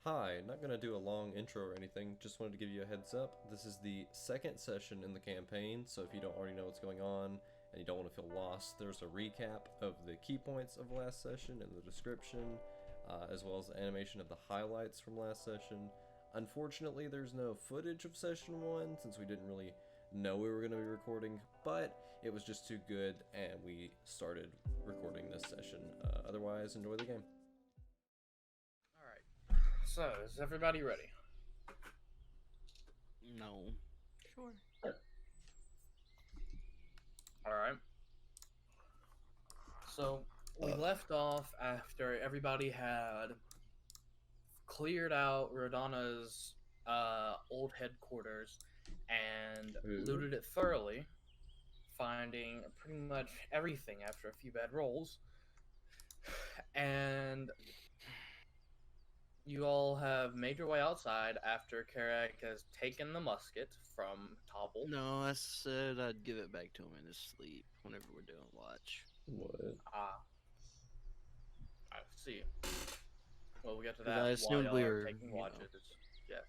Hi, not going to do a long intro or anything, just wanted to give you a heads up. This is the second session in the campaign, so if you don't already know what's going on and you don't want to feel lost, there's a recap of the key points of last session in the description, as well as the animation of the highlights from last session. Unfortunately, there's no footage of session 1 since we didn't really know we were going to be recording, but it was just too good and we started recording this session. Otherwise, enjoy the game. Alright, so is everybody ready? No. Sure. Alright. So, we left off after everybody had cleared out Rodana's old headquarters and looted it thoroughly, finding pretty much everything after a few bad rolls. And you all have made your way outside after Karek has taken the musket from Tobble. No, I said I'd give it back to him in his sleep whenever we're doing watch. What? I see. Well, we get to 'Cause that I while assumed y'all we are were, taking you know. watches. Yes,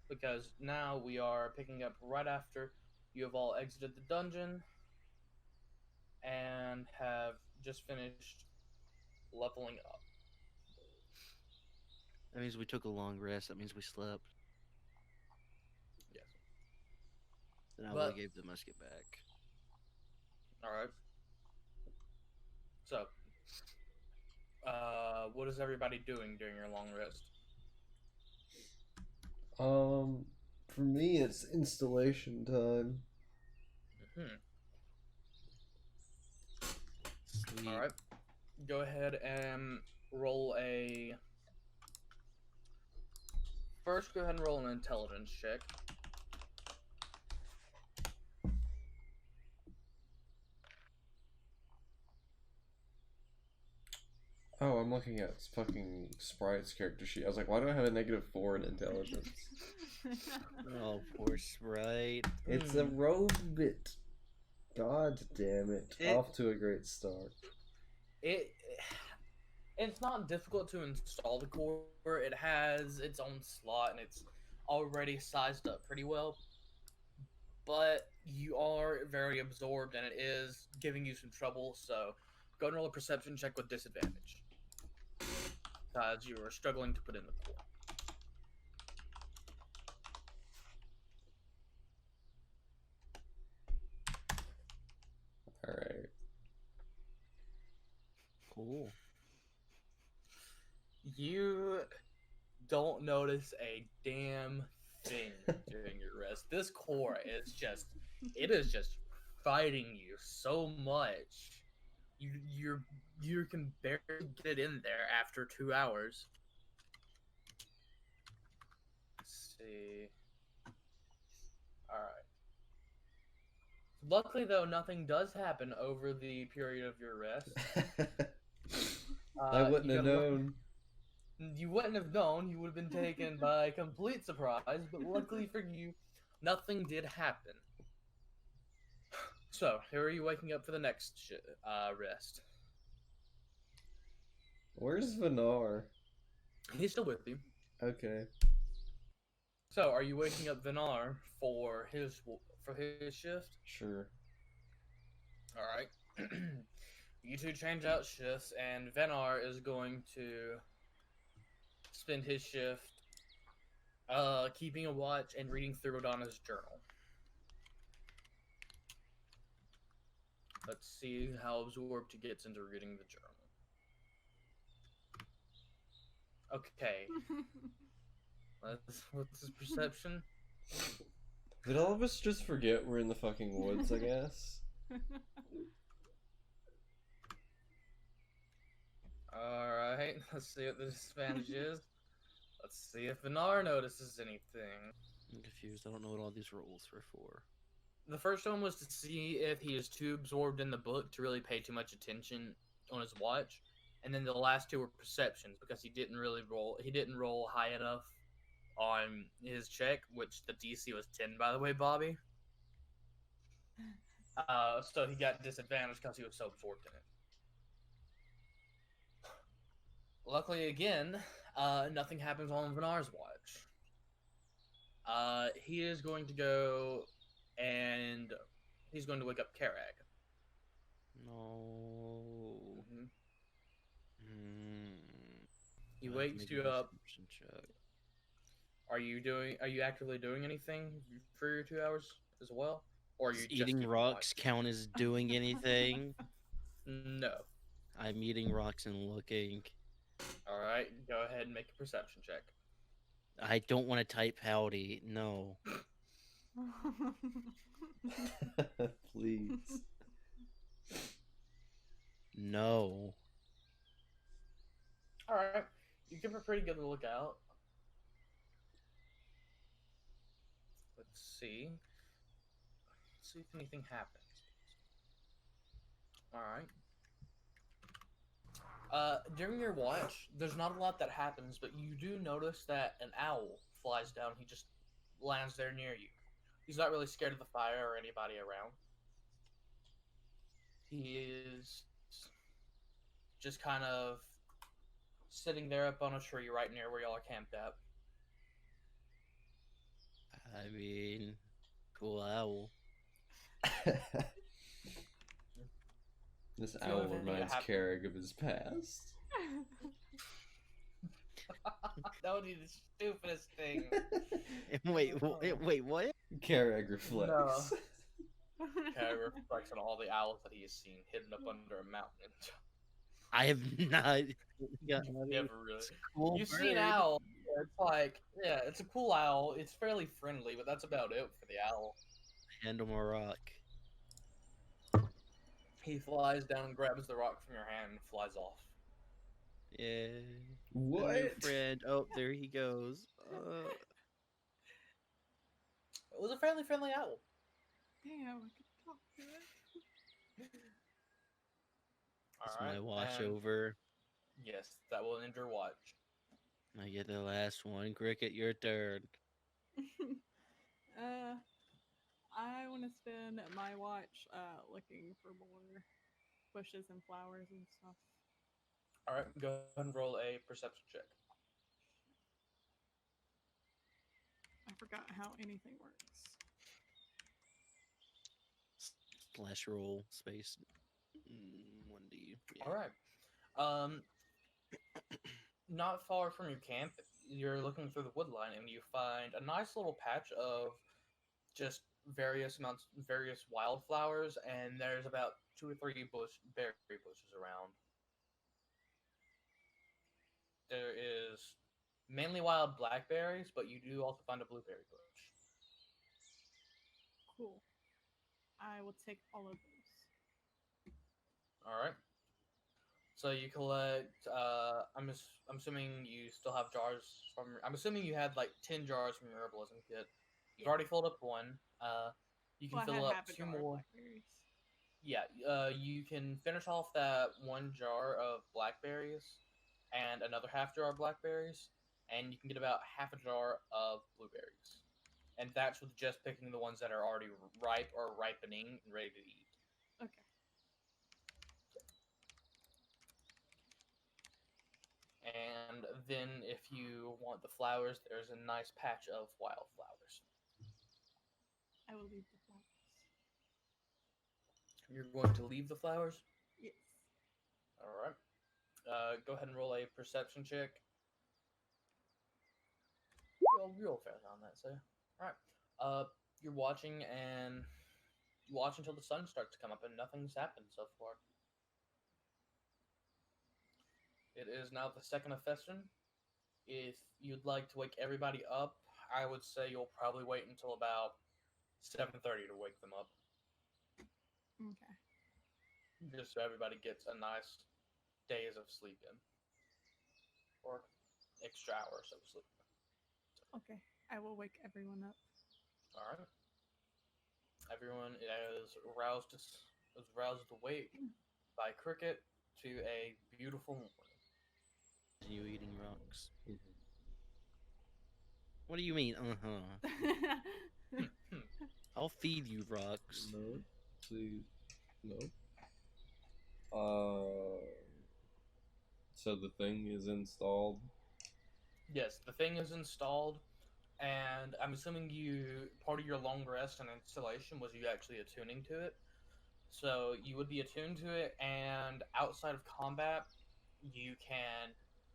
because now we are picking up right after you have all exited the dungeon and have just finished leveling up. That means we took a long rest. That means we slept. Yes. Then I But- would have gave the musket back. All right. So, what is everybody doing during your long rest? For me, it's installation time. Sweet. All right. Go ahead and roll a. First, go ahead and roll an intelligence check. Oh, I'm looking at fucking Sprite's character sheet. I was like, why do I have a -4 in intelligence? Oh, poor Sprite. It's a robot. God damn it. Off to a great start. It's not difficult to install the core. It has its own slot and it's already sized up pretty well. But you are very absorbed and it is giving you some trouble, so go and roll a perception check with disadvantage. As you are struggling to put in the core. Alright. Cool. You don't notice a damn thing during your rest. This core is just, it is just fighting you so much. You can barely get in there after 2 hours. Let's see. Alright. Luckily, though, nothing does happen over the period of your rest. I wouldn't have known. You wouldn't have known. You would have been taken by complete surprise, but luckily for you, nothing did happen. So, how are you waking up for the next rest? Where's Vinar? He's still with you. Okay. So, are you waking up Vinar for his shift? Sure. All right. You two change out shifts, and Vinar is going to spend his shift keeping a watch and reading through Rodana's journal. Let's see how absorbed he gets into reading the journal. Okay. What's his perception? Did all of us just forget we're in the fucking woods, I guess? Alright, let's see what the disadvantage is. Let's see if Vinar notices anything. I'm confused. I don't know what all these rolls were for. The first one was to see if he is too absorbed in the book to really pay too much attention on his watch. And then the last two were perceptions because he didn't roll high enough on his check, which the DC was 10, by the way, Bobby. So he got disadvantaged because he was so absorbed in it. Luckily, again, Nothing happens on Venar's watch. He is going to go and he's going to wake up Karag. No. Mhm. Hmm. He Do I have to wakes make a you up. perception check? Are you actively doing anything for your 2 hours as well? Or are Does you just eating keeping rocks watch? count as doing anything? No. I'm eating rocks and looking. Alright, go ahead and make a perception check. I don't want to type howdy. No. Please. No. Alright. You give a pretty good lookout. Let's see. Let's see if anything happens. Alright. During your watch, there's not a lot that happens, but you do notice that an owl flies down. He just lands there near you. He's not really scared of the fire or anybody around. He is just kind of sitting there up on a tree right near where y'all are camped at. I mean, cool owl. This The owl only thing that reminds happened- Carrick of his past. That would be the stupidest thing. Wait, wait, what? Carrick reflects. Kind of reflects on all the owls that he has seen hidden up under a mountain. I have not. Yeah, Never really. cool You see an bird. owl. It's like, yeah, it's a cool owl. It's fairly friendly, but that's about it for the owl. Hand him a rock. He flies down and grabs the rock from your hand and flies off. Yeah. A new What? friend. Oh, there he goes. It was a fairly friendly owl. Damn, I could talk to it. It's Alright, my watch and over. yes, that will end your watch. I get the last one. Cricket, your turn. I want to spend my watch looking for more bushes and flowers and stuff. Alright, go ahead and roll a perception check. I forgot how anything works. Slash roll space. 1D. Yeah. Alright. Not far from your camp, you're looking through the wood line and you find a nice little patch of just various wildflowers, and there's about 2 or 3 berry bushes around. There is mainly wild blackberries, but you do also find a blueberry bush. Cool. I will take all of those. Alright. So you collect, I'm assuming you still have jars from, I'm assuming you had like 10 jars from your herbalism kit. You've already filled up one. You can Well, I fill had up half a 2 jar of more. blackberries. Yeah, you can finish off that 1 jar of blackberries and another half jar of blackberries, and you can get about half a jar of blueberries. And that's with just picking the ones that are already ripe or ripening and ready to eat. Okay. And then if you want the flowers, there's a nice patch of wildflowers. I will leave the flowers. You're going to leave the flowers? Yes. Alright. Go ahead and roll a perception check. You'll fairly on that, so. Alright. You're watching and you watch until the sun starts to come up and nothing's happened so far. It is now the 2nd of Festin. If you'd like to wake everybody up, I would say you'll probably wait until about 7:30 to wake them up. Okay. Just so everybody gets a nice days of sleep in. Or extra hours of sleep. Okay. I will wake everyone up. Alright. Everyone is roused awake by Cricket to a beautiful morning. You eating rocks? What do you mean? I'll feed you rocks. No, please, no. So the thing is installed. Yes, the thing is installed, and I'm assuming part of your long rest and installation was you actually attuning to it. So you would be attuned to it, and outside of combat, you can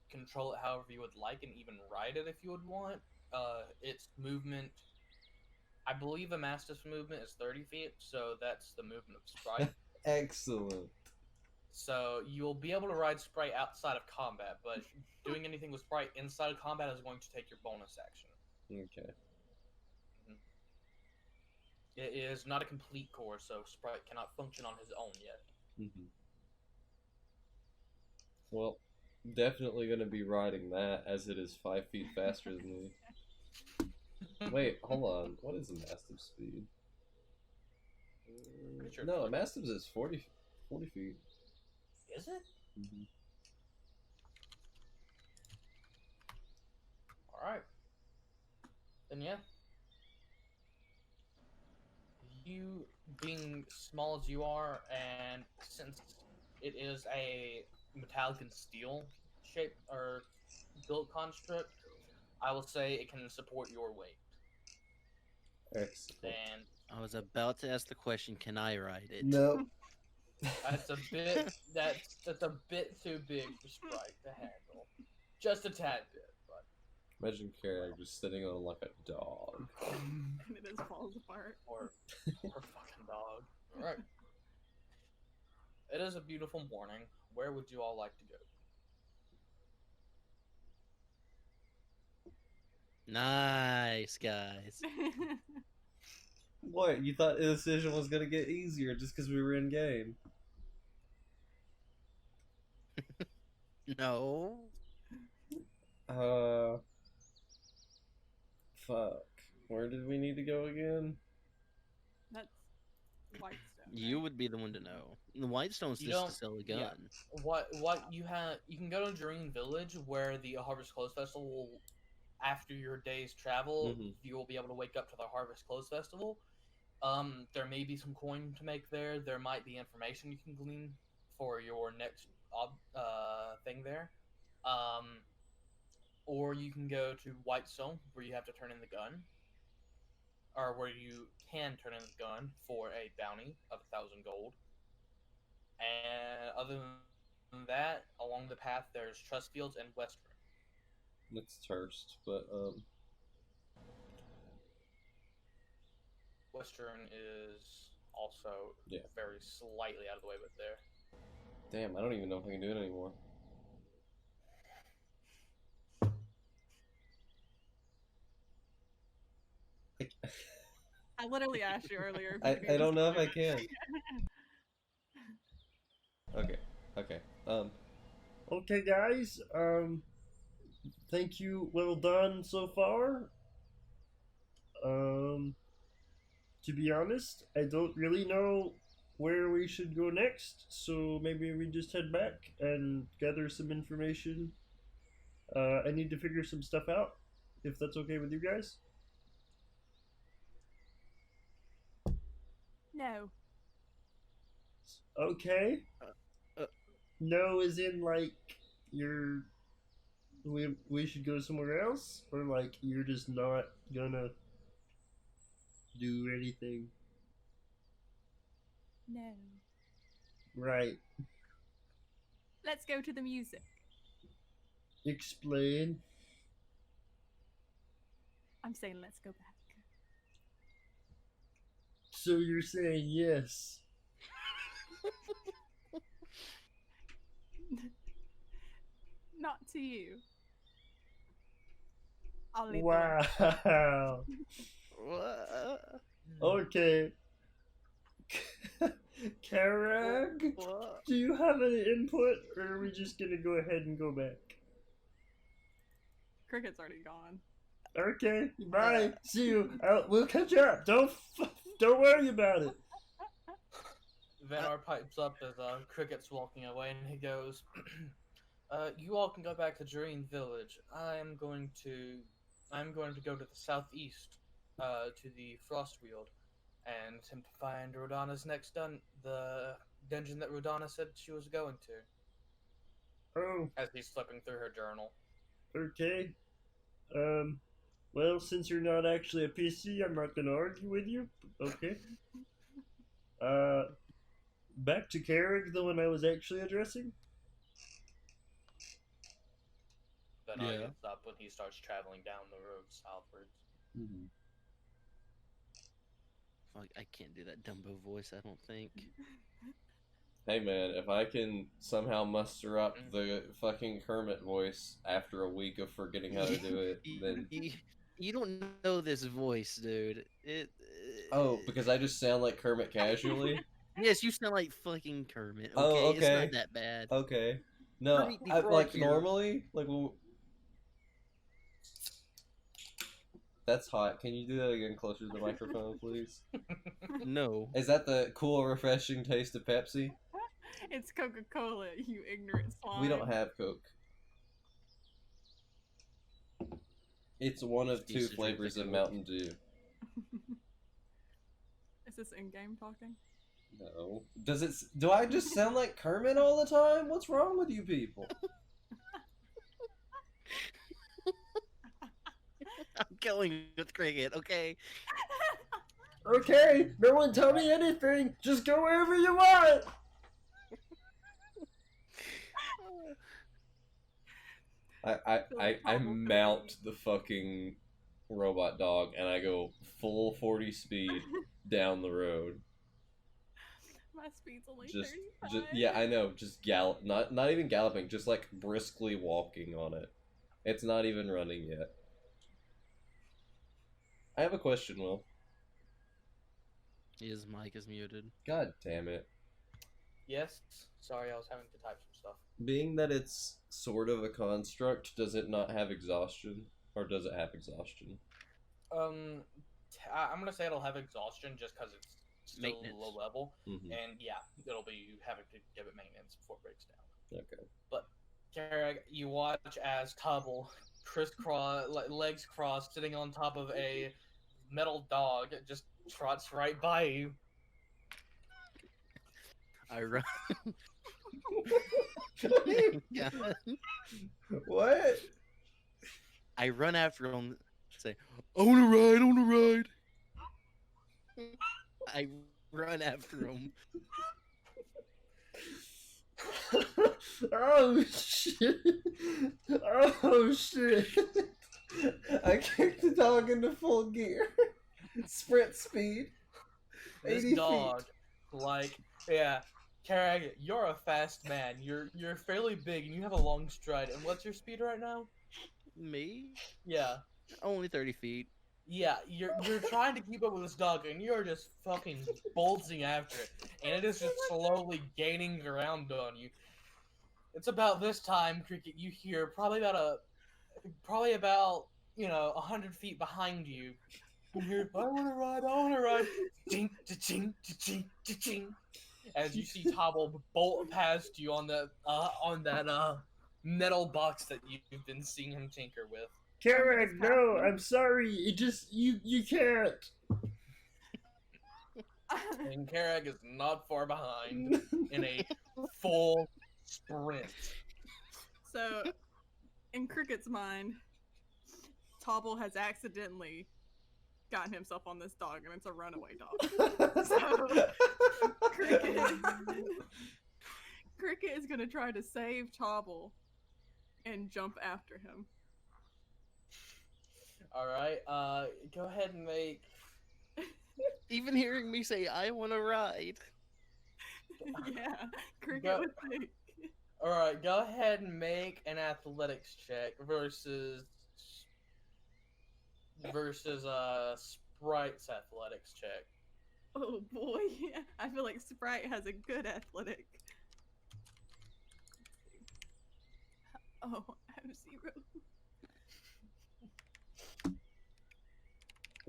control it however you would like, and even ride it if you would want. Its movement, I believe, a mastiff's movement is 30 feet, so that's the movement of Sprite. Excellent. So you'll be able to ride Sprite outside of combat, but doing anything with Sprite inside of combat is going to take your bonus action. Okay. It is not a complete core, so Sprite cannot function on his own yet. Well, definitely going to be riding that, as it is 5 feet faster than me. Wait, hold on. What is a mastiff speed? Sure. No, a mastiff is 40 feet. Is it? Alright. Then yeah. You, being small as you are, and since it is a metallic and steel shape or built construct, I will say it can support your weight. Excellent. And I was about to ask the question, can I ride it? No. that's a bit that's a bit too big for Sprite to handle. Just a tad bit, but Imagine Carrie just sitting on like a dog. And it just falls apart. or fucking dog. Alright. It is a beautiful morning. Where would you all like to go? Nice, guys. What? You thought the decision was gonna get easier just because we were in game? No. Fuck. Where did we need to go again? That's Whitestone. You would be the one to know. The Whitestone's You just don't- to sell a yeah. gun. What you have? You can go to Dream Village, where the Harvest Close Festival will, after your day's travel, Mhm. you will be able to wake up to the Harvest Close Festival. There may be some coin to make there. There might be information you can glean for your next thing there. Or you can go to Whitestone, where you have to turn in the gun, or where you can turn in the gun for a bounty of 1,000 gold. And other than that, along the path, there's Trust Fields and Western. It's Turst, but Western is also Yeah. very slightly out of the way, but there. damn, I don't even know if I can do it anymore. I literally asked you earlier. If I you could don't know if I describe can. it. Okay. Okay, guys. Thank you. Well done so far. To be honest, I don't really know where we should go next, so maybe we just head back and gather some information. I need to figure some stuff out, if that's okay with you guys. No. Okay. uh. No, as in like you're. We should go somewhere else, or like you're just not gonna do anything. No. Right. Let's go to the music. Explain. I'm saying let's go back. So you're saying yes. Not to you. I'll leave Wow. What? Okay. Karag, What? do you have any input, or are we just gonna go ahead and go back? Cricket's already gone. Okay, bye. See you. We'll catch up. Don't worry about it. Venar pipes up as Cricket's walking away, and he goes, "You all can go back to Dream Village. I'm going to go to the southeast, to the Frostweald, and attempt to find Rodana's next the dungeon that Rodana said she was going to." Oh, As he's flipping through her journal. okay. Well, since you're not actually a PC, I'm not gonna argue with you. Okay. Back to Carrick, the one I was actually addressing. But Yeah. gets up when he starts traveling down the road southwards. Fuck, I can't do that Dumbo voice, I don't think. Hey man, if I can somehow muster up the fucking Kermit voice after a week of forgetting how to do it, then You don't know this voice, dude. oh, because I just sound like Kermit casually. Yes, you sound like fucking Kermit. Okay, Oh, it's okay. not that bad. Okay, no, Kermit the I, Frog like here. normally, like that's hot. Can you do that again closer to the microphone, please? No. Is that the cool, refreshing taste of Pepsi? It's Coca-Cola, you ignorant swine. We don't have Coke. It's one of two Used to drink flavors the of Coke. Mountain Dew. Is this in-game talking? No. Do I just sound like Kermit all the time? What's wrong with you people? I'm going with Cricket, okay? Okay, no one tell me anything. Just go wherever you want. I mount the fucking robot dog and I go full 40 speed down the road. My speed's only Just 35. yeah, I know. Just not even galloping, just like briskly walking on it. It's not even running yet. I have a question, Will. His mic is muted. God damn it. Yes. Sorry, I was having to type some stuff. Being that it's sort of a construct, does it not have exhaustion? Or does it have exhaustion? I'm gonna say it'll have exhaustion just because it's still Maintenance. low level, Mm-hmm. and yeah, it'll be having to give it maintenance before it breaks down. Okay. Carrag, you watch as Tobble, legs crossed, sitting on top of a metal dog, just trots right by you. I run. Yeah. What? I run after him. Say, I wanna ride. I run after him. Oh shit! Oh shit! I kicked the dog into full gear. Sprint speed. This 80 dog, feet. Carrag, you're a fast man. You're fairly big and you have a long stride. And what's your speed right now? Me? Yeah. Only 30 feet. Yeah, you're trying to keep up with this dog, and you're just fucking bolting after it, and it is just slowly gaining ground on you. It's about this time, Cricket. You hear probably about 100 feet behind you. You hear, I wanna ride, ching, ching, ching, ching, as you see Tobble bolt past you on that metal box that you've been seeing him tinker with. Carrag, no, I'm sorry. It just you can't. And Carrag is not far behind in a full sprint. So, in Cricket's mind, Tobble has accidentally gotten himself on this dog, and it's a runaway dog. So, Cricket is going to try to save Tobble and jump after him. Alright, go ahead and make... Even hearing me say, I wanna ride. Yeah, Cricket Go- would think. Alright, go ahead and make an athletics check versus Sprite's athletics check. Oh boy, I feel like Sprite has a good athletic. Oh, I have 0.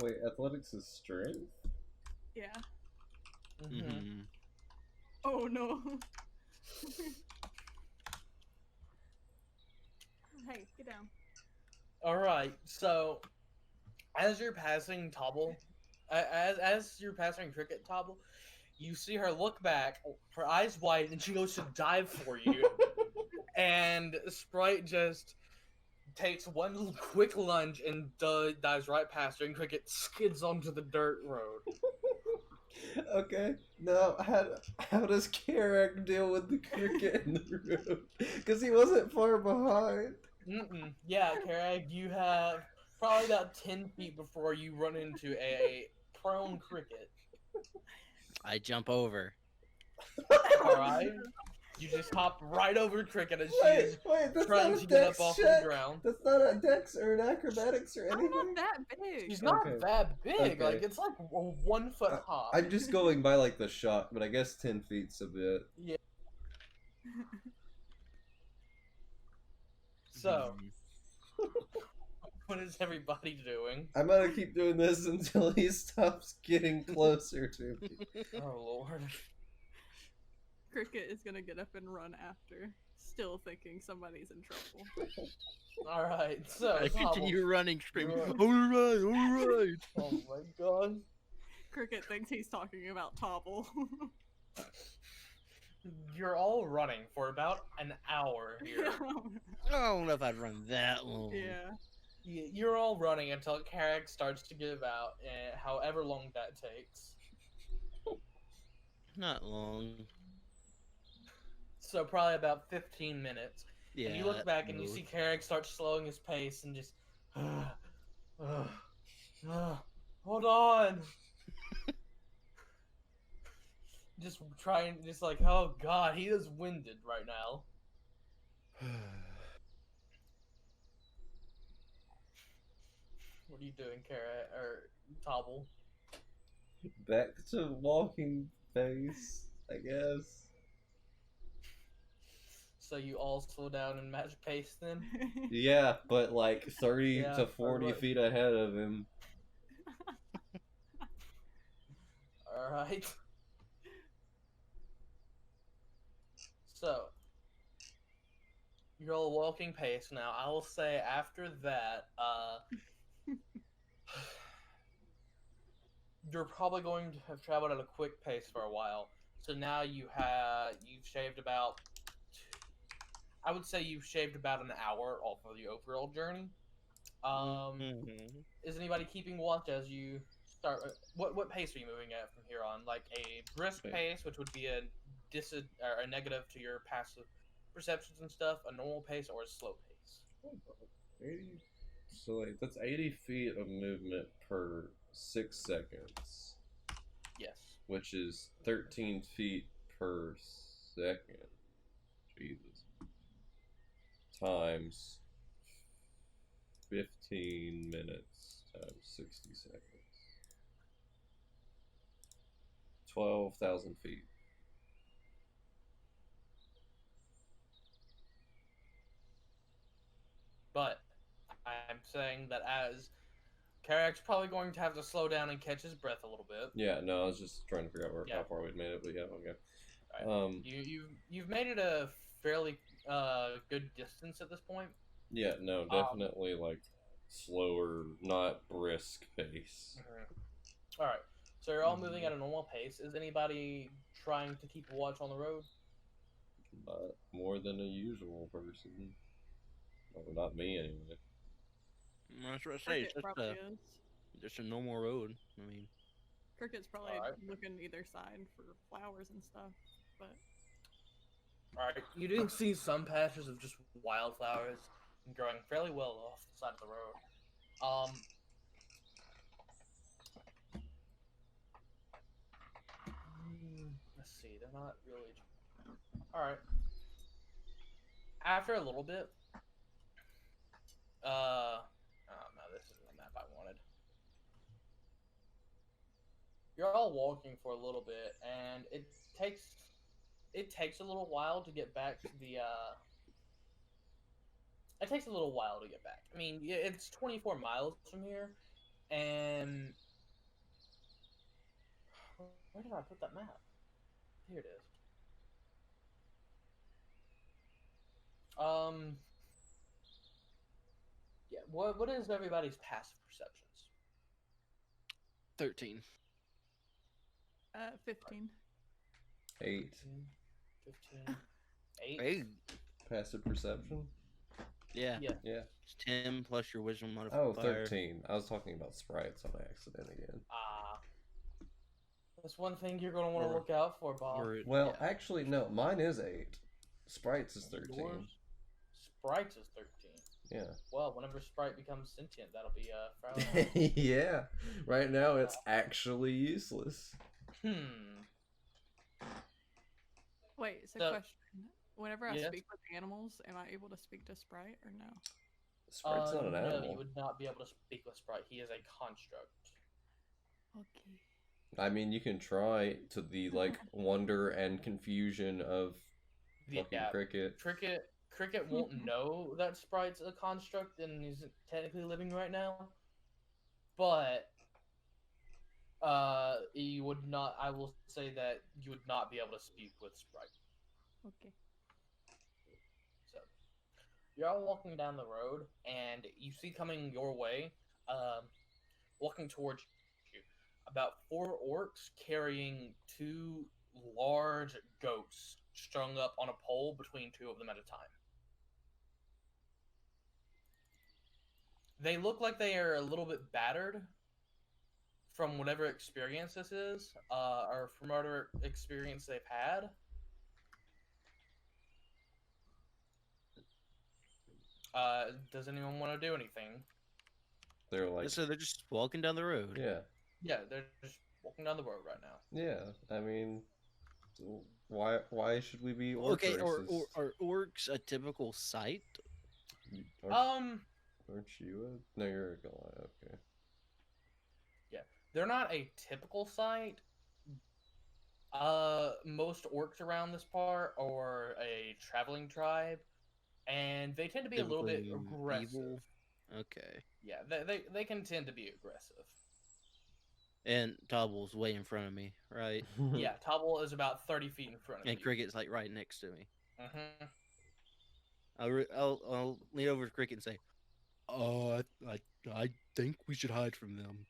Wait, athletics is strength? Yeah. Mm-hmm. Oh no. Hey, get down. Alright, so as you're passing Tobble, as you're passing Cricket Tobble, you see her look back, her eyes wide, and she goes to dive for you. And Sprite just takes one quick lunge and dives right past her, and Cricket skids onto the dirt road. Okay, now how does Karak deal with the cricket in the room? Because he wasn't far behind. Yeah, Karag, you have probably about 10 feet before you run into a prone cricket. I jump over. Alright? You just hop right over cricket as she Wait, is that's trying not a to get up dex off check. the ground. That's not a dex or an acrobatics or I'm anything. not that big. She's not Okay. that big. Okay. Like, it's like a 1 foot hop. I'm just going by like the shot, but I guess 10 feet's a bit. Yeah. So, what is everybody doing? I'm gonna keep doing this until he stops getting closer to me. Oh, Lord. Cricket is gonna get up and run after, still thinking somebody's in trouble. Alright, so. I Tobble- continue running, screaming, You're- alright, alright. Oh my god. Cricket thinks he's talking about Tobble. You're all running for about an hour here. I don't know if I'd run that long. Yeah. You're all running until Carrick starts to give out, however long that takes. Not long. So probably about 15 minutes. Yeah. And you look back and you no. see Carrick start slowing his pace and just, hold on. Just trying, just like, oh god, he is winded right now. What are you doing, Carrick or Tobble? Back to walking pace, I guess. So you all slow down and match pace then? Yeah, but like 30 Yeah, to 40 look. feet ahead of him. Alright. So, you're all walking pace now. I will say after that, you're probably going to have traveled at a quick pace for a while. So now you've shaved about, I would say you've shaved about an hour off of the overall journey. Is anybody keeping watch as you start? What pace are you moving at from here on? Like a brisk Okay. pace, which would be a negative to your passive perceptions and stuff, a normal pace, or a slow pace? 80, so like that's 80 feet of movement per 6 seconds, Yes. which is 13 feet per second. Jesus. Times 15 minutes times 60 seconds. 12,000 feet. But I'm saying that as Karak's probably going to have to slow down and catch his breath a little bit. Yeah, no, I was just trying to figure out Yeah. how far we'd made it, but yeah, okay. Right. You've made it a fairly good distance at this point. Yeah, no, definitely like slower, not brisk pace. All right. So you're all moving at a normal pace. Is anybody trying to keep a watch on the road? But more than a usual person. Well, not me anyway. That's what I say. It's Cricket probably is. just a normal road. I mean, Cricket's probably Alright. looking either side for flowers and stuff, but All right. You do see some patches of just wildflowers growing fairly well off the side of the road. Let's see. They're not really. All right. After a little bit, oh no, this isn't the map I wanted. You're all walking for a little bit, and it takes a little while to get back to the. It takes a little while to get back. I mean, it's 24 miles from here, and where did I put that map? Here it is. Yeah. What is everybody's passive perceptions? 13. 15. 8. 15. 8. Hey, Passive perception? Yeah. Yeah. Yeah. It's 10 plus your wisdom modifier. Oh, 13. I was talking about sprites on accident again. That's one thing you're gonna want to Or- look out for, Bob. Well, yeah. actually, no. Mine is 8. Sprites is 13. Yours, Sprite is 13. Yeah. Well, whenever Sprite becomes sentient, that'll be Frown. Yeah. Right now, it's actually useless. Wait, so So- question. Whenever I Yes? speak with animals, am I able to speak to Sprite or no? Sprite's not an No, animal. you would not be able to speak with Sprite. He is a construct. Okay. I mean, you can try to the like wonder and confusion of fucking Yeah, cricket. Cricket won't know that Sprite's a construct and he's technically living right now. But you would not. I will say that you would not be able to speak with Sprite. Okay. So you're all walking down the road, and you see coming your way, walking towards you, about 4 orcs carrying 2 large goats strung up on a pole between 2 of them at a time. They look like they are a little bit battered from whatever experience this is, or from whatever experience they've had. Does anyone want to do anything? They're like, So they're just walking down the road. yeah, Yeah, they're just walking down the road right now. yeah. I mean, why should we be orc Okay, racist? are orcs a typical sight? Aren't you a... No, you're a Goliath. Okay. They're not a typical sight. Most orcs around this part are a traveling tribe, and they tend to be a little bit Typically aggressive. evil? Okay. Yeah, they can tend to be aggressive. And Tobble's way in front of me, right? Yeah, Tobble is about 30 feet in front of And you. Cricket's like right next to me. Mm-hmm. I'll lean over to Cricket and say, "Oh, I think we should hide from them."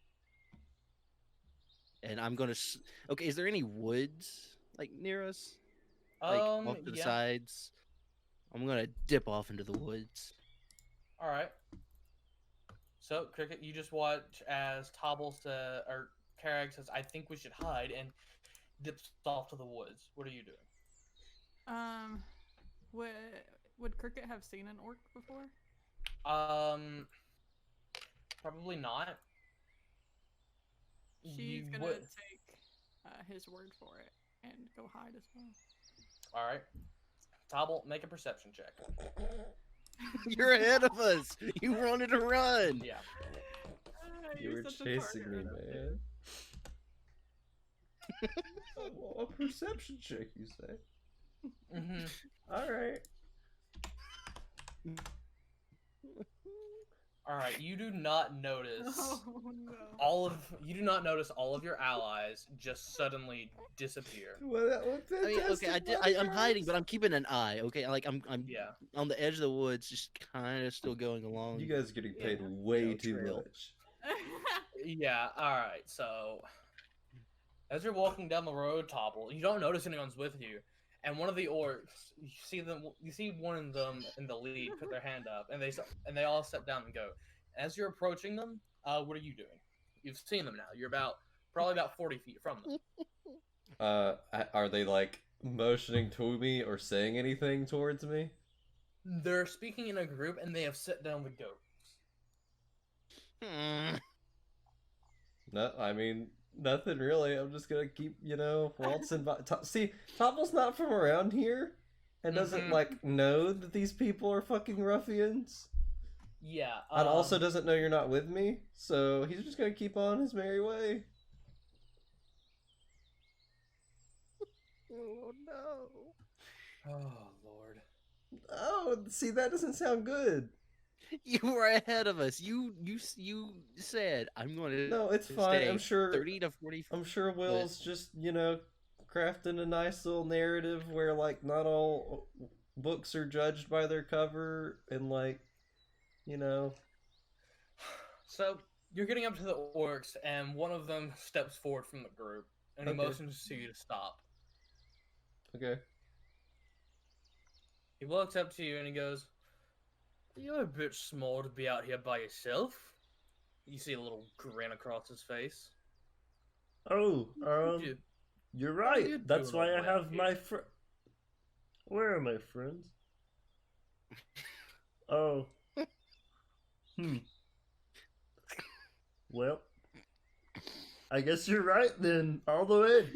And I'm gonna. Okay, is there any woods like near us? Like off to the Yeah. sides. I'm gonna dip off into the woods. All right. So, Cricket, you just watch as Tobble says, or Karag says, "I think we should hide," and dips off to the woods. What are you doing? Would Cricket have seen an orc before? Probably not. She's You gonna would. take his word for it and go hide as well. All right. Tobble, make a perception check. You're ahead of us. You wanted to run. Yeah. You You're were such a chasing me, target. man. A perception check, you say? Mm-hmm. All right. All right. You do not notice Oh no. all of your allies just suddenly disappear. Well, that looked I mean, okay, I'm hiding, but I'm keeping an eye. Okay, like I'm Yeah. on the edge of the woods, just kind of still going along. You guys are getting paid Yeah. way No too trail. much. Yeah. All right. So, as you're walking down the road, Topple, you don't notice anyone's with you, and one of the orcs, you see one of them in the lead put their hand up, and they all sit down and go. As you're approaching them, what are you doing? You've seen them now. You're probably about 40 feet from them. Are they like motioning to me or saying anything towards me? They're speaking in a group, and they have set down the goats. No, I mean nothing really. I'm just gonna keep, waltzing by. See, Topple's not from around here, and doesn't Mhm. like know that these people are fucking ruffians, Yeah. and also doesn't know you're not with me. So he's just gonna keep on his merry way. Oh no! Oh Lord. Oh, see, that doesn't sound good. You were ahead of us. You said I'm going to. No, it's fine. stay I'm sure. 30 to 40. I'm sure Will's just, crafting a nice little narrative where, like, not all books are judged by their cover, and, like, So you're getting up to the orcs, and one of them steps forward from the group, and he Okay. motions to you to stop. Okay. He walks up to you and he goes, You're a bit small to be out here by yourself. You see a little grin across his face. Oh, You- you're How you right. That's doing why I all the way out have here? my Where are my friends? Oh. Well, I guess you're right then, all the way.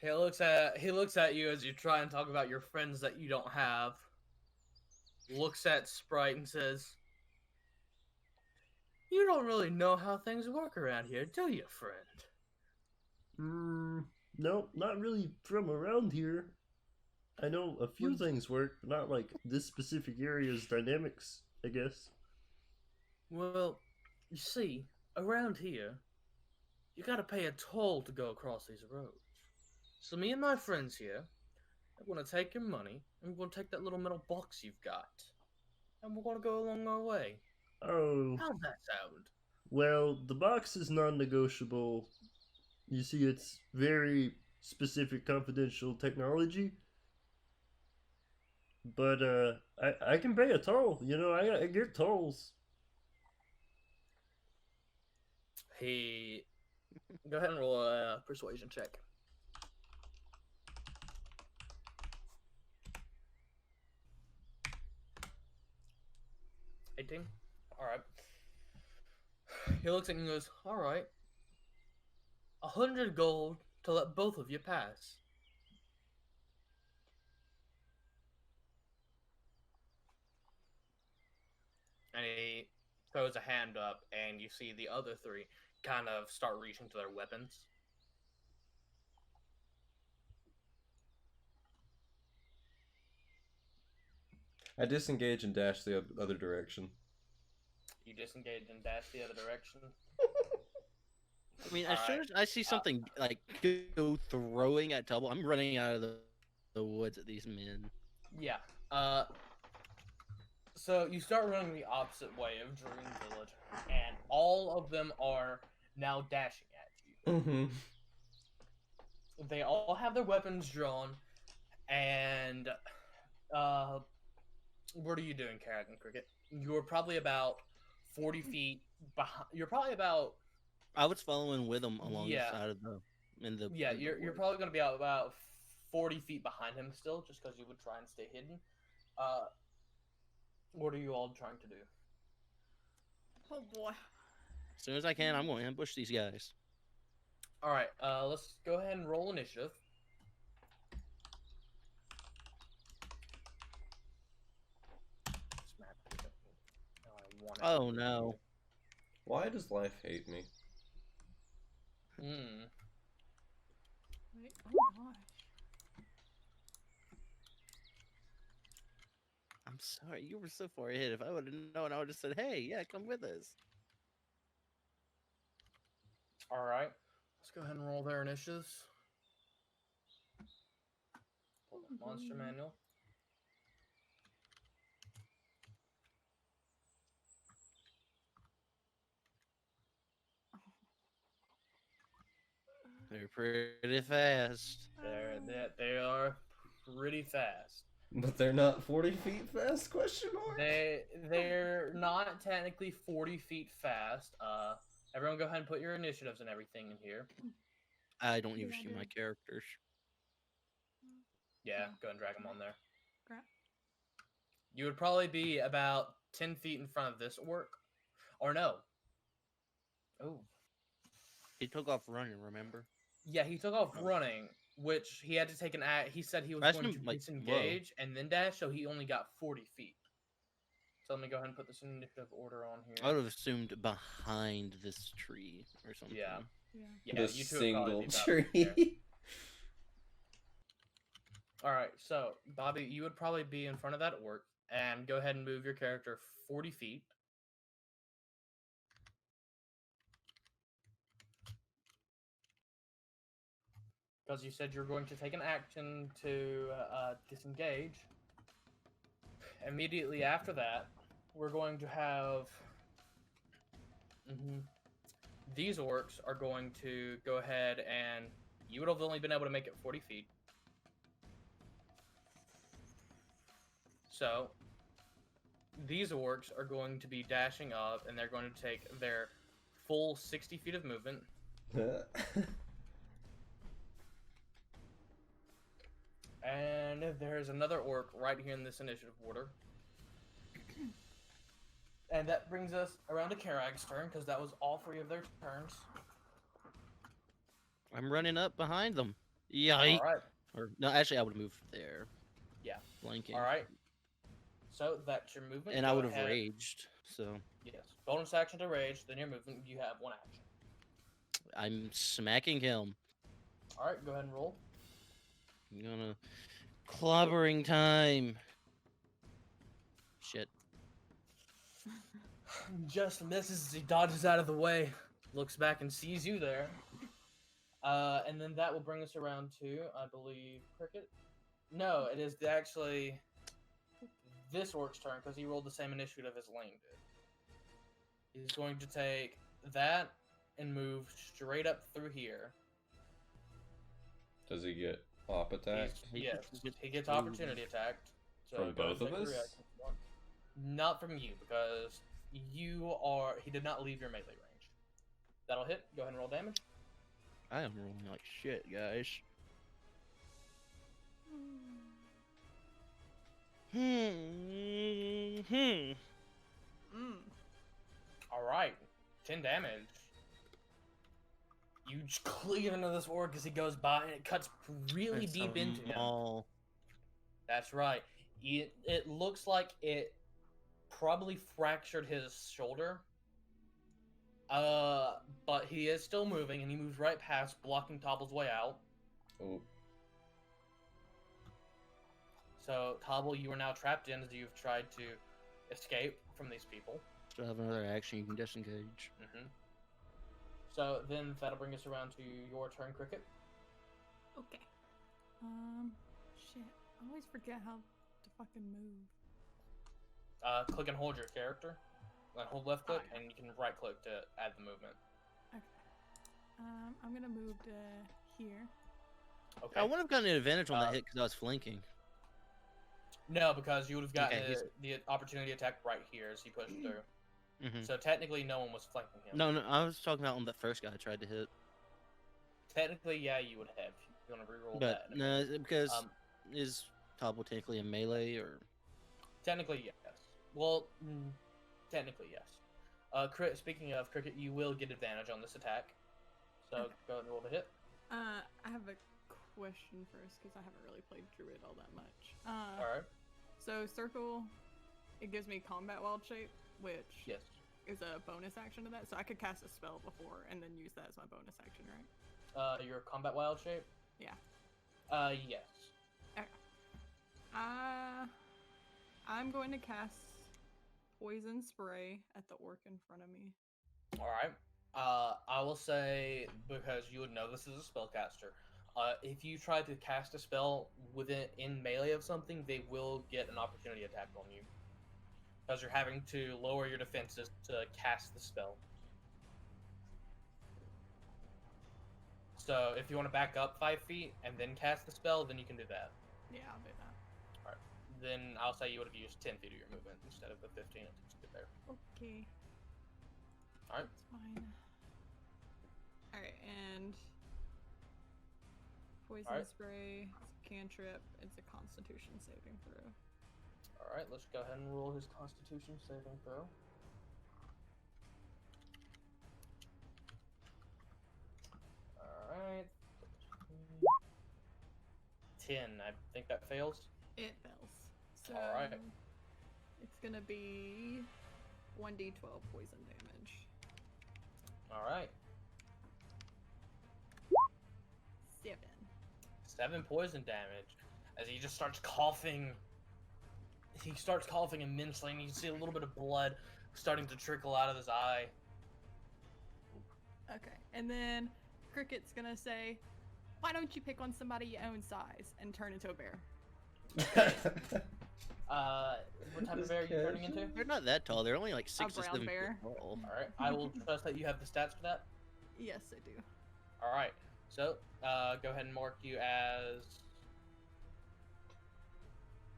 He looks at you as you try and talk about your friends that you don't have. Looks at Sprite and says, "You don't really know how things work around here, do you, friend?" No, not really from around here. I know a few things work, but not like this specific area's dynamics, I guess. Well, you see, around here, you gotta pay a toll to go across these roads. So me and my friends here are gonna take your money, and we're gonna take that little metal box you've got, and we're gonna go along our way. Oh, How's that sound? well, the box is non-negotiable. You see, it's very specific confidential technology. But I can pay a toll. You know, I get tolls. He go ahead and roll a persuasion check. $18. All right. He looks at you and goes, "All right. 100 gold to let both of you pass." And he throws a hand up, and you see the other three kind of start reaching to their weapons. I disengage and dash the other direction. You disengage and dash the other direction. I mean, as soon as I see something like go throwing at Tobble, I'm running out of the woods at these men. Yeah. So you start running the opposite way of Dream Village, and all of them are now dashing at you. Mm-hmm. They all have their weapons drawn, and what are you doing, Carrot and Cricket? You're probably about 40 feet behind. You're probably about. I was following with them along Yeah. the side of the. Yeah, in the you're woods. probably gonna be about 40 feet behind him still, just because you would try and stay hidden. What are you all trying to do? Oh boy. As soon as I can, I'm going to ambush these guys. All right, let's go ahead and roll initiative. Oh no! Why does life hate me? Hmm. Wait, oh gosh. I'm sorry, you were so far ahead. If I would have known, I would have said, "Hey, yeah, come with us." All right, let's go ahead and roll their initiatives. Pull the monster manual. They're pretty fast. They are pretty fast. But they're not 40 feet fast? Question mark. They're not technically 40 feet fast. Everyone, go ahead and put your initiatives and everything in here. I don't Yeah, even I see my did. characters. Yeah, go ahead and drag them on there. Crap. You would probably be about 10 feet in front of this orc, or no. Oh, He took off running. Remember? yeah, he took off running, which he had to take an act. He said he was That's going to him, like, disengage and then dash, so he only got 40 feet. So let me go ahead and put this in initiative order on here. I would have assumed behind this tree or something. Yeah. Yeah. Yeah, The you two would probably single be about there. tree. All right, so Bobby, you would probably be in front of that orc, and go ahead and move your character 40 feet. Because you said you're going to take an action to disengage. Immediately after that, we're going to have... These orcs are going to go ahead and You would have only been able to make it 40 feet. So, these orcs are going to be dashing up, and they're going to take their full 60 feet of movement. And there's another orc right here in this initiative order. And that brings us around to Karag's turn, because that was all 3 of their turns. I'm running up behind them. Yikes. Alright. Or no, actually, I would have moved there. Yeah. Flanking. Alright. So that's your movement. And Go I would have ahead. raged. So Yes. Bonus action to rage, then your movement, you have 1 action. I'm smacking him. Alright, go ahead and roll. I'm gonna clobbering time. Shit. Just misses as he dodges out of the way, looks back and sees you there. And then that will bring us around to, I believe, Cricket? No, it is actually this orc's turn, because he rolled the same initiative as Lane did. He's going to take that and move straight up through here. Does he get op attacked? Yes, he gets opportunity attacked. So From go ahead both and of take us? your reaction if you want. Not from you, because he did not leave your melee range. That'll hit. Go ahead and roll damage. I am rolling like shit, guys. Mm. Alright, 10 damage. You just cleave into this orc as he goes by, and it cuts really That's deep a into him. maul. That's right. It looks like it probably fractured his shoulder. But he is still moving, and he moves right past, blocking Tobble's way out. Oh, So, Tobble, you are now trapped in as you've tried to escape from these people. Still have another action. You can disengage. So, then that'll bring us around to your turn, Cricket. Okay. Shit. I always forget how to fucking move. Click and hold your character. Hold left click, yeah. and you can right click to add the movement. Okay. I'm gonna move to here. Okay. I would have gotten an advantage on Uh, that hit because I was flanking. No, because you would have gotten Okay, the opportunity attack right here as he pushed through. Mhm. So technically, no one was flanking him. No, I was talking about on the first guy I tried to hit. Technically, yeah, you would have. You want to reroll But that? in a minute. no, because Um, is Tobble technically a melee or? Technically, yes. Well, technically, yes. Speaking of Cricket, you will get advantage on this attack. So Okay. go ahead and roll the hit. I have a question first because I haven't really played Druid all that much. All right. So circle, it gives me combat wild shape, which Yes. is a bonus action to that. So I could cast a spell before and then use that as my bonus action, right? Your combat wild shape. Yeah. Yes. I'm going to cast poison spray at the orc in front of me. All right. I will say, because you would know this is a spellcaster, if you try to cast a spell in melee of something, they will get an opportunity attack on you. Because you're having to lower your defenses to cast the spell. So if you want to back up 5 feet and then cast the spell, then you can do that. Yeah, I'll do that. Then I'll say you would have used 10 feet of your movement instead of the 15 it takes to get there. Okay. Alright. That's fine. Alright, and poison Alright. spray, it's a cantrip, it's a constitution saving throw. Alright, let's go ahead and roll his constitution saving throw. Alright. 10. I think that fails. It fails. So Alright. it's gonna be 1d12 poison damage. Alright. 7. 7 poison damage. As he just starts coughing. He starts coughing immensely, and you see a little bit of blood starting to trickle out of his eye. Okay, and then Cricket's gonna say, "Why don't you pick on somebody your own size and turn into a bear?" What type of bear are you turning into? They're not that tall. They're only like 6 to brown 7 feet bear. tall. Alright, I will trust that you have the stats for that. Yes, I do. Alright, So, go ahead and mark you as.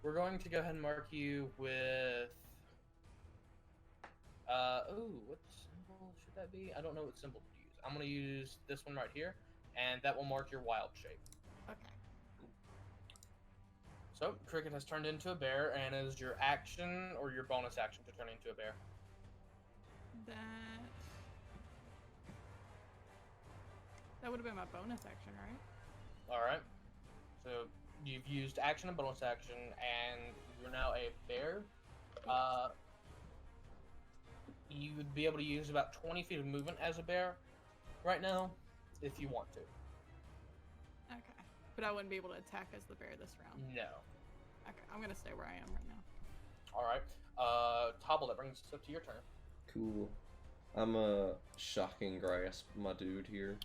We're going to go ahead and mark you with. What symbol should that be? I don't know what symbol to use. I'm going to use this one right here, and that will mark your wild shape. Okay. So, Cricket has turned into a bear, and is your action or your bonus action to turn into a bear? That would have been my bonus action, right? Alright. So, you've used action and bonus action, and you're now a bear. You would be able to use about 20 feet of movement as a bear right now, if you want to. Okay. But I wouldn't be able to attack as the bear this round. No. Okay, I'm gonna stay where I am right now. Alright. Tobble, that brings us up to your turn. Cool. I'm shocking grasp my dude here.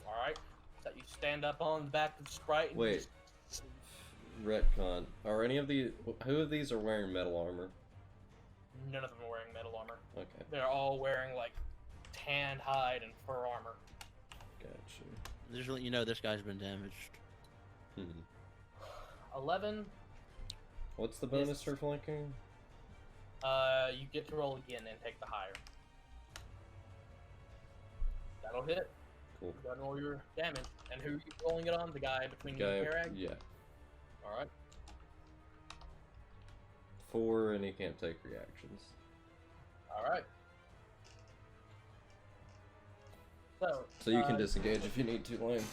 Alright. So you stand up on the back of Sprite and Wait. just... Retcon. Are any of these? Who of these are wearing metal armor? None of them are wearing metal armor. Okay, They're all wearing, like, tanned hide and fur armor. gotcha. Just let you know this guy's been damaged. 11. What's the bonus for flanking? You get to roll again and take the higher. That'll hit. Cool. Go ahead and roll your damage. And who are you rolling it on? The guy between you and Karag? Yeah. Alright. 4, and he can't take reactions. Alright. So you can disengage if you need to, Lane.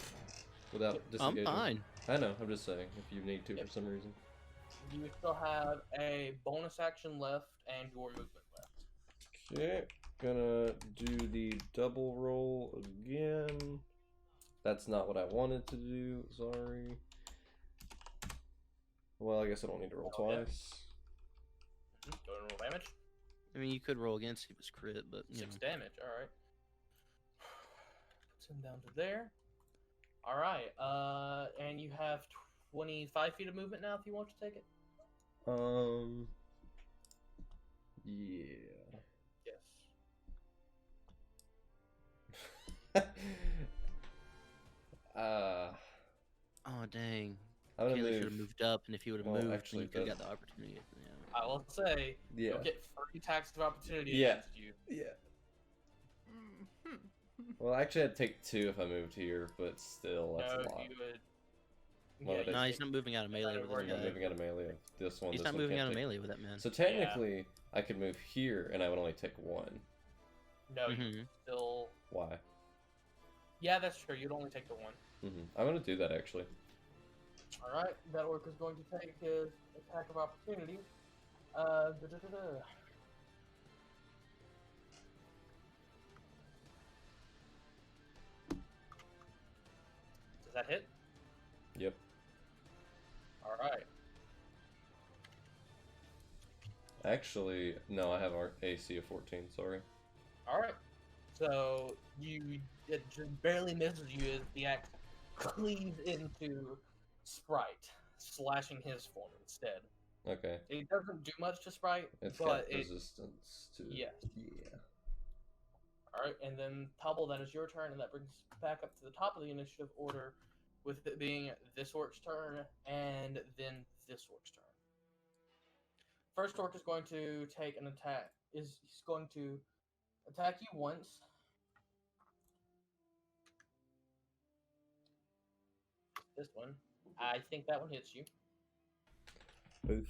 Without I'm disengaging. fine. I know, I'm just saying, if you need to for some reason. You still have a bonus action left and your movement left. Okay, gonna do the double roll again. That's not what I wanted to do, sorry. Well, I guess I don't need to roll Okay. twice. Go ahead and roll damage. I mean, you could roll again, see if it's crit, but you 6 know. damage, alright. Puts him down to there. Alright, and you have 25 feet of movement now if you want to take it. Yeah. Yes. Oh dang! I'm gonna Kaylee should move. have moved up, and if he would have Well, moved, actually, then you could have but- got the opportunity. Yeah. I will say, Yeah. you'll get 30 attacks of opportunity Yeah. against you. Yeah. Mhm. Well, actually, I'd take 2 if I moved here, but still, that's No, a lot. you would. Well, yeah, it is- No, he's not moving out of melee with Alright, this I'm guy. moving out of melee. This one. He's this not one moving can't out of take- melee with that man. So technically, I could move here, and I would only take 1. No, you Mhm. still. Why? Yeah, that's true. You'd only take the one. I'm gonna do that actually. Alright, that orc is going to take his attack of opportunity. Da-da-da-da. Does that hit? Yep. Alright. Actually, no, I have our AC of 14. Sorry. Alright. So, it just barely misses you as the axe cleaves into Sprite, slashing his form instead. Okay. It doesn't do much to Sprite, It's but got it. resistance to. Yes. Yeah. Alright, and then Tobble, that is your turn, and that brings us back up to the top of the initiative order, with it being this orc's turn, and then this orc's turn. First orc is going to take an attack. He's going to attack you once. This one. I think that one hits you. Oof.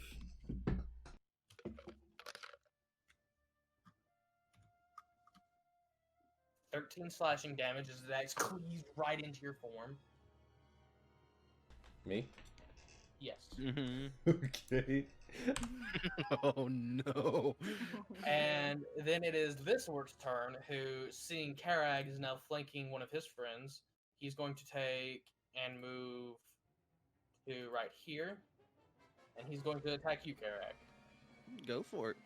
$13 slashing damage as the axe cleaves right into your form. Me? Yes. Mm-hmm. Okay. Oh no! And then it is this orc's turn, who, seeing Karag is now flanking one of his friends, he's going to take and move to right here, and he's going to attack you, Karag. Go for it.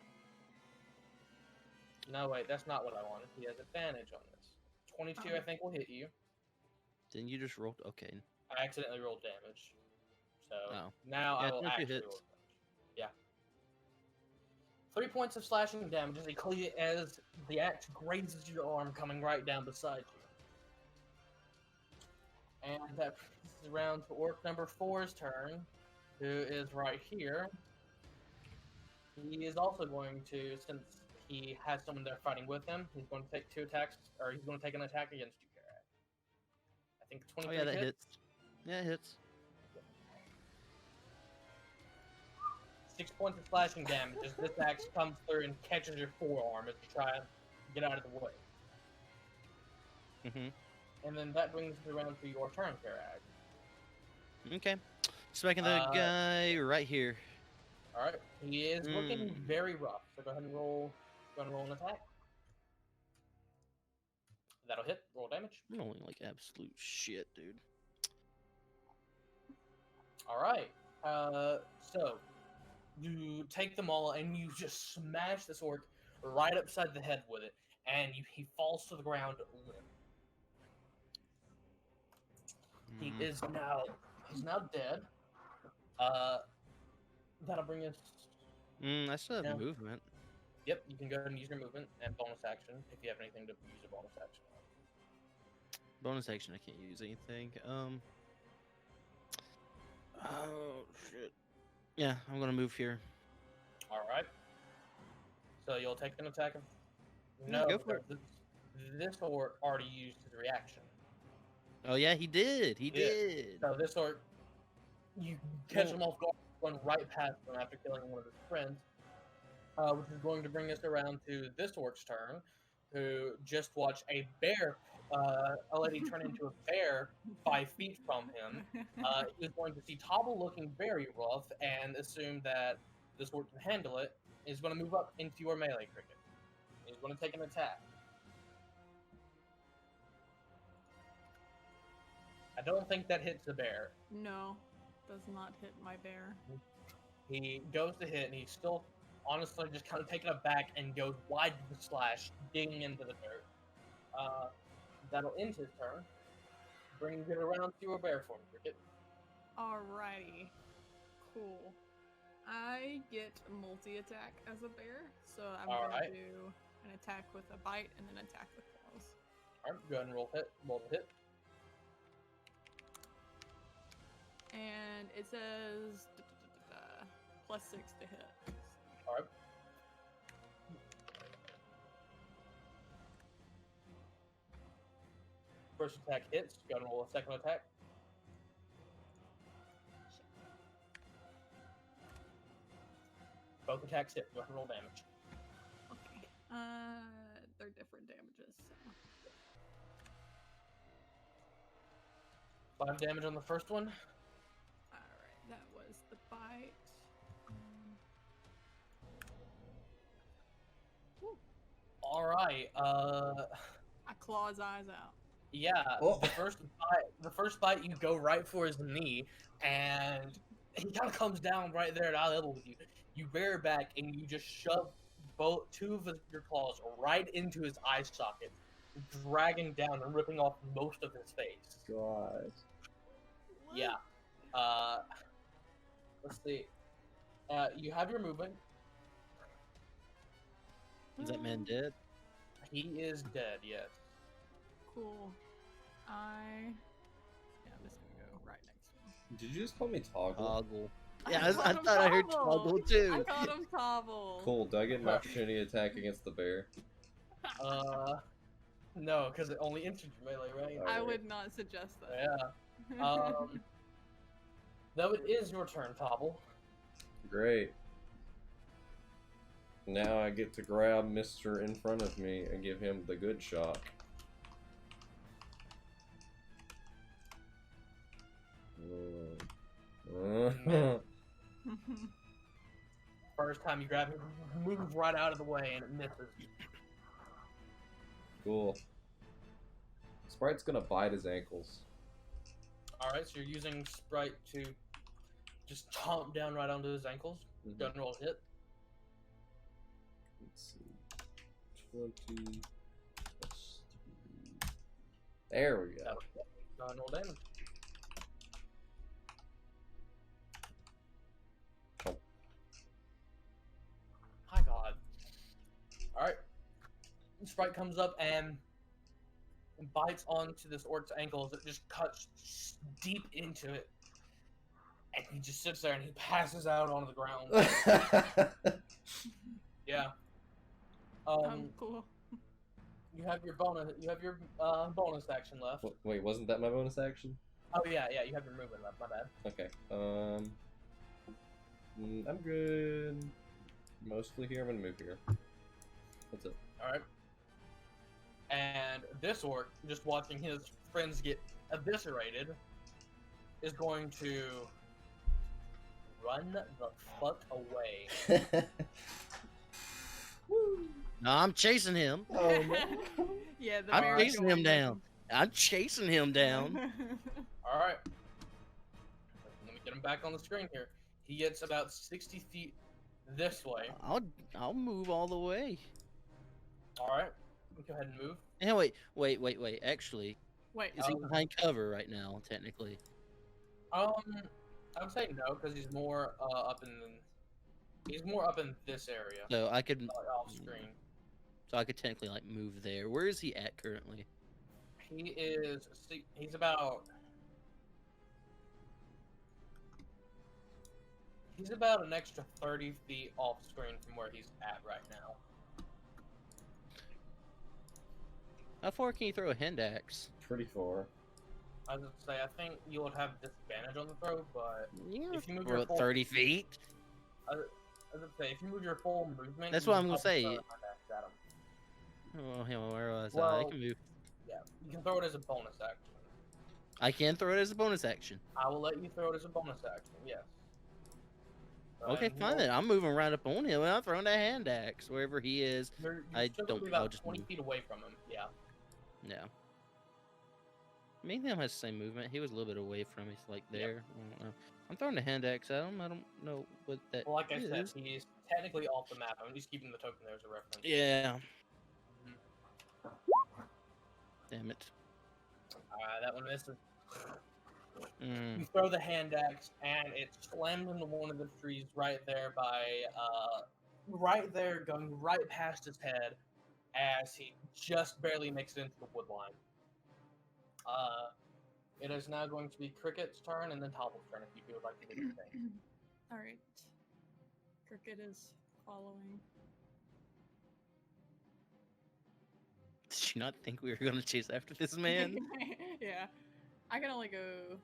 No, wait, that's not what I wanted. He has advantage on this. 22, I think, will hit you. Then you just rolled. Okay. I accidentally rolled damage. So Oh. now Yeah, I will 22 actually hits. roll damage. Yeah. 3 points of slashing damage as the axe grazes your arm, coming right down beside you. And that brings us around to Orc number 4's turn, who is right here. He is also going to, since he has someone there fighting with him, he's going to take 2 attacks, or he's going to take an attack against you, Karak. I think Oh 23 yeah, that hits. hits. Yeah, it hits. 6 points of slashing damage as this axe comes through and catches your forearm as you try and get out of the way. Mm-hmm. And then that brings us around to your turn, Karak. Okay. Smacking the guy right here. Alright, he is looking very rough, so go ahead and roll an attack. That'll hit, roll damage. I'm rolling like absolute shit, dude. Alright, so you take them all and you just smash this orc right upside the head with it, and he falls to the ground limp. He is now dead. That'll bring us. I still have Yeah. movement. Yep, you can go ahead and use your movement and bonus action if you have anything to use a bonus action on. Bonus action, I can't use anything. Oh shit. Yeah, I'm gonna move here. Alright. So you'll take an attack of. Yeah, No, go for it. this orc already used his reaction. Oh yeah, he did. He Yeah. did. So this orc, you catch him off guard, run right past him after killing one of his friends, which is going to bring us around to this orc's turn, who just watched a bear, a lady turn into a bear 5 feet from him. He's going to see Tobble looking very rough and assume that this orc can handle it. He's going to move up into your melee cricket. He's going to take an attack. I don't think that hits the bear. No, does not hit my bear. He goes to hit, and he's still honestly just kind of taken aback and goes wide to the slash, digging into the dirt. That'll end his turn. Brings it around to your bear form, Cricket. Alrighty. Cool. I get multi-attack as a bear, so I'm going Alright. to do an attack with a bite and then attack with claws. Alright, go ahead and roll the hit. And it says +6 to hit. Alright. First attack hits. Go ahead and roll a second attack. Both attacks hit. Go ahead and roll damage. Okay. They're different damages. So. 5 damage on the first one. Alright, that was the bite. Alright, I claw his eyes out. yeah, Oh. the first bite you go right for his knee, and he kind of comes down right there at eye level with you. You bear back and you just shove two of your claws right into his eye socket, dragging down and ripping off most of his face. God. Yeah. Let's see. You have your movement. Is that man dead? He is dead, yes. Cool. I'm just gonna go right next to him. Did you just call me Toggle? Toggle. Yeah, I called him thought I heard Tobble. Toggle too. I called him Tobble. Cool. Do I get an opportunity attack against the bear? No, because it only entered your melee, right? I would not suggest that. Yeah. Though it is your turn, Tobble. Great. Now I get to grab Mr. in front of me and give him the good shot. First time you grab him, move right out of the way, and it misses. Cool. Sprite's gonna bite his ankles. Alright, so you're using Sprite to just chomp down right onto his ankles. Mhm. Go and roll a hit. Let's see. 20 plus 3. There we go. That'll hit. Go and roll damage. Oh. My god. Alright. Sprite comes up and bites onto this orc's ankles. It just cuts deep into it, and he just sits there and he passes out onto the ground. Yeah. Cool. You have your bonus. You have your bonus action left. Wait, wasn't that my bonus action? Oh yeah. You have your movement left. My bad. Okay. I'm good. Mostly here. I'm gonna move here. That's it. All right. And this orc, just watching his friends get eviscerated, is going to run the fuck away. No, I'm chasing him. Oh no. Yeah, the I'm bear chasing going him down. I'm chasing him down. All right. Let me get him back on the screen here. He gets about 60 feet this way. I'll move all the way. All right. Go ahead and move. Hey, wait. Actually, Wait, is he behind cover right now? Technically. I would say no because he's more up in this area, So I could. off screen. So I could technically like move there. Where is he at currently? He's about an extra 30 feet off screen from where he's at right now. How far can you throw a hand axe? Pretty far. I was gonna say I think you would have disadvantage on the throw, but Yeah, if you move throw your it full 30 feet. I was gonna say if you move your full movement, That's you what can I'm gonna probably say. throw it at him. Oh, hang on, where was I? I Well- can move. Yeah, you can throw it as a bonus action. I can throw it as a bonus action. I will let you throw it as a bonus action. Yes. Okay, fine then. I'm moving right up on him and I'm throwing that hand axe wherever he is. You're I still don't- be I'll about just 20 move. feet away from him. Yeah. No. Maybe I has the same movement. He was a little bit away from me, so like there. I don't know. I'm throwing the hand axe at him. I don't know what that Well, like I said, is. he's technically off the map. I'm just keeping the token there as a reference. Yeah. Damn it. That one misses. Mm. You throw the hand axe, and it slams into one of the trees right there going right past his head, as he just barely makes it into the wood line. It is now going to be Cricket's turn, and then Tobble's turn if you would like to do anything. All right. Cricket is following. Did you not think we were going to chase after this man? Yeah. I can only go.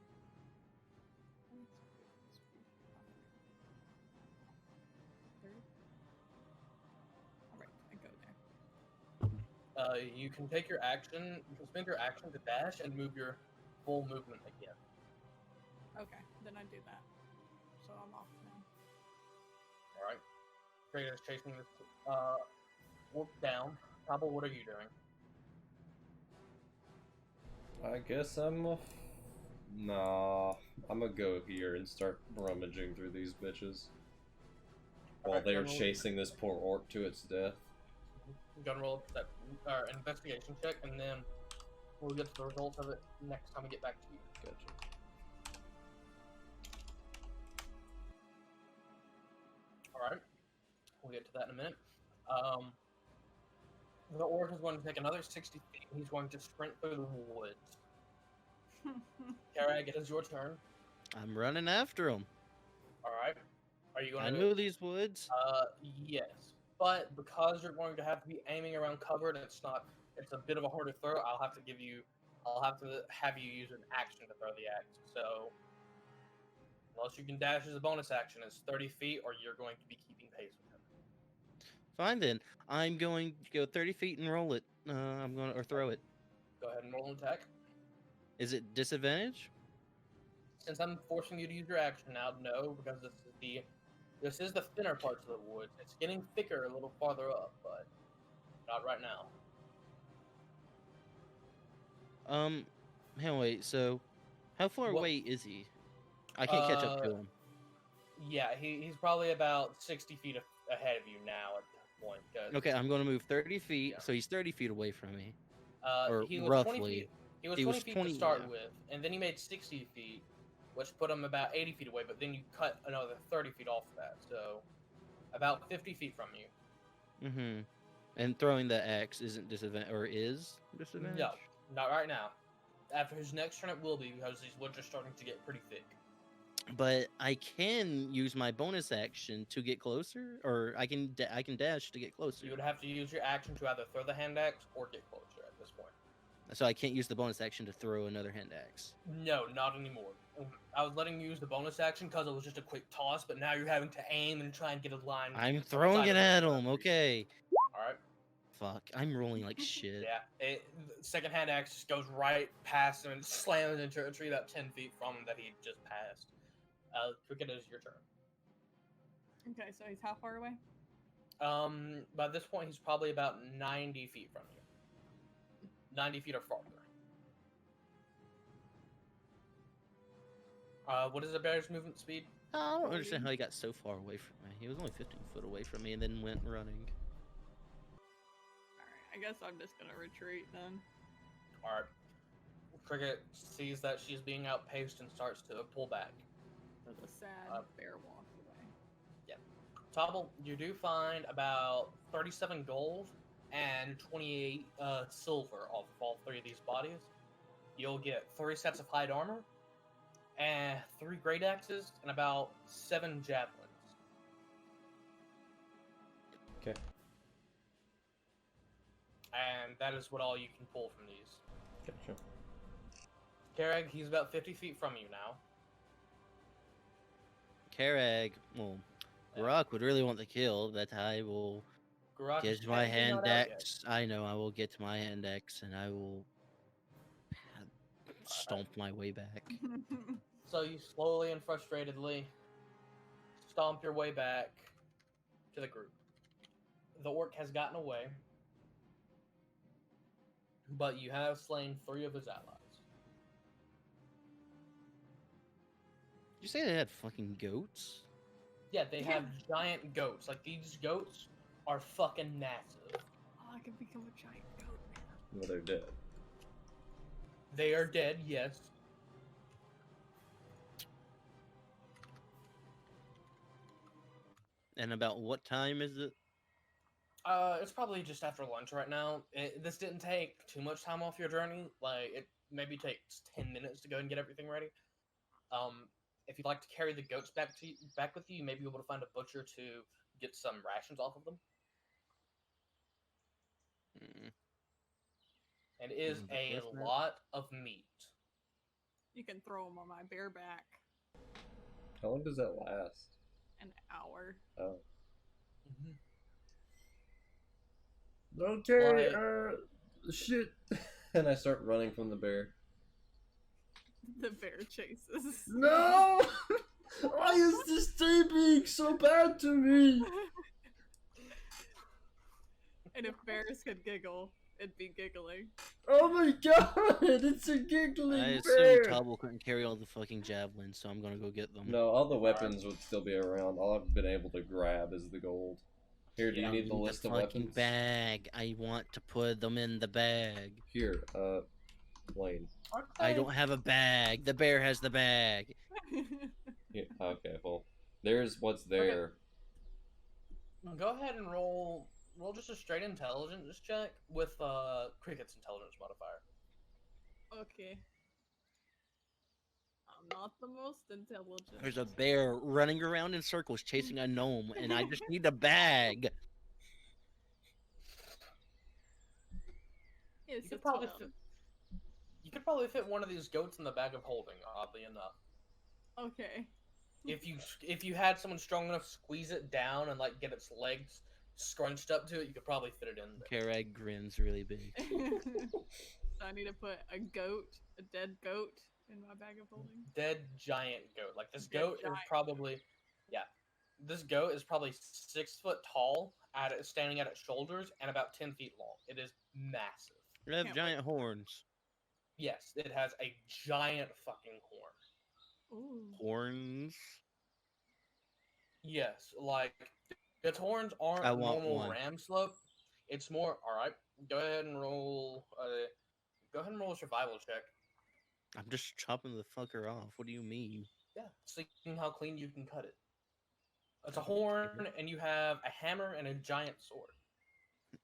Alright, I go there. You can take your action. You can spend your action to dash and move your full movement again. Okay, then I do that. So I'm off now. All right. Cricket is chasing this wolf down. Tobble, what are you doing? I guess Nah, I'm gonna go here and start rummaging through these bitches while Alright, they're roll- chasing this poor orc to its death. I'm gonna roll that investigation check, and then we'll get to the results of it next time we get back to you. Gotcha. All right, we'll get to that in a minute. The orc is going to take another 60 feet. He's going to sprint through the woods. Karag, it is your turn. I'm running after him. All right. Are you going I to? know these woods. Yes. But because you're going to have to be aiming around cover, and it's a bit of a harder throw. I'll have to have you use an action to throw the axe. So, unless you can dash as a bonus action, it's 30 feet, or you're going to be keeping pace with him. Fine then. I'm going to go 30 feet and roll it. Or throw it. Go ahead and roll an attack. Is it disadvantage? Since I'm forcing you to use your action now, no, because this is the thinner parts of the woods. It's getting thicker a little farther up, but not right now. Hang on, wait. So, how far Well- away is he? I can't catch up to him. Yeah, he's probably about 60 feet ahead of you now at this point. 'Cause, Okay, I'm going to move 30 feet, Yeah. so he's 30 feet away from me. or he was 20 roughly. feet. He was He 20 was feet 20, to start yeah. with, and then he made 60 feet, which put him about 80 feet away, but then you cut another 30 feet off of that, so about 50 feet from you. Mm-hmm. And throwing the axe isn't disadvantage, or is disadvantage? Not right now. After his next turn, it will be because these woods are starting to get pretty thick. But I can use my bonus action to get closer, or I can dash to get closer. You would have to use your action to either throw the hand axe or get closer at this point. So I can't use the bonus action to throw another hand axe. No, not anymore. I was letting you use the bonus action because it was just a quick toss, but now you're having to aim and try and get a line. I'm throwing it at him. Okay. All right. Fuck. I'm rolling like shit. Yeah. The second hand axe just goes right past him and slams into a tree about 10 feet from him that he just passed. Cricket, is your turn. Okay, so he's how far away? By this point, he's probably about 90 feet from you. 90 feet or farther. What is the bear's movement speed? I don't understand how he got so far away from me. He was only 15 foot away from me and then went running. Alright, I guess I'm just gonna retreat then. Alright. Cricket sees that she's being outpaced and starts to pull back. With a sad bear walk away. Tobble, you do find about 37 gold and 28 silver off of all three of these bodies. You'll get 3 sets of hide armor, and 3 great axes, and about 7 javelins. Okay. And that is what all you can pull from these. Gotcha. Karag, he's about 50 feet from you now. Karag, well, Grok would really want the kill, but I will Garage is get my technically hand not out yet. axe. I know, I will get to my hand axe and I will stomp my way back. So you slowly and frustratedly stomp your way back to the group. The orc has gotten away, but you have slain 3 of his allies. Did you say they had fucking goats? Yeah, they have giant goats. Like, these goats are fucking massive. Oh, I can become a giant goat now. Well, they're dead. They are dead, yes. And about what time is it? It's probably just after lunch right now. This didn't take too much time off your journey. Like, it maybe takes 10 minutes to go and get everything ready. If you'd like to carry the goats back with you, you may be able to find a butcher to get some rations off of them. And it is a lot of meat. You can throw them on my bare back. How long does that last? An hour. Oh. Okay, shit. And I start running from the bear. The bear chases. No! Why is this day being so bad to me? And if bears could giggle, it'd be giggling. Oh my god, it's a giggling I bear! assume Tobble couldn't carry all the fucking javelins, so I'm gonna go get them. No, all the weapons would still be around. All I've been able to grab is the gold. Here, do you need the list of fucking weapons? bag. I want to put them in the bag. Here, Blaine. I don't have a bag. The bear has the bag. Yeah, okay, well, there's what's there. Go ahead and roll just a straight intelligence check with Cricket's intelligence modifier. Okay. I'm not the most intelligent. There's a bear running around in circles chasing a gnome, and I just need a bag. It's You could probably 12. you could probably fit one of these goats in the bag of holding, oddly enough. Okay. If you had someone strong enough to squeeze it down and like get its legs scrunched up to it, you could probably fit it in there. Karag grins really big. So I need to put a dead goat, in my bag of holding. Dead giant goat. Like this Dead goat is giant. probably, this goat is probably 6 foot tall, standing at its shoulders, and about 10 feet long. It is massive. They have Can't giant horns. Yes, it has a giant fucking horn. Ooh. Horns? Yes, like its horns aren't I want normal one. ram slope. It's more. All right, go ahead and roll. Go ahead and roll a survival check. I'm just chopping the fucker off. What do you mean? Yeah, seeing how clean you can cut it. It's a horn, and you have a hammer and a giant sword.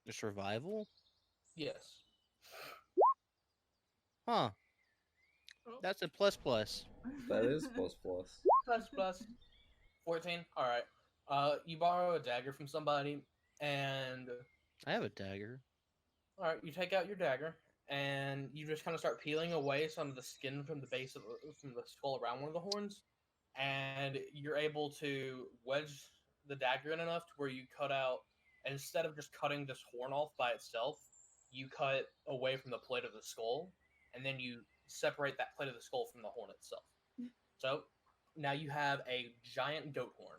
The survival? Yes. Huh. Oh. That's a plus plus. That is plus plus. Plus 14. All right. You borrow a dagger from somebody, and I have a dagger. all right, you take out your dagger, and you just kind of start peeling away some of the skin from the base of from the skull around one of the horns, and you're able to wedge the dagger in enough to where you cut out. Instead of just cutting this horn off by itself, you cut away from the plate of the skull, and then you separate that plate of the skull from the horn itself. So now you have a giant goat horn.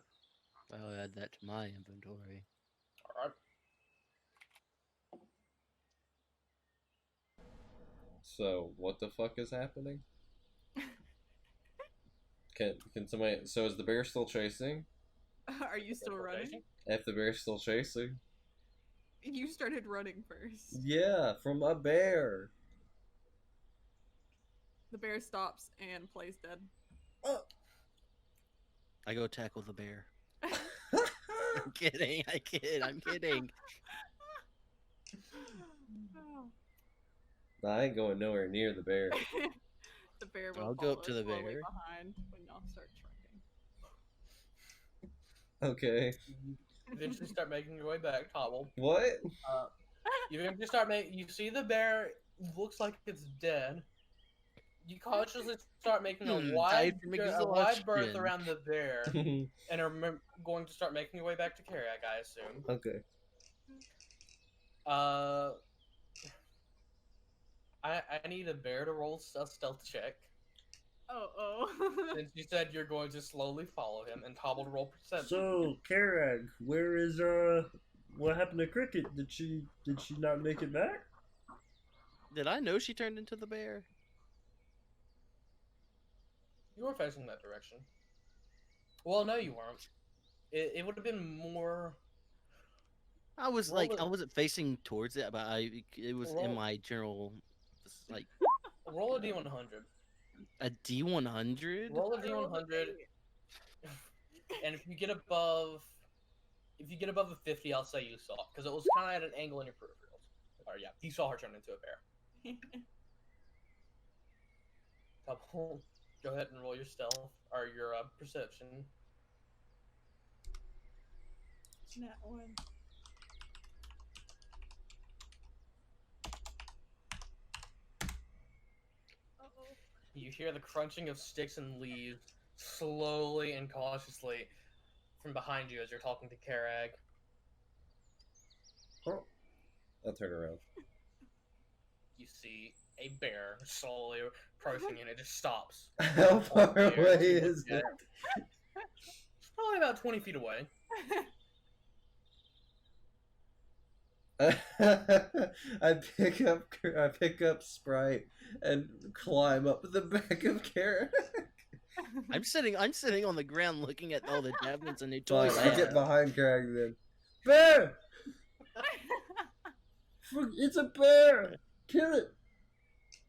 I'll add that to my inventory. All right. So what the fuck is happening? Can somebody? So is the bear still chasing? Are you still running? If the bear's still chasing? You started running first. Yeah, from a bear. The bear stops and plays dead. I go tackle the bear. I'm kidding. I kid. I'm kidding. Oh. I ain't going nowhere near the bear. The bear will I'll go up follow to the slowly bear. behind when y'all start tracking. Okay. You eventually start making your way back, Tobble. What? You eventually start making. You see the bear looks like it's dead. You cautiously start making a wide berth exhaustion. around the bear, and are going to start making your way back to Kariak, I assume. Okay. I need a bear to roll a stealth check. Oh. Since you said you're going to slowly follow him, and Tobble to roll perception. So, Karag, where is what happened to Cricket? Did she not make it back? Did I know she turned into the bear? You were facing that direction. Well, no, you weren't. It would have been more. I was Roll like, it. I wasn't facing towards it, but it was Roll. in my general, like, Roll a d100. a D100. Roll a d100, and if you get above a 50, I'll say you saw it, because it was kind of at an angle in your peripherals. Or yeah, you saw her turn into a bear. Tobble, go ahead and roll your stealth or your perception. That one. Uh-oh. You hear the crunching of sticks and leaves slowly and cautiously from behind you as you're talking to Karag. I'll turn around. You see a bear slowly approaching and it just stops. How far There, away you look is at it? It's probably about 20 feet away. I pick up Sprite and climb up the back of Kara. I'm sitting on the ground looking at all the cabinets and new Fine, toys. I get behind Craig then. Bear! It's a bear! Kill it!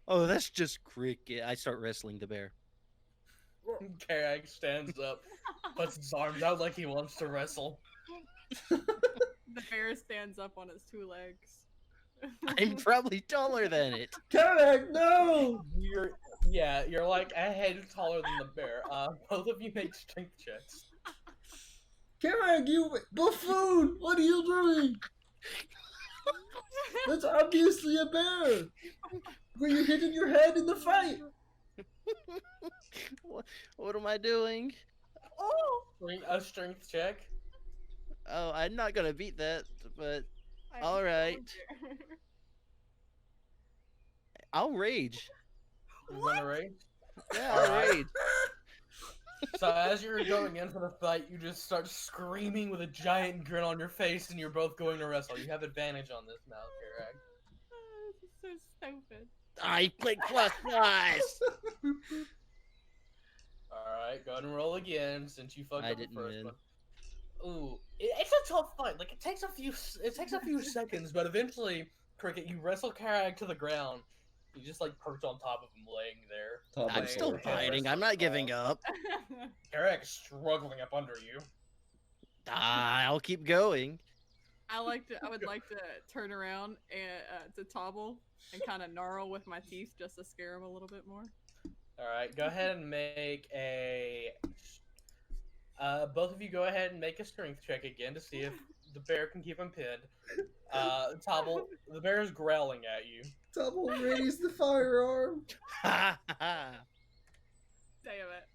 Oh, that's just cricket. I start wrestling the bear. Karag stands up, puts his arms out like he wants to wrestle. The bear stands up on its two legs. I'm probably taller than it. Craig, no! You're like a head taller than the bear. Both of you make strength checks. Craig, you buffoon! What are you doing? That's obviously a bear! Were you hitting your head in the fight? What am I doing? Oh! A strength check. Oh, I'm not gonna beat that, but I all right. there. I'll rage. You're gonna rage. Yeah, I'll Alright. rage. So as you're going into the fight, you just start screaming with a giant grin on your face, and you're both going to wrestle. You have advantage on this now, Karag. This is so stupid. I click plus plus. Alright, go ahead and roll again since you fucked I up the didn't first win. one. Ooh, it's a tough fight. Like it takes a few seconds, but eventually, Cricket, you wrestle Karag to the ground. You just like perch on top of him, laying there. I'm still fighting. I'm not giving up. Karag's struggling up under you. I'll keep going. I would like to turn around and to Tobble and kind of gnarl with my teeth just to scare him a little bit more. All right, go ahead and make a. Both of you go ahead and make a strength check again to see if the bear can keep him pinned. Tobble, the bear is growling at you. Tobble, raise the firearm. Damn it.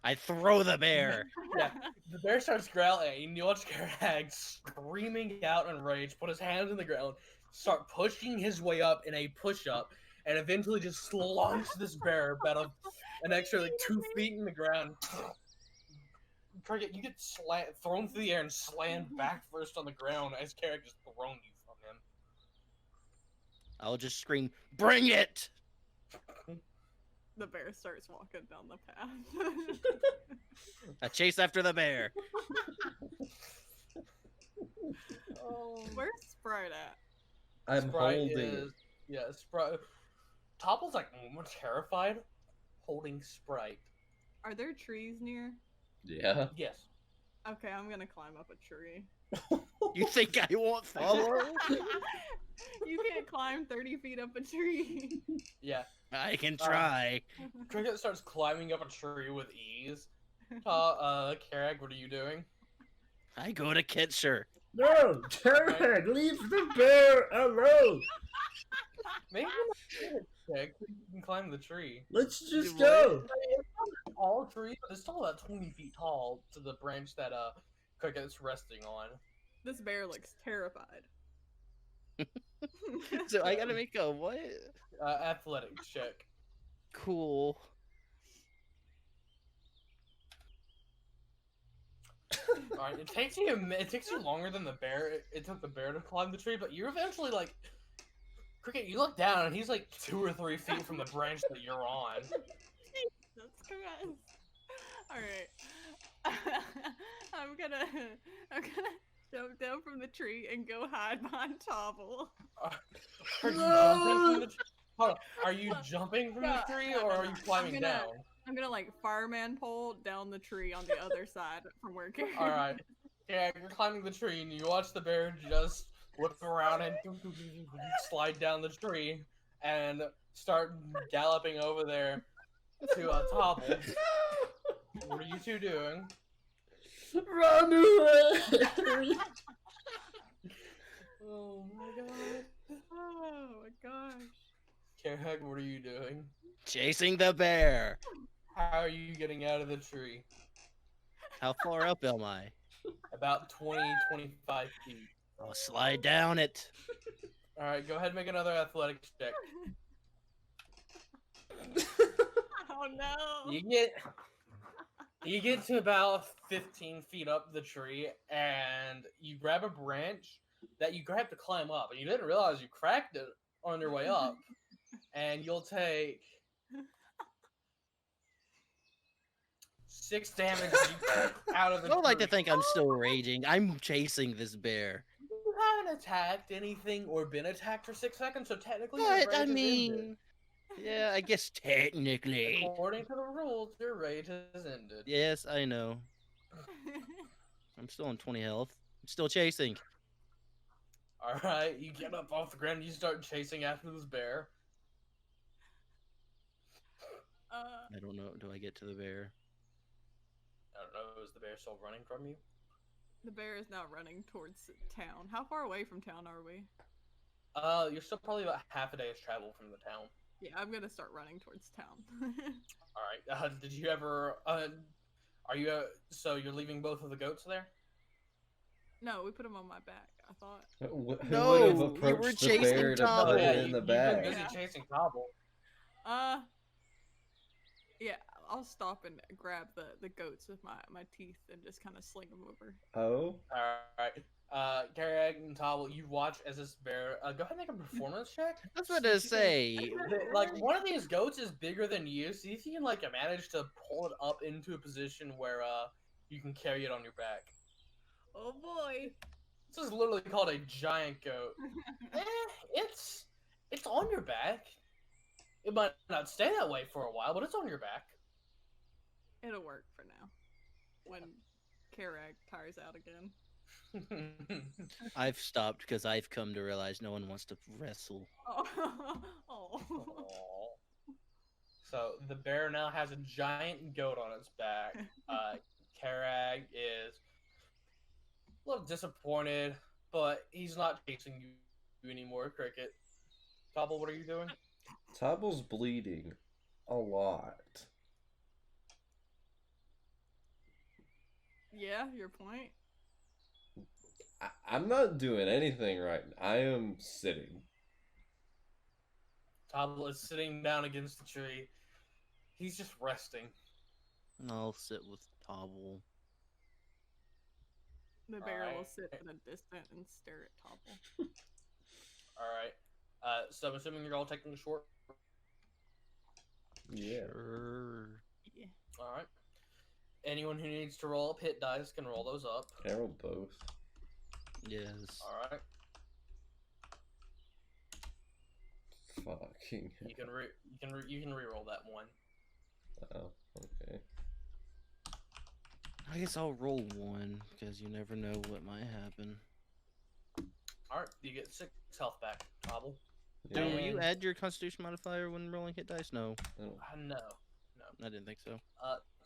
I throw the bear. Yeah, the bear starts growling at you, and you watch Karag screaming out in rage, put his hands in the ground, start pushing his way up in a push-up, and eventually just launch this bear about an extra like 2 feet in the ground. Cricket, you get thrown through the air and slammed back first on the ground as Karag just thrown you from him. I'll just scream, "Bring it!" The bear starts walking down the path. I chase after the bear. Where's Sprite at? I'm Sprite holding is, yeah, Sprite. Topple's like more terrified, holding Sprite. Are there trees near? Yeah. Yes. Okay, I'm gonna climb up a tree. You think I won't follow? You can't climb 30 feet up a tree. Yeah. I can try. Cricket starts climbing up a tree with ease. Karag, what are you doing? I go to Kitcher. No, Tarek, leave the bear alone. Maybe check so you can climb the tree. Let's just Do what? go. It's not a tall tree, but it's still about 20 feet tall to the branch that Cricket's resting on. This bear looks terrified. So I gotta make a what? Athletics check. Cool. Alright, it takes you longer than the bear. It took the bear to climb the tree, but you're eventually like Cricket, you look down and he's like 2 or 3 feet from the branch that you're on. That's correct. Alright. I'm gonna jump down from the tree and go hide behind Tobble. Are you jumping from the tree? Hold on. Are you jumping from the No, tree no, or no, are you no. climbing I'm down? I'm gonna like fireman pole down the tree on the other side from where Karen. Alright. Yeah, you're climbing the tree and you watch the bear just whip around and slide down the tree and start galloping over there to Tobble. What are you two doing? Run away. Oh my god. Oh my gosh. Karag, what are you doing? Chasing the bear. How are you getting out of the tree? How far up am I? About 20-25 feet. I'll slide down it. Alright, go ahead and make another athletics check. Oh no. You get to about 15 feet up the tree and you grab a branch that you grab to climb up and you didn't realize you cracked it on your way up and you'll take 6 damage as you out of the I don't like to tree. think I'm still raging. I'm chasing this bear. You haven't attacked anything or been attacked for 6 seconds, so technically your But rage I is ended. mean, yeah, I guess technically. According to the rules, your rage has ended. Yes, I know. I'm still on 20 health. I'm still chasing. Alright, you get up off the ground and you start chasing after this bear. I don't know. Do I get to the bear? I don't know, is the bear still running from you? The bear is now running towards town. How far away from town are we? You're still probably about half a day's travel from the town. Yeah, I'm gonna start running towards town. Alright, did you ever, are you, so you're leaving both of the goats there? No, we put him on my back, I thought. Who No, would have you approached were the chasing bear to Tobble. put Yeah, it in the you've back? been busy Yeah. chasing Tobble. Yeah, I'll stop and grab the goats with my teeth and just kind of sling them over. Oh? Alright, Garag and Tobble, you watch as this bear, go ahead and make a performance check. That's what See to if you can- say. Like, one of these goats is bigger than you, see if you can, like, manage to pull it up into a position where, you can carry it on your back. Oh boy! This is literally called a giant goat. It's on your back. It might not stay that way for a while, but it's on your back. It'll work for now. When Karag tires out again. I've stopped because I've come to realize no one wants to wrestle. Oh. Oh. Aw. So the bear now has a giant goat on its back. Karag is a little disappointed, but he's not chasing you anymore, Cricket. Tobble, what are you doing? Tobble's bleeding a lot. Yeah, your point. I'm not doing anything right now. I am sitting. Tobble is sitting down against the tree. He's just resting. And I'll sit with Tobble. The bear will Alright. sit in a distance and stare at Tobble. Alright. So I'm assuming you're all taking a short. Yeah. Sure. Yeah. Alright. Anyone who needs to roll up hit dice can roll those up. I rolled both. Yes. Alright. Fucking You can re-roll that one. Oh, okay. I guess I'll roll one because you never know what might happen. Alright, you get 6 health back, Tobble. Do Yeah. you add your Constitution modifier when rolling hit dice? No, I don't- No. I didn't think so.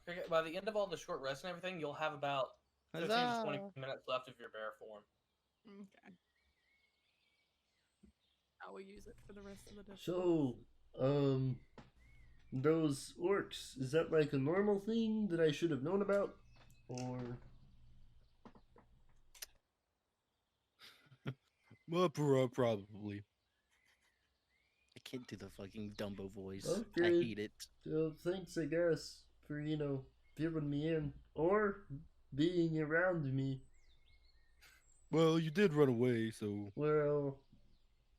Cricket, by the end of all the short rests and everything, you'll have about 15 to 20 minutes left of your bear form. Okay. I will use it for the rest of the day. So, those orcs, is that like a normal thing that I should have known about? Or. Well, probably. I can't do the fucking Dumbo voice. I Okay. hate it. Thanks, I guess, for, filling me in. Or being around me. Well, you did run away, so. Well,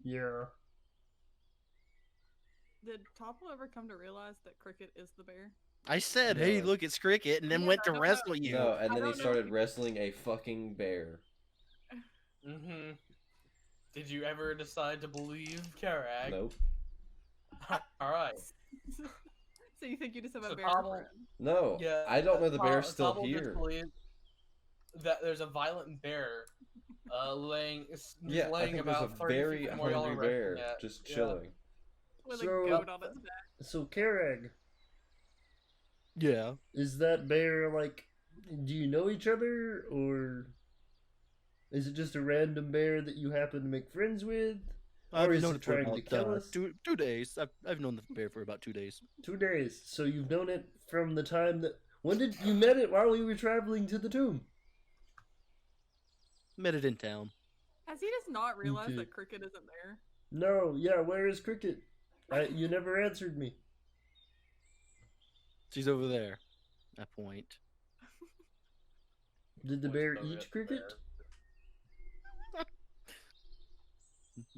yeah. Did Topple ever come to realize that Cricket is the bear? I said, hey, No. look, it's Cricket, and then Yeah, went I to don't wrestle know. you. No, and I then he don't know started if- wrestling a fucking bear. Mm-hmm. Did you ever decide to believe Karag? Nope. Alright. So you think you just have a So bear Topple- friend? No, Yeah. I don't know the bear's still Tobble just here. believes that there's a violent bear laying Yeah, I laying think there's a about 30 very feet from where y'all are hungry bear resting at. just Yeah. chilling. With So- a goat on its back. So, Karag, Yeah. is that bear like. Do you know each other? Or. Is it just a random bear that you happen to make friends with? Or is it trying to kill us? 2 days. I've known the bear for about 2 days. 2 days. So you've known it from the time that. When did you met it while we were traveling to the tomb? Met it in town. Has he just not realized Okay. that Cricket isn't there? No, yeah, where is Cricket? You never answered me. She's over there. I point. Did the Points bear over eat at the Cricket? bear.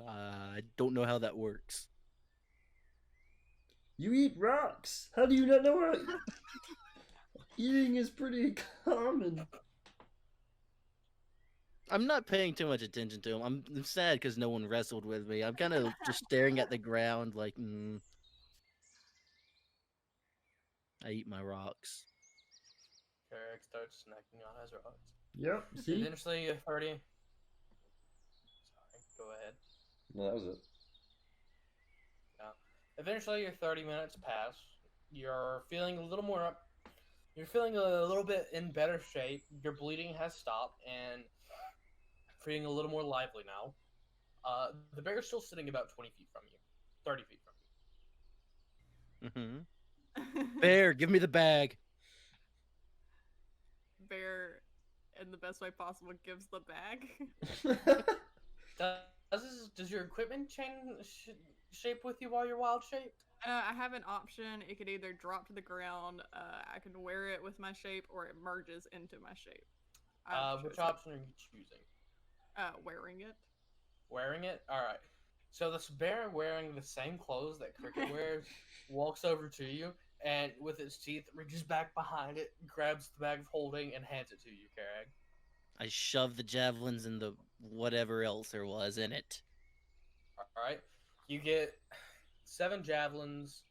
I don't know how that works. You eat rocks. How do you not know how? Eating is pretty common. I'm not paying too much attention to him. I'm sad because no one wrestled with me. I'm kind of just staring at the ground like, I eat my rocks. Karag starts snacking on his rocks. Yep, see? Eventually, you're 30. Sorry, go ahead. No, that was it. Eventually, your 30 minutes pass. You're feeling a little more up. You're feeling a little bit in better shape. Your bleeding has stopped, and feeling a little more lively now. The bear is still sitting about 20 feet from you, 30 feet from you. Bear, give me the bag. Bear, in the best way possible, gives the bag. Does your equipment change shape with you while you're wild shaped? I have an option. It could either drop to the ground, I can wear it with my shape, or it merges into my shape. I've Which chosen, option are you choosing? wearing it. Wearing it? Alright. So this bear wearing the same clothes that Cricket wears walks over to you and with its teeth reaches back behind it, grabs the bag of holding, and hands it to you, Karag. I shove the javelins and the whatever else there was in it. Alright. You get 7 javelins,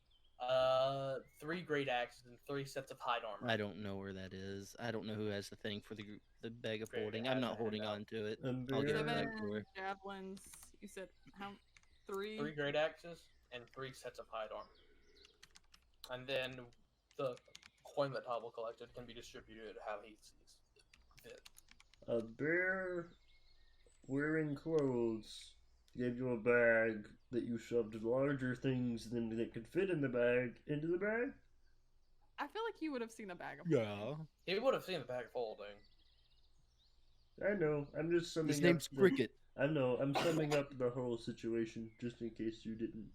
3 great axes and 3 sets of hide armor. I don't know where that is. I don't know who has the thing for the bag of Great, holding. it I'm has not a holding handout. on to it. And I'll get it bear- back to her. 7 javelins. You said how? 3? 3 great axes and 3 sets of hide armor. And then the coin that Tobble collected can be distributed how he sees fit. A bear wearing clothes gave you a bag that you shoved larger things than that could fit in the bag into the bag. I feel like you would have seen a bag of. Yeah. He would have seen the bag of holding. I know. I'm just summing His name's up. Cricket. I know. I'm summing up the whole situation just in case you didn't.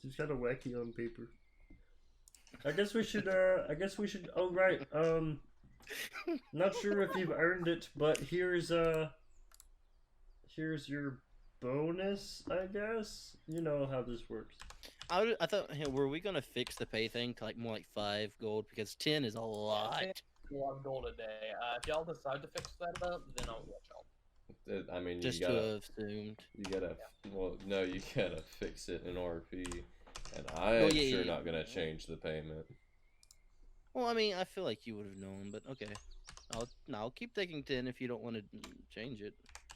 It's kind of wacky on paper. I guess we should. Oh right. Not sure if you've earned it, but here's your bonus. I guess you know how this works. I thought, were we gonna fix the pay thing to like more like 5 gold because 10 is a lot. A lot of gold a day. If y'all decide to fix that up, then I'll let y'all. I mean, Just you to gotta, have assumed. you gotta. Well, no, you gotta fix it in RP, and I Oh, am yeah, sure yeah, not gonna yeah. change the payment. Well, I mean, I feel like you would have known, but okay. I'll keep taking 10 if you don't want to change it.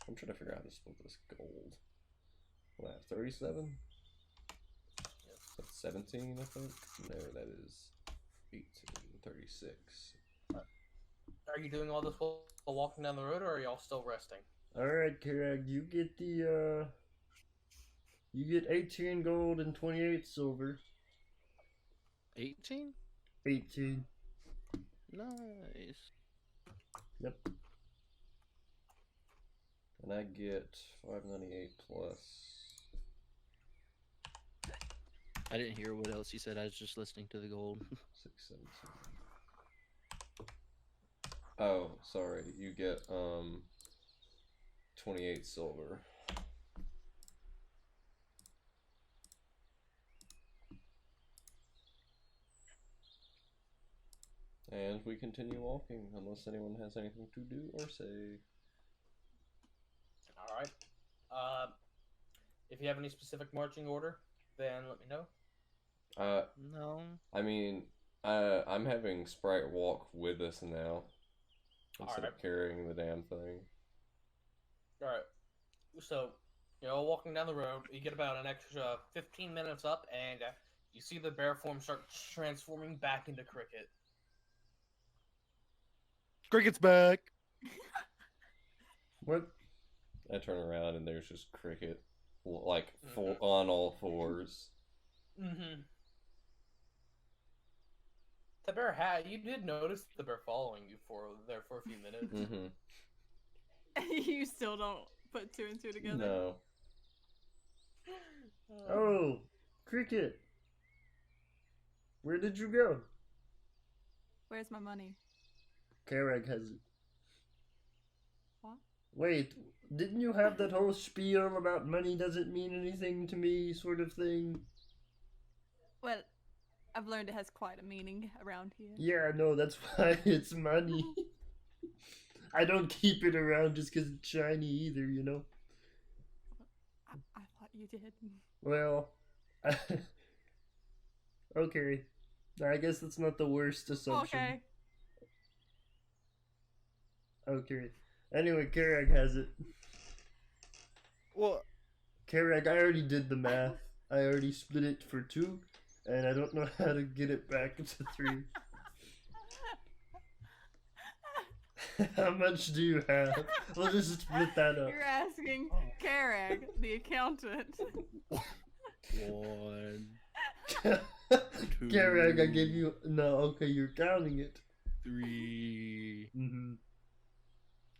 I'm trying to figure out how to split this gold. What, 37? That's 17, I think. No, that is 18, 36. Are you doing all this while walking down the road, or are y'all still resting? All right, Karag, you get the you get 18 gold and 28 silver. 18? 18. Nice. Yep. And I get 598 plus. I didn't hear what else you said. I was just listening to the gold. 617. Oh, sorry. You get 28 silver. And we continue walking unless anyone has anything to do or say. All right. If you have any specific marching order, then let me know. No. I mean, I'm having Sprite walk with us now instead Alright. of carrying the damn thing. All right. So, walking down the road, you get about an extra 15 minutes up, and you see the bear form start transforming back into Cricket. Cricket's back. What? I turn around and there's just Cricket, like full on all fours. Mm-hmm. The bear you did notice the bear following you for a few minutes. Mm-hmm. You still don't put 2 and 2 together. No. Oh, Cricket. Where did you go? Where's my money? Karag has it. What? Wait, didn't you have that whole spiel about money doesn't mean anything to me sort of thing? Well, I've learned it has quite a meaning around here. Yeah, no, that's why it's money. I don't keep it around just because it's shiny either, you know? I thought you did. Well, okay. I guess that's not the worst assumption. Okay. Okay. Anyway, Karag has it. Well, Karag, I already did the math. I already split it for 2, and I don't know how to get it back to 3. How much do you have? We'll just split that up. You're asking Karag, the accountant. 1, Karag, I gave you... No, okay, you're counting it. 3. Mm-hmm.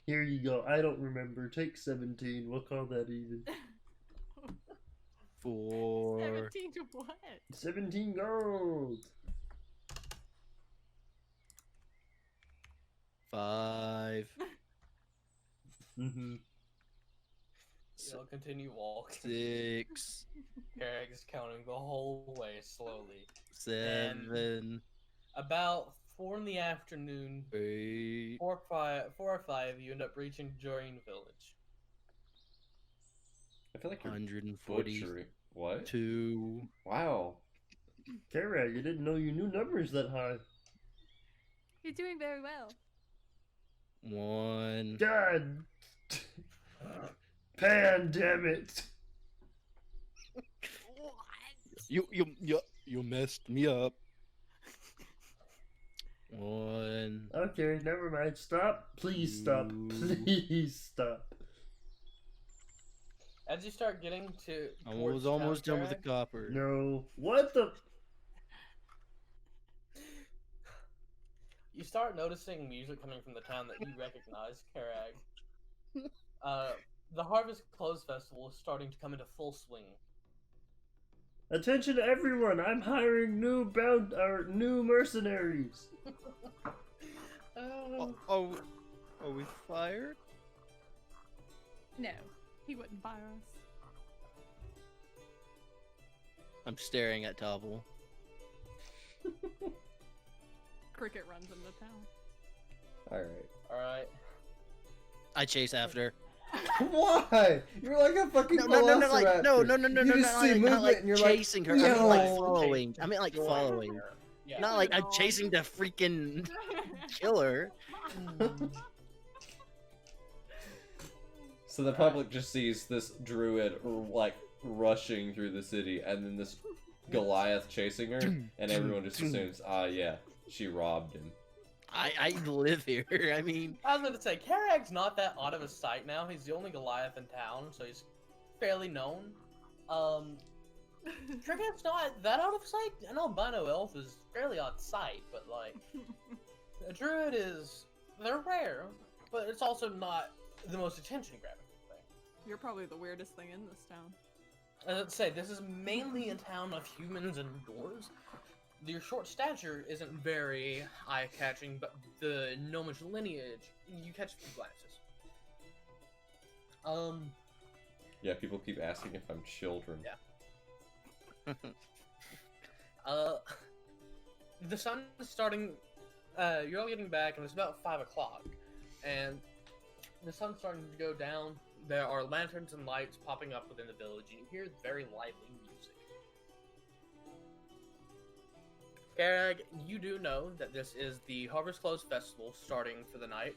Here you go. I don't remember. Take 17. We'll call that even. 4. 17 to what? 17 gold. 5. Mm-hmm. You'll continue walking. 6. Carrick is counting the whole way slowly. 7. About 4 in the afternoon, 8. 4 or 5, you end up reaching Drain Village. I feel like you're 142. butchery. What? Wow. Kara, you didn't know you knew numbers that high. You're doing very well. 1. God. Pandemic. You messed me up. 1. Okay, never mind. Stop. Please stop. Please stop. As you start getting to, I was almost done with the copper. No. What the? You start noticing music coming from the town that you recognize, Karag. The Harvest Clothes Festival is starting to come into full swing. Attention everyone, I'm hiring new mercenaries. Oh, are we fired? No, he wouldn't fire us. I'm staring at Tobble. Cricket runs into town. Alright. I chase after. Why? You're like a fucking No, velociraptor. no, You just see movement not like and you're chasing her. I "Yo." mean like following. I mean like following. Yeah. Not like I'm chasing the freaking killer. So the public just sees this druid like rushing through the city, and then this Goliath chasing her, and everyone just assumes, yeah, she robbed him. I live here. I mean, I was gonna say, Karag's not that out of his sight now. He's the only Goliath in town, so he's fairly known. Cricket's not that out of sight. An albino elf is fairly out of sight, but like, a druid they're rare, but it's also not the most attention-grabbing thing. You're probably the weirdest thing in this town. As I say, this is mainly a town of humans and dwarves. Your short stature isn't very eye-catching, but the gnomish lineage, you catch a few glances. Yeah, people keep asking if I'm children. Yeah. The sun is starting, you're all getting back, and it's about 5 o'clock, and the sun's starting to go down. There are lanterns and lights popping up within the village, and you hear very lively music. Garag, you do know that this is the Harvest Clothes Festival starting for the night.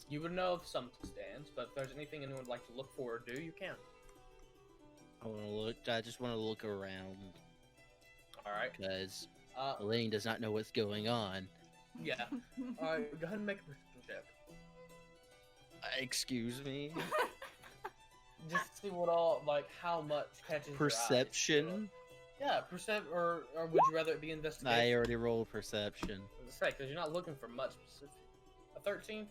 You would know of some stands, but if there's anything anyone would like to look for or do, you can. I just want to look around. Alright. Because Elaine does not know what's going on. Yeah. Alright, go ahead and make a perception check. Excuse me? Just see how much catches Perception? your eye. Yeah, or would you rather it be investigation? I already rolled perception. Because you're not looking for much specific. A 13?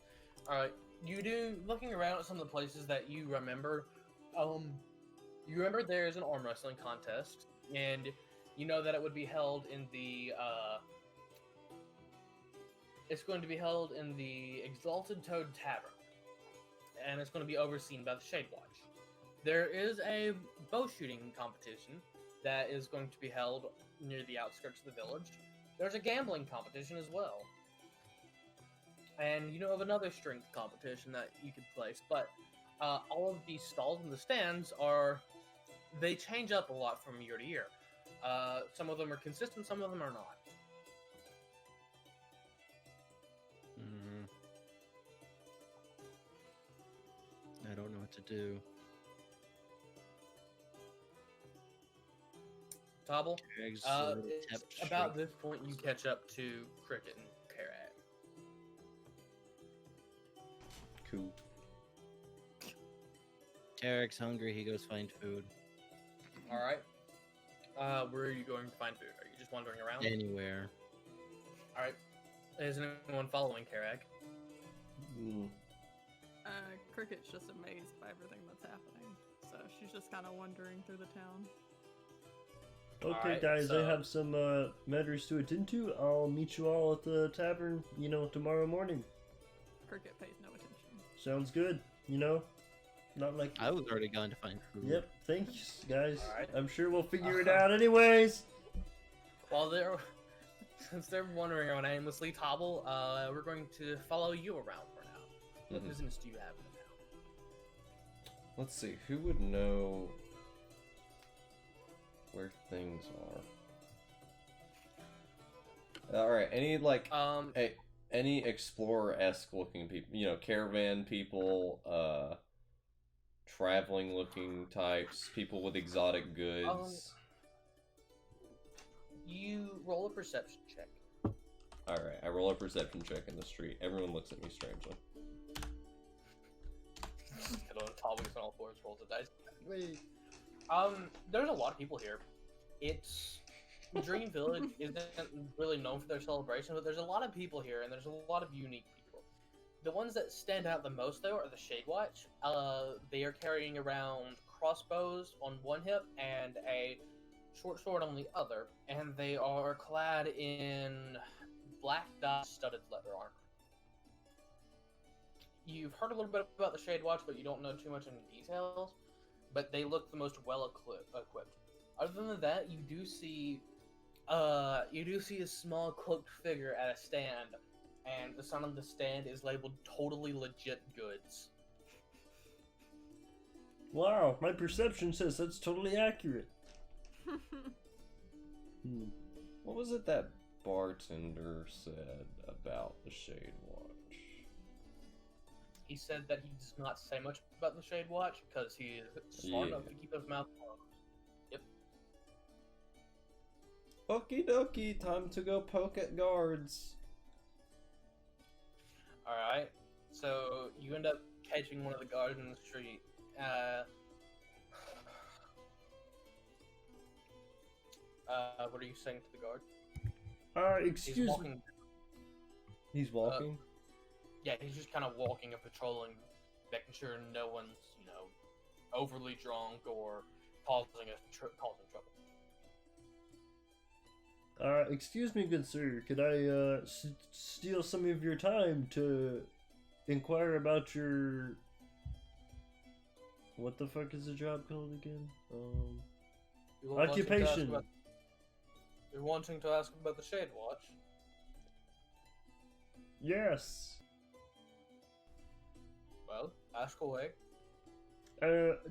Alright, you do, looking around at some of the places that you remember, you remember there is an arm wrestling contest, and you know that it would be held in the, it's going to be held in the Exalted Toad Tavern, and it's going to be overseen by the Shade Watch. There is a bow shooting competition that is going to be held near the outskirts of the village. There's a gambling competition as well. And you know of another strength competition that you could place, but all of these stalls and the stands they change up a lot from year to year. Some of them are consistent, some of them are not. I don't know what to do. Tobble, Greg's it's about this point you catch up to Cricket and Karat. Cool. Tarek's hungry, he goes find food. Alright. Where are you going to find food? Are you just wandering around? Anywhere. Alright. Is anyone following Karag? Cricket's just amazed by everything that's happening, so she's just kind of wandering through the town. Okay, Alright, guys, so- I have some matters to attend to. I'll meet you all at the tavern, tomorrow morning. Cricket pays no attention. Sounds good, Not like. I was already gone to find food. Yep, thanks, guys. Alright. I'm sure we'll figure it out anyways. Since they're wandering around aimlessly, Tobble, we're going to follow you around for now. What business do you have in the town? Let's see, who would know where things are? Alright, any, like, any explorer-esque looking people, you know, caravan people, traveling looking types, people with exotic goods. You roll a perception check. Alright, I roll a perception check in the street. Everyone looks at me strangely. Tobble on all fours, rolls a dice. Wait. There's a lot of people here. It's Dream Village isn't really known for their celebration, but there's a lot of people here, and there's a lot of unique people. The ones that stand out the most, though, are the Shade Watch. They are carrying around crossbows on one hip and a short sword on the other, and they are clad in black dye-studded leather armor. You've heard a little bit about the Shade Watch, but you don't know too much in details. But they look the most well-equipped. Other than that, you do see a small cloaked figure at a stand, and the sign on the stand is labeled "Totally Legit Goods." Wow, my perception says that's totally accurate. What was it that bartender said about the Shade Watch? He said that he does not say much about the Shade Watch because he is smart enough to keep his mouth closed. Yep. Okie dokie, time to go poke at guards. Alright, so you end up catching one of the guards in the street. What are you saying to the guard? Excuse He's me. walking. He's walking? Yeah, he's just kind of walking and patrolling, making sure no one's, you know, overly drunk or causing trouble. Excuse me, good sir. Could I steal some of your time to inquire about your... What the fuck is the job called again? Occupation. You're wanting to ask about the Shade Watch? Yes. Well, ask away.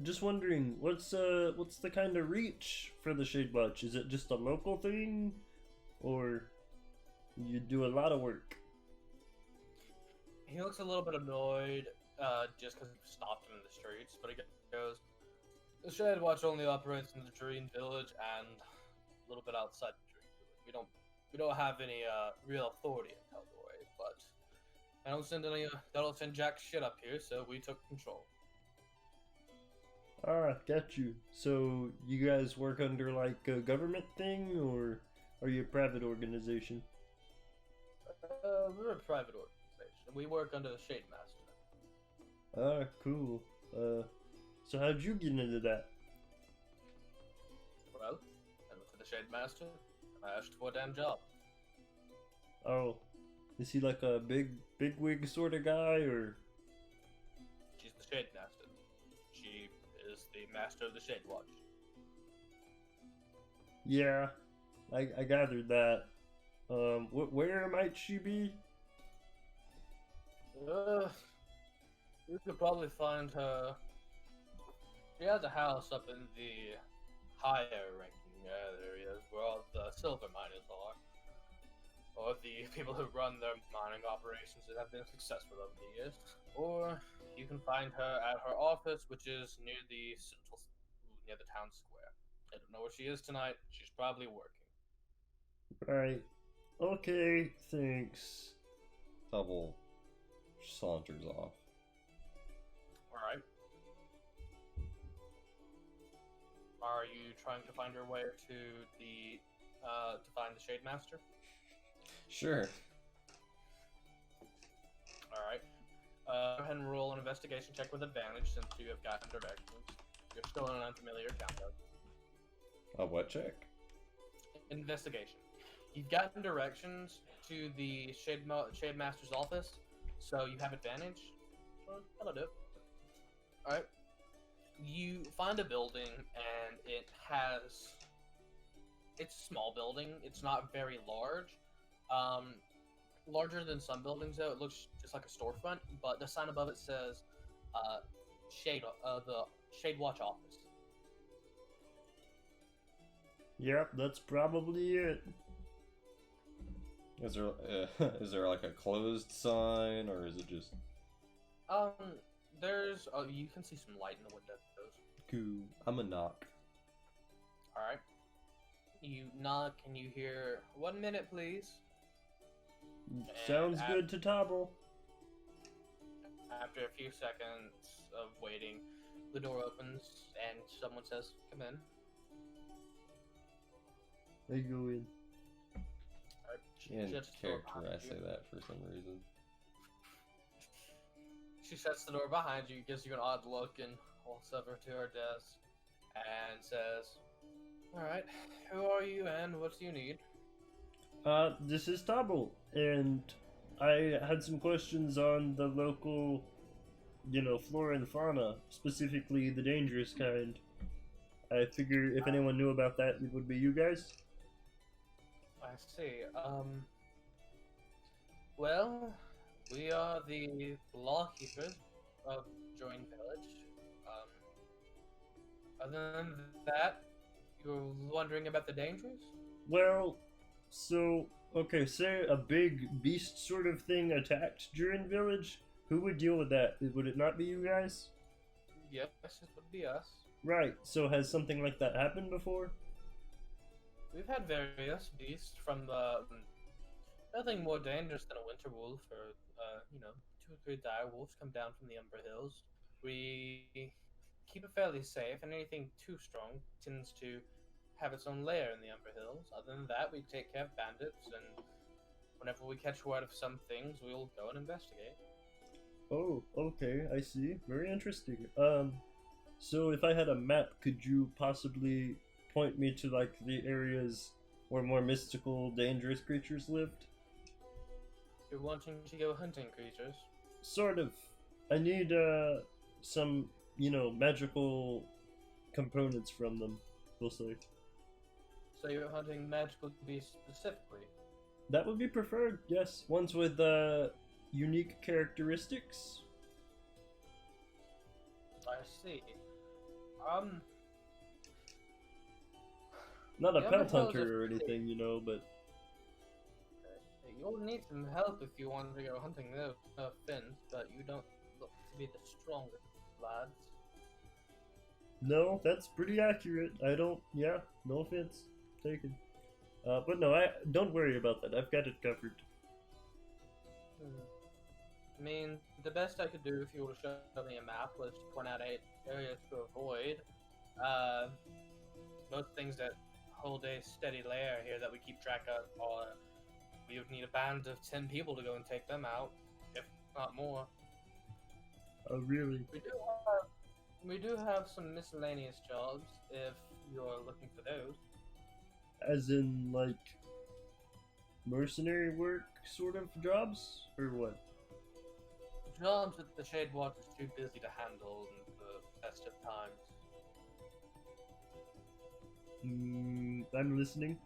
Just wondering, what's the kind of reach for the Shade Watch? Is it just a local thing, or you do a lot of work? He looks a little bit annoyed, just because we stopped him in the streets, but he goes, "The Shade Watch only operates in the Dream Village and a little bit outside the Dream Village. We don't have any real authority in Tobble, but I don't send jack shit up here, so we took control." Got you. So you guys work under like a government thing, or are you a private organization? We're a private organization. We work under the Shade Master. Cool. So how'd you get into that? Well, I went to the Shade Master, and I asked for a damn job. Oh, is he like a big wig sort of guy, or? She's the Shade Master. She is the master of the Shade Watch. Yeah, I gathered that. Where might she be? You could probably find her. She has a house up in the higher ranking areas where all the silver miners are. Or the people who run their mining operations that have been successful over the years. Or you can find her at her office, which is near the town square. I don't know where she is tonight. She's probably working. Right. Okay, thanks. Tobble saunters off. Alright. Are you trying to find your way to the to find the Shade Master? Sure. Alright. Go ahead and roll an investigation check with advantage since you have gotten directions. You're still in an unfamiliar town though. A what check? Investigation. You've gotten directions to the Shade Master's office, so you have advantage. That'll do. Alright. You find a building, and it's a small building. It's not very large. Larger than some buildings though. It looks just like a storefront, but the sign above it says, Shade, the Shade Watch office. Yep, that's probably it. Is there is there like a closed sign, or is it just There's you can see some light in the windows. cool? I'm a knock. All right. You knock and you hear 1 minute, please. Sounds And good to Tobble. After a few seconds of waiting, the door opens and someone says, "Come in." I go in. In Shuts the door character, I behind say you. that for some reason. She shuts the door behind you, gives you an odd look, and walks over to her desk and says, "All right, who are you and what do you need?" This is Tobble, and I had some questions on the local, flora and fauna, specifically the dangerous kind. I figure if anyone knew about that, it would be you guys. I see. Well, we are the lawkeepers of Join Village. Other than that, you're wondering about the dangers? Well, so, okay, say a big beast sort of thing attacked Durin Village. Who would deal with that? Would it not be you guys? Yes, it would be us. Right, so has something like that happened before? We've had various beasts from the nothing more dangerous than a winter wolf or 2 or 3 dire wolves come down from the Umber Hills. We keep it fairly safe, and anything too strong tends to have its own lair in the Umber Hills. Other than that, we take care of bandits, and whenever we catch word of some things, we'll go and investigate. Oh, okay, I see. Very interesting. So if I had a map, could you possibly point me to, like, the areas where more mystical, dangerous creatures lived? You're wanting to go hunting creatures? Sort of. I need, some, magical components from them, we'll say. So you're hunting magical beasts specifically? That would be preferred, yes. Ones with, unique characteristics. I see. Not a The pelt Umber Hills hunter or is- anything, but... You'll need some help if you want to go hunting those fins, but you don't look to be the strongest lads. No, that's pretty accurate. Yeah, no offense taken. But no, don't worry about that. I've got it covered. I mean, the best I could do if you were to show me a map was to point out 8 areas to avoid. Most things that hold a steady layer here that we keep track of are we would need a band of 10 people to go and take them out, if not more. Oh, really? We do have some miscellaneous jobs if you're looking for those. As in, like, mercenary work sort of jobs? Or what? Jobs that the Shade Watch is too busy to handle in the festive times. I'm listening.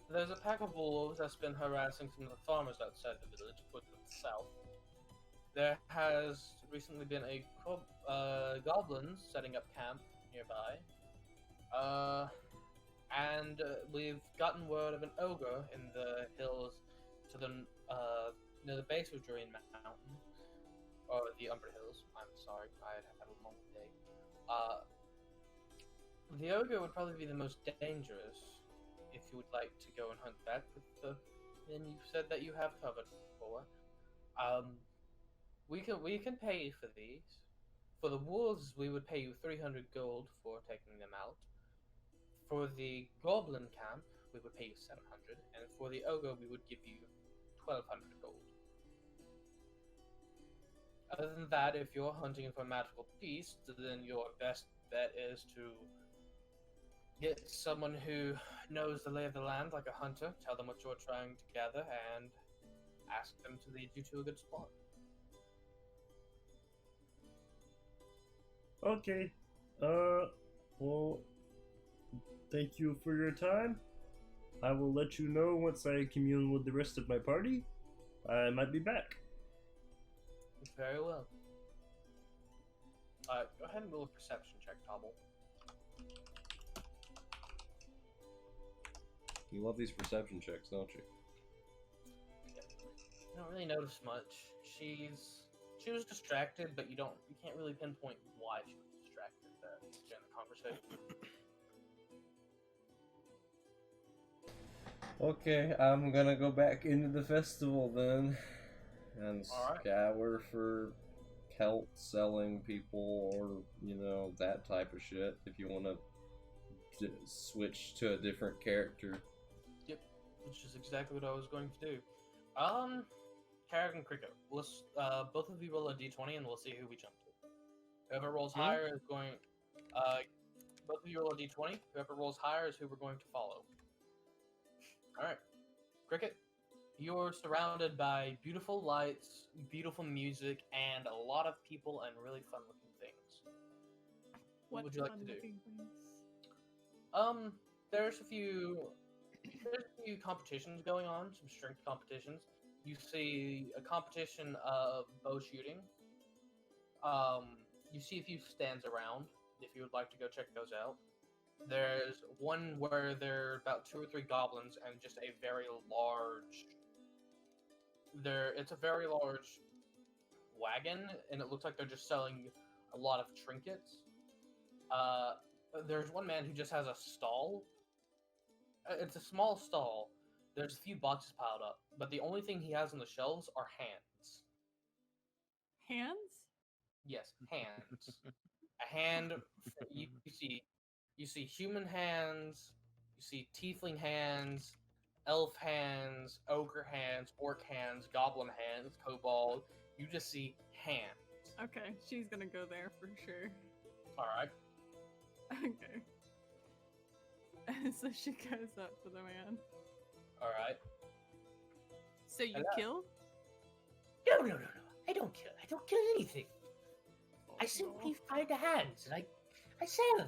There's a pack of wolves that's been harassing some of the farmers outside the village, towards the south. There has recently been a goblins setting up camp nearby. And we've gotten word of an ogre in the hills to the near the base of Drain Mountain, or the Umber Hills. I'm sorry, I had a long day. The ogre would probably be the most dangerous if you would like to go and hunt that with the men you said that you have covered for. We can pay you for these. For the wolves, we would pay you 300 gold for taking them out. For the goblin camp, we would pay you 700, and for the ogre, we would give you 1200 gold. Other than that, if you're hunting for magical beasts, then your best bet is to get someone who knows the lay of the land, like a hunter, tell them what you're trying to gather, and ask them to lead you to a good spot. Okay. Well, thank you for your time. I will let you know once I commune with the rest of my party. I might be back. Very well. Go ahead and roll a perception check, Tobble. You love these perception checks, don't you? You don't really notice much. She was distracted, but you can't really pinpoint why she was distracted during the conversation. Okay, I'm gonna go back into the festival then, and Alright. scour for celt selling people or, that type of shit if you want to switch to a different character. Yep, which is exactly what I was going to do. Carrot and Cricket, let's both of you roll a d20 and we'll see who we jump to. Whoever rolls higher is going. Both of you roll a d20. Whoever rolls higher is who we're going to follow. All right, Cricket, you're surrounded by beautiful lights, beautiful music, and a lot of people and really fun-looking things. What would you like to do? There's a few competitions going on, some strength competitions. You see a competition of bow shooting. You see a few stands around if you would like to go check those out. There's one where there are about 2 or 3 goblins and just a very large. It's a very large wagon, and it looks like they're just selling a lot of trinkets. There's one man who just has a stall. It's a small stall. There's a few boxes piled up, but the only thing he has on the shelves are hands. Hands? Yes, hands. A hand. You see human hands. You see tiefling hands, elf hands, ogre hands, orc hands, goblin hands, kobold. You just see hands. Okay, she's gonna go there for sure. All right. Okay. So she goes up to the man. All right. So you Hello. kill? No. I don't kill. I don't kill anything. I simply find the hands and I sell them.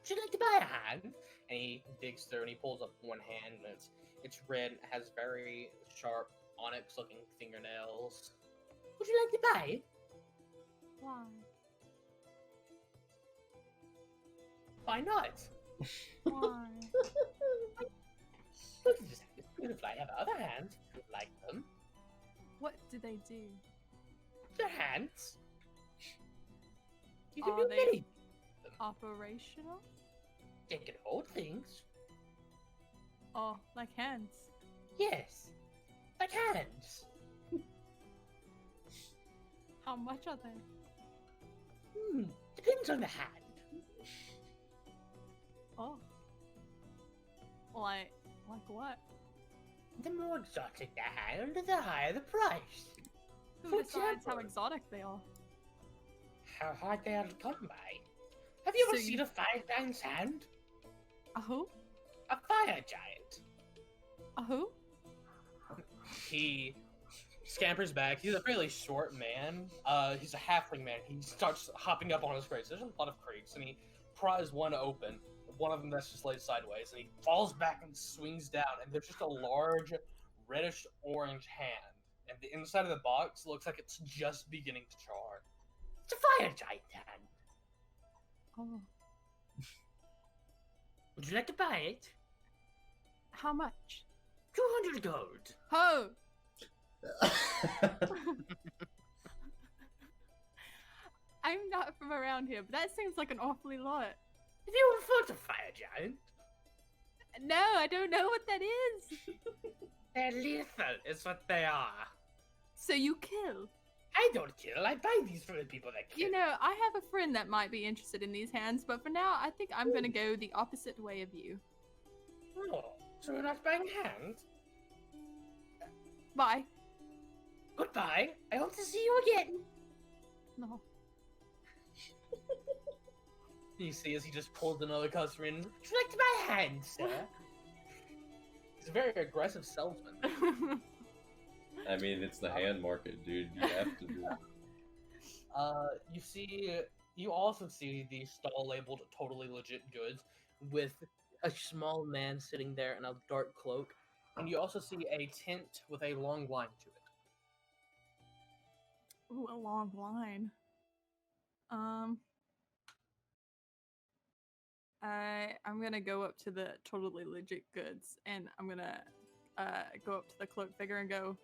Would you like to buy a hand? And he digs through and he pulls up one hand and it's red. It has very sharp onyx-looking fingernails. Would you like to buy it? Why? Why not? Why? Look at this. It's beautiful. I have other hands if you like them. What do they do? They're hands. You can Are do they- many. Operational? They can hold things. Oh, like hands. Yes. Like hands. How much are they? Depends on the hand. Oh. Like what? The more exotic the hand, the higher the price. Who For decides how example- exotic they are? How hard they are to come by. Have you ever So seen you- a fire giant's hand? A who? A fire giant. A who? He scampers back. He's a fairly short man. He's a halfling man. He starts hopping up on his crates. There's a lot of crates, and he pries one open. One of them that's just laid sideways, and he falls back and swings down, and there's just a large reddish-orange hand. And the inside of the box looks like it's just beginning to char. It's a fire giant hand. Oh. Would you like to buy it? How much? 200 gold. Ho! I'm not from around here, but that seems like an awfully lot. Have you ever fought a fire giant? No, I don't know what that is. They're lethal, is what they are. So you kill. I don't kill. I buy these from the people that kill. You know, I have a friend that might be interested in these hands, but for now, I think I'm gonna go the opposite way of you. Oh, so we're not buying hands? Bye. Goodbye. I hope to see you again. No. You see as he just pulls another customer in. Would you like to buy hands, sir? He's a very aggressive salesman. I mean, it's the hand market, dude. You have to do it. You also see the stall labeled totally legit goods with a small man sitting there in a dark cloak. And you also see a tent with a long line to it. Ooh, a long line. I'm gonna go up to the totally legit goods, and I'm gonna go up to the cloak figure and go,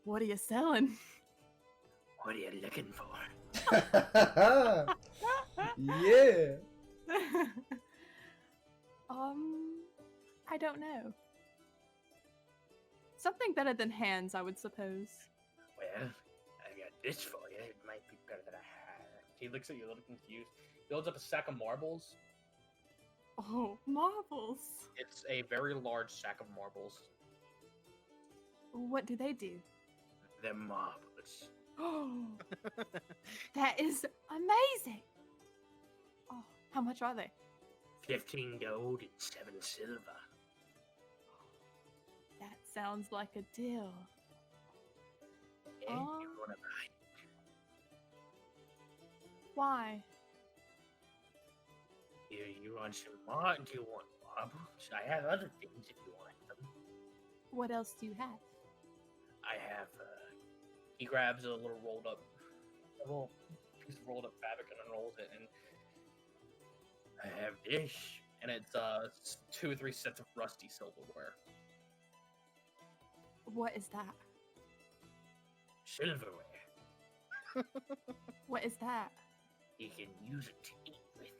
"What are you selling?" What are you looking for? Yeah. I don't know. Something better than hands, I would suppose. Well, I got this for you. It might be better than I had. He looks at you a little confused. Builds up a sack of marbles. Oh, marbles. It's a very large sack of marbles. What do they do? The marbles. Oh, that is amazing. Oh, how much are they? 15 gold and 7 silver. That sounds like a deal. Eh? Oh. You wanna buy? Why? You want some more? Do you want marbles? I have other things if you want them. What else do you have? I have, He grabs a little piece of rolled up fabric and unrolls it, and I have this. it's 2 or 3 sets of rusty silverware. What is that? Silverware. What is that? You can use it to eat with.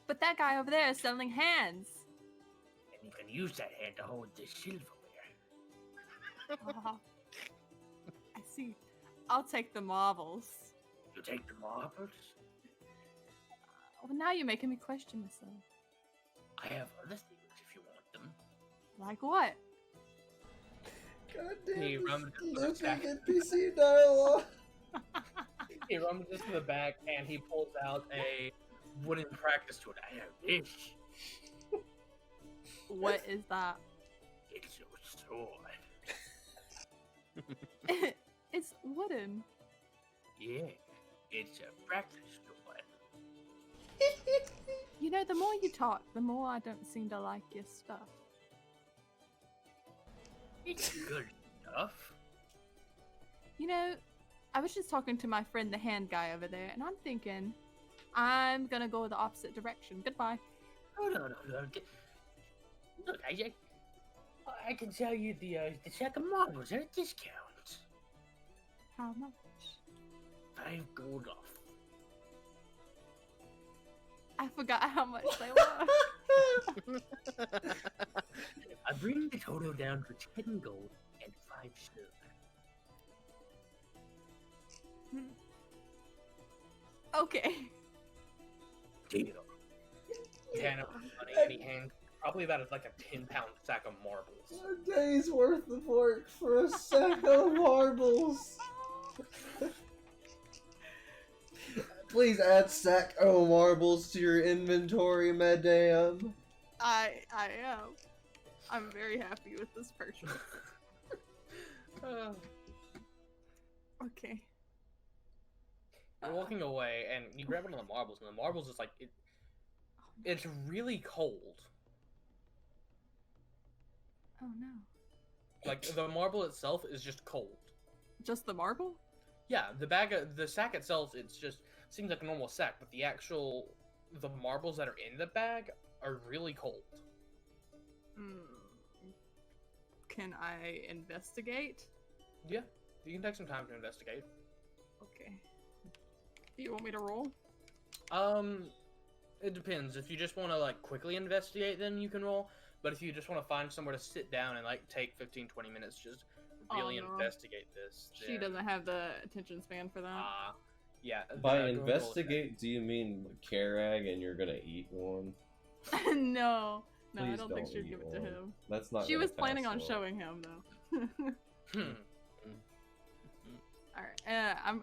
But that guy over there is selling hands. And you can use that hand to hold the silverware. Ah, I see. I'll take the marbles. You take the marbles? Well, now you're making me question myself. I have other things if you want them. Like what? God He damn, rummages this through the sack. looping NPC dialogue. He rummages to the back and he pulls out a wooden practice tool. I have this. What is that? It's your sword. It's wooden. Yeah, it's a practice sword. You know, the more you talk, the more I don't seem to like your stuff. It's good stuff. You know, I was just talking to my friend, the hand guy over there, and I'm thinking, I'm gonna go the opposite direction. Goodbye. Oh, no. Look, I can sell you the sack of marbles at a discount. How much? 5 gold off. I forgot how much they were. I bring the total down to 10 gold and 5 silver. Okay. Deal. He hands up the money and he hands probably about like a 10-pound sack of marbles. A day's worth of work for a sack of marbles. Please add sack of marbles to your inventory, madame. I am. I'm very happy with this purchase. Okay. You're walking away and you grab one of the marbles, and the marbles is like it's really cold. Oh no. Like the marble itself is just cold. Just the marble? Yeah, the sack itself, it's just seems like a normal sack, but the marbles that are in the bag are really cold. Can I investigate? Yeah, you can take some time to investigate. Okay. Do you want me to roll? It depends. If you just want to like quickly investigate, then you can roll. But if you just want to find somewhere to sit down and like take 15-20 minutes, just really Oh, no. investigate this. She doesn't have the attention span for that. Yeah. By go ahead and roll a investigate, do you mean Karag and you're gonna eat one? No, I Please don't think she'd eat give it to one. him. That's not. She gonna was planning pass on well. showing him though. check. All right,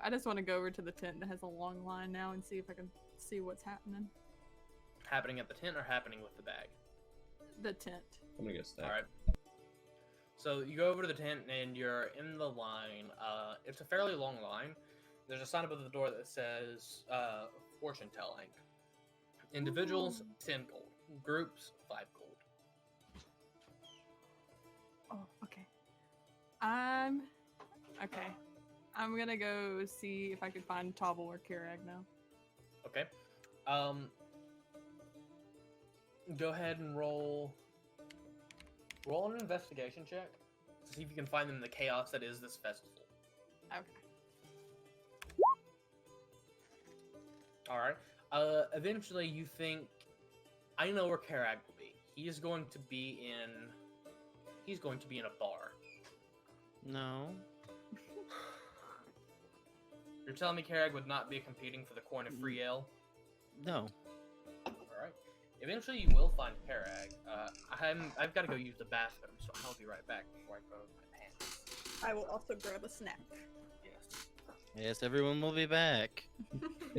I just want to go over to the tent that has a long line now and see if I can see what's happening. Happening at the tent or happening with the bag? The tent. I'm gonna get stacked. Alright. So you go over to the tent and you're in the line. It's a fairly long line. There's a sign above the door that says fortune telling. Individuals, 10 gold. Groups, 5 gold. Oh, okay. I'm Okay. I'm gonna go see if I can find Tobble or Kirag now. Okay. Go ahead and roll an investigation check to see if you can find them in the chaos that is this festival. Okay. All right. Eventually, you think I know where Karag will be. He's going to be in a bar. No. You're telling me Karag would not be competing for the coin of free ale? No. Alright. Eventually you will find Karag. I've got to go use the bathroom, so I'll be right back before I go to my pants. I will also grab a snack. Yes. Yes, everyone will be back.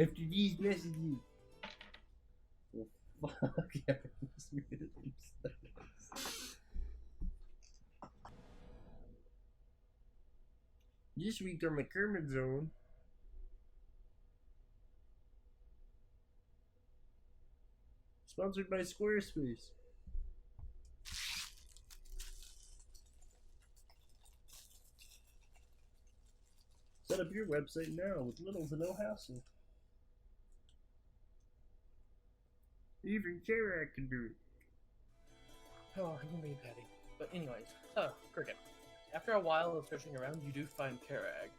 After these messages. Oh, fuck. Yeah, this week on my Kermit Zone. Sponsored by Squarespace. Set up your website now with little to no hassle. Even Jarak can do it. Oh, you may be petty. But anyways, so, Cricket. After a while of searching around, you do find Karag.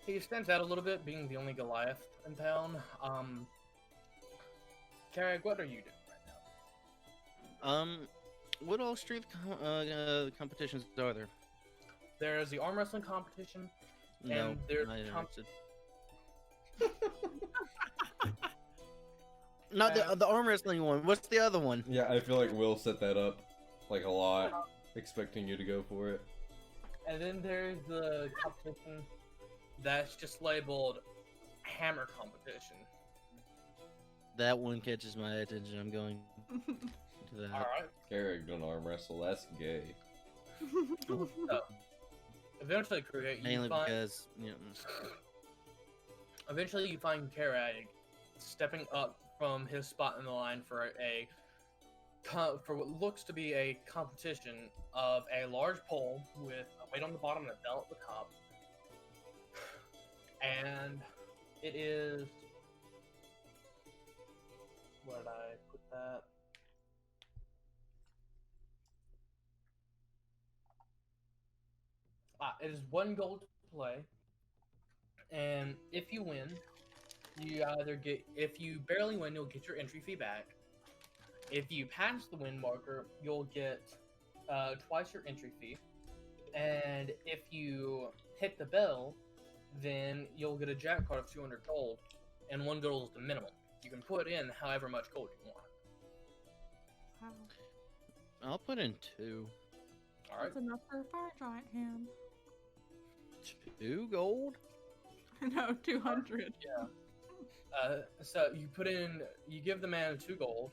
He stands out a little bit, being the only Goliath in town. Karag, what are you doing right now? What all strength competitions are there? There's the arm wrestling competition, No, and there's not interested. Not the arm wrestling one. What's the other one? Yeah, I feel like Will set that up like a lot, expecting you to go for it. And then there's the competition that's just labeled hammer competition. That one catches my attention. I'm going to that. Alright. Carrick don't arm wrestle, that's gay. So, eventually, Cricket, you Mainly find... because, you know. Eventually, you find Karag stepping up from his spot in the line for for what looks to be a competition of a large pole with a weight on the bottom and a belt at the top. And it is... Where did I put that? It is 1 gold to play. And if you win, you either get... If you barely win, you'll get your entry fee back. If you pass the win marker, you'll get twice your entry fee. And if you hit the bell, then you'll get a jackpot of 200 gold. And 1 gold is the minimum. You can put in however much gold you want. Wow. I'll put in 2. Alright. That's enough for a fire giant hand. 2 gold? No, 200. Yeah. So you put in, you give the man 2 gold.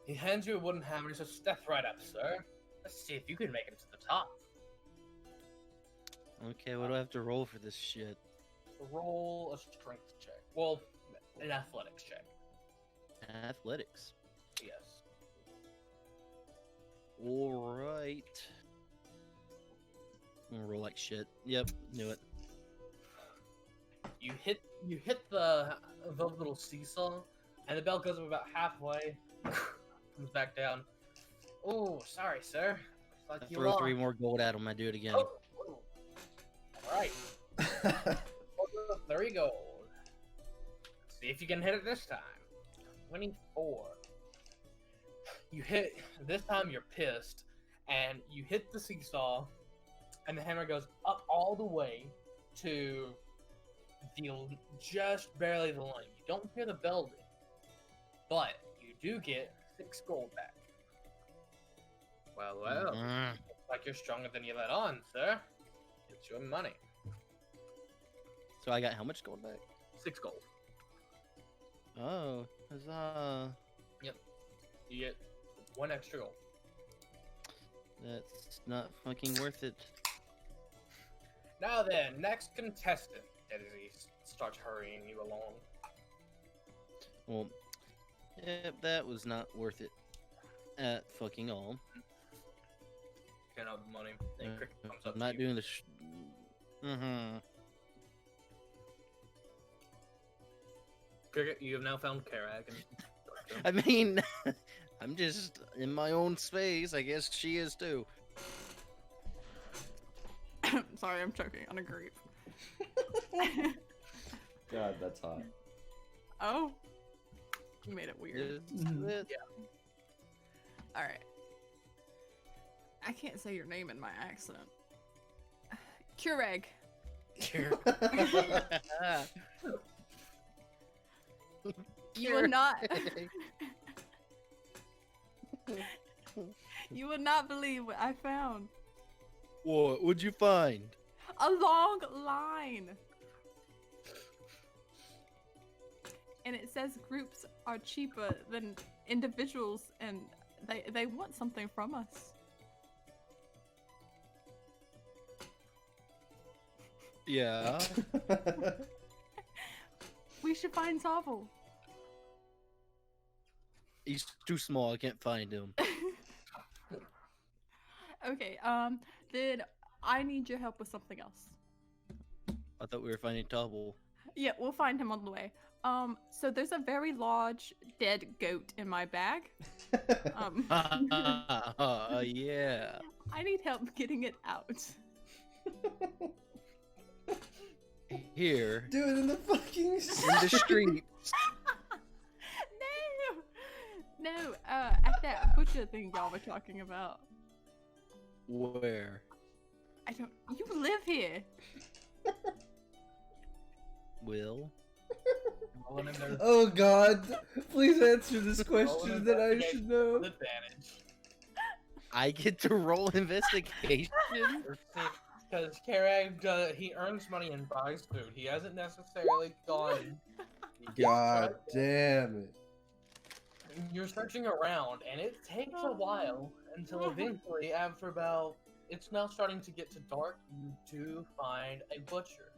He hands you a wooden hammer and he says, "Step right up, sir. Let's see if you can make it to the top." Okay, what do I have to roll for this shit? Roll a strength check. Well, an athletics check. Athletics. Yes. Alright. I'm gonna roll like shit. Yep, knew it. You hit the little seesaw, and the bell goes up about halfway, comes back down. Oh, sorry, sir. Looks like I you throw lost. 3 more gold at him, I do it again. Oh, oh. All right. 30 gold. See if you can hit it this time. 24. You hit, this time you're pissed, and you hit the seesaw, and the hammer goes up all the way to just barely the line. You don't hear the bell ring, but you do get 6 gold back. Well, looks like you're stronger than you let on, sir. It's your money. So I got how much gold back? 6 gold. Oh, huzzah. You get 1 extra gold. That's not fucking worth it. Now then, next contestant. As he starts hurrying you along. Well, yeah, that was not worth it at fucking all. hand out the money. And Cricket comes up I'm to not you. doing the. Mm-hmm. Cricket, you have now found Karag. I mean, I'm just in my own space. I guess she is too. Sorry, I'm choking on a grape. God, that's hot. Oh, you made it weird. All right. I can't say your name in my accent. Kureg. You will not. You will not believe what I found. What would you find? A long line. And it says groups are cheaper than individuals, and they want something from us. Yeah. We should find Tobble. He's too small. I can't find him. Okay, then I need your help with something else. I thought we were finding Tobble. Yeah, we'll find him on the way. So there's a very large dead goat in my bag. Yeah. I need help getting it out. Here Do it in the fucking in the street. No, at that butcher thing y'all were talking about. Where? I don't. You live here. Will? Rolling in their Oh God! Please answer this Roll question an that I investigation should know. with advantage. I get to roll investigation. Because Karag, he earns money and buys food. He hasn't necessarily gone. God damn it! You're searching around, and it takes a while until eventually, after about, it's now starting to get to dark, you do find a butcher.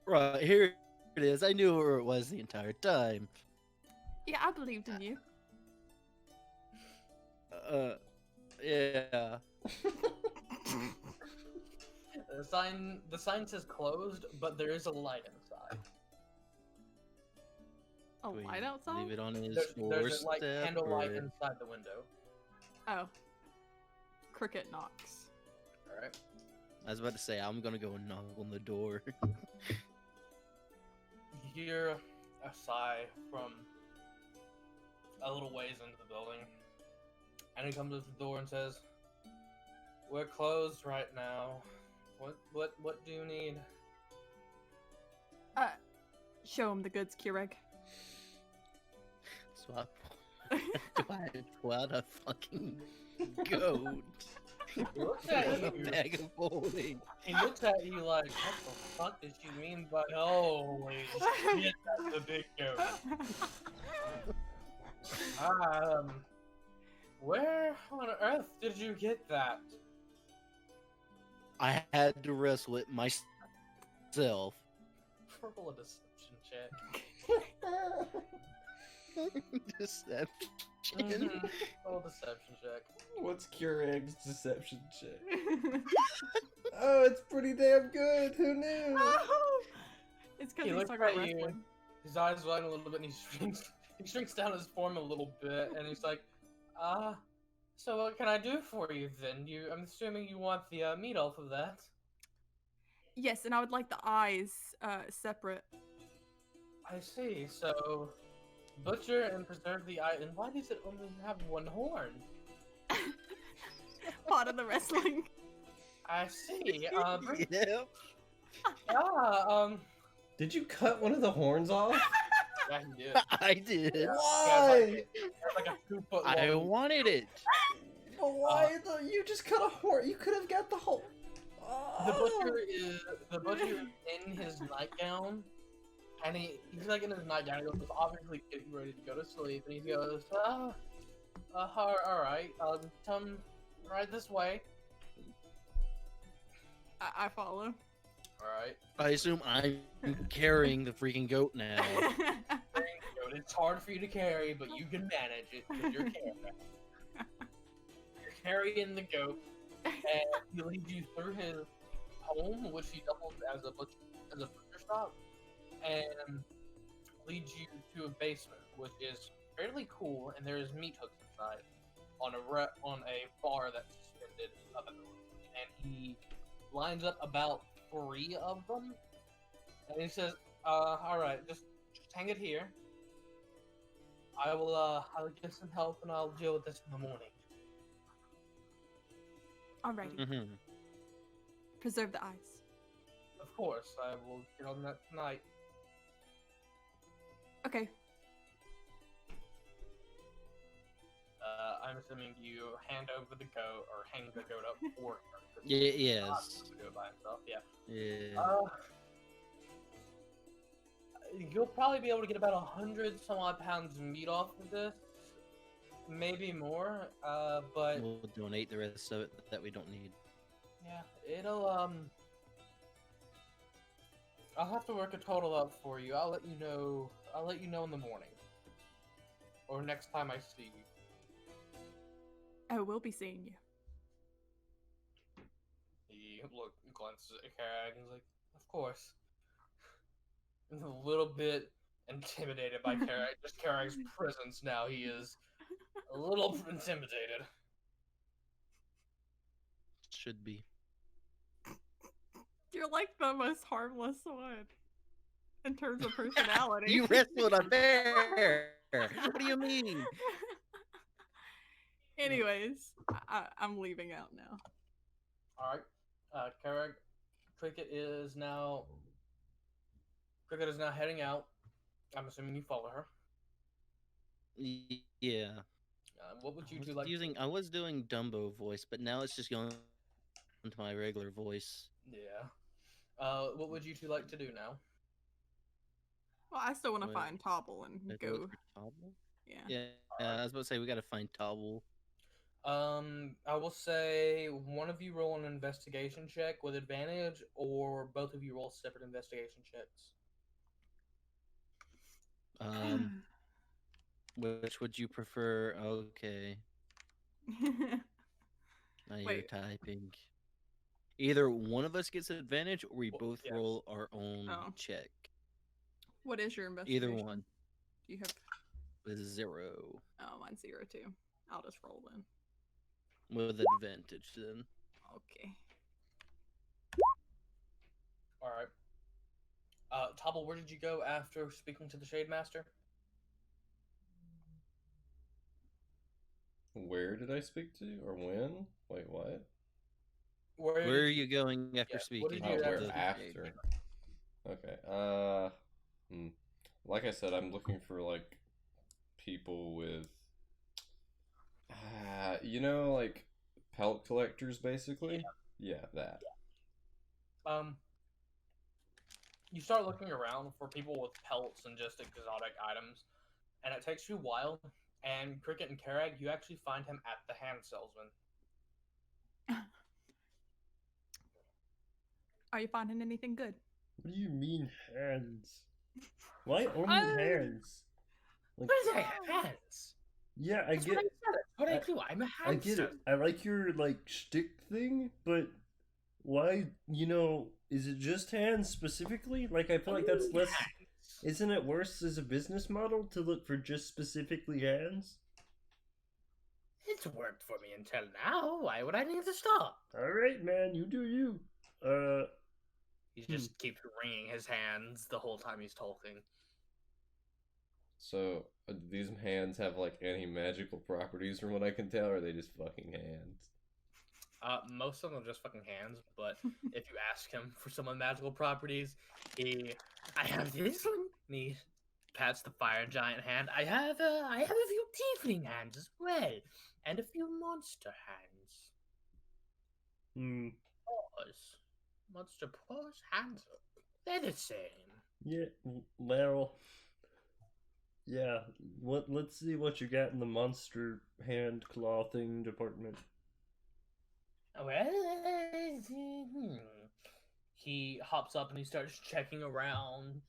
Right, here it is. I knew where it was the entire time. Yeah, I believed in you. Yeah. The sign says closed, but there is a light inside. A We light outside? Leave it on his There's a like doorstep, candlelight or- inside the window. Oh. Cricket knocks. All right. I was about to say, I'm gonna go and knock on the door. You hear a sigh from a little ways into the building, and he comes to the door and says, "We're closed right now. What do you need?" Show him the goods, Kireg. So I pull out a fucking goat. He looks at A you. bag of holding. He looks at you like, "What the fuck did she mean by holy shit? That's a big goat." Where on earth did you get that? I had to wrestle it myself. Roll a deception check. Deception. Mhm. Roll a deception check. What's Kureg's deception check? Oh, it's pretty damn good. Who knew? It's because He he's looks talking about at you. wrestling. His eyes widen a little bit, and he shrinks down his form a little bit, and he's like, so what can I do for you then? I'm assuming you want the meat off of that. Yes, and I would like the eyes separate. I see. So, butcher and preserve the eye. And why does it only have one horn? Part of the wrestling. I see. Yeah, Did you cut one of the horns off? Yeah, he did. I did. Why? He has like a 2-foot I long. wanted it. But why? You just cut a horn. You could have got the whole. The butcher is in his nightgown, and he's like in his nightgown. He goes, obviously getting ready to go to sleep, and he goes, all right, come right this way. I follow. All right. I assume I'm carrying the freaking goat now. It's hard for you to carry, but you can manage it because you're carrying. carrying the goat, and he leads you through his home, which he doubles as a butcher shop, and leads you to a basement, which is fairly cool, and there is meat hooks inside on a bar that's suspended above it. And he lines up about 3 of them, and he says, all right, just hang it here. I'll get some help, and I'll deal with this in the morning. Alrighty. Mm-hmm. Preserve the ice. Of course, I will get on that tonight. Okay. I'm assuming you hand over the goat, or hang the goat up for him. 'Cause Yeah, he's not yes. able to do it by himself, yeah. Yeah. You'll probably be able to get about 100 some odd pounds of meat off of this. Maybe more, but We'll donate the rest of it that we don't need. yeah, it'll, I'll have to work a total up for you. I'll let you know in the morning. Or next time I see you. I will be seeing you. He glances at Karag and is like, of course. He's a little bit intimidated by Karag. Just Karag's presence now. He is a little intimidated. Should be. You're like the most harmless one in terms of personality. You wrestled a bear. What do you mean? Anyways, I'm leaving out now. Alright. Karag, Cricket is now heading out. I'm assuming you follow her. Yeah. What would you I two was like? I was doing Dumbo voice, but now it's just going into my regular voice. Yeah. What would you two like to do now? Well, I still want to Wait, find Tobble and Did I look go. for Tobble? Yeah. Yeah, I was about to say we gotta find Tobble. I will say one of you roll an investigation check with advantage, or both of you roll separate investigation checks. Which would you prefer? Okay, now you're Wait. typing. Either one of us gets an advantage, or we Well, both yeah. roll our own Oh. check. What is your investigation? Either one Do you have? with 0 Oh, mine's 0 too. I'll just roll then. with advantage. Then Okay. All right. Tobble, where did you go after speaking to the Shade Master? Where did I speak to, or when? Wait, what? where did are you going after yeah, what speaking? did Oh, you to where after- after? Okay. Like I said, I'm looking for like people with, like pelt collectors, basically. Yeah, that. You start looking around for people with pelts and just exotic items, and it takes you a while. And Cricket and Karag, you actually find him at the hand salesman. Are you finding anything good? What do you mean hands? Why only hands? Like, What is that? Hands. yeah, I That's get, what I said. That's what I I- do. I'm a I hand get it. salesman. I like your like shtick thing, but why? Is it just hands specifically? Like, I feel like that's less. Hands. Isn't it worse as a business model to look for just specifically hands? It's worked for me until now. Why would I need to stop? All right, man, you do you. He just keeps wringing his hands the whole time he's talking. So, do these hands have like any magical properties from what I can tell, or are they just fucking hands? Most of them are just fucking hands, but if you ask him for some of the magical properties, I have this one. And he pats the fire giant hand. I have a few tiefling hands as well, and a few monster hands. Paws. Monster paws, hands. They're the same. Yeah, well, yeah. Let's see what you got in the monster hand claw thing department. Well, he hops up and he starts checking around.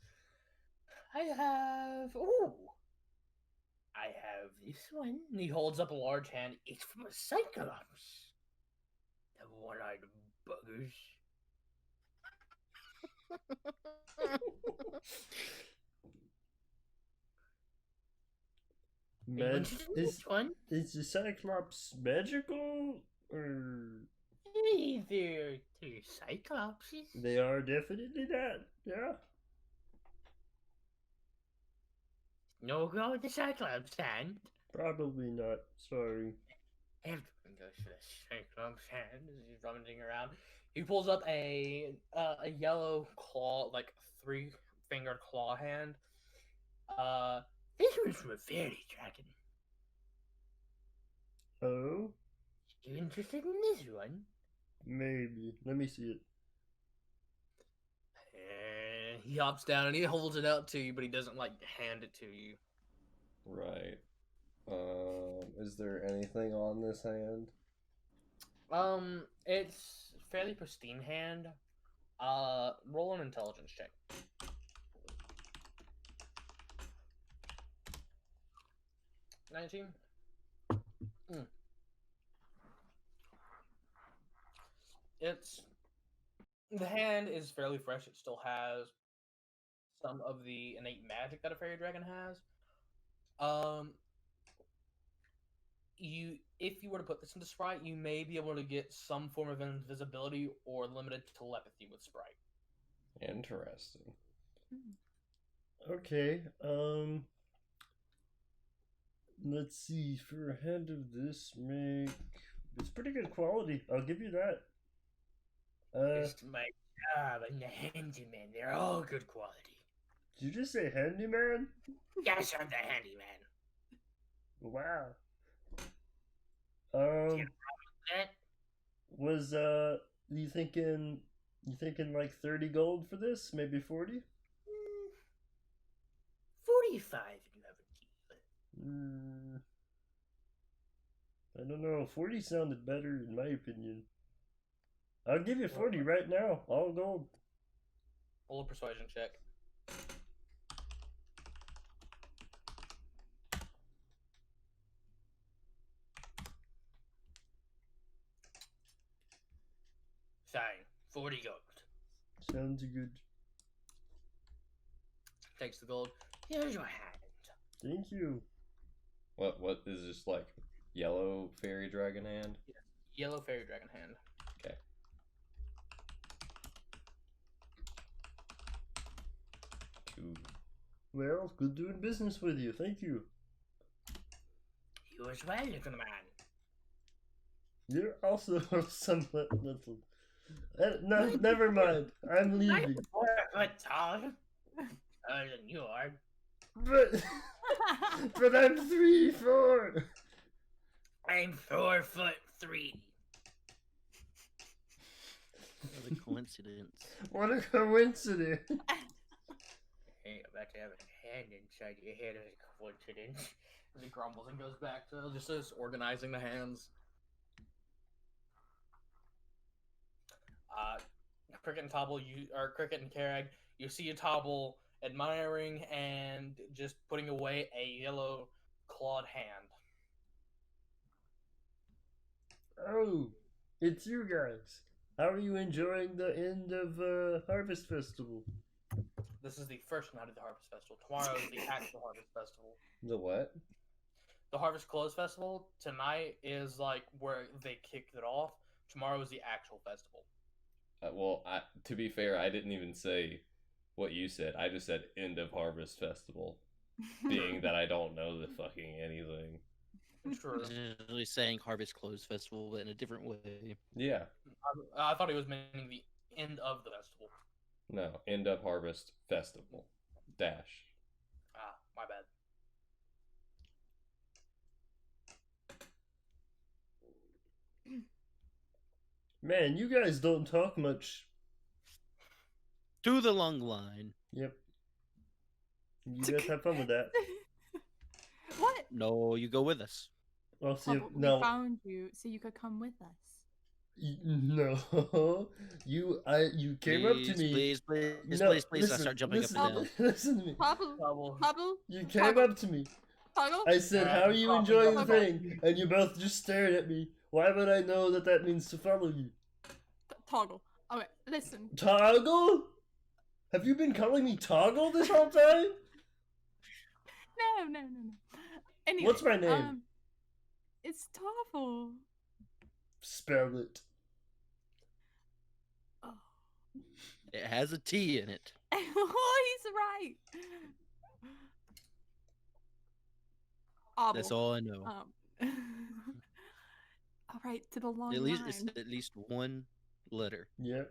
I have this one. And he holds up a large hand. It's from a Cyclops. The one-eyed buggers. Man, Interested in this one? is the Cyclops magical? Or Hey, they're Cyclopses. they are definitely that, yeah. No go with the Cyclops hand. Probably not, sorry. Everyone goes for the Cyclops hand as he's rummaging around. He pulls up a yellow claw, like 3-fingered claw hand. This one's from a fairy dragon. Oh? You interested in this one? Maybe. Let me see it. He hops down and he holds it out to you, but he doesn't like hand it to you. Right. Is there anything on this hand? It's fairly pristine hand. Roll an intelligence check. $19. It's the hand is fairly fresh. It still has some of the innate magic that a fairy dragon has. If you were to put this into Sprite, you may be able to get some form of invisibility or limited telepathy with Sprite. Interesting. Okay, let's see, for a hand of this make... It's pretty good quality, I'll give you that. It's my job and the handyman. They're all good quality. Did you just say handyman? Yes, I'm the handyman. Wow. That Was you thinking like 30 gold for this? Maybe 40? 45 if you have a deal. I don't know. 40 sounded better in my opinion. I'll give you 40 right now. All gold. Roll a persuasion check. Fine, 40 gold. Sounds good. Takes the gold. Here's your hand. Thank you. What is this, like yellow fairy dragon hand? Yellow fairy dragon hand. Okay. Cool. Well, good doing business with you. Thank you. You as well, little man. You're also somewhat little. No, never mind. I'm leaving. 4 foot tall. Taller than you are. But I'm 3'4". I'm 4 foot 3. What a coincidence. What a coincidence. Hey, about to have a hand inside your head as a coincidence. As he grumbles and goes back to just organizing the hands. Cricket and Tobble, Cricket and Karag, you see a Tobble admiring and just putting away a yellow clawed hand. Oh, it's you guys. How are you enjoying the end of Harvest Festival? This is the first night of the Harvest Festival. Tomorrow is the actual Harvest Festival. The what? The Harvest Close Festival tonight is like where they kicked it off. Tomorrow is the actual festival. Well, to be fair, I didn't even say what you said. I just said end of Harvest Festival, being that I don't know the fucking anything. True. Really saying Harvest Close Festival, but in a different way. Yeah. I thought he was meaning the end of the festival. No, end of Harvest Festival. Dash. Ah, my bad. Man, you guys don't talk much. To the long line. Yep. You guys have fun with that. What? No, you go with us. I'll see if, Tobble, we no. found you so you could come with us. No. You came up to me. Please, No, please. I listen, start jumping listen, up and down. Listen to me. Tobble, Tobble. Tobble, You came up to me. Toggle? I said, how are you Coffee, enjoying the coffee. thing? And you both just stared at me. Why would I know that that means to follow you? Toggle. Okay, listen. Toggle? Have you been calling me Toggle this whole time? No. Anyway, What's my name? It's Tobble. Spell it. Oh. It has a T in it. Oh, he's right. That's all I know. All right, to the long At least line. it's at least one letter. Yeah.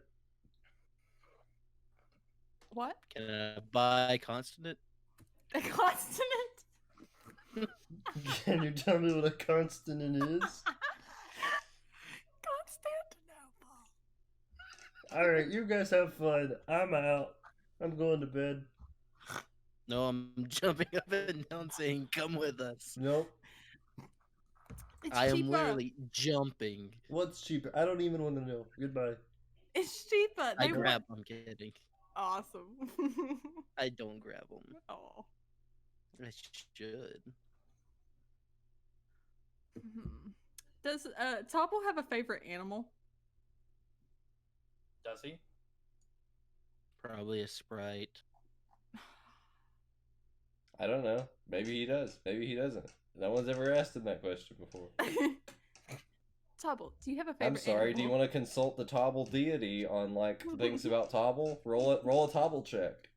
What? Can I buy consonant? A consonant? Can you tell me what a consonant is? Constantinople. Alright, you guys have fun. I'm out. I'm going to bed. No, I'm jumping up and down saying, "Come with us." Nope. It's I am cheaper. literally jumping. What's cheaper? I don't even want to know. Goodbye. It's cheaper. I They grab. I'm kidding. Awesome. I don't grab them. Oh. I should. Does Topple have a favorite animal? Does he? Probably a Sprite. I don't know. Maybe he does. Maybe he doesn't. No one's ever asked him that question before. Topple, do you have a favorite I'm sorry. animal? Do you want to consult the Tobble deity on like things about Tobble? Roll a Tobble check.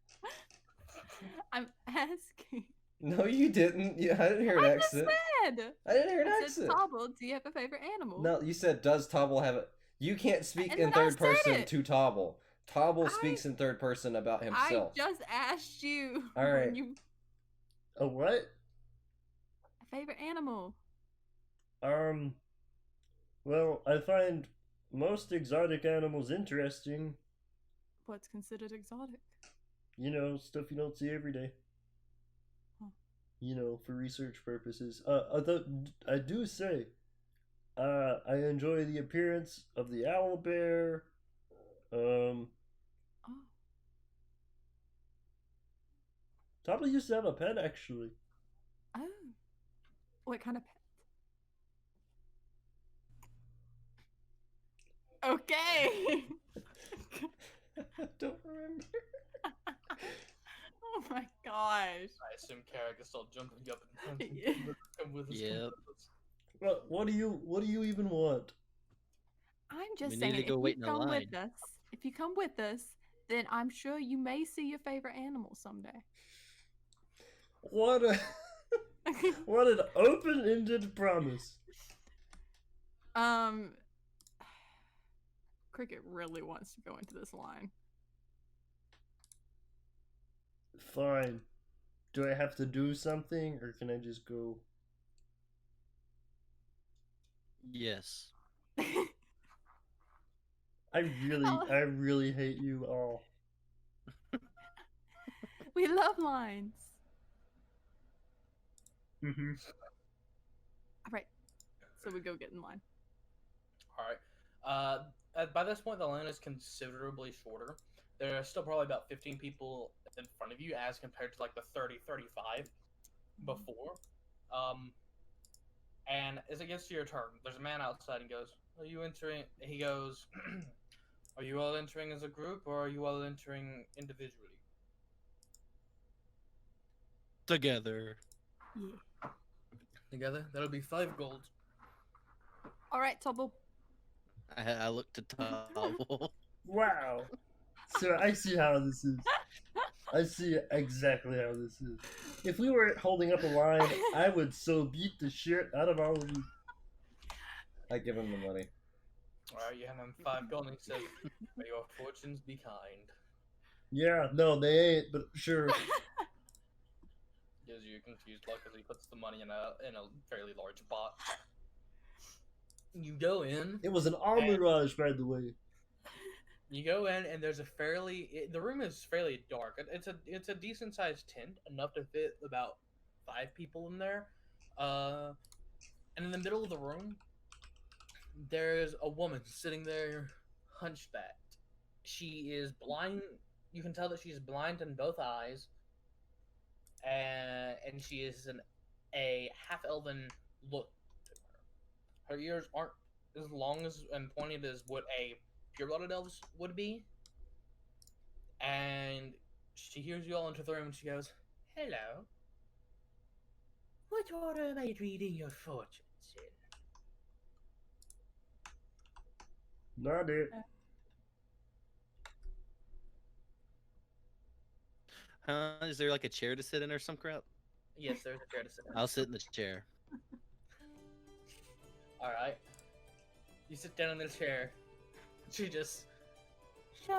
I'm asking. No, you didn't. Yeah, I didn't hear an I just accent. said. I didn't hear an I said, accent. Topple, do you have a favorite animal? No, you said does Tobble have a? You can't speak And in then I third said person it. to Tobble. Tobble I- speaks in third person about himself. I just asked you. All right. when you A what? a favorite animal. Well, I find most exotic animals interesting. What's considered exotic? You know, stuff you don't see every day. Huh. You know, for research purposes. I do say, I enjoy the appearance of the owlbear. Oh. Tobble used to have a pet, actually. Oh. What kind of pet? Okay. I don't remember. Oh my gosh. I assume Carrick is still jumping up and down. Yeah. Come with us, come Yep. with us. Well, what do you even want? I'm just We saying, need to go if wait you in a come line. with us, if you come with us, then I'm sure you may see your favorite animal someday. What a what an open-ended promise. Cricket really wants to go into this line. Fine. Do I have to do something, or can I just go? Yes. I really hate you all. We love lines. Mm-hmm. All right, so we go get in line. All right. By this point, the line is considerably shorter. There are still probably about 15 people in front of you as compared to like the 30, 35 before. And as it gets to your turn, there's a man outside and goes, "Are you entering?" He goes, "Are you all entering as a group or are you all entering individually?" Together. Yeah. Together, that'll be 5 gold. All right, Tobble. I looked to Tobble. Wow. So I see how this is. I see exactly how this is. If we weren't holding up a line, I would so beat the shit out of all of you. I give him the money. All right, you hand him 5 gold, and he says, "May your fortunes be kind." Yeah, no, they ain't, but sure. Gives you a confused look as he puts the money in a fairly large pot. You go in. It was an entourage, by the way. You go in, and there's a the room is fairly dark. It's a decent sized tent, enough to fit about 5 people in there. And in the middle of the room, there's a woman sitting there, hunchbacked. She is blind. You can tell that she's blind in both eyes, and she is an a half-elven look to her. Her ears aren't as long as and pointed as what a pure-blooded elves would be. And she hears you all into the room and she goes, "Hello. What order am I reading your fortunes in?" Not it. Is there like a chair to sit in or some crap? Yes, there's a chair to sit in. I'll sit in the chair. Alright. You sit down in the chair. She just... So,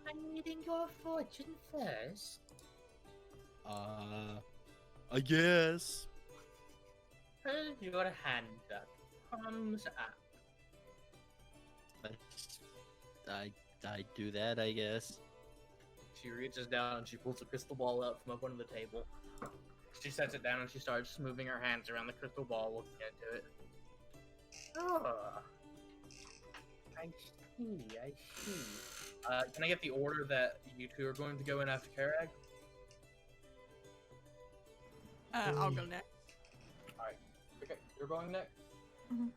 I'm reading your fortune first. I guess. Hold your hand up. Palms up. I do that, I guess. She reaches down and she pulls a crystal ball out from up under the table. She sets it down and she starts moving her hands around the crystal ball, looking into it. Oh. I see, I see. Can I get the order that you two are going to go in after Karag? I'll go next. Alright. Okay, you're going next? Mhm.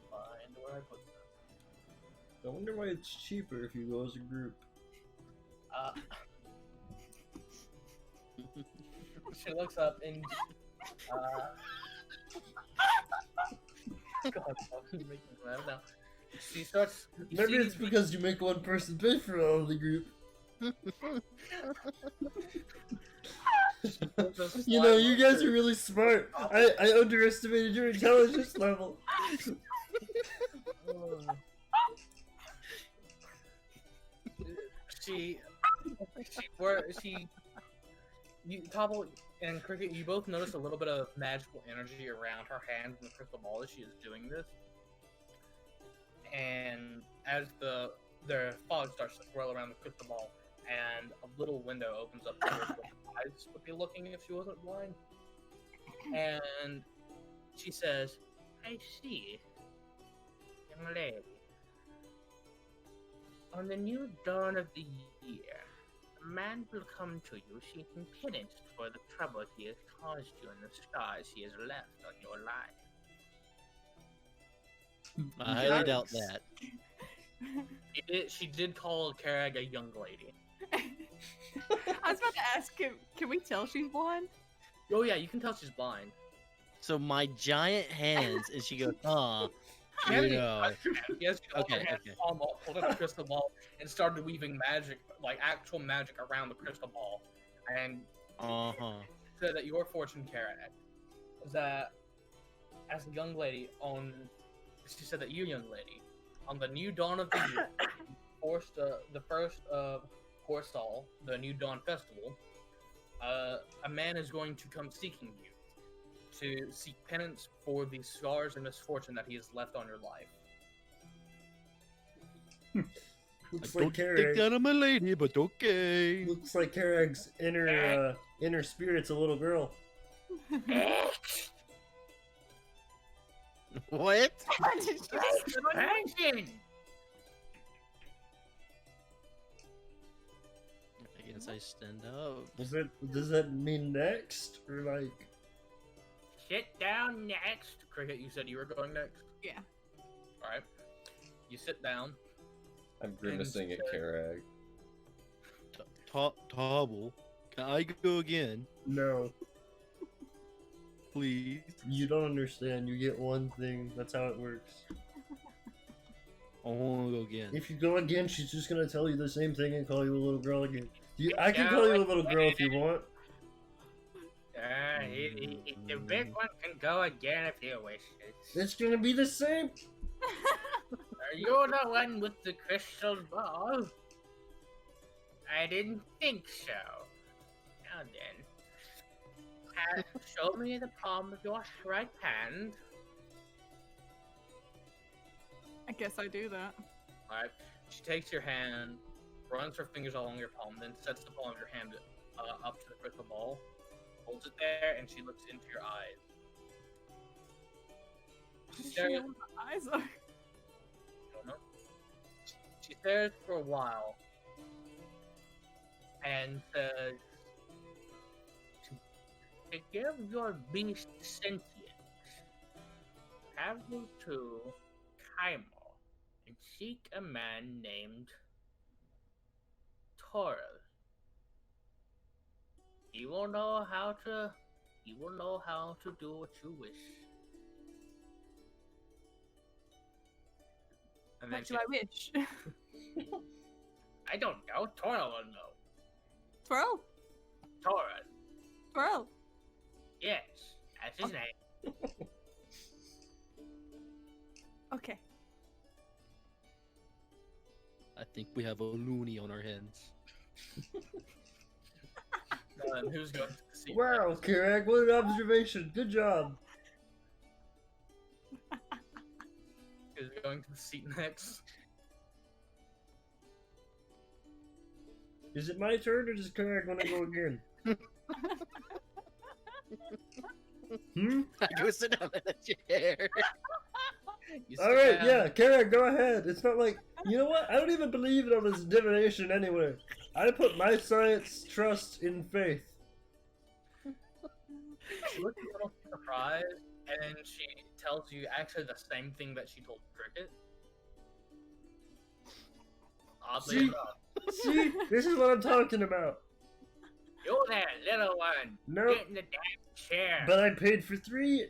Find where I put them. I wonder why it's cheaper if you go as a group. She looks up and God, you're making me laugh now. She starts. Maybe it's because you make one person pay for all of the group. You know, you guys are really smart. I underestimated your intelligence level. You, Tobble and Cricket, you both notice a little bit of magical energy around her hands in the crystal ball as she is doing this. And as the fog starts to swirl around the crystal ball, and a little window opens up towards where her eyes would be looking if she wasn't blind. And she says, I see. Young lady. On the new dawn of the year, a man will come to you seeking penance for the trouble he has caused you and the scars he has left on your life. I highly doubt that. she did call Karag a young lady. I was about to ask, can we tell she's blonde? Oh yeah, you can tell she's blind. So my giant hands, and she goes, She hasn't you even know. touched her hand. Yes, she Okay, her hand, okay. palm up, pulled up the crystal ball, and started weaving magic, like actual magic around the crystal ball. And said that your fortune, Karag, is that as a young lady she said that you, young lady, on the new dawn of the year, the first of Horsall, the New Dawn Festival, a man is going to come seeking you to seek penance for the scars and misfortune that he has left on your life. Looks I like don't think Karag. that I'm a lady, but okay. Looks like Karag's inner spirit's a little girl. What? Attention! I guess I stand up. Does that mean next or like? Sit down next. Cricket, you said you were going next? Yeah. Alright. You sit down. I'm grimacing at Karag. Tobble, can I go again, No, please? you don't understand. You get one thing. That's how it works. I want to go again. If you go again, she's just gonna tell you the same thing and call you a little girl again. I can call you a little girl if you want. The big one can go again if he wishes. It's gonna be the same. Are you the one with the crystal ball? I didn't think so. Now then, show me the palm of your right hand. I guess I do that. Alright. She takes your hand, runs her fingers along your palm, then sets the palm of your hand up to the crystal ball, holds it there, and she looks into your eyes. She She stares, know what my eyes are. don't know. She stares for a while and says, To give your beast sentience, travel to Kaimo and seek a man named Toril. He will know how to do what you wish. And then What do I wish? I don't know. Toril will know. Twirl. Toril. Twirl. Yes, that's his name. Okay. I think we have a loony on our hands. Who's going to the seat? Wow, Kirak, what an observation. Good job. Who's going to the seat next? Is it my turn or does Kirak want to go again? I go sit down in the chair. You All sit right, down. yeah, Kirak, go ahead. It's not like, you know what? I don't even believe in all this divination anyway. I put my science trust in faith. She looks a little surprised, and then she tells you actually the same thing that she told Cricket. Oddly See? enough. See, this is what I'm talking about. You there, little one. Nope, Get in the damn chair. but I paid for 3.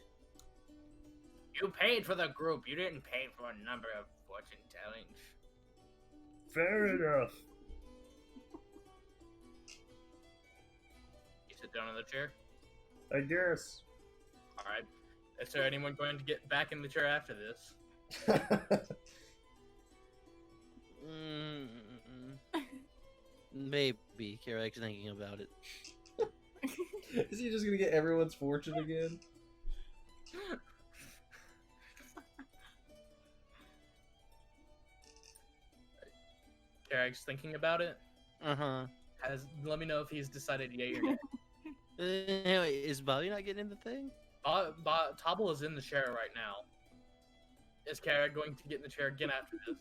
You paid for the group. You didn't pay for a number of fortune tellings. Fair enough. You sit down in the chair. I guess. Alright. Is there anyone going to get back in the chair after this? Maybe. Kirak's thinking about it. Is he just gonna get everyone's fortune again? Eric's thinking about it. Uh-huh. Let me know if he's decided yay or nay. Anyway, is Bobby not getting in the thing? Tobble is in the chair right now. Is Kara going to get in the chair again after this?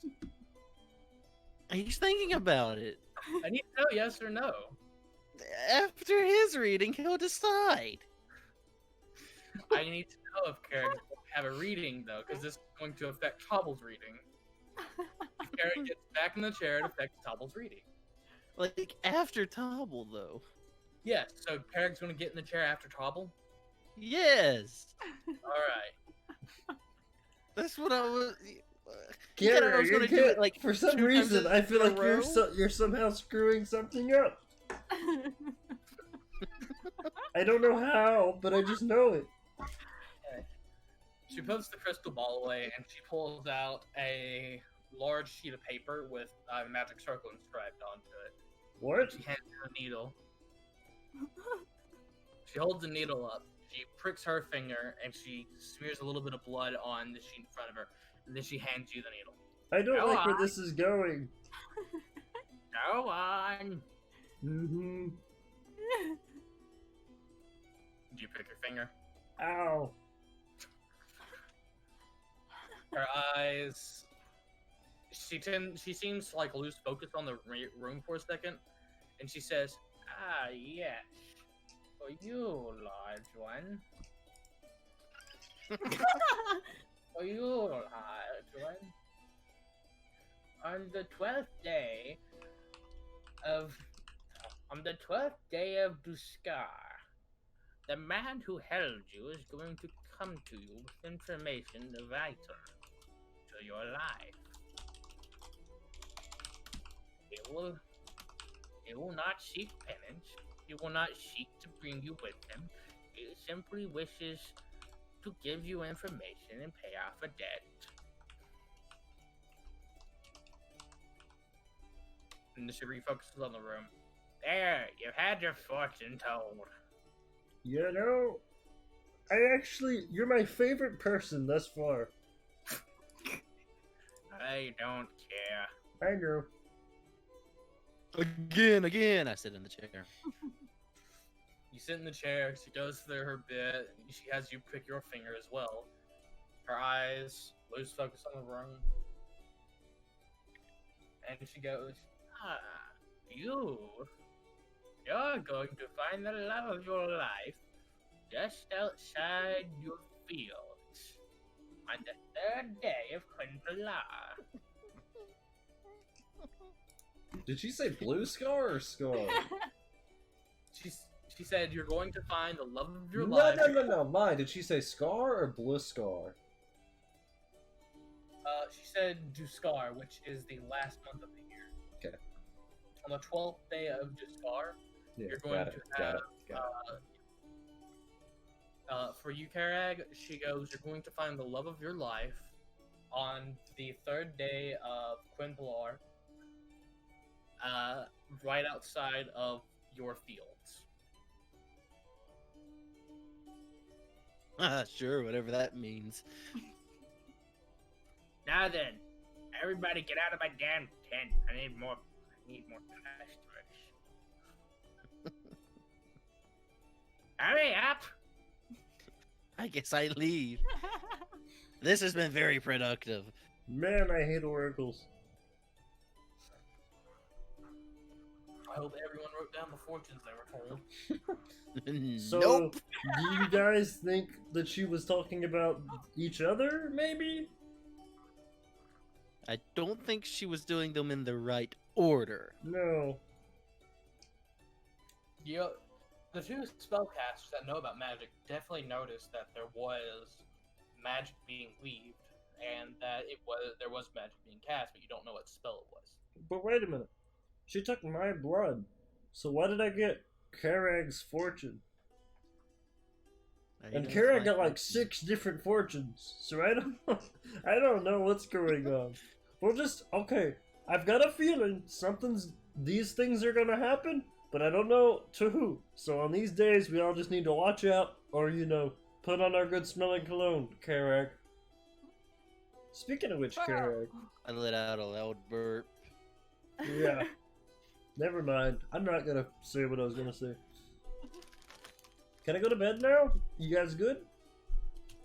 He's thinking about it. I need to know yes or no. After his reading, he'll decide. I need to know if Kara will have a reading though, because this is going to affect Tobble's reading. If Kara gets back in the chair, it affects Tobble's reading. Like, after Tobble, though. Yes, so Kara's going to get in the chair after Tobble? Yes! Alright. That's what I was... Kara, I was you're gonna do it, like, for some 2 times reason, I feel in a like row? you're somehow screwing something up. I don't know how, but I just know it. She puts the crystal ball away and she pulls out a large sheet of paper with a magic circle inscribed onto it. What? She hands her a needle. She holds the needle up. She pricks her finger and she smears a little bit of blood on the sheet in front of her. And then she hands you the needle. I don't Go like where on. this is going. Go on. Mm-hmm. Do you pick your finger? Ow. Her eyes. She seems to like lose focus on the room for a second, and she says, Ah, yes. For you, large one. For you, large one. On the 12th day of Duskar, the man who held you is going to come to you with information vital to your life. He will not seek penance. He will not seek to bring you with him. He simply wishes to give you information and pay off a debt. and she refocuses on the room. There, you've had your fortune told. You know, you're my favorite person thus far. I don't care. I know. Again, I sit in the chair. You sit in the chair, she goes through her bit, and she has you pick your finger as well. Her eyes lose focus on the room. And she goes, Ah, you're going to find the love of your life just outside your fields on the third day of Quinvalar. Did she say blue scar or scar? She said you're going to find the love of your No, life. no. Mine. Did she say scar or blue scar? She said Duskar, which is the last month of the year. Okay. On the 12th day of Duskar, Yeah, you're going to have, got it. for you, Karag, she goes, you're going to find the love of your life on the third day of Quinvalar, right outside of your fields. Sure, whatever that means. Now then, everybody get out of my damn tent. I need more customers. Hurry up! I guess I leave. This has been very productive. Man, I hate oracles. I hope everyone wrote down the fortunes they were told. So, Nope. do you guys think that she was talking about each other, maybe? I don't think she was doing them in the right order. No. The two spellcasters that know about magic definitely noticed that there was magic being weaved, and that there was magic being cast, but you don't know what spell it was. But wait a minute. She took my blood. So why did I get Karag's fortune? And Karag got like 6 different fortunes. So I don't know what's going on. We'll just, okay, I've got a feeling these things are gonna happen, but I don't know to who. So on these days, we all just need to watch out, or, put on our good smelling cologne, Karag. Speaking of which, Karag. I let out a loud burp. Yeah. Never mind. I'm not gonna say what I was gonna say. Can I go to bed now? You guys good?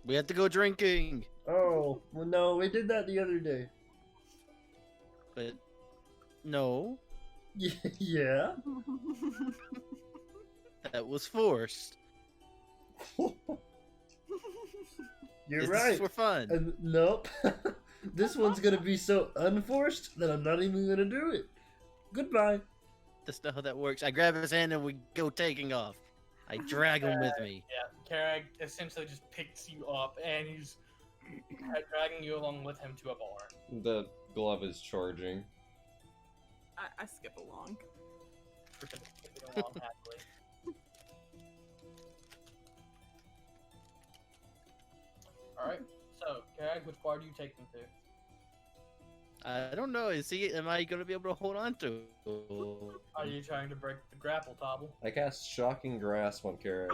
We have to go drinking. Oh, well, no, we did that the other day. But no, Yeah. that was forced. You're This right. is for fun. And nope. This one's gonna be so unforced that I'm not even gonna do it. Goodbye. That's not how that works. I grab his hand and we go taking off. I drag him with me. Yeah, Karag essentially just picks you up, and he's dragging you along with him to a bar. The glove is charging. I skip along. Skipping along happily. Alright, so, Karag, which bar do you take them to? I don't know. Am I gonna be able to hold on to? Are you trying to break the grapple, Tobble? I cast Shocking Grasp on Karag.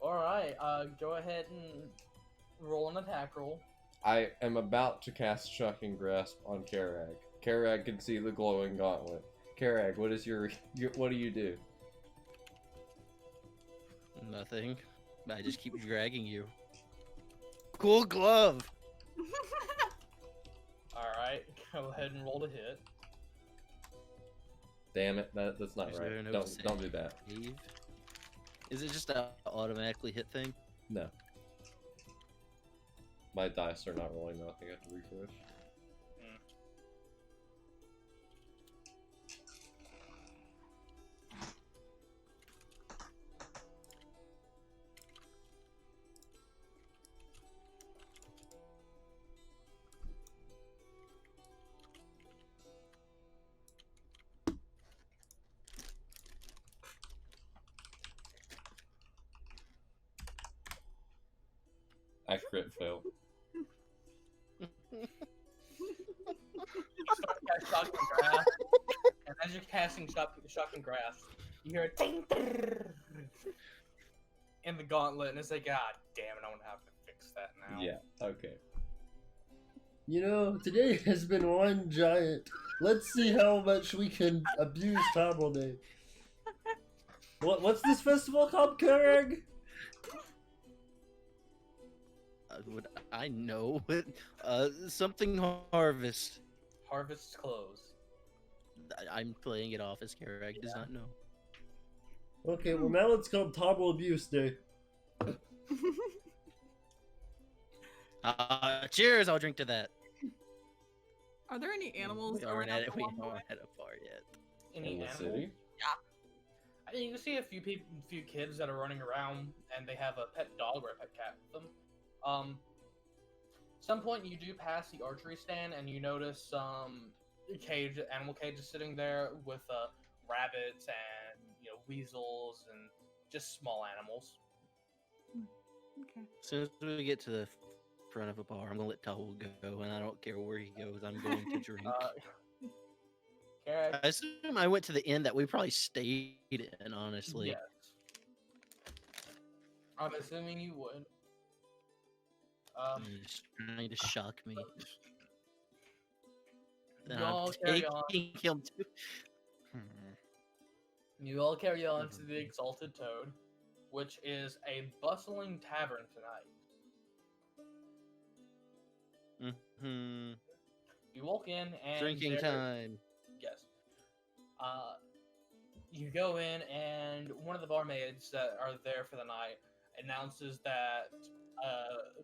Alright, go ahead and roll an attack roll. I am about to cast Shocking Grasp on Karag. Karag can see the glowing gauntlet. Karag, what do you do? Nothing. I just keep dragging you. Cool glove. Alright, go ahead and roll to hit. Damn it, that's not Is there right. no Don't do that. save? Is it just a automatically hit thing? No. My dice are not rolling nothing. I have to refresh. I crit fail. You start to cast Shocking Grasp, and as you're casting Shocking Grasp, you hear a ting in the gauntlet, and it's like, God damn it, I'm gonna have to fix that now. Yeah, okay. Today has been one giant. Let's see how much we can abuse Tobble Day. What's this festival called, Karag? Would I know? Something harvest. Harvest's close. I'm playing it off as Karag does not know. Okay, well now it's called Tobble Abuse Day. Cheers! I'll drink to that. Are there any animals We aren't around at it. the We Runaway? aren't at a bar yet. Any In the animals? city? I think you can see a few kids that are running around, and they have a pet dog or a pet cat with them. Some point you do pass the archery stand, and you notice some animal cages sitting there with rabbits and weasels and just small animals. Okay. As soon as we get to the front of a bar, I'm gonna let Tobble go, and I don't care where he goes. I'm going to drink. Carrag, I assume I went to the inn that we probably stayed in. Honestly, yes. I'm assuming you would. You're just trying to shock me. Then Y'all I'm carry on. taking him to. You all carry on to the Exalted Toad, which is a bustling tavern tonight. Hmm. You walk in and Drinking there- time. Yes. You go in, and one of the barmaids that are there for the night announces that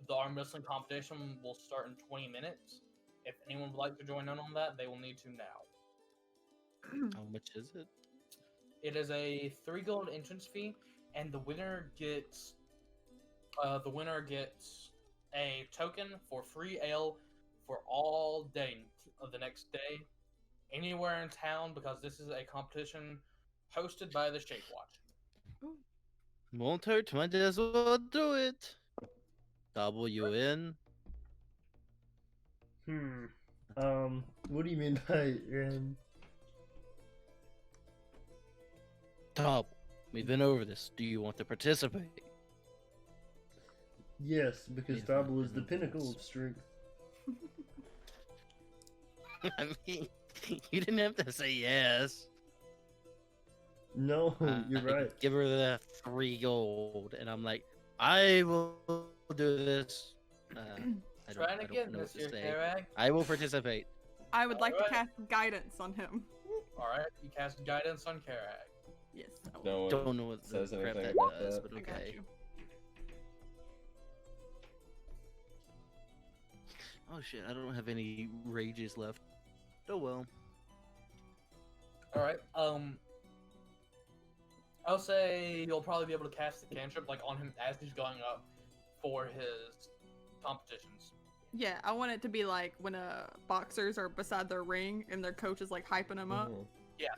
the arm wrestling competition will start in 20 minutes. If anyone would like to join in on that, they will need to now. How much is it? It is a 3 gold entrance fee, and the winner gets a token for free ale for all day of the next day, anywhere in town, because this is a competition hosted by the Shade Watch. Won't hurt. Might as well do it. Double you in. What do you mean by Double. We've been over this. Do you want to participate? Yes, because Yes, Tobble is the yes. pinnacle of strength. I mean, you didn't have to say yes. No, you're right. Give her the 3 gold, and I'm like, I will do this. I Trying don't again, know what to Mr. say. Carrag. I will participate. I would like Alright. to cast guidance on him. Alright, you cast guidance on Carrag. Yes. I will. No one Don't know what the says crap anything that about does, that. but I got okay. you. Oh shit, I don't have any rages left. Oh well. Alright, I'll say you'll probably be able to cast the cantrip on him as he's going up for his competitions. Yeah, I want it to be like when boxers are beside their ring and their coach is hyping them up. Mhm. Yeah.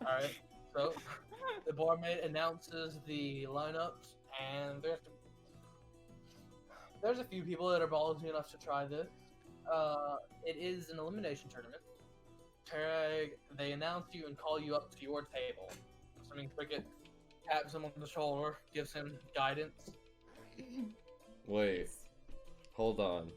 Alright, so the barmaid announces the lineups, and there's a few people that are ballsy enough to try this. It is an elimination tournament. Carrag, they announce you and call you up to your table. Swimming Cricket taps him on the shoulder, gives him guidance. Wait, hold on.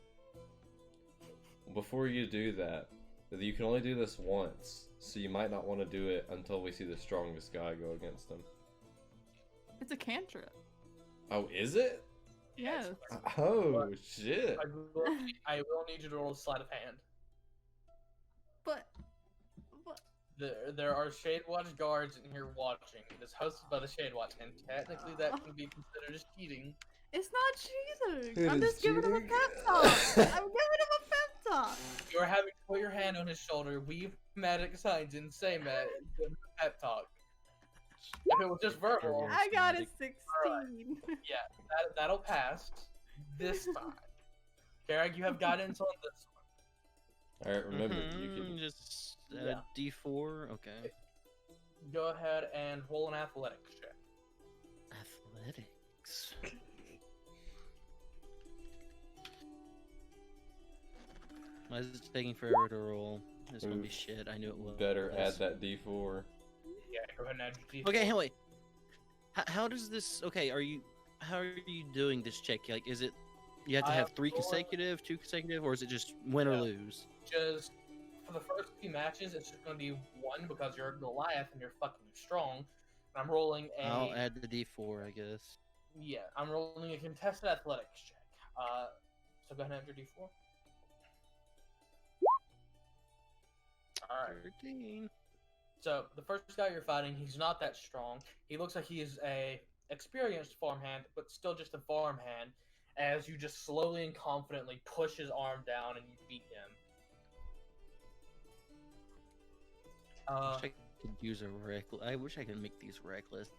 Before you do that, you can only do this once, so you might not want to do it until we see the strongest guy go against him. It's a cantrip. Oh, is it? Yes. Oh, shit. I will need you to roll a sleight of hand. But There are Shade Watch guards in here watching. It is hosted by the Shade Watch, and technically that can be considered as cheating. it's not cheating. It I'm is just giving him a cheating. pep talk. I'm giving him a pep talk. You are having to put your hand on his shoulder, weave magic signs, and say give him a pep talk. If it was just verbal, I got a Magic. 16. that'll pass this time. Carrag, you have guidance on this one. Alright, remember, you can... just Yeah. D4. Okay. Go ahead and roll an athletics check. Athletics. Why is it taking forever to roll? This will be Oof. shit. I knew it was. Better add that D4. Yeah, go ahead and add your D4. Okay, hey, wait. How does this? Okay, how are you doing this check? Is it you have to I have have 3 rolled- consecutive, 2 consecutive, or is it just win or Yeah. lose? Just for the first few matches, it's just going to be 1 because you're a Goliath and you're fucking strong. And I'm rolling a I'll add the D4, I guess. yeah, I'm rolling a contested athletics check. So go ahead and add your D4. All right. 13. So the first guy you're fighting, he's not that strong. He looks like he is a experienced farmhand, but still just a farmhand. As you just slowly and confidently push his arm down and you beat him. I wish I could use a reckless. I wish I could make these reckless.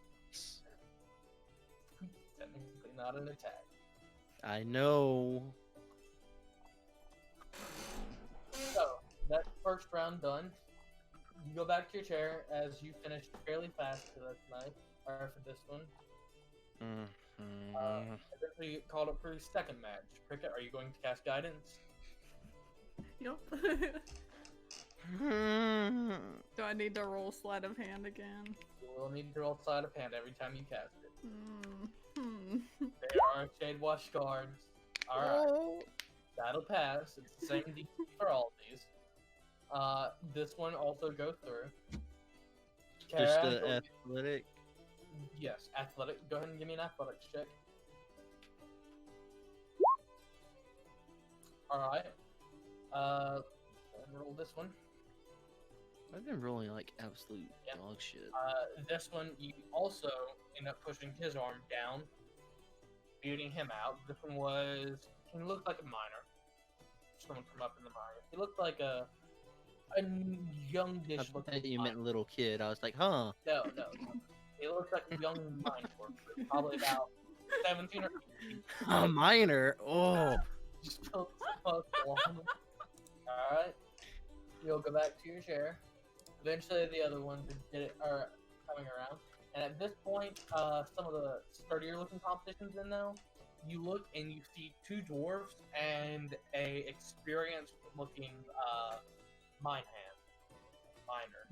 Technically not an attack. I know. So that first round done. You go back to your chair as you finished fairly fast for this night, or for this one. Eventually you called up for your second match. Cricket, are you going to cast guidance? Yep. Do I need to roll sleight of hand again? You will need to roll sleight of hand every time you cast it. Hmm. They are Shade Wash guards. Alright. That'll pass. It's the same DC for all of these. This one also goes through. Just Kara, athletic. yes, athletic. Go ahead and give me an athletics check. Alright. Roll this one. I've been rolling like absolute Yep. dog shit. This one, you also end up pushing his arm down, beating him out. This one he looked like a miner. Someone from up in the mine. He looked like a youngish I looking thought you miner. meant little kid. I was like, huh. No. He looked like a young mine worker, probably about 17 or 18. A minor. Oh. Just killed Alright. You'll go back to your chair. Eventually the other ones are coming around. And at this point, some of the sturdier looking competitions in now, you look and you see two dwarves and a experienced looking miner.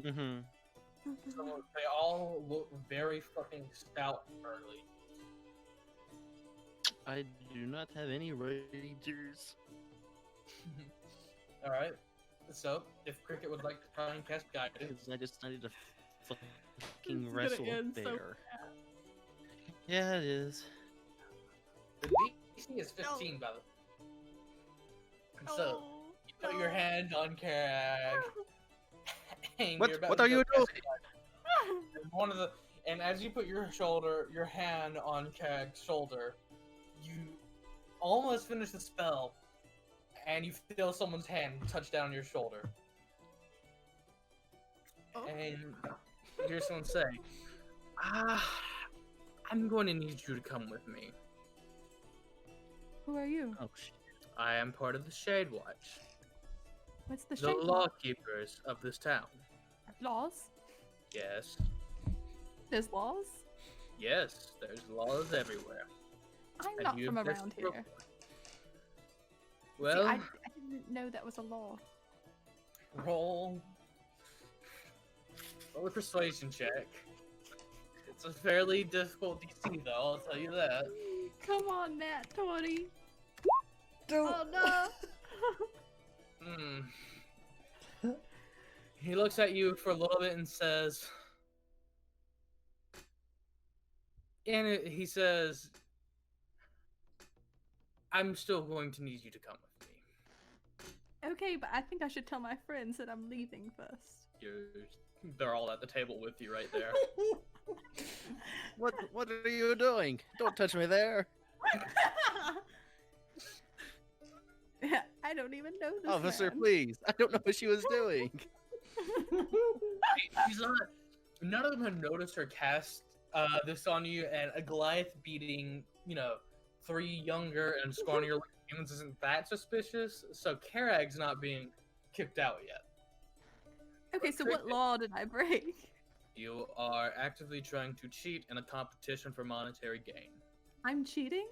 So they all look very fucking stout and burly. I do not have any rangers. Alright. So, if Cricket would like to try and cast guidance, Because I just need to This fucking is gonna wrestle a end so bear. Yeah, it is. the DC is 15 by the way. So, Oh, you put your hand on Karag. And What- you're about what to are go you cast guidance. And as you put your hand on Karag's shoulder, you almost finish the spell, and you feel someone's hand touch down your shoulder. Oh. And you hear someone say, I'm going to need you to come with me. Who are you? Oh shit. I am part of the Shade Watch, What's the the shape? law keepers of this town. Laws? Yes, There's laws? yes, there's laws everywhere. I'm And not you from have around this- here. Well, See, I didn't know that was a law. roll a persuasion check. It's a fairly difficult DC, though. I'll tell you that. Come on, Nat 20. Don't. Oh no! He looks at you for a little bit and says, he says, I'm still going to need you to come with me. Okay, but I think I should tell my friends that I'm leaving first. They're all at the table with you right there. What are you doing? Don't touch me there. I don't even know this Officer, man. please. I don't know what she was doing. He's not. None of them have noticed her cast this on you, and a Goliath beating, 3 younger and scrawnier looking humans isn't that suspicious. So Karag's not being kicked out yet. Okay, so what law did I break? You are actively trying to cheat in a competition for monetary gain. I'm cheating?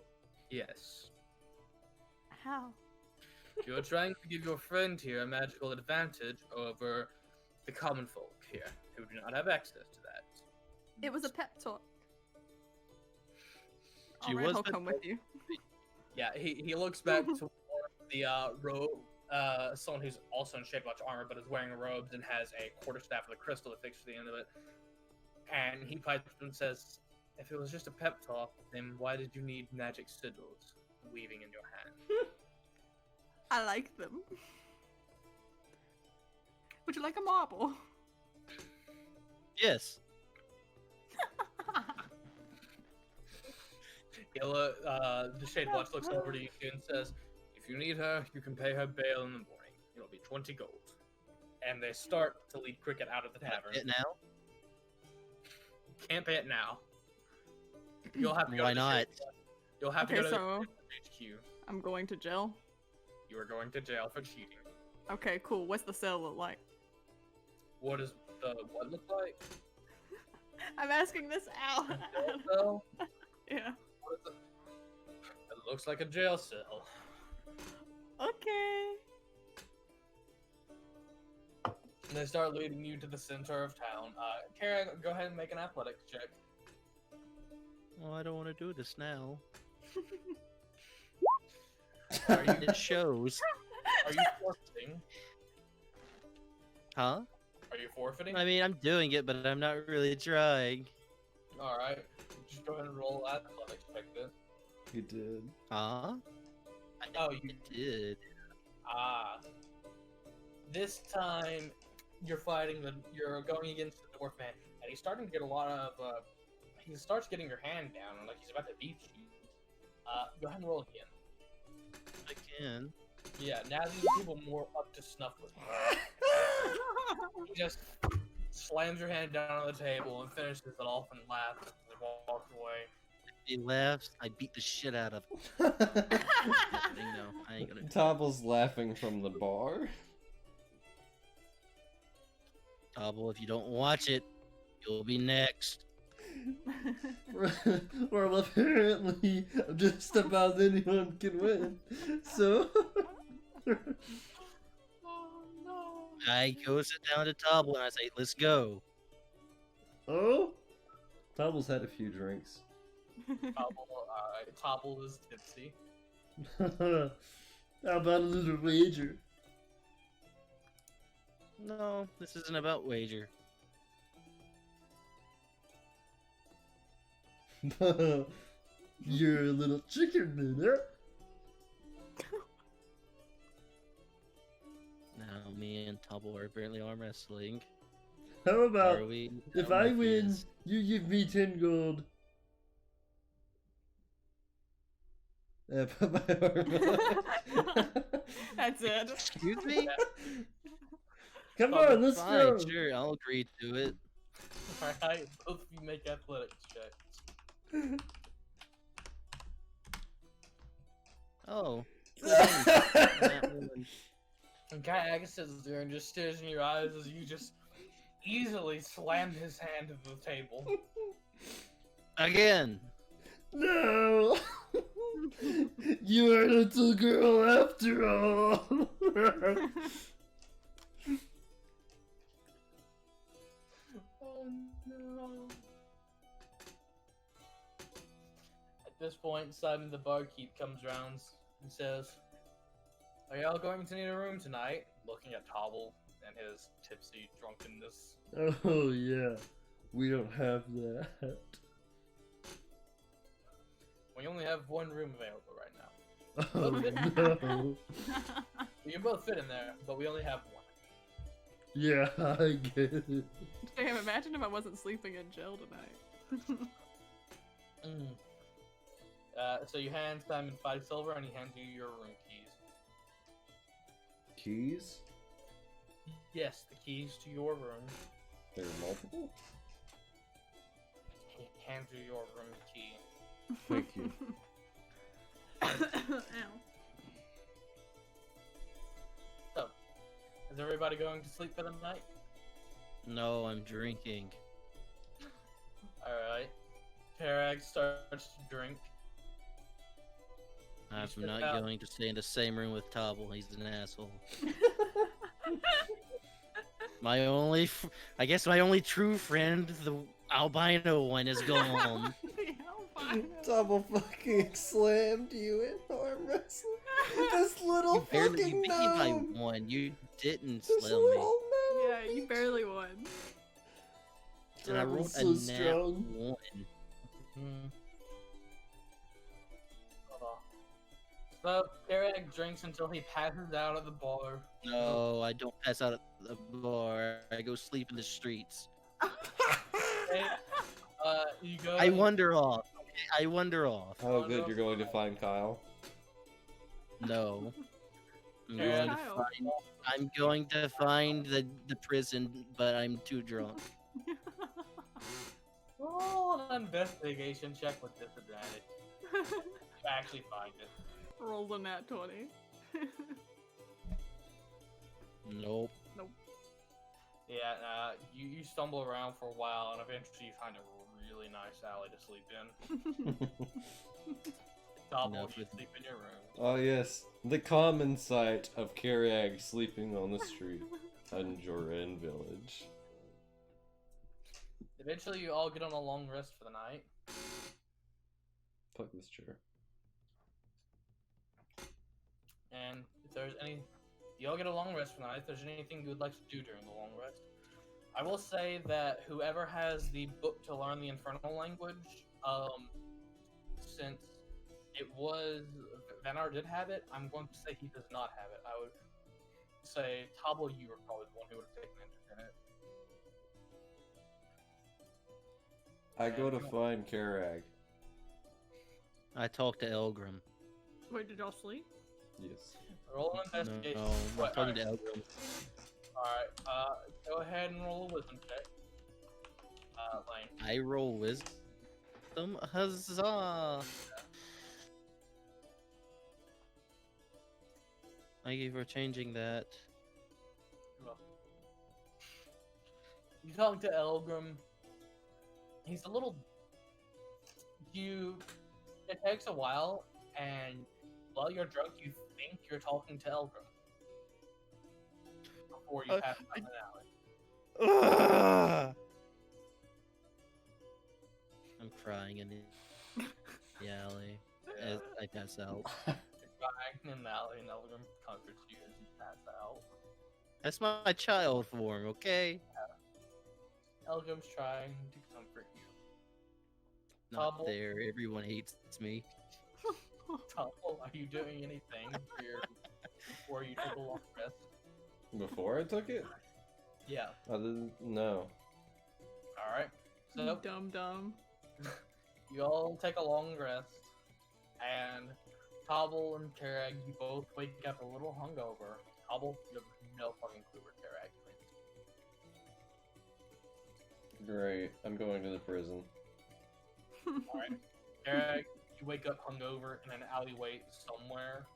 Yes. How? You are trying to give your friend here a magical advantage over the common folk here, who do not have access to that. It was a pep talk. She Alright, was I'll pep come with you. Yeah, he looks back toward the robe, someone who's also in Shadewatch armor, but is wearing robes and has a quarterstaff with a crystal affixed to the end of it. And he pipes up and says, if it was just a pep talk, then why did you need magic sigils weaving in your hand? I like them. Would you like a marble? Yes. The Shade Watch looks over to you and says, "If you need her, you can pay her bail in the morning. It'll be 20 gold." And they start to lead Cricket out of the tavern. It now? Can't pay it now. You'll have to go Why to the not? Shade Watch. You'll have to Okay, go to so the HQ. I'm going to jail. You are going to jail for cheating. Okay, cool. What's the cell look like? What does the what look like? I'm asking this out. Cell? Yeah. What is it? It looks like a jail cell. Okay. And they start leading you to the center of town. Kara, go ahead and make an athletics check. Well, I don't want to do this now. Are you It shows. are you forfeiting? Huh? Are you forfeiting? I mean, I'm doing it, but I'm not really trying. All right. Just go ahead and roll athletics check then. You did. Huh? Oh, you did. This time you're going against the dwarf man, and he's starting to get a lot of. He starts getting your hand down, like he's about to beat you. Go ahead and roll again. I can. Yeah, now these people more up to snuff with you. He just slams your hand down on the table and finishes it off and laughs and walks away. He laughs. I beat the shit out of him. No, I ain't gonna. Tobble's laughing from the bar. Tobble, if you don't watch it, you'll be next. Well, apparently, just about anyone can win. So. Oh no. I go sit down to Tobble and I say, "Let's go." Oh? Tobble's had a few drinks. Tobble is tipsy. How about a little wager? No, this isn't about wager. You're a little chicken then, huh? Now, me and Tobble are apparently arm wrestling. How about Are we? if don't know I he win, is. you give me 10 gold? Put my arm on. That's it. Excuse me? Come on, let's Fine, go. sure, I'll agree to it. Alright, both of you make athletics checks. Oh. And Guy Agus sits there and just stares in your eyes as you just easily slam his hand to the table. Again. No! You are a little girl after all! Oh no. At this point, Simon the barkeep comes round and says, "Are y'all going to need a room tonight?" Looking at Tobble and his tipsy drunkenness. Oh yeah, we don't have that. We only have one room available right now. Oh no. You can both fit in there, but we only have one. Yeah, I get it. Damn, imagine if I wasn't sleeping in jail tonight. So you hand Simon 5 silver and he hands you your room keys. Keys? Yes, the keys to your room. There are multiple? He hands you your room key. Thank you. Ow. So, is everybody going to sleep for the night? No, I'm drinking. Alright. Parag starts to drink. I'm spit not it out. going to stay in the same room with Tobble. He's an asshole. I guess my only true friend, the albino one, is gone. Double fucking slammed you in arm wrestling. This little You barely fucking beat me by gnome. one. You didn't This slam me. little gnome. Yeah, you barely won. And I rolled so a nat strong. 1. So, Parag drinks until he passes out at the bar. No, I don't pass out at the bar. I go sleep in the streets. Okay, you go. I wander off. Okay, I wander off. Oh, good. You're going to find Kyle. No. I'm Yeah, going to Kyle. find. I'm going to find the prison, but I'm too drunk. Roll an investigation check with disadvantage. You actually find it. Rolled a nat 20. Nope. Yeah, you stumble around for a while, and eventually you find a really nice alley to sleep in. Tobble, Enough you with- sleep in your room. Oh yes, the common sight of Kariag sleeping on the street in Jorin village. Eventually, you all get on a long rest for the night. Fuck this chair. And if there's any, you all get a long rest for the night. If there's anything you would like to do during the long rest, I will say that whoever has the book to learn the Infernal language, since it was Vanar did have it, I'm going to say he does not have it. I would say Tobble, you were probably the one who would have taken interest in it. I go to find Karag. I talked to Elgrim. Wait, did y'all sleep? Yes. Roll an No, investigation. I'm What- talking to Elgrim. Alright, go ahead and roll a wisdom check. Lane. I roll wisdom. Huzzah! Thank you for changing that. You talk to Elgrim. He's a little. It takes a while, and while you're drunk, you think you're talking to Elgrim. Before you pass down an alley. I'm crying in the alley as I pass out. You're crying in the alley, and Elgrim comforts you as you pass out. That's my child form, okay? Elgrim's trying to comfort you. Not Tobble. there. Everyone hates me. Tobble, are you doing anything before you take a long rest? Before I took it? Yeah. I didn't. No. Alright. So, Dumb. you all take a long rest, and Tobble and Karag, you both wake up a little hungover. Tobble, you have no fucking clue where Karag is. Great. I'm going to the prison. Alright. Karag, you wake up hungover in an alleyway somewhere.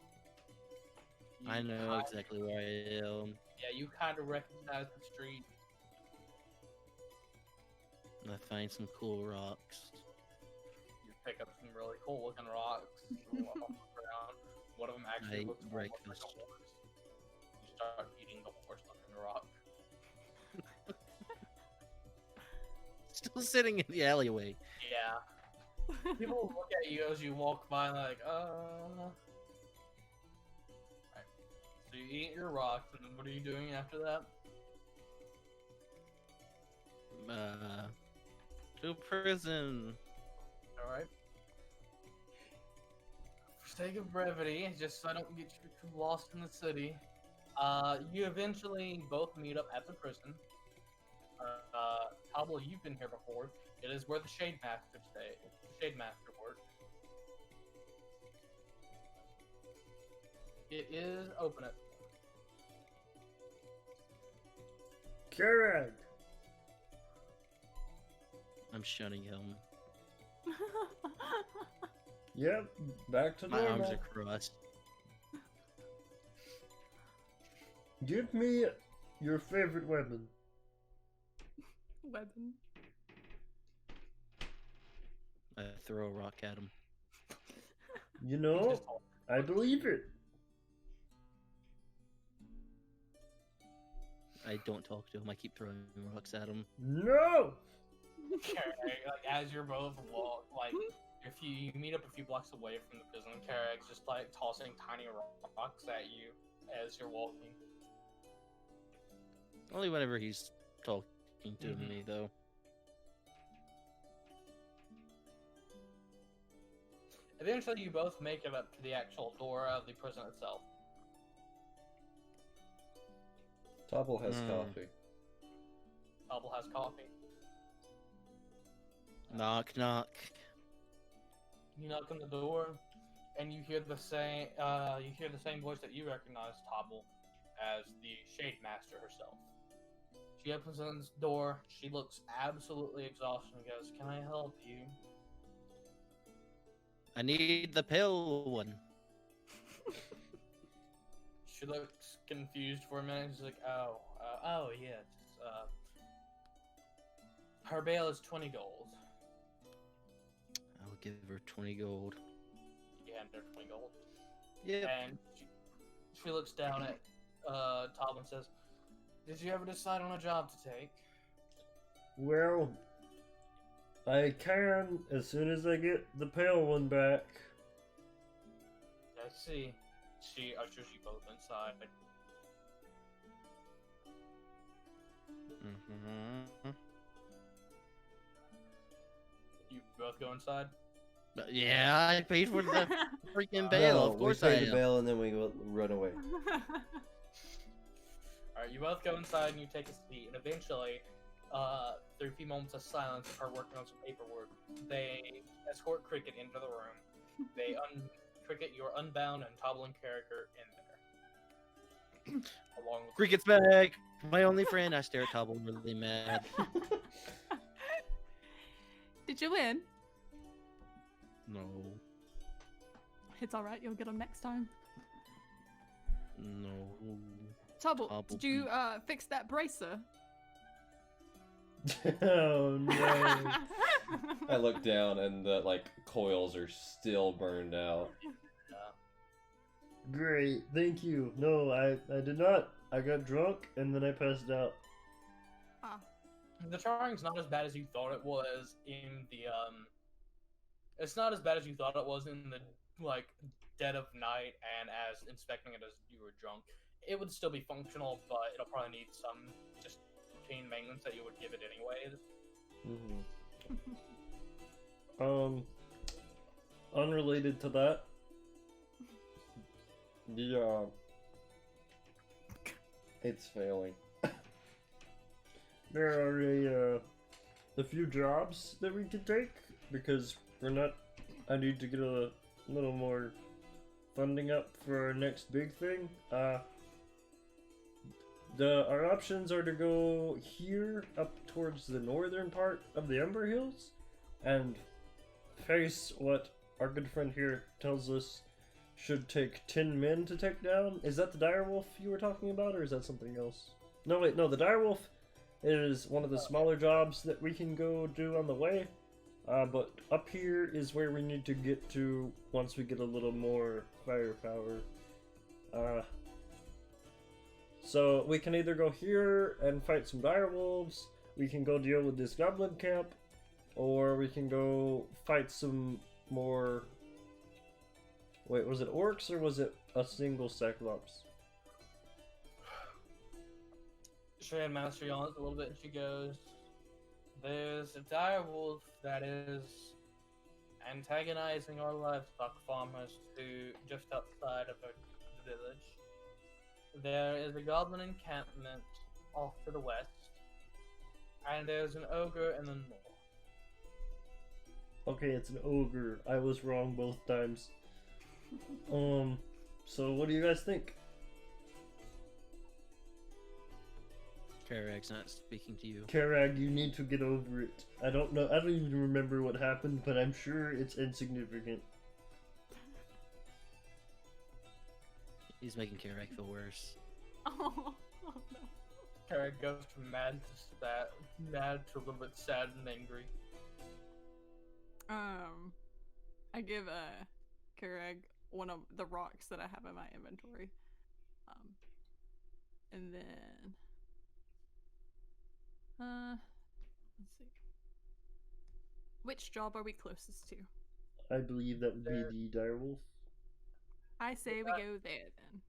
I know exactly where I am. Yeah, you kind of recognize the street. I find some cool rocks. You pick up some really cool looking rocks. Walk off the ground. One of them actually I looks eat almost like a breakfast. horse. You start eating the horse looking rock. Still sitting in the alleyway. Yeah. People look at you as you walk by and they're like, Right. So you eat your rocks, and then what are you doing after that? To prison. Alright. For sake of brevity, just so I don't get you too lost in the city, you eventually both meet up at the prison. Tobble, you've been here before. It is where the Shade Master works. It is open it. Karag! I'm shunning him. Yep, back to My arms normal. are crossed. Give me your favorite weapon. Weapon. I throw a rock at him. You know, I believe it. I don't talk to him. I keep throwing rocks at him. No! Karag, as you're both if you meet up a few blocks away from the prison, Karag's just tossing tiny rocks at you as you're walking. Only whenever he's talking to Mhm. me, though. Eventually, you both make it up to the actual door of the prison itself. Tobble has Hmm. coffee. Tobble has coffee. Knock, knock. You knock on the door, and you hear the same voice that you recognize, Tobble, as the Shade Master herself. She opens the door. She looks absolutely exhausted and goes, "Can I help you?" I need the pale one. She looks confused for a minute. She's like, "Oh yes. Her bail is 20 gold." I'll give her 20 gold. You hand her 20 gold. Yep. And she looks down at Tobble and says, "Did you ever decide on a job to take?" Well, I can as soon as I get the pale one back. I see. She ushers you both inside. Mm-hmm. You both go inside. Yeah, I paid for the freaking bail. No, Of course we I pay the am. bail and then we go run away. Alright, you both go inside and you take a seat, and eventually, through a few moments of silence of her working on some paperwork, they escort Cricket into the room. They Cricket, you're unbound and Tobble and character in there. Along with Cricket's back. My only friend. I stare at Tobble really mad. Did you win? No. It's alright, you'll get them next time. No. Tobble, Tobble, did you fix that bracer? Oh no. I look down and the coils are still burned out. Great, thank you. No, I did not. I got drunk and then I passed out. Ah. The charring's not as bad as you thought it was in the It's not as bad as you thought it was in the dead of night and as inspecting it as you were drunk. It would still be functional, but it'll probably need some just routine maintenance that you would give it anyways. Mm-hmm. Unrelated to that. Yeah. It's failing. There are a few jobs that we could take because I need to get a little more funding up for our next big thing. Our options are to go here up towards the northern part of the Ember Hills and face what our good friend here tells us should take 10 men to take down. Is that the direwolf you were talking about, or is that something else? No, wait, no, the direwolf is one of the smaller jobs that we can go do on the way. But up here is where we need to get to once we get a little more firepower. So we can either go here and fight some direwolves, we can go deal with this goblin camp, or we can go fight some more... Wait, was it orcs or was it a single cyclops? Shred Master yawns a little bit and she goes, "There's a direwolf that is antagonizing our livestock farmers to just outside of the village. There is a goblin encampment off to the west, and there's an ogre in the north." Okay, it's an ogre. I was wrong both times. So what do you guys think? Karag's not speaking to you. Karag, you need to get over it. I don't know. I don't even remember what happened, but I'm sure it's insignificant. He's making Karag feel worse. Oh no. Carrot goes from mad to a little bit sad and angry. I give Karag one of the rocks that I have in my inventory. And then let's see. Which job are we closest to? I believe that would be the direwolf. I say we go there then.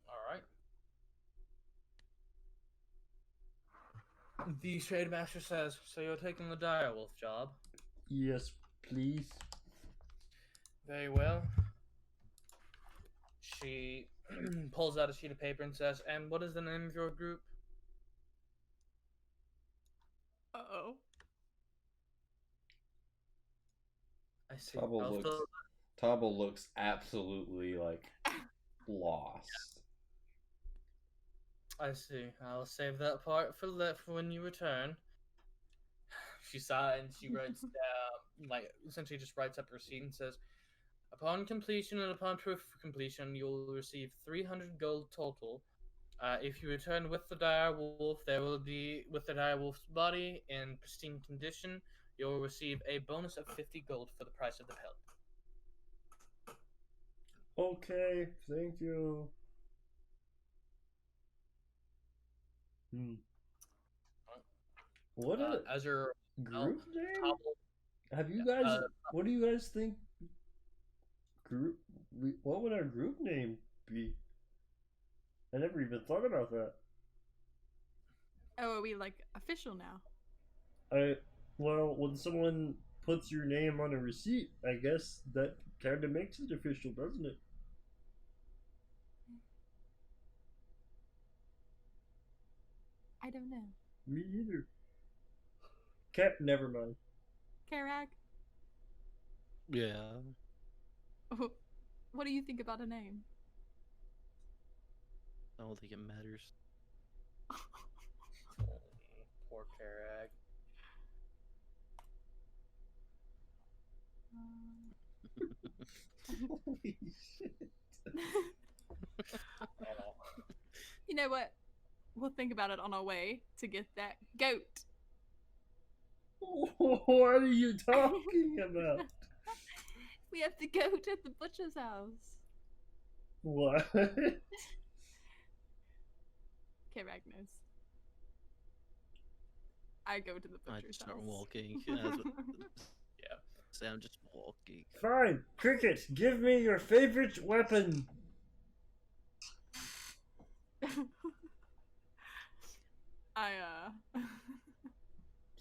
Alright. The Shade Master says, "So you're taking the direwolf job?" Yes, please. Very well. She pulls out a sheet of paper and says, "And what is the name of your group?" Uh-oh. I see. Tobble looks absolutely like lost. I see. I'll save that part for when you return. She sighs and she writes down, like, essentially just writes up her receipt and says, upon completion and upon proof of completion, you'll receive 300 gold total. If you return with the dire wolf, with the dire wolf's body in pristine condition, you'll receive a bonus of 50 gold for the price of the pelt. Okay, thank you. What a As your group name? Tobble, Have you guys? What do you guys think? What would our group name be? I never even thought about that. Oh, are we like official now? Well, when someone puts your name on a receipt, I guess that kind of makes it official, doesn't it? I don't know. Me either. Cap, never mind. Karag, Yeah. what do you think about a name? I don't think it matters. poor Karag. Holy shit. You know what? We'll think about it on our way to get that goat. What are you talking about? We have the goat at the butcher's house. What? Karag knows. I go to the I butcher's start house. walking. Yeah. So I'm just walking. Fine, Cricket, give me your favorite weapon.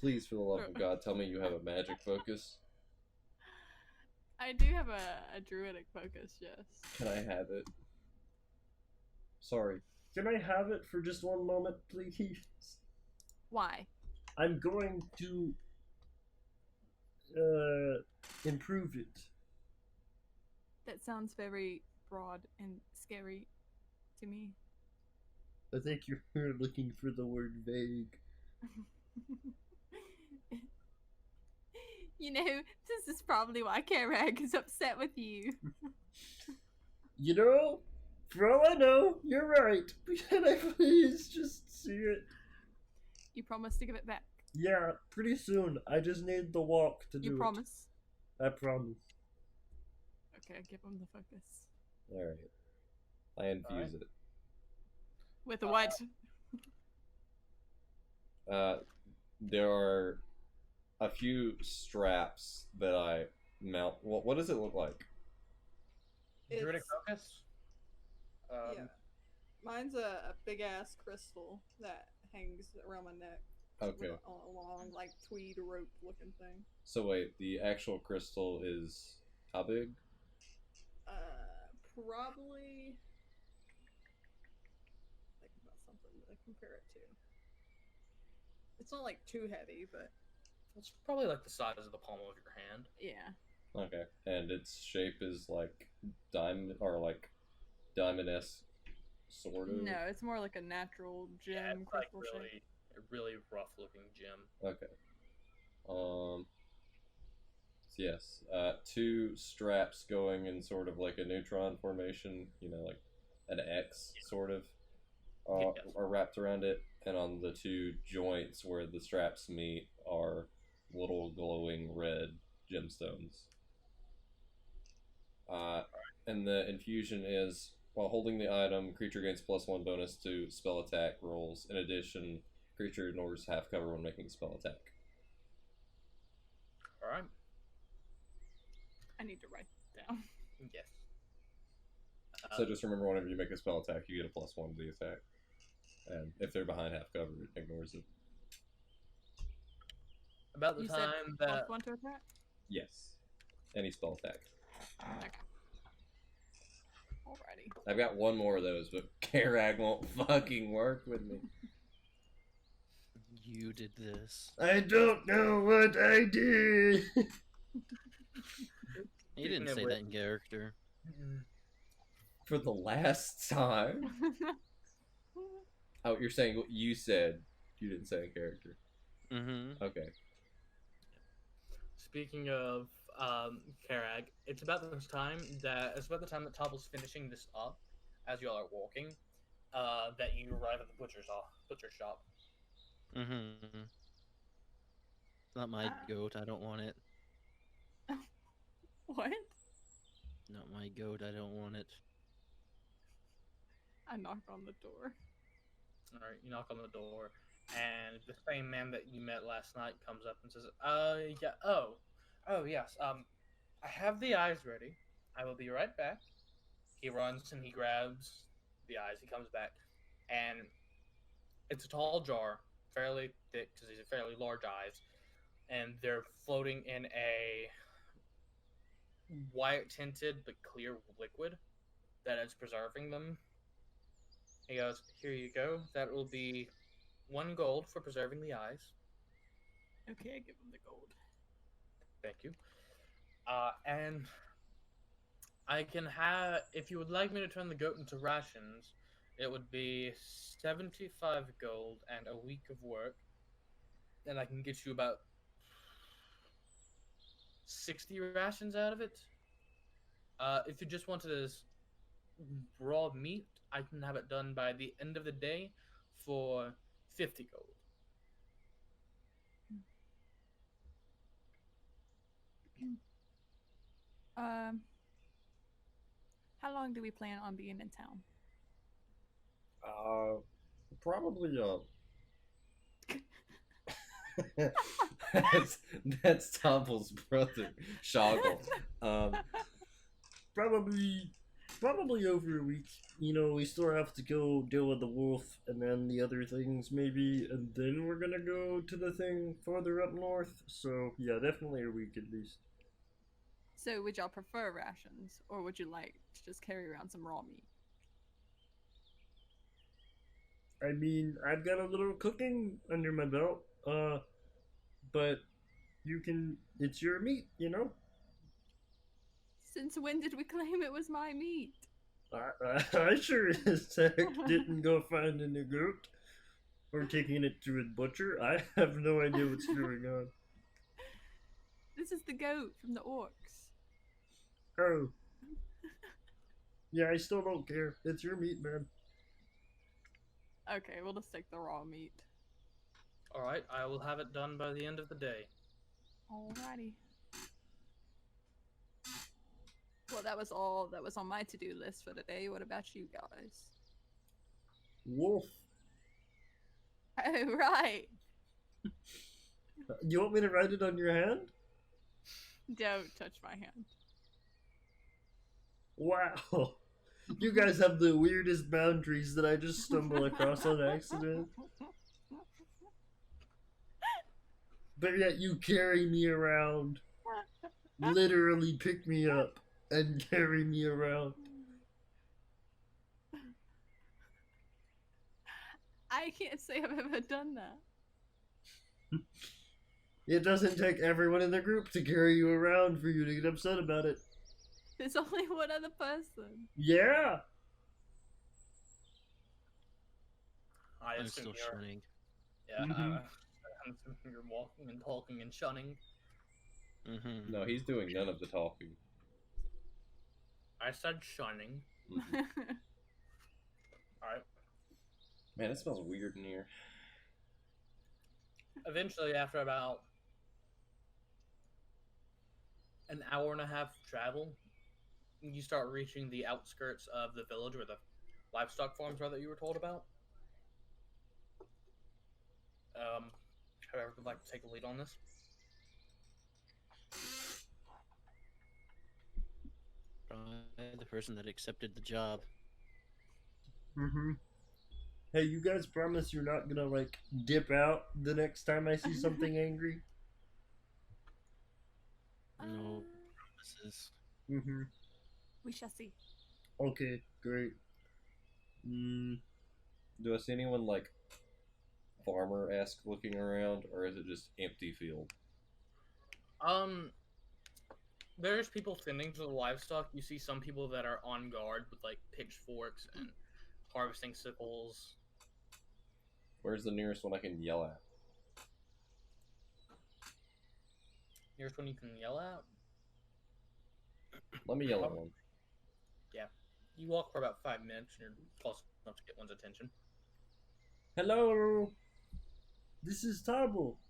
Please, for the love of God, tell me you have a magic focus. I do have a druidic focus, yes. Can I have it? Sorry. Can I have it for just one moment, please? Why? I'm going to improve it. That sounds very broad and scary to me. I think you're looking for the word vague. You know, this is probably why Karag is upset with you. You know, for all I know, you're right. Can I please just see it? You promise to give it back. Yeah, pretty soon. I just need the walk to do You it. promise? I promise. Okay, give him the focus. Alright. I infuse it. With a what? There are a few straps that I mount. What does it look like? Druidic focus? Yeah. Mine's a big ass crystal that hangs around my neck. Okay. With a long, like, tweed rope looking thing. So wait, the actual crystal is how big? Probably. Think about something to compare it to. It's not like too heavy, but It's probably like the size of the palm of your hand. yeah. Okay. And its shape is like diamond or like diamond-esque sort of? No, it's more like a natural gem Yeah, it's like crystal shape. a really rough looking gem. Okay. Yes. Two straps going in sort of like a neutron formation, you know, like an X sort of, are wrapped around it, and on the two joints where the straps meet are little glowing red gemstones. And the infusion is, while holding the item, creature gains +1 bonus to spell attack rolls. In addition, creature ignores half cover when making a spell attack. Alright. I need to write it down. Yes. So just remember, whenever you make a spell attack, you get a +1 to the attack. And if they're behind half cover, it ignores it. About the You time said that +1 to attack? Yes. Any spell attack. Okay. Alrighty. I've got one more of those, but Karag won't fucking work with me. You did this. I don't know what I did. You didn't say that in character. For the last time. Oh, you're saying what you said. You didn't say in character. Mm-hmm. Okay. Speaking of Karag, it's about the time that Tobble's finishing this up as y'all are walking. That you arrive at the butcher shop. Mm-hmm. Not my goat. I don't want it. What? Not my goat. I don't want it. I knock on the door. All right, you knock on the door, and the same man that you met last night comes up and says, yeah, oh, yes, I have the eyes ready. I will be right back." He runs and he grabs the eyes. He comes back, and it's a tall jar, fairly thick because these are fairly large eyes, and they're floating in a white tinted but clear liquid that is preserving them. He goes, "Here you go. That will be 1 gold for preserving the eyes." Okay, I give him the gold. Thank you. And I can have, if you would like me to turn the goat into rations, it would be 75 gold and a week of work. And I can get you about 60 rations out of it. If you just wanted as raw meat, I can have it done by the end of the day for 50 gold. How long do we plan on being in town? Probably that's Tobble's brother, Shoggle. Probably over a week. You know, we still have to go deal with the wolf and then the other things maybe, and then we're gonna go to the thing farther up north. So yeah, definitely a week at least. So would y'all prefer rations, or would you like to just carry around some raw meat? I mean, I've got a little cooking under my belt, but it's your meat, you know? Since when did we claim it was my meat? I sure as heck didn't go finding a goat or taking it to a butcher. I have no idea what's going on. This is the goat from the Orcs. Oh. Yeah, I still don't care. It's your meat, man. Okay, we'll just take the raw meat. Alright, I will have it done by the end of the day. Alrighty. Well, that was all that was on my to-do list for today. What about you guys? Wolf. Oh, right. You want me to write it on your hand? Don't touch my hand. Wow. You guys have the weirdest boundaries that I just stumble across on accident. But yet you carry me around. Literally pick me up and carry me around. I can't say I've ever done that. It doesn't take everyone in the group to carry you around for you to get upset about it. There's only one other person. Yeah. I I'm assume still you're, shunning. yeah, Mhm. I'm assuming you're walking and talking and shunning. Mm-hmm. No, he's doing none of the talking. I said shunning. Mhm. Alright. Man, it smells weird in here. Eventually, after about an hour and a half travel, you start reaching the outskirts of the village where the livestock farms are that you were told about. Whoever would like to take the lead on this. The person that accepted the job. Mm-hmm. Hey, you guys promise you're not gonna, like, dip out the next time I see something angry? No promises. Mm-hmm. We shall see. Okay, great. Do I see anyone like farmer-esque looking around, or is it just empty field? There's people tending to the livestock. You see some people that are on guard with like pitchforks and harvesting sickles. Where's the nearest one I can yell at? Here's one you can yell at. Let me yell at one. You walk for about 5 minutes and you're close enough to get one's attention. Hello, this is Tobble.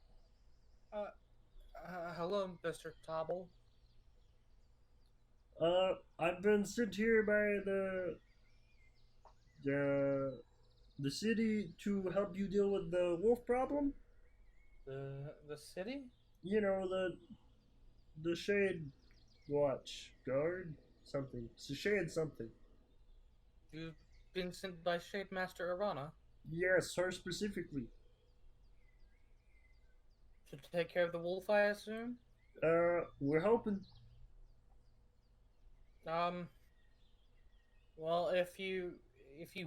Hello, Mr. Tobble. I've been sent here by the city to help you deal with the wolf problem. The city? You know, the shade watch guard something. It's a shade something. You've been sent by Shade Master Arana Yes, her specifically. to take care of the wolf, I assume? We're hoping. Well, if you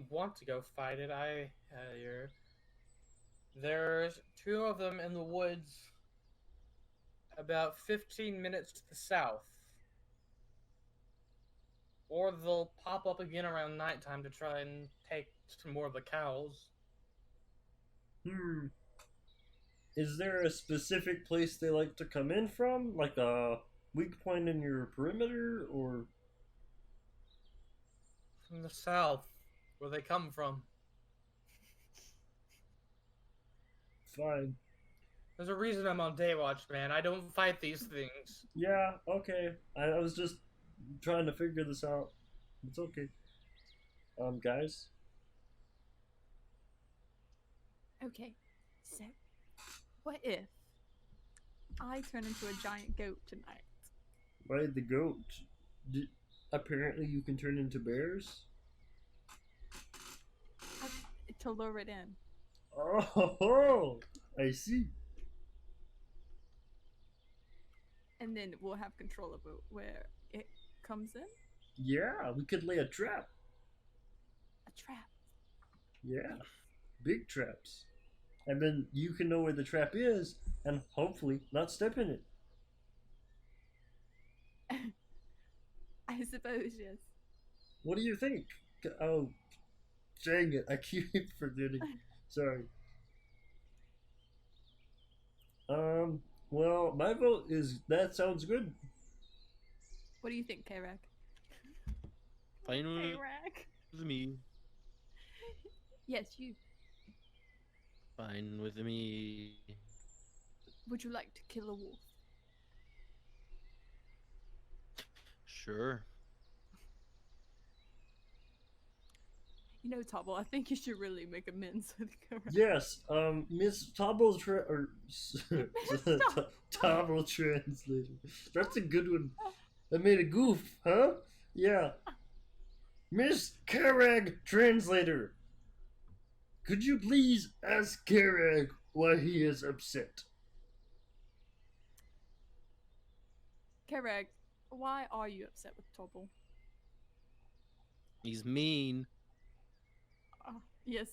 want to go fight it, there's 2 of them in the woods about 15 minutes to the south. Or they'll pop up again around nighttime to try and take some more of the cows. Is there a specific place they like to come in from? Like a weak point in your perimeter, or? From the south, where they come from. Fine. There's a reason I'm on day watch, man. I don't fight these things. Yeah, okay. I was just trying to figure this out. It's okay. Guys? Okay, so what if I turn into a giant goat tonight? Ride the goat. Apparently you can turn into bears? To lure it in. Oh, I see. And then we'll have control of it where it comes in? Yeah, we could lay a trap. A trap. Yeah, big traps. And then you can know where the trap is and hopefully not step in it. I suppose, yes. What do you think? Oh, dang it, I keep forgetting. Sorry. Well, my vote is that sounds good. What do you think, K-Rag? Fine K-Rag? with me. Yes, you. Fine with me. Would you like to kill a wolf? Sure. You know, Tobble, I think you should really make amends with K-Rag. Yes, Miss Tobble Tobble translator. That's a good one. I made a goof, huh? Yeah. Miss Karag translator. Could you please ask Karag why he is upset? K-Rag, why are you upset with Tobble? He's mean. Yes,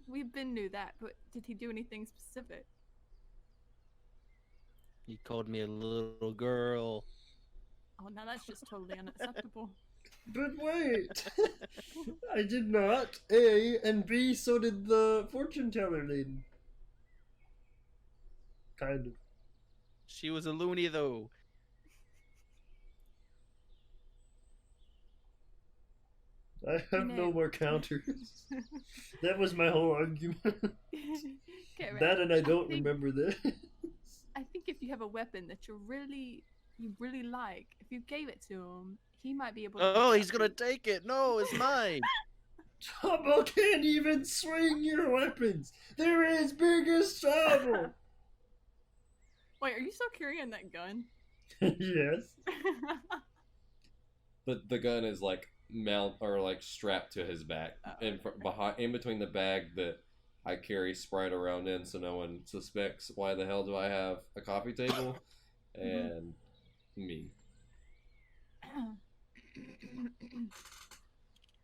we've been knew that, but did he do anything specific? He called me a little girl. Oh, now that's just totally unacceptable. But wait, I did not. A, and B, so did the fortune teller lady. Kind of. She was a loony, though. I have no more counters. That was my whole argument. Okay, right. That and I don't remember this. I think if you have a weapon that you really like, if you gave it to him, he might be able to. Oh, he's gonna take it. No, it's mine. Tobble can't even swing your weapons. They're as big as Tobble. Wait, are you still carrying that gun? Yes. The gun is like strapped to his back, in between the bag that I carry Sprite around in, so no one suspects why the hell do I have a coffee table, and me.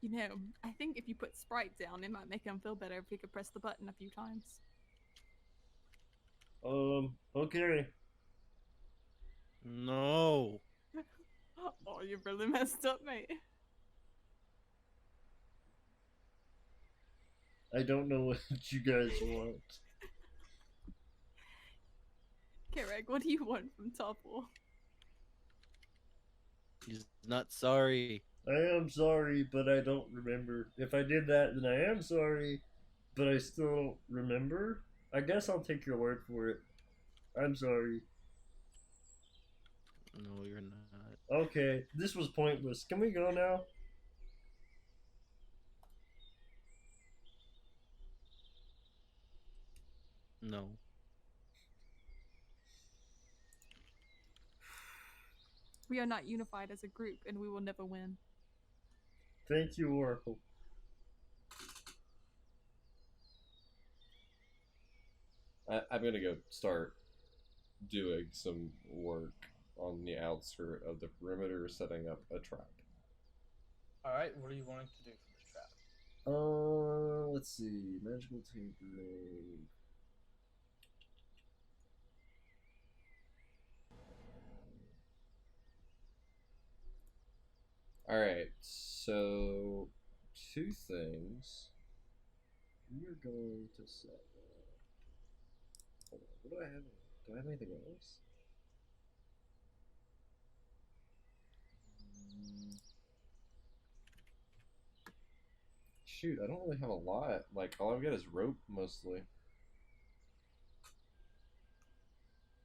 You know, I think if you put Sprite down, it might make him feel better if he could press the button a few times. Okay. No. You really messed up, mate. I don't know what you guys want. Kerek, what do you want from Topple? He's not sorry. I am sorry, but I don't remember. If I did that, then I am sorry, but I still don't remember. I guess I'll take your word for it. I'm sorry. No, you're not. Okay, this was pointless. Can we go now? No. We are not unified as a group, and we will never win. Thank you, Oracle. I'm gonna go start doing some work on the outskirt of the perimeter, setting up a trap. Alright, what are you wanting to do for this trap? Let's see. Magical tapering. Alright, so two things. We're going to set hold on, what do I have? Do I have anything else? Shoot, I don't really have a lot. Like, all I've got is rope, mostly.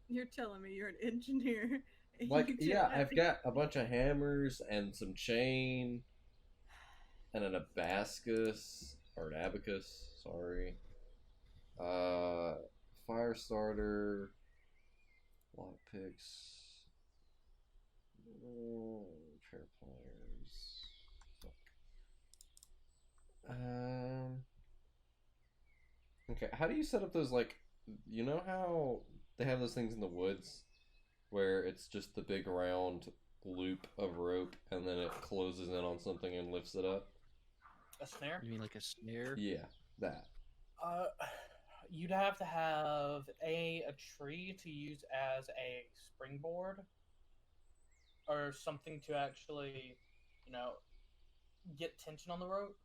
You're telling me you're an engineer. and Like, you yeah, can't- I've got a bunch of hammers and some chain and an abacus or an abacus, sorry. Fire starter, lock picks, pair of pliers. Fuck. Okay, how do you set up those, like, you know how they have those things in the woods where it's just the big round loop of rope and then it closes in on something and lifts it up? A snare? You mean like a snare? Yeah, that. You'd have to have a tree to use as a springboard, or something to actually, get tension on the rope.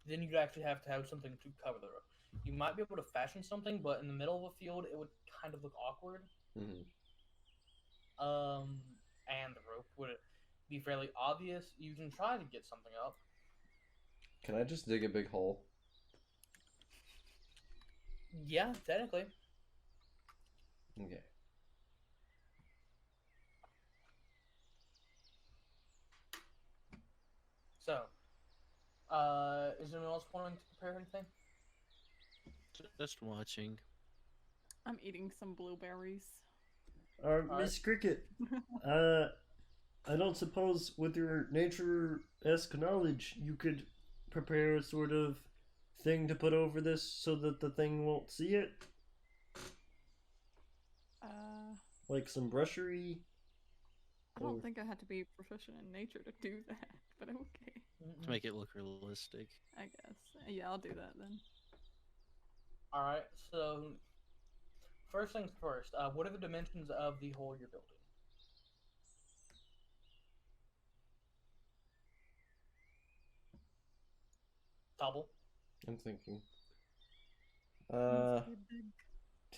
Then you'd actually have to have something to cover the rope. You might be able to fashion something, but in the middle of a field, it would kind of look awkward. Mm-hmm. And the rope would be fairly obvious. You can try to get something up. Can I just dig a big hole? Yeah, technically. Okay. So, is anyone else wanting to prepare anything? Just watching. I'm eating some blueberries. Miss Cricket, I don't suppose with your nature-esque knowledge you could prepare a sort of thing to put over this so that the thing won't see it? Like some brushery? I don't think I had to be proficient in nature to do that, but okay. To make it look realistic. I guess. Yeah, I'll do that then. Alright, so first things first, what are the dimensions of the hole you're building? Tobble? I'm thinking. Needs to be big.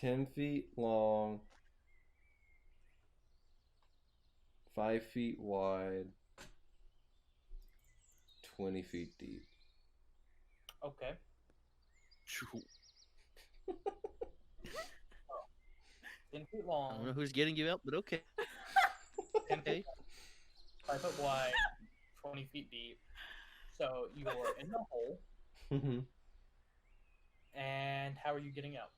10 feet long, 5 feet wide, 20 feet deep. Okay. 10 feet I don't long, know who's getting you out, but okay. 10 feet Okay. 5 foot wide, 20 feet deep. So you are in the hole, and how are you getting out?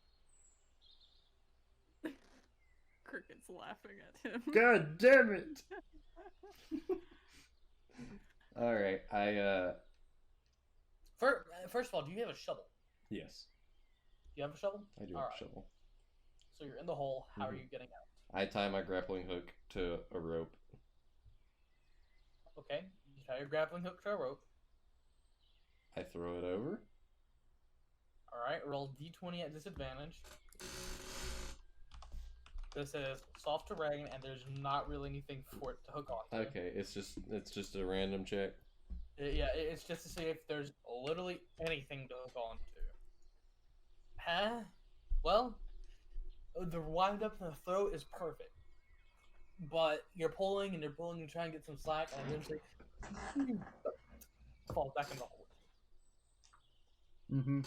Cricket's laughing at him. God damn it! Alright, First of all, do you have a shovel? yes, Do you have a shovel? I do have Alright. a shovel. So you're in the hole. How are Mhm. you getting out? I tie my grappling hook to a rope. Okay. You tie your grappling hook to a rope. I throw it over. Alright, roll d20 at disadvantage. This is soft terrain, and there's not really anything for it to hook on. Okay, it's just a random check. Yeah, it's just to see if there's literally anything to hook on to. Huh? Well, the wind up in the throat is perfect. But you're pulling and you're pulling and trying to get some slack, and eventually falls back in the hole. Mm-hmm.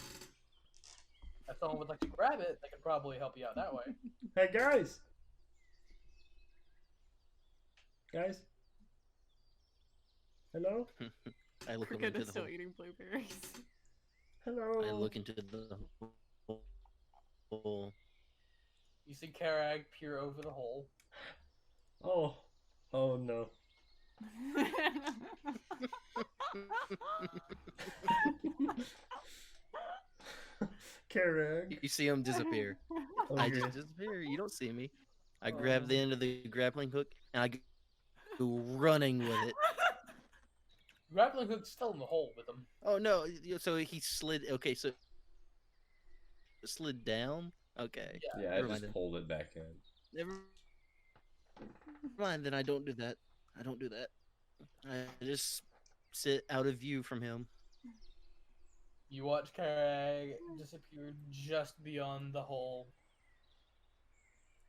If someone would like to grab it, they could probably help you out that way. Hey guys. Guys. Hello. I look over Cricket into is the still hole. eating blueberries. Hello. I look into the hole. You see Karag peer over the hole. Oh. Oh no. Karag. You see him disappear. I Okay. just disappear. You don't see me. I grab the end of the grappling hook and I go running with it. Grappling hook's still in the hole with him. Oh no! So he slid. Okay, so it slid down. Okay. Yeah, I Never just mind. pulled it back in. Never mind. Then I don't do that. I don't do that. I just sit out of view from him. You watch Karag disappear just beyond the hole.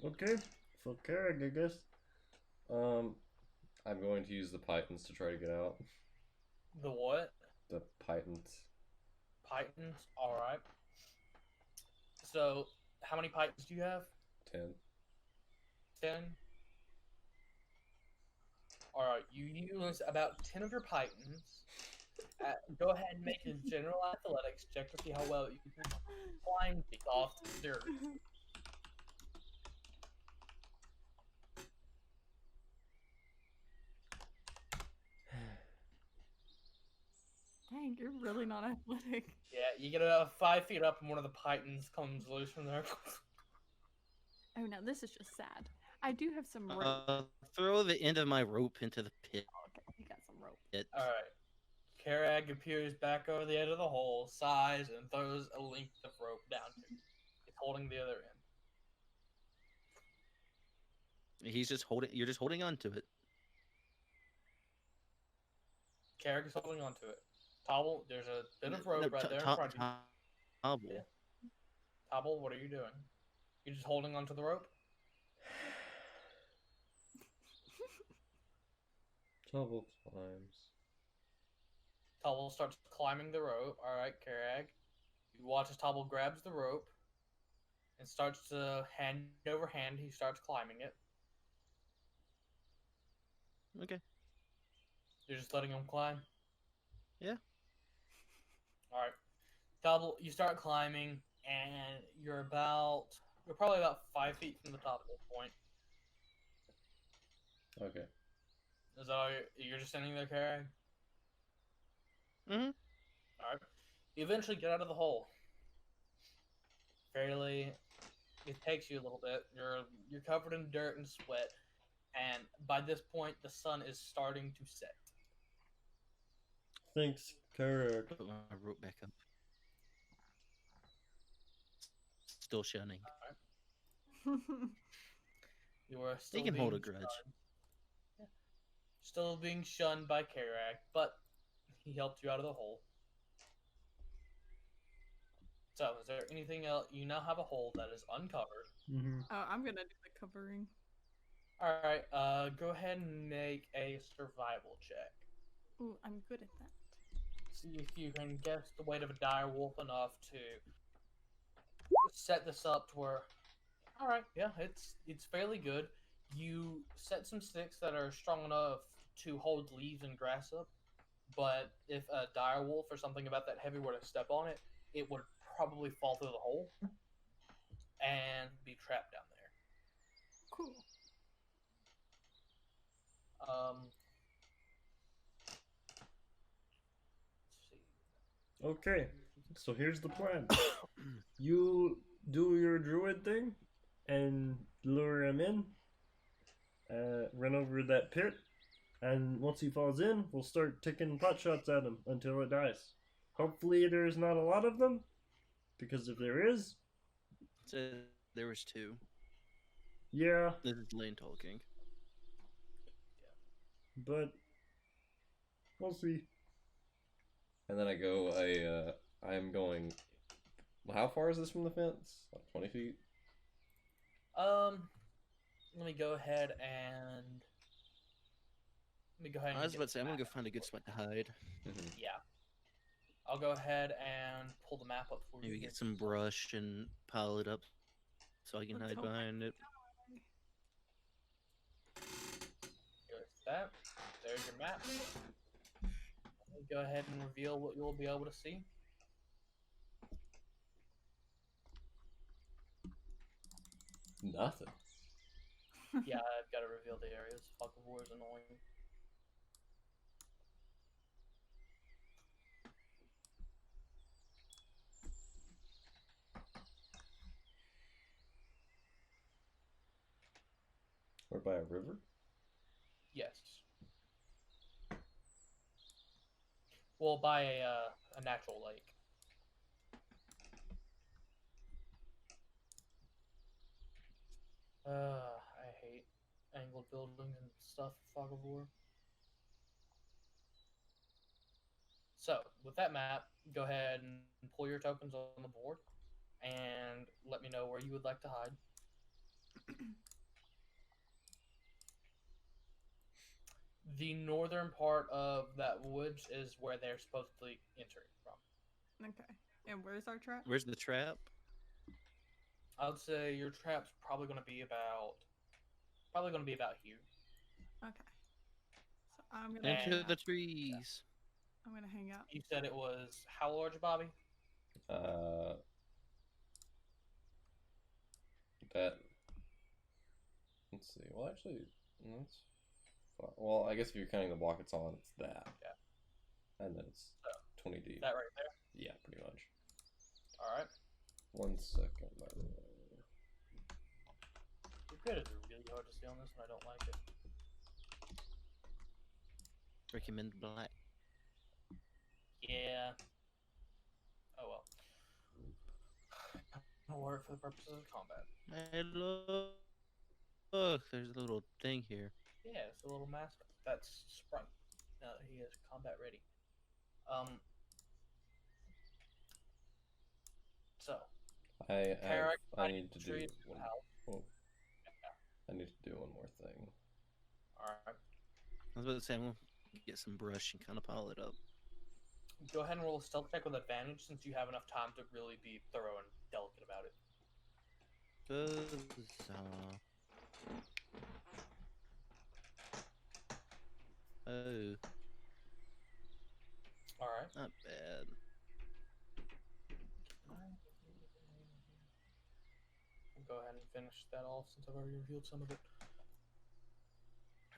Okay. For Karag, I guess. I'm going to use the pythons to try to get out. The what? The pythons. Pythons? Alright. So, how many pythons do you have? 10. 10? Alright, you use about 10 of your pythons. Go ahead and make a general athletics check to see how well you can climb off the dirt. Dang, you're really not athletic. Yeah, you get about 5 feet up and one of the pythons comes loose from there. Oh, now this is just sad. I do have some rope. Throw the end of my rope into the pit. Oh, okay, you got some rope. Alright. Karag appears back over the edge of the hole, sighs, and throws a length of rope down to you. He's holding the other end. He's just holding. You're just holding on to it. Karag is holding onto it. Tobble, there's a bit of rope No, right there in front of you. Tobble. Yeah. Tobble, what are you doing? You just holding onto the rope? Tobble climbs. Tobble starts climbing the rope. Alright, Karag. You watch as Tobble grabs the rope and starts to hand over hand. He starts climbing it. Okay. You're just letting him climb? Yeah. Alright. Tobble, you start climbing and you're probably about 5 feet from the top of this point. Okay. Is that all you're just standing there, Karag? Mhm. Alright. You eventually get out of the hole. It takes you a little bit. You're covered in dirt and sweat, and by this point, the sun is starting to set. Thanks, Karag. Put my rope back up. Still shunning. You are still He can hold a being grudge. shunned. Yeah. Still being shunned by Karag, but he helped you out of the hole. So, is there anything else? You now have a hole that is uncovered. Mm-hmm. Oh, I'm gonna do the covering. Alright, go ahead and make a survival check. Ooh, I'm good at that. See if you can guess the weight of a dire wolf enough to set this up to where, alright, yeah, it's fairly good. You set some sticks that are strong enough to hold leaves and grass up, but if a dire wolf or something about that heavy were to step on it, it would probably fall through the hole and be trapped down there. Cool. Let's see. Okay, so here's the plan. You do your druid thing and lure him in. Run over that pit, and once he falls in, we'll start taking pot shots at him until it dies. Hopefully, there's not a lot of them, because if there is, So there was 2. Yeah, This is Lane talking. but we'll see. And then I'm going. How far is this from the fence? Like 20 feet? Let me go ahead and I was get about to say, the I'm gonna go map. find a good spot to hide. Mhm. Yeah. I'll go ahead and pull the map up for you. Maybe get some brush and pile it up so I can Let's hide hope behind it. There's that. There's your map. Let me go ahead and reveal what you'll be able to see. Nothing. Yeah, I've got to reveal the areas. Fuck of war is annoying. We're by a river? Yes. Well, by a natural lake. I hate angled buildings and stuff. Fog of War. So, with that map, go ahead and pull your tokens on the board, and let me know where you would like to hide. The northern part of that woods is where they're supposedly entering from. Okay. And where's our trap? Where's the trap? I would say your trap's probably going to be about here. Okay. So I'm gonna And- hang Into the out. trees. I'm gonna hang out. You said it was how large, Bobby? That. Let's see. Well, actually, that's. Well, I guess if you're counting the block it's on, it's that. Yeah. And then it's 20 deep. That right there. Yeah, pretty much. All right. 1 second, by the way. Your grid is really hard to see on this, and I don't like it. Recommend black. Yeah. Oh well. It'll work for the purposes of combat. Hey, look, there's a little thing here. Yeah, it's a little mascot. That's Sprite. He is combat ready. So I need to do trees, one. house. Oh, I need to do one more thing. All right. I was about to say, I'm gonna get some brush and kind of pile it up. Go ahead and roll a stealth check with advantage, since you have enough time to really be thorough and delicate about it. Oh, All right. not bad. Go ahead and finish that off since I've already revealed some of it.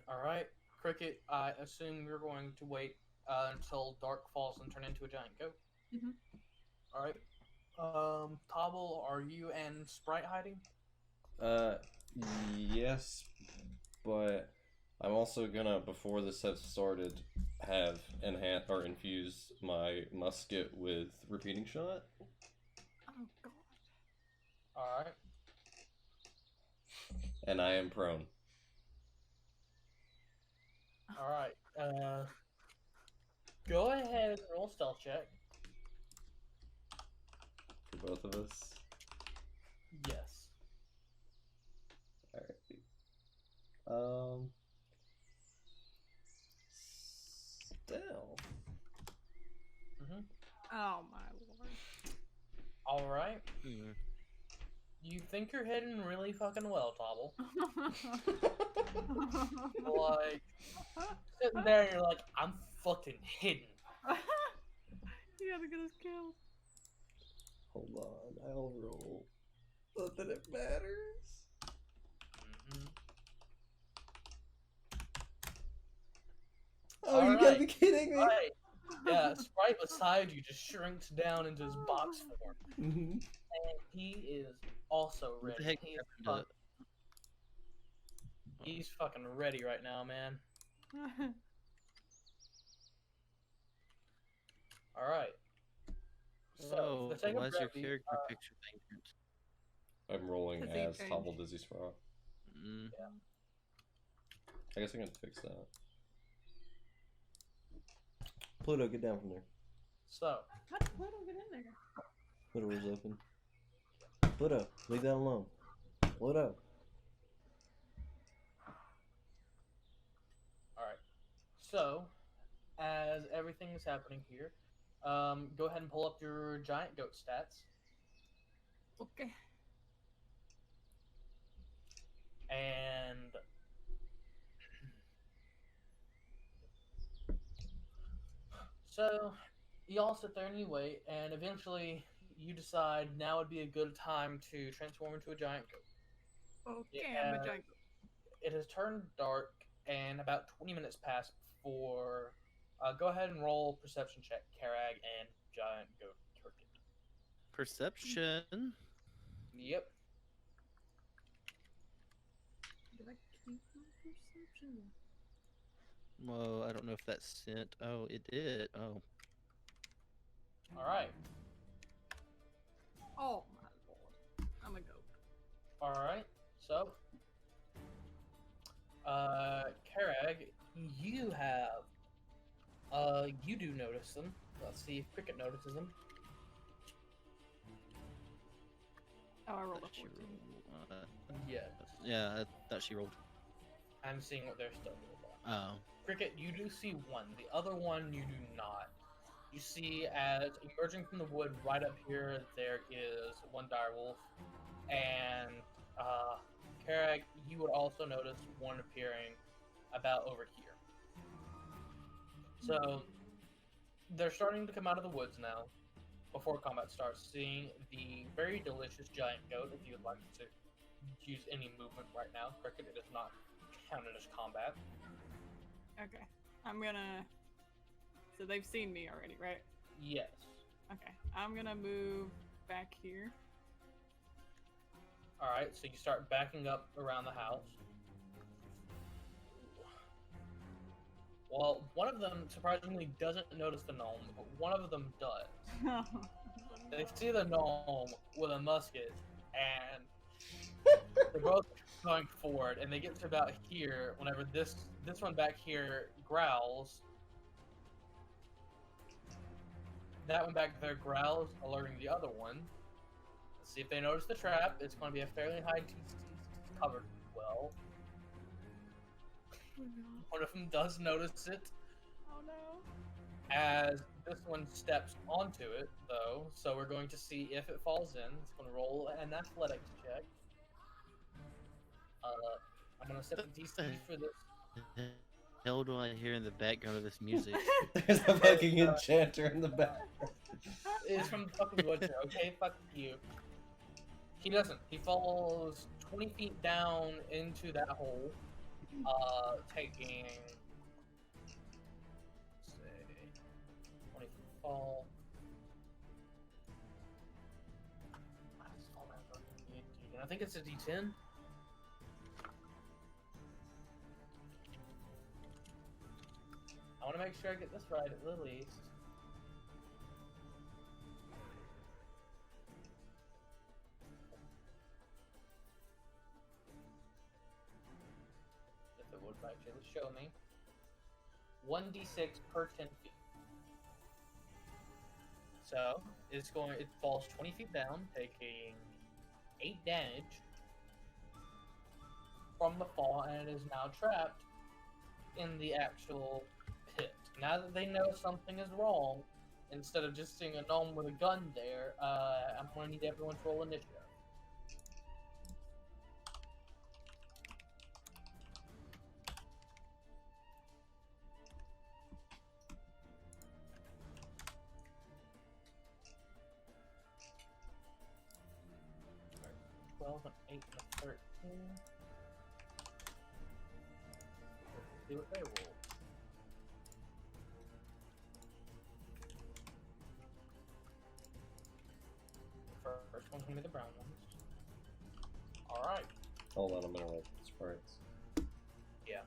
All right, Cricket. I assume you're going to wait until dark falls and turn into a giant goat. Mhm. All right. Tobble, are you and Sprite hiding? Yes, but I'm also gonna, before this has started, have infuse my musket with repeating shot. Oh god. All right. And I am prone. All right. Go ahead and roll stealth check. For both of us. Yes. Alright. Stealth. Mhm. Oh my lord. All right. Hmm. You think you're hidden really fucking well, Tobble. Like, sitting there, you're like, I'm fucking hidden. You gotta get us killed. Hold on, I'll roll. Not that it matters. Mhm. Oh, you Alright. gotta be kidding me! Right. Yeah, Sprite beside you just shrinks down into his box form. Mm-hmm. And he is also What the ready. heck happened to He's fucking ready right now, man. Alright. So, Oh, for the sake why of is your brevity, character picture thing? I'm rolling Has he as changed? Tobble Dizzy Sprout. Mm. I guess I can fix that. Pluto, get down from there. So, How did Pluto get in there? Pluto was open. Pluto, leave that alone. Pluto. alright. So, as everything is happening here, go ahead and pull up your giant goat stats. Okay. And so y'all sit there and you wait, and eventually you decide now would be a good time to transform into a giant goat. Okay, Yeah. I'm a giant. It has turned dark, and about 20 minutes pass before. Go ahead and roll perception check, Karag and giant goat Cricket. Perception. Yep. Did I keep my perception? Well, I don't know if that's sent. Oh, it did. Oh. All right. Oh my lord. I'm a goat. All right. So, Karag, you have. You do notice them. Let's see if Cricket notices them. Oh, I rolled a Thought she 14. rolled, Yeah, yeah, I thought she rolled. I'm seeing what they're still doing. Oh. Cricket, you do see one. The other one, you do not. You see, as emerging from the wood right up here, there is one direwolf, and Karag, you would also notice one appearing about over here. So they're starting to come out of the woods now. Before combat starts, seeing the very delicious giant goat. If you would like to use any movement right now, Cricket, it is not counted as combat. Okay. I'm gonna. So they've seen me already, right? Yes. Okay. I'm gonna move back here. All right. So you start backing up around the house. Well, one of them surprisingly doesn't notice the gnome, but one of them does. They see the gnome with a musket, and they're both going forward. And they get to about here. Whenever this one back here growls, that one back there growls, alerting the other one. Let's see if they notice the trap. It's going to be a fairly high DC, covered well. One of them does notice it. Oh no. As this one steps onto it, though, so we're going to see if it falls in. It's going to roll an athletics check. I'm going to set the DC for this. Hell do I hear in the background of this music? There's a fucking enchanter in the back. It's from the fucking Witcher, okay? Fuck you. He doesn't. He falls 20 feet down into that hole, taking, let's say, 20 foot fall. I think it's a D10. I want to make sure I get this right at the least. If it would actually show me. 1d6 per 10 feet. So it falls 20 feet down, taking 8 damage from the fall, and it is now trapped in the actual pit. Now that they know something is wrong, instead of just seeing a gnome with a gun there, I'm going to need everyone to roll initiative. Alright, 12, an 8, and a 13. Let's see what they roll. First one's gonna be the brown ones. Alright. Hold on, I'm gonna roll sprites. Yeah.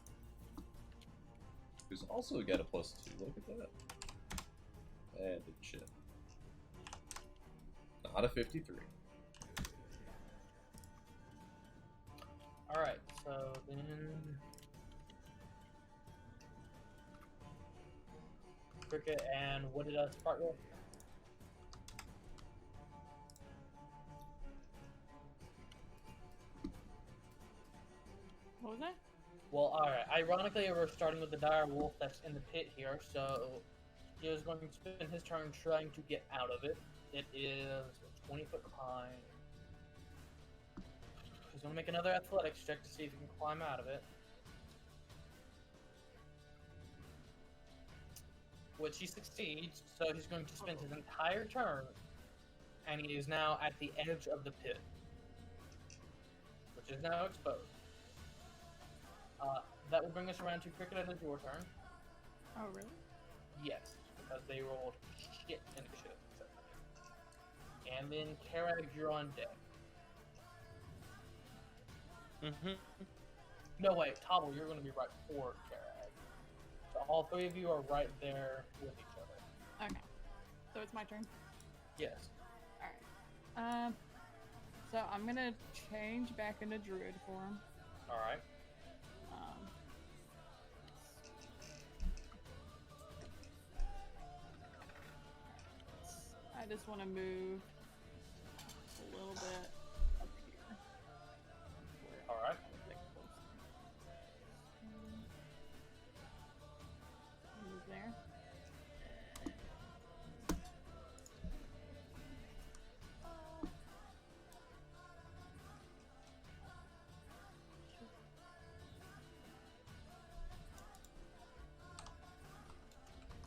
Who's also got a +2. Look at that. Bad shit. Not a 53. Alright, So then. Cricket and what did Sprite roll? What was that? Well, alright. Ironically, we're starting with the dire wolf that's in the pit here, so he is going to spend his turn trying to get out of it. It is 20 foot high. He's going to make another athletics check to see if he can climb out of it. Which he succeeds, so he's going to spend his entire turn, and he is now at the edge of the pit, which is now exposed. That will bring us around to Cricket. It is your turn. Oh, really? Yes, because they rolled shit initiative. And then Karag, you're on deck. Mm-hmm. No, wait, Tobble, you're going to be right before Karag. So all three of you are right there with each other. Okay. So it's my turn. Yes. Alright. So I'm gonna change back into druid form. Alright. I just want to move a little bit up here. Alright. Move there.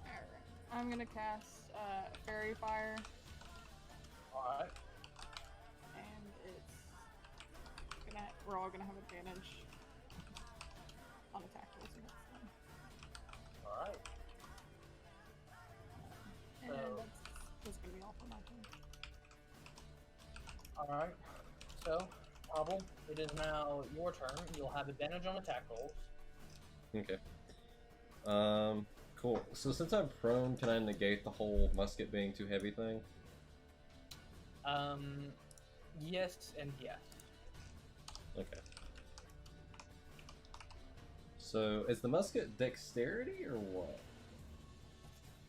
Alright. I'm gonna cast Fairy Fire, Alright. and we're all gonna have advantage on attack rolls against them. Alright. And So- that's gonna be all for my turn. Alright. So, Tobble, it is now your turn. You'll have advantage on attack rolls. Okay. Cool. So since I'm prone, can I negate the whole musket being too heavy thing? Yes and yes. Okay. So is the musket dexterity or what?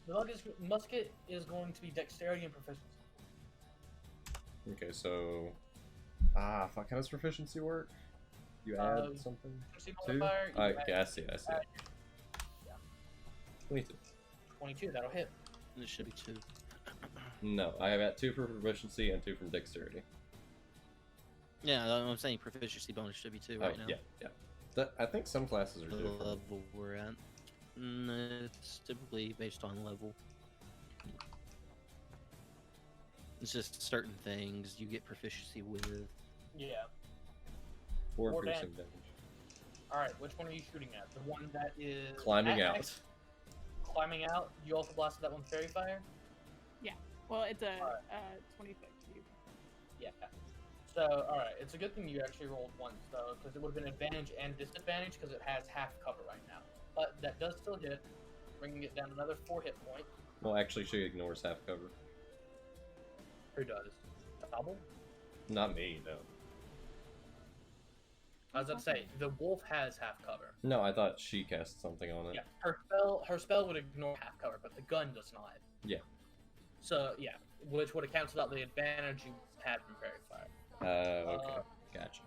The musket is going to be dexterity and proficiency. Okay, so fuck, how does proficiency work? You add something? Proficiency Two? modifier, you Okay, add- I see. add- 22. 22, that'll hit. This should be 2. No, I have at 2 for proficiency and 2 from dexterity. Yeah, I'm saying proficiency bonus should be 2 right now. Yeah. I think some classes are The different. level we're at. It's typically based on level. It's just certain things you get proficiency with. Yeah. 4 Four piercing damage. Alright, which one are you shooting at? The one that is... Climbing out. Climbing out? You also blasted that one fairy fire? Well, it's a Alright. 20-foot cube. Yeah. So, alright, it's a good thing you actually rolled once, though, because it would have been advantage and disadvantage because it has half cover right now. But that does still hit, bringing it down another 4 hit points. Well, actually, she ignores half cover. Who does? Tobble? Not me, no. I was about to say, the wolf has half cover. No, I thought she cast something on it. Yeah, her spell would ignore half cover, but the gun does not. Yeah. So, yeah, which would have canceled out the advantage you had from fairy fire. Okay. Gotcha.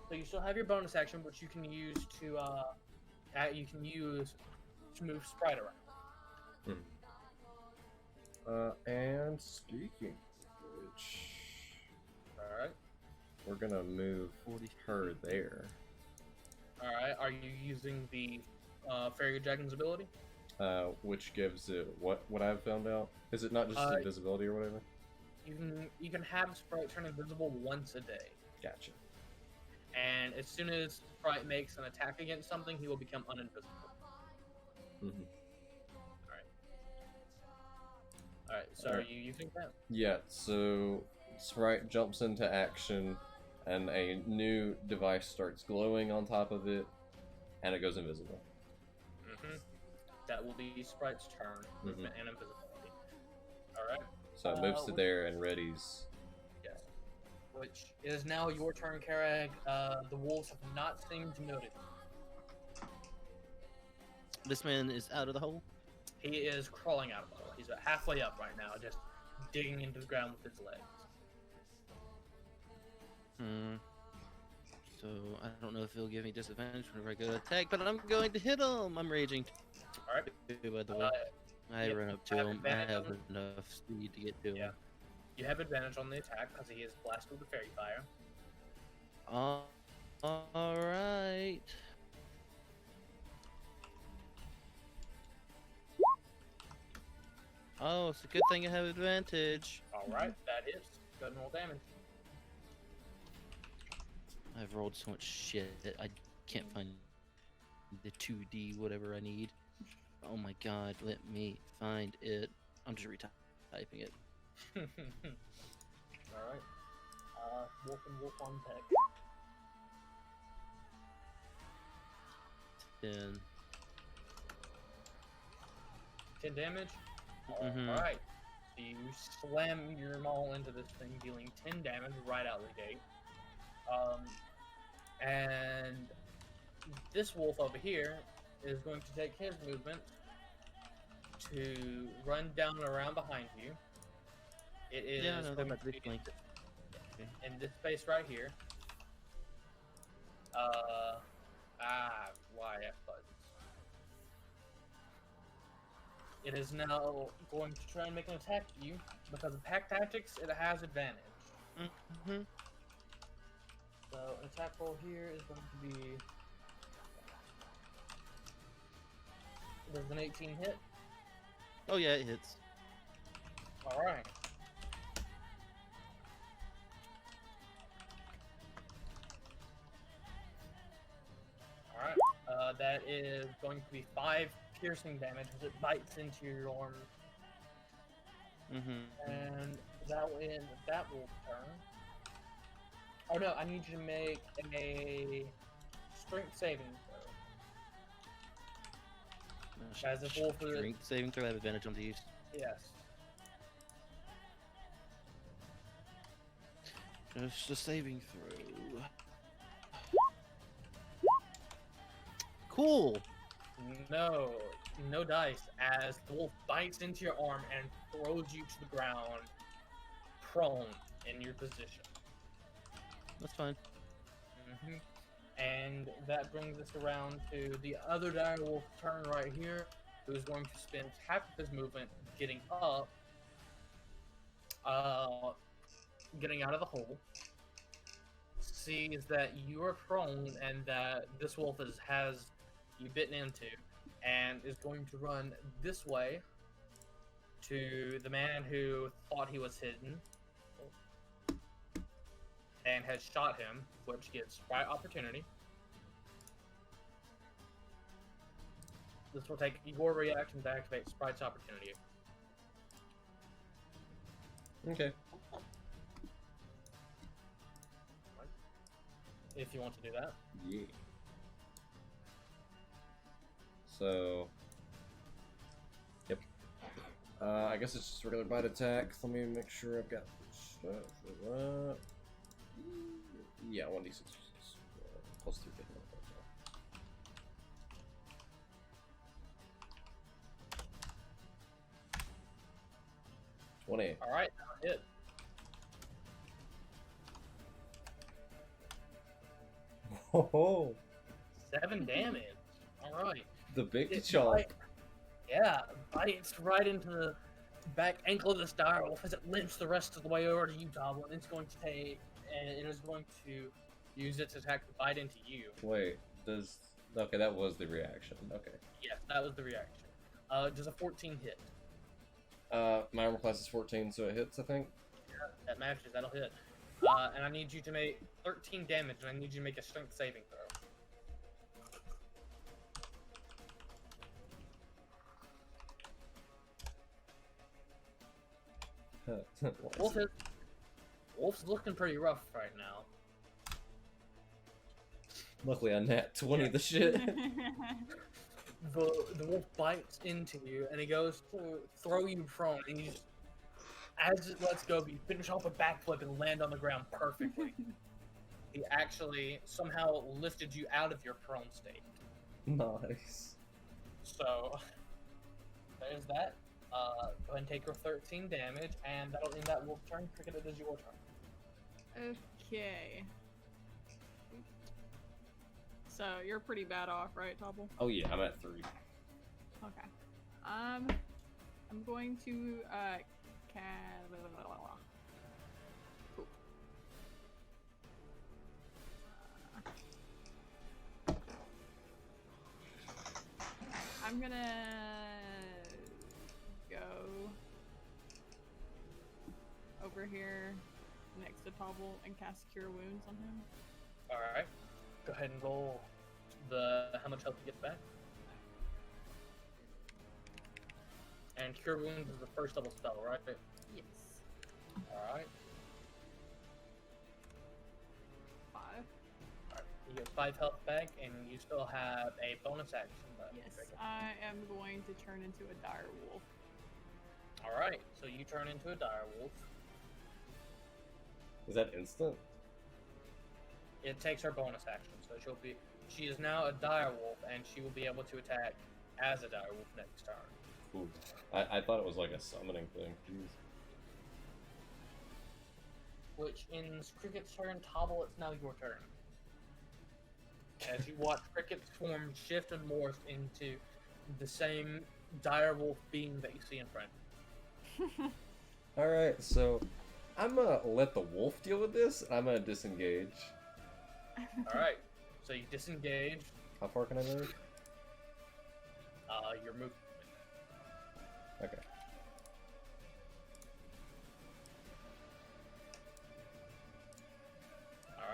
So you still have your bonus action, which you can use to move Sprite around. And speaking of which, Alright. we're gonna move her there. Alright, are you using the Fairy Dragon's ability? Which gives it what I've found out. Is it not just invisibility or whatever? You can have Sprite turn invisible once a day. Gotcha. And as soon as Sprite makes an attack against something, he will become uninvisible. Mm-hmm. Alright, so are you using that? Yeah, so Sprite jumps into action, and a new device starts glowing on top of it, and it goes invisible. That will be Sprite's turn, movement and invisibility. Alright. So it moves to there and readies. Yes. which is now your turn, Karag. The wolves have not seemed to notice. This man is out of the hole. He is crawling out of the hole. He's about halfway up right now, just digging into the ground with his legs. So I don't know if he'll give me disadvantage whenever I go to attack, but I'm going to hit him. I'm raging. All right. By the way, I yep, run up to have him. I advantage have on- enough speed to get to him. Yeah. You have advantage on the attack because he is blasted with fairy fire. All right. Oh, it's a good thing I have advantage. All right, that hits. Go ahead and roll damage. I've rolled so much shit that I can't find the 2D whatever I need. Oh my god, let me find it. I'm just retyping it. Alright. Wolf and wolf on deck. 10. 10 damage. Mhm. Alright. So you slam your maul into this thing, dealing 10 damage right out the gate. And this wolf over here is going to take his movement to run down and around behind you. It is Yeah, no, they're going about to to be be flanked. in this space right here. YF buttons. It is now going to try and make an attack at you. Because of pack tactics, it has advantage. Mm-hmm. So an attack roll here is going to be... Does an 18 hit? Oh yeah, it hits. Alright. Alright. That is going to be 5 piercing damage as it bites into your arm. Mm-hmm. And that will end that wolf turn. Oh no, I need you to make a strength saving throw. As a wolf is- Strength saving throw, I have advantage on these. Yes. Just a saving throw. Cool. No dice, as the wolf bites into your arm and throws you to the ground, prone in your position. That's fine. And that brings us around to the other dire wolf turn right here, who is going to spend half of his movement getting up, getting out of the hole, sees that you are prone and that this wolf has you bitten into, and is going to run this way to the man who thought he was hidden and has shot him, which gives Sprite opportunity. This will take your reaction to activate Sprite's opportunity. Okay. If you want to do that. Yeah. So. Yep. I guess it's just a regular bite attack. Let me make sure I've got stuff for that. Yeah, 1d6 plus 2 hit. 20. Alright, now hit. Oh, 7 damage. Alright. the big It chunk. Yeah, bites right into the back ankle of this dire wolf as it limps the rest of the way over to you, Tobble, and it's going to take, and it is going to use its attack to bite into you. Wait, does. Okay, that was the reaction. Okay. Yes, that was the reaction. Does a 14 hit? My armor class is 14, so it hits, I think. That matches, that'll hit. And I need you to make 13 damage, and I need you to make a strength saving throw. Wolf's looking pretty rough right now. Luckily, I nat 20 the shit. The wolf bites into you, and he goes to throw you prone, and you just As it lets go, you finish off a backflip and land on the ground perfectly. He actually somehow lifted you out of your prone state. Nice. So, there's that. Go ahead and take your 13 damage, and that'll end that wolf turn. Cricket, it is your turn. Okay. So you're pretty bad off, right, Tobble? Oh yeah, I'm at 3. Okay. I'm going to Poop. I'm gonna go over here next to Tobble and cast Cure Wounds on him. Alright. Go ahead and roll how much health he gets back. And Cure Wounds is the first level spell, right? Yes. Alright. 5. Alright. You get 5 health back, and you still have a bonus action left. Yes, I am going to turn into a dire wolf. Alright, so you turn into a dire wolf. Is that instant? It takes her bonus action, so she is now a dire wolf, and she will be able to attack as a dire wolf next turn. Cool. I thought it was like a summoning thing. Jeez. Which ends Cricket's turn. Tobble, it's now your turn. As you watch Cricket's form shift and morph into the same dire wolf being that you see in front. Alright, so I'm gonna let the wolf deal with this, and I'm gonna disengage. Alright, so you disengage. How far can I move? Your move. Okay.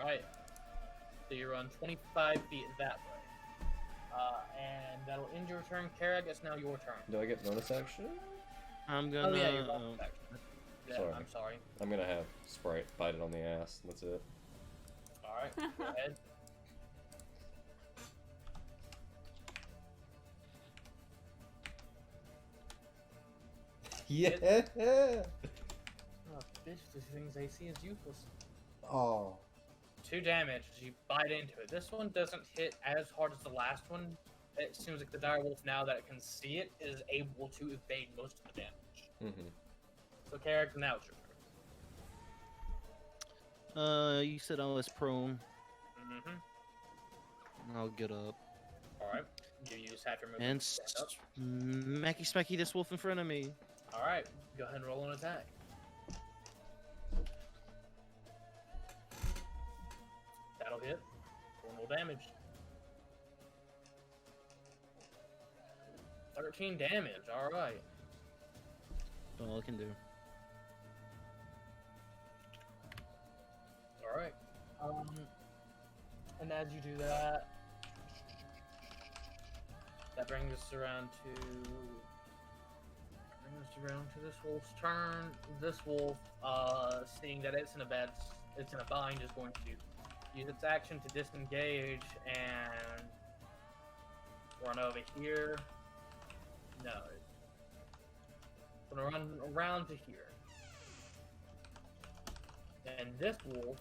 Alright. So you run 25 feet that way. And that'll end your turn. Karag, it's now your turn. Do I get bonus action? I'm gonna. Oh yeah, your bonus action. Yeah, Sorry. I'm sorry. I'm gonna have Sprite bite it on the ass, and that's it. Alright, go ahead. Yeah! Oh, bitch, this thing's AC is useless. Oh. 2 damage as you bite into it. This one doesn't hit as hard as the last one. It seems like the direwolf, now that it can see it, is able to evade most of the damage. Mm-hmm. So, Carrick, now it's your turn. You said I was prone. Mm-hmm. I'll get up. Alright. You just have to move And to stand up. smacky smacky this wolf in front of me. Alright. Go ahead and roll an attack. That'll hit. Roll damage. 13 damage. Alright. That's all I can do. Alright. And as you do that, that brings us around to this wolf's turn. This wolf, seeing that it's in a bind, is going to use its action to disengage and run over here. No, it's gonna run around to here. And this wolf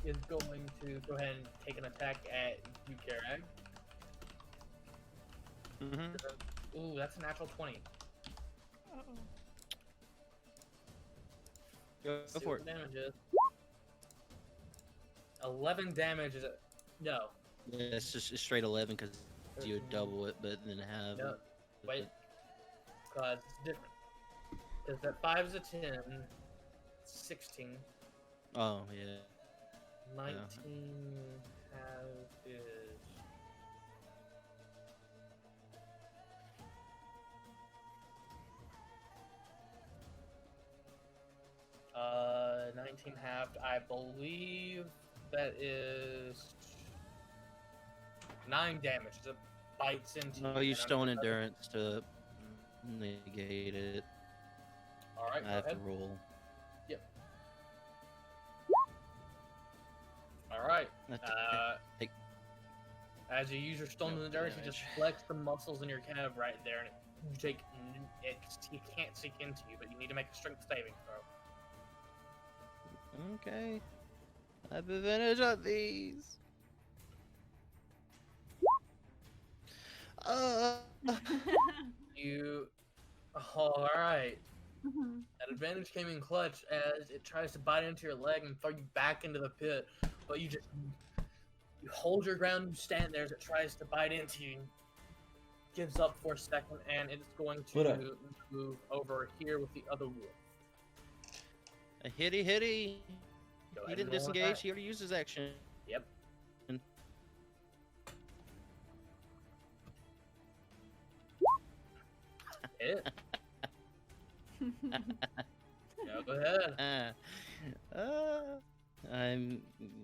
is going to go ahead and take an attack at you, Karag. Mm-hmm. Ooh, that's a natural 20. Uh-oh. Go See for what it. the damage is. 11 damage is it? No. Yeah, it's just it's straight 11 because you would double it, but then have. No. Wait. Because it's different. Because that 5 is a 10. 16. Oh yeah. 19 has is. 19 halved, I believe that is 9 damage. It bites into No, you. use stone endurance to negate it. Alright, I go have to ahead. roll. Alright. That's take- As you use your stone No endurance, you just damage. flex the muscles in your calf right there, and you take He can't sink into you, but you need to make a strength saving throw. Okay. I have advantage on these. You. All right. That advantage came in clutch as it tries to bite into your leg and throw you back into the pit, but you hold your ground, you stand there as it tries to bite into you, gives up for a second, and it's going to move over here with the other wolf. A hitty. Go He ahead didn't and roll disengage. that. He already used his action. Yep. Hit. Yeah, go ahead. I'm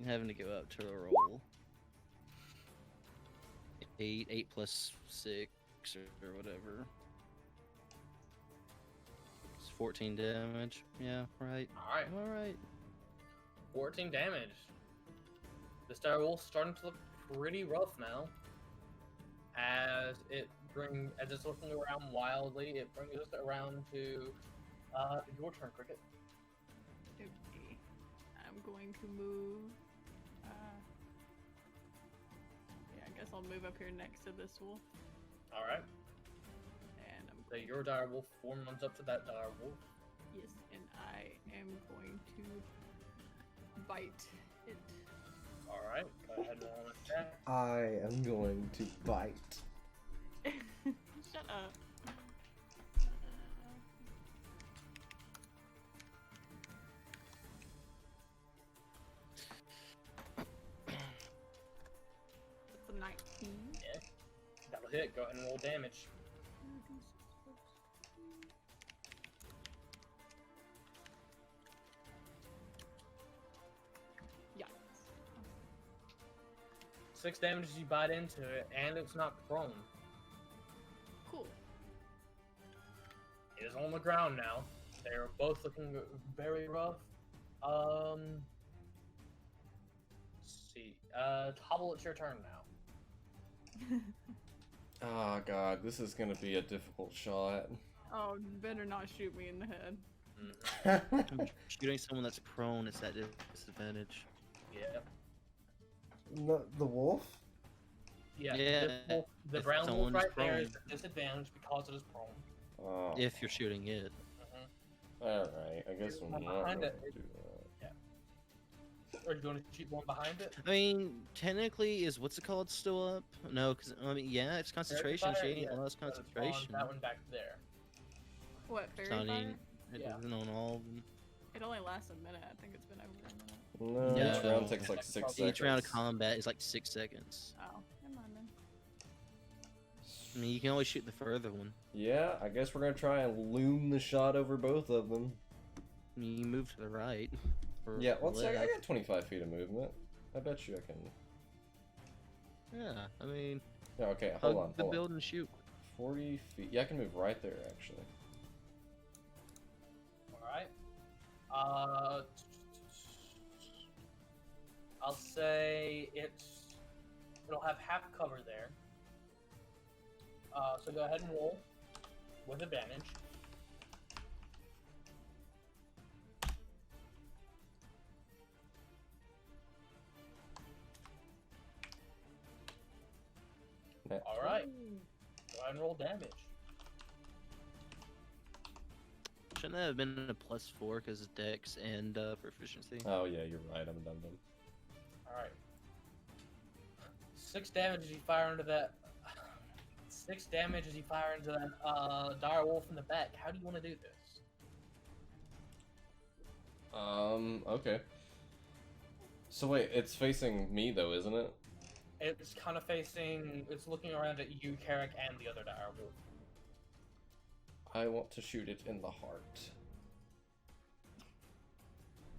having to go up to a roll. 8 plus 6 or whatever. It's 14 damage. Yeah, right. Alright. Alright. 14 damage. This dire wolf's starting to look pretty rough now. As it's looking around wildly, it brings us around to your turn, Cricket. Okay. I'm going to move. Yeah, I guess I'll move up here next to this wolf. Alright. And I'm So your dire wolf form runs up to that dire wolf. yes, and I am going to bite it. Alright, go ahead and roll an attack. I am going to bite. Shut up. That's a 19. Yeah. That'll hit. Go ahead and roll damage. Yeah. 6 damage as you bite into it, and it's not prone. Cool. It is on the ground now. They're both looking very rough. Let's see. Tobble, it's your turn now. Oh god, this is gonna be a difficult shot. Oh, better not shoot me in the head. Mm-hmm. I'm shooting someone that's prone. It's at disadvantage. Yeah. Not the wolf? Yeah. Yeah, The if brown wolf someone's right there prone. is at disadvantage because it is prone. Oh. If you're shooting it. Alright, I guess I'm One not behind going it. to do that. Or are you going to shoot one behind it? I mean, technically, is what's it called still up? No, because I mean, yeah, it's concentration. Fire? She ain't Yeah, lost but it's on concentration. That one back there. What, fairy So, I fire? mean, it Yeah. isn't on all of them. It only lasts a minute. I think it's been over a minute. No, Yeah. each round takes like 6 seconds. Each round of combat is like 6 seconds. Oh, never mind then. I mean, you can always shoot the further one. Yeah, I guess we're gonna try and loom the shot over both of them. I mean, you move to the right. Or Yeah, let's say I left. got 25 feet of movement. I bet you I can. Yeah, I mean, Yeah, okay, hug hold on. the Hold on. build and shoot. 40 feet. Yeah, I can move right there actually. Alright. I'll say it'll have half cover there. So go ahead and roll with advantage. Alright. Go ahead and roll damage. Shouldn't that have been a +4 because of dex and proficiency? Oh yeah, you're right. I'm a dum dum. Alright. 6 damage as you fire into that. 6 damage as you fire into that dire wolf in the back. How do you want to do this? Okay. So wait, it's facing me though, isn't it? It's kind of facing. It's looking around at you, Carrick, and the other dire wolf. I want to shoot it in the heart.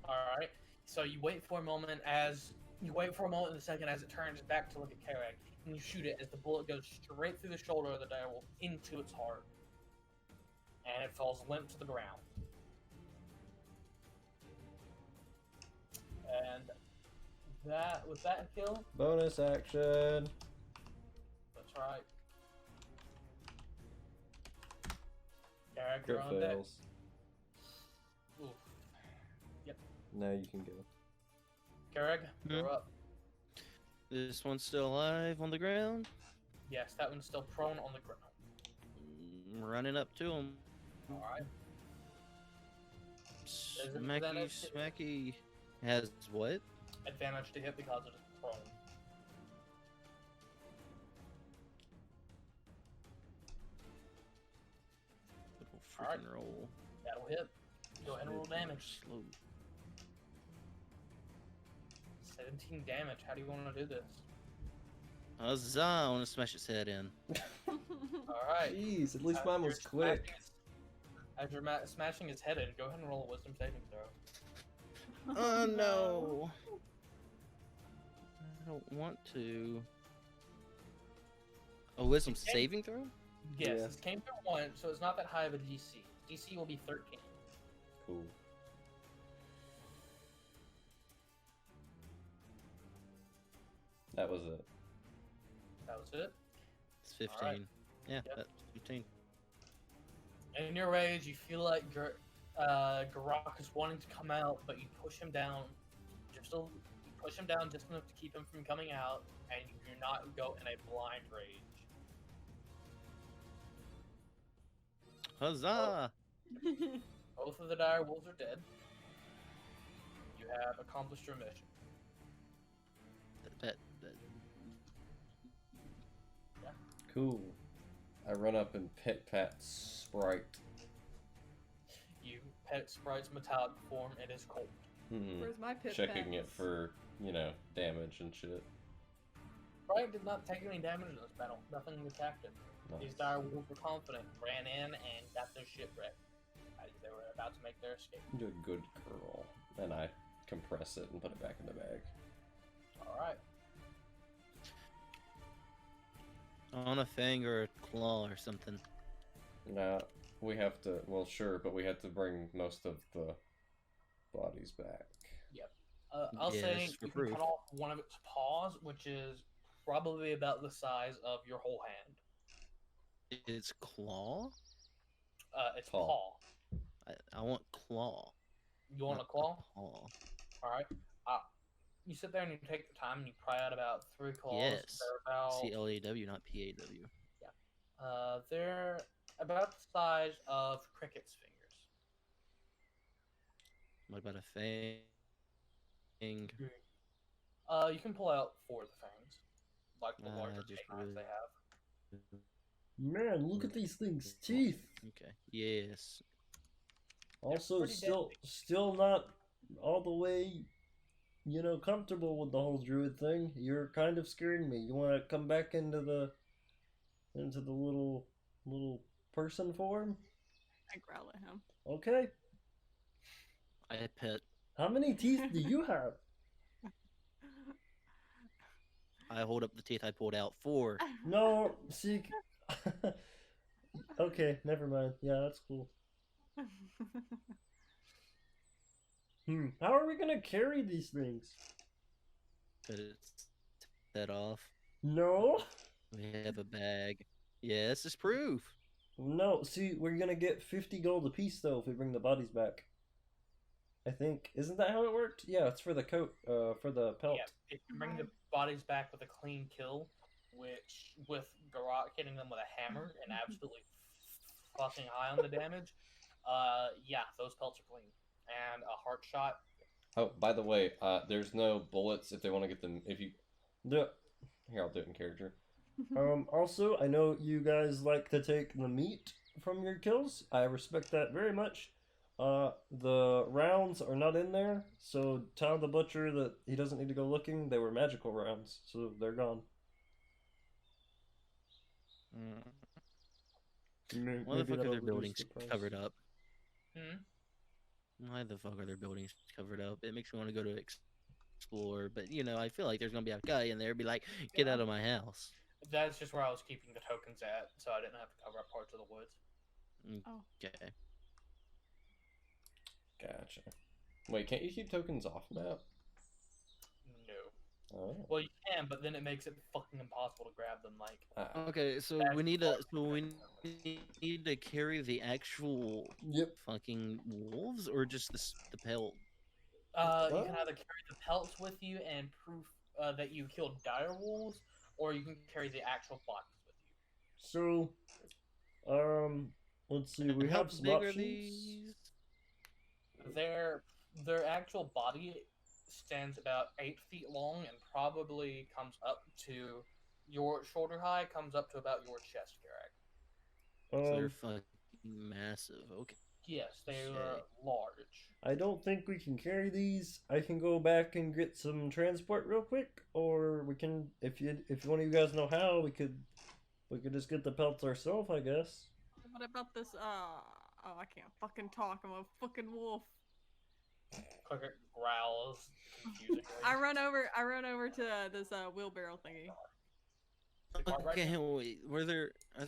Alright. So you wait for a moment in a second as it turns back to look at Carrick, and you shoot it as the bullet goes straight through the shoulder of the dire wolf into its heart. And it falls limp to the ground. And was that a kill? Bonus action. That's right. Character Crit on deck. fails. Oof. Now you can go. Carrag, you're Hmm. up. This one's still alive on the ground. Yes, that one's still prone on the ground. Running up to him. Alright. it Smacky, advantage? smacky. Has what? Advantage to hit because it is prone. Little Alright. freaking roll. That'll hit. Go ahead and roll damage. Slow. 17 damage. How do you want to do this? Huzzah! I want to smash its head in. Alright. Jeez, at least As mine you're was quick. As you're smashing his head in, go ahead and roll a wisdom saving throw. Oh no! I don't want to. A wisdom Okay. saving throw? Yes, Yeah. this came through 1, so it's not that high of a DC. DC will be 13. Cool. That was it. That was it. It's 15. Alright. Yeah, Yep. that's 15. In your rage, you feel like Garak is wanting to come out, but you push him down. You push him down just enough to keep him from coming out, and you do not go in a blind rage. Huzzah! Both of the dire wolves are dead. You have accomplished your mission. That, Cool. I run up and pet pat Sprite. You pet Sprite's metallic form. It is cold. Where's my pit Checking it pets? for, damage and shit. Sprite did not take any damage in this battle. Nothing attacked it. These Nice. dire wolves were confident, ran in, and got their shit wrecked as they were about to make their escape. You're a good girl. And I compress it and put it back in the bag. Alright. on a fang or a claw or something. Nah, we have to. Well, sure, but we have to bring most of the bodies back. I'll say Yes, you for can proof. cut off one of its paws, which is probably about the size of your whole hand. It's claw? It's Paw. paw. I want claw. You want a not claw? paw. Alright. You sit there and you take the time and you pry out about 3 claws. Yes. They're about, C-L-A-W, not P-A-W. they're about the size of Cricket's fingers. What about a fang? You can pull out 4 of the fangs, like the larger just canines really- they have. Man, look at these things. Teeth. Okay. Yes. Also, pretty still not all the way, comfortable with the whole druid thing. You're kind of scaring me. You want to come back into the little person form? I growl at him. Okay. I pet. How many teeth do you have? I hold up the teeth I pulled out. 4. No, see. Okay, never mind. Yeah, that's cool. How are we gonna carry these things? Cut its head off. No. We have a bag. Yes, it's proof. No, see, we're gonna get 50 gold apiece though if we bring the bodies back. I think. Isn't that how it worked? Yeah, it's for the coat, for the pelt. Yeah, if you bring the bodies back with a clean kill, which with Garak hitting them with a hammer and absolutely fucking high on the damage, yeah, those pelts are clean. And a heart shot. Oh, by the way, there's no bullets if they want to get them. If you The, here, I'll do it in character. also, I know you guys like to take the meat from your kills. I respect that very much. The rounds are not in there, so tell the butcher that he doesn't need to go looking. They were magical rounds, so they're gone. Why the fuck are that'll their reduce buildings the price. covered up? Hmm? Why the fuck are their buildings covered up? It makes me want to go to explore, but I feel like there's gonna be a guy in there be like, "Get out of my house." That's just where I was keeping the tokens at, so I didn't have to cover up parts of the woods. Okay. Gotcha. Wait, can't you keep tokens off map? No. Oh. Well, you can, but then it makes it fucking impossible to grab them. Like, Okay, so That's we need far to need to carry the actual Yep. fucking wolves or just the pelt. you can either carry the pelts with you and proof that you killed dire wolves, or you can carry the actual bodies with you. So, let's see. We And how have some big are options. these? Their actual body stands about 8 feet long and probably comes up to your shoulder high, comes up to about your chest, Garrick. So they're Um, fucking massive. Okay. Yes, they Okay. are large. I don't think we can carry these. I can go back and get some transport real quick, or we can, if one of you guys know how, we could just get the pelts ourselves, I guess. What about this? Oh, I can't fucking talk. I'm a fucking wolf. Cricket growls confusingly. I run over to this wheelbarrow thingy. Okay, hang on, wait. I was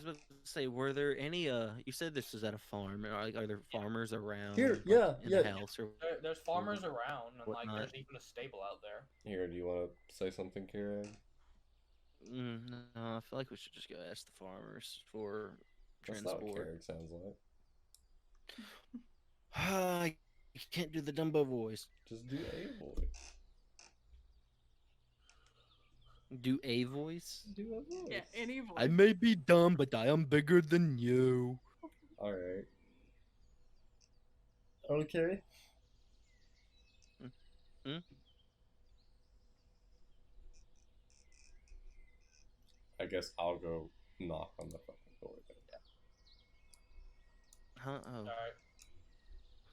about to say, were there any? You said this was at a farm. Are there farmers around? Here, like, yeah, in yeah. the house or There's farmers around, and like whatnot. there's even a stable out there. Here, do you want to say something, Kieran? No, I feel like we should just go ask the farmers for That's not what transport. Carrick sounds like. I can't do the Dumbo voice. Just do a voice. Do a voice? Do a voice. Yeah, any voice. I may be dumb, but I am bigger than you. Alright. Okay. I guess I'll go knock on the fucking door then. Huh? Oh. Alright.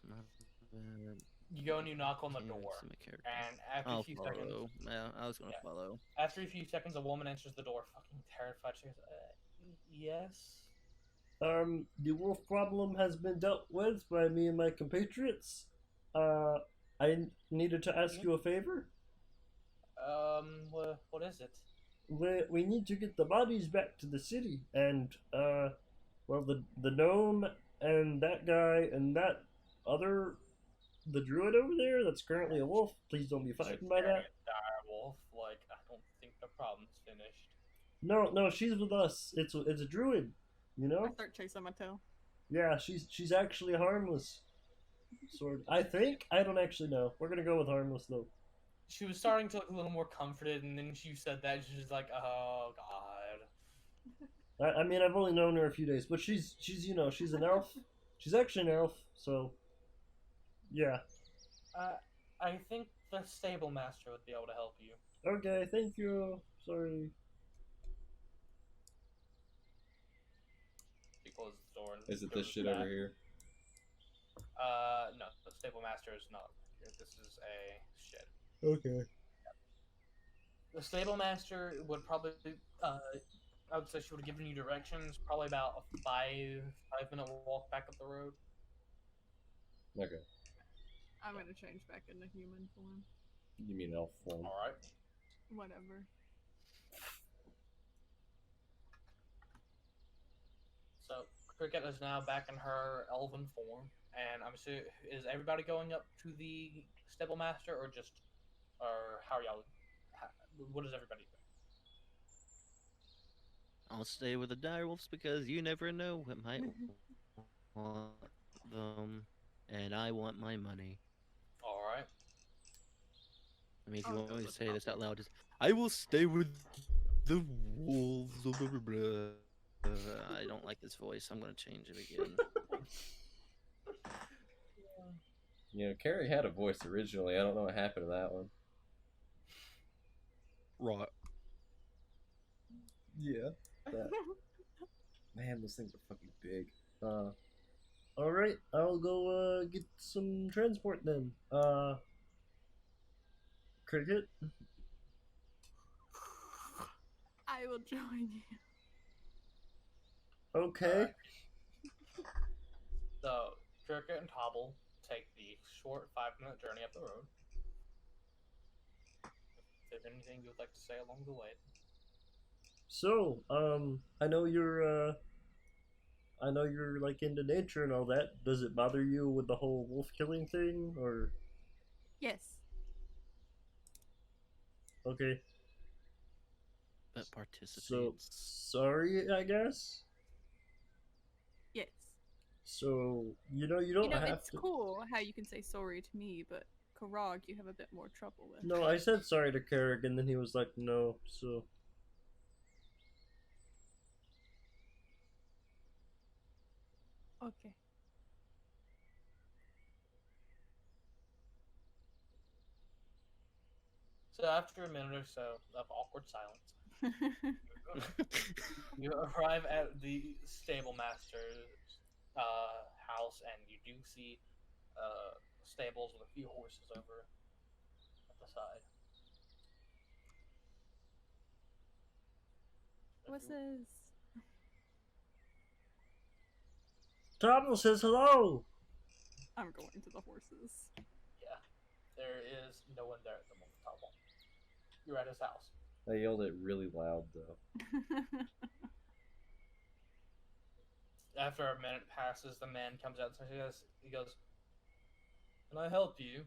Not bad. You go and you knock on the Can't door, see my character. and after I'll a few seconds, follow. Yeah, I was gonna Yeah. follow. after a few seconds, a woman enters the door, fucking terrified. She goes, "Yes." The wolf problem has been dealt with by me and my compatriots. I needed to ask you a favor. What is it? We need to get the bodies back to the city, and well, the gnome and that guy and that other, the druid over there that's currently a wolf. Please don't be frightened by that. Dire wolf. Like, I don't think the problem's finished. No, she's with us. It's a druid, you I know. start chasing my tail. Yeah, she's actually harmless. Sort of. I think. I don't actually know. We're gonna go with harmless though. She was starting to look a little more comforted, and then she said that she was like, "Oh God." I mean, I've only known her a few days, but she's she's an elf. She's actually an elf, so yeah. I think the stable master would be able to help you. Okay, thank you. Sorry. She closes the door. And Is it this goes shit back. over here? No, the stable master is not here. This is a shed. Okay. The stable master would probably, I would say she would have given you directions, probably about a 5 minute walk back up the road. Okay. I'm gonna change back into human form. You mean elf form? Alright. Whatever. So, Cricket is now back in her elven form, and I'm assuming, is everybody going up to the stable master, or how are y'all, what is everybody doing? I'll stay with the direwolves because you never know what might want them, and I want my money. Alright. I mean, if you I'll want go me to with say this out Tobble. loud, just I will stay with the wolves. Blah, blah, blah, blah. I don't like this voice. I'm gonna change it again. You know, Carrie had a voice originally. I don't know what happened to that one. Right. Yeah. Man, those things are fucking big. All right, I'll go get some transport then. Cricket. I will join you. Okay. Alright. So, Cricket and Tobble take the short 5 minute journey up the road. If there's anything you would like to say along the way. So, I know you're like into nature and all that. Does it bother you with the whole wolf killing thing, or? Yes. Okay. But So participates. sorry, I guess. Yes. So you don't have It's to. cool how you can say sorry to me, but Karag, you have a bit more trouble with. No, I said sorry to Carrick, and then he was like, no. So Okay. So after a minute or so of awkward silence, you arrive at the stable master's house, and you do see stables with a few horses over at the side. What's this? Tobble says hello. I'm going to the horses. Yeah, there is no one there at the moment, Tobble. You're at his house. I yelled it really loud though. After a minute passes, the man comes out and he goes, "Can I help you?"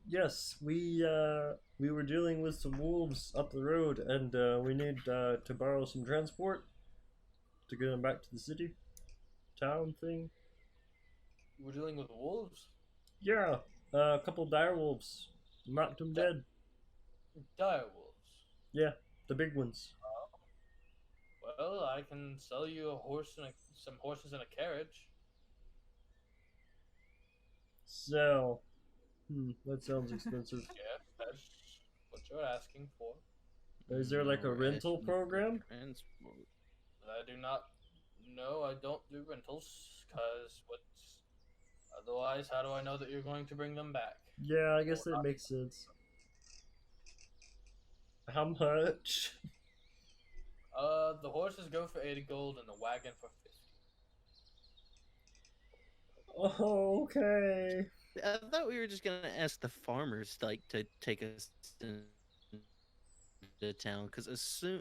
Yes, we were dealing with some wolves up the road, and we need to borrow some transport to get them back to the city, town thing. You were dealing with wolves? Yeah, a couple dire wolves, knocked them dead. Dire wolves. Yeah, the big ones. Well, I can sell you a horse and some horses and a carriage. So, that sounds expensive. Yes, that's what you're asking for. Is there like a Alright, rental program? Transport. I do not. No, I don't do rentals, because what's. Otherwise, how do I know that you're going to bring them back? Yeah, I guess that makes sense. How much? The horses go for 80 gold and the wagon for 50. Oh, okay. I thought we were just gonna ask the farmers like to take us to town, because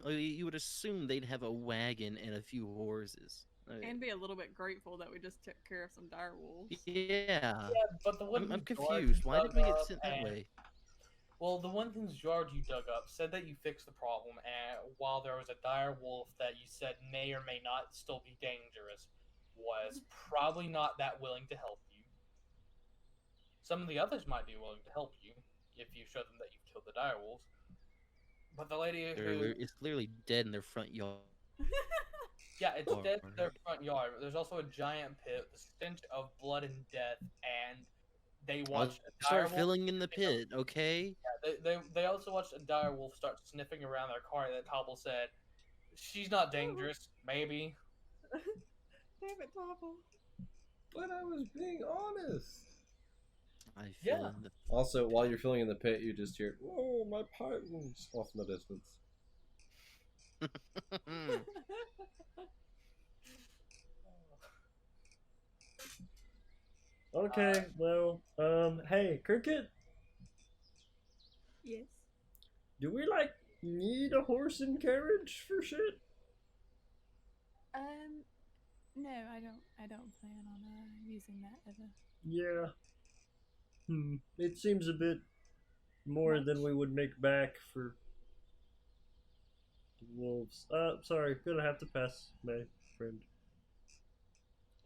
you would assume they'd have a wagon and a few horses. And be a little bit grateful that we just took care of some dire wolves. Yeah, Yeah, but the one I'm thing confused. Why did we get George sent dug that up way? Well, the one thing George you dug up said that you fixed the problem, and while there was a dire wolf that you said may or may not still be dangerous, was probably not that willing to help you. Some of the others might be willing to help you if you show them that you've killed the dire wolves. But the lady who... It's literally dead in their front yard. Yeah, it's dead in their front yard. But there's also a giant pit, the stench of blood and death, and they watched a dire Start wolf... filling in the pit, okay? Yeah, they also watched a dire wolf start sniffing around their car that Tobble said, "She's not dangerous, maybe." Damn it, Tobble. But I was being honest. I fill Yeah. in the Also, while you're filling in the pit, you just hear, "Oh, my pythons!" off in the distance. Okay, well, hey, Cricket, Yes. do we, like, need a horse and carriage for shit? No, I don't plan on using that ever. Yeah. It seems a bit more than we would make back for the wolves. Sorry, gonna have to pass, my friend.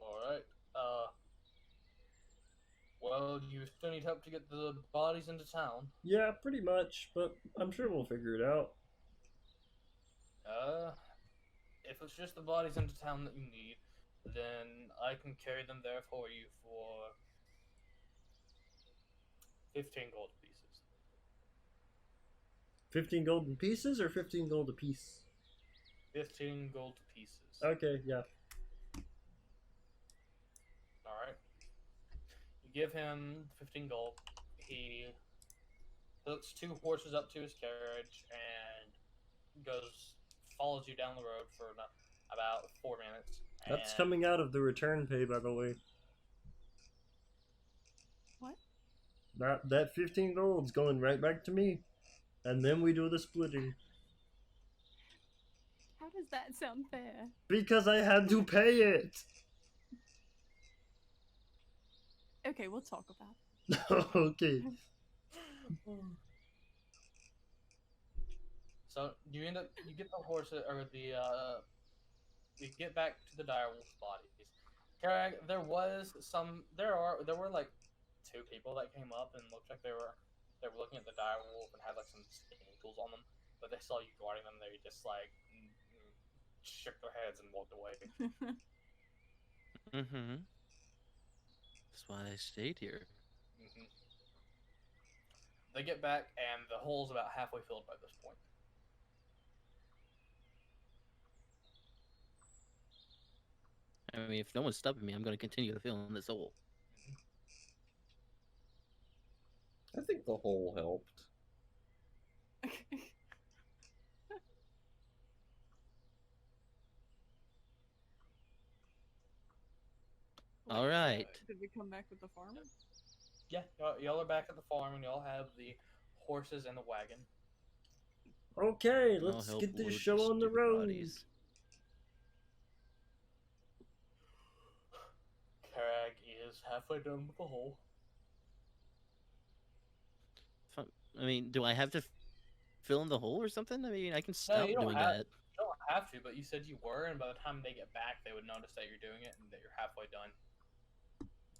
Alright, well, you still need help to get the bodies into town. Yeah, pretty much, but I'm sure we'll figure it out. If it's just the bodies into town that you need, then I can carry them there for you for 15 gold pieces. 15 golden pieces or 15 gold apiece? 15 gold pieces. Okay, yeah. Alright. You give him 15 gold. He hooks 2 horses up to his carriage and follows you down the road for about 4 minutes. That's and coming out of the return pay, by the way. What? That 15 gold's going right back to me. And then we do the splitting. How does that sound fair? Because I had to pay it! Okay, we'll talk about it. Okay. So you get the horse or the you get back to the direwolf bodies. Karag, there were like two people that came up and looked like they were looking at the direwolf and had like some skinning tools on them, but they saw you guarding them. They just like shook their heads and walked away. Mm-hmm. That's why I stayed here. hmm They get back and the hole's about halfway filled by this point. I mean, if no one's stopping me, I'm going to continue to fill in this hole. I think the hole helped. All right. Did we come back with the farm? Yeah, y'all are back at the farm and y'all have the horses and the wagon. Okay, I'll let's help get this load show these on the stupid road. bodies. Karag is halfway done with the hole. I mean, do I have to fill in the hole or something? I mean, I can stop you don't doing have- that. You don't have to, but you said you were, and by the time they get back, they would notice that you're doing it and that you're halfway done.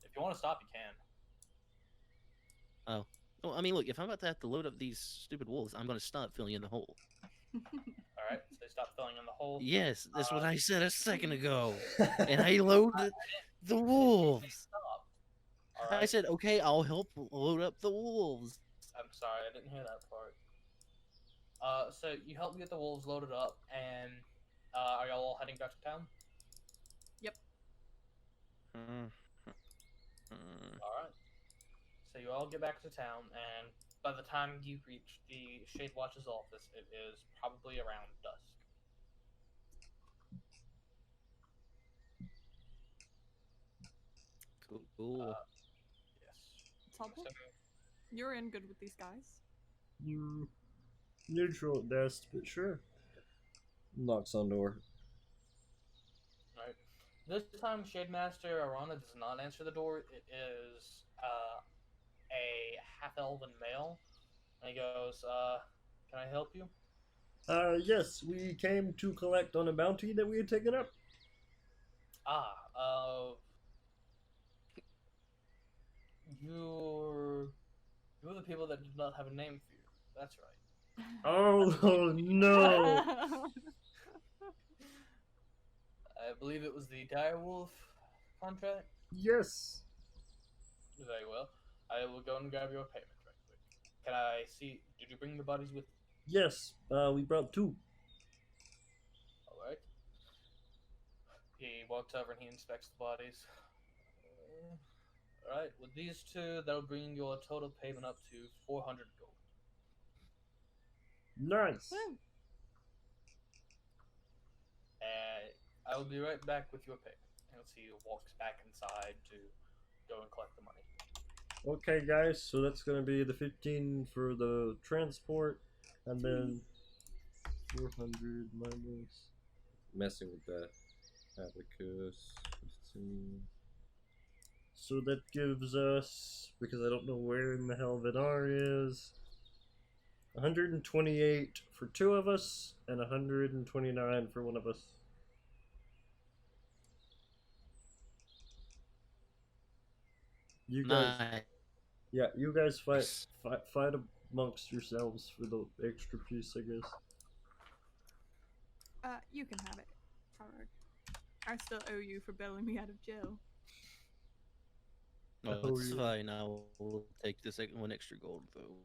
If you want to stop, you can. Well, I mean, look, if I'm about to have to load up these stupid wolves, I'm going to stop filling in the hole. All right, so they stop filling in the hole. Yes, that's what I said a second ago. and And I loaded the They wolves. stopped. All I right. said, okay, I'll help load up the wolves. I'm sorry, I didn't hear that part. So you help get the wolves loaded up, and are y'all all heading back to town? All right. So you all get back to town, and by the time you reach the Shade Watch's office, it is probably around dusk. Cool. Yes. Tobble, So, you're in good with these guys. Neutral at best, but sure. knocks on door. right. This time, Shademaster Arana does not answer the door. It is a half-elven male, and he goes, "Can I help you?" Yes, we came to collect on a bounty that we had taken up. You're the people that did not have a name for you. That's right. Oh no! I believe it was the direwolf contract. Yes. Very well. I will go and grab your payment right quick. Can I see? Did you bring the bodies with you? Yes, we brought two. All right. He walks over and he inspects the bodies. All right. With these two, that'll bring your total payment up to 400 gold. Nice. Woo. I will be right back with your payment. And he walks back inside to go and collect the money. Okay, guys, so that's gonna be the 15 for the transport, and then 400 minus. Messing with that. Abacus. 15. So that gives us, because I don't know where in the hell Vidar is, 128 for two of us, and 129 for one of us. You guys, Nice. yeah, you guys fight amongst yourselves for the extra piece, I guess. You can have it. Alright. I still owe you for bailing me out of jail. Oh, Oh, it's yeah. fine. I will take the second one extra gold though.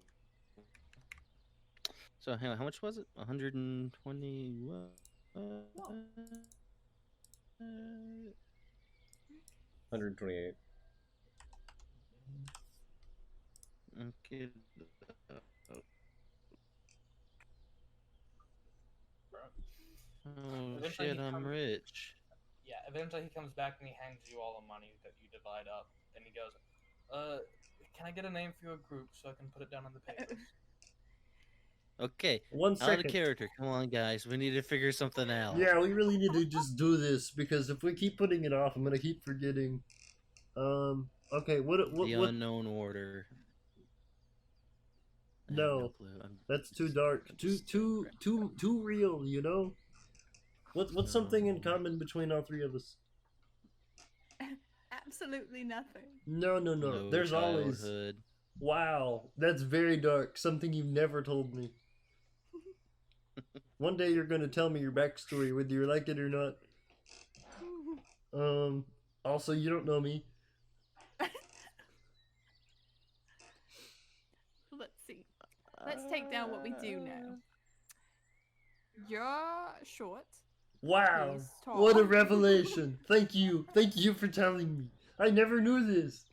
So hang on, how much was it? 120. What? 128. Okay. Oh Eventually shit, he I'm comes- rich. Yeah, eventually he comes back and he hands you all the money that you divide up. And he goes, can I get a name for your group so I can put it down on the papers? Okay, 1 out of second. character. Come on, guys. We need to figure something out. Yeah, we really need to just do this, because if we keep putting it off, I'm gonna keep forgetting. Okay, what The unknown order. I have No, clue. that's too dark. Too real, you know? What's something in common between all three of us? Absolutely nothing. No. No There's always. childhood. Wow, that's very dark. Something you've never told me. One day you're gonna tell me your backstory, whether you like it or not. Also, you don't know me. Let's see. Let's take down what we do know. You're short. Wow, He's tall. what a revelation. Thank you for telling me. I never knew this.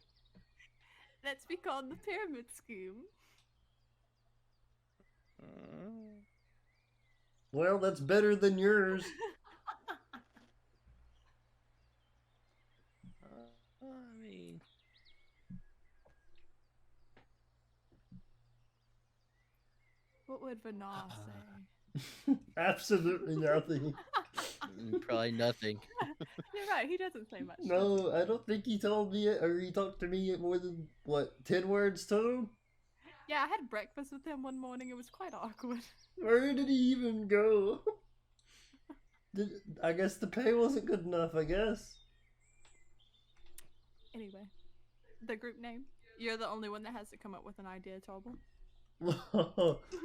Let's be called the Pyramid Scheme. Well, that's better than yours. I mean, What would Vanar say? Absolutely nothing. probably nothing. You're right, he doesn't say much. No, I don't think he told me it, or he talked to me more than, 10 words total? Yeah, I had breakfast with him one morning. It was quite awkward. Where did he even go? I guess the pay wasn't good enough, I guess. Anyway, the group name. You're the only one that has to come up with an idea, Tobble.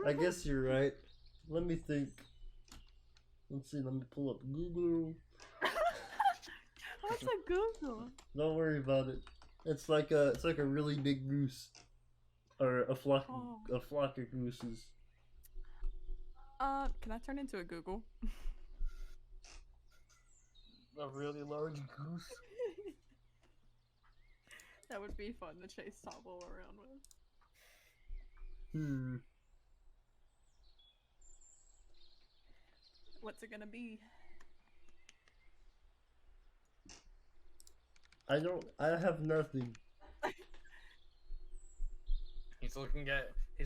I guess you're right. Let me think. Let's see, let me pull up Google. What's a Google? Don't worry about it. It's like a really big goose. Or a flock of gooses. Can I turn into a Google? A really large goose. That would be fun to chase Tobble around with. What's it gonna be? I have nothing. He's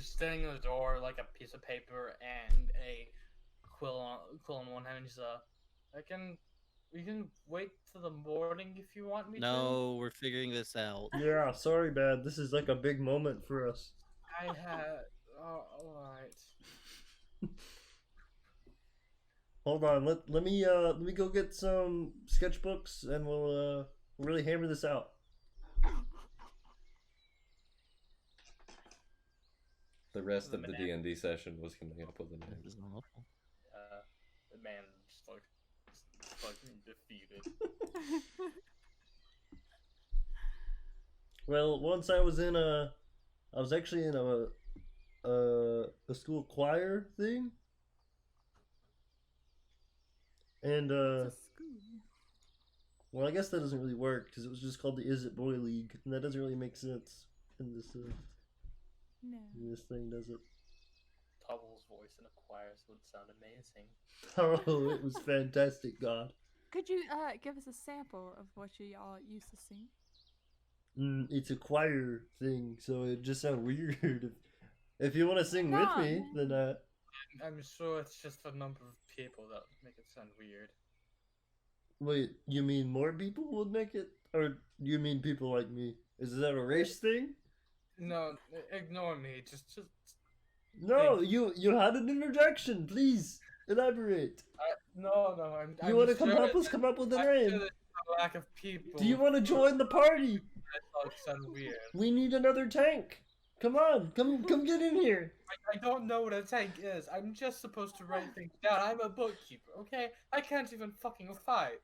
standing at the door like a piece of paper and a quill on one hand. He's we can wait till the morning if you want me to. No, we're figuring this out. Yeah, sorry, Bad. This is like a big moment for us. Alright. Hold on, let me go get some sketchbooks and we'll really hammer this out. The rest of the D&D session was coming up with a name. This is awful. The man just fucking defeated. Well, once I was actually in a school choir thing. And It's a school. well, I guess that doesn't really work because it was just called the Is It Boy League, and that doesn't really make sense in this No. this thing, does it? Tubble's voice in a choir would sound amazing. Oh, it was fantastic, God. Could you give us a sample of what you all used to sing? It's a choir thing, so it just sounds weird. If you want to sing with me, then I'm sure it's just the number of people that make it sound weird. wait, you mean more people would make it, or you mean people like me? Is that a race thing? No, ignore me. Just No, you had an interjection. Please elaborate. no. You want to help us come up with a name? Sure there's a lack of people. Do you want to join the party? I thought it sounded weird. We need another tank. Come on, come get in here. I don't know what a tank is. I'm just supposed to write things down. I'm a bookkeeper, okay? I can't even fucking fight.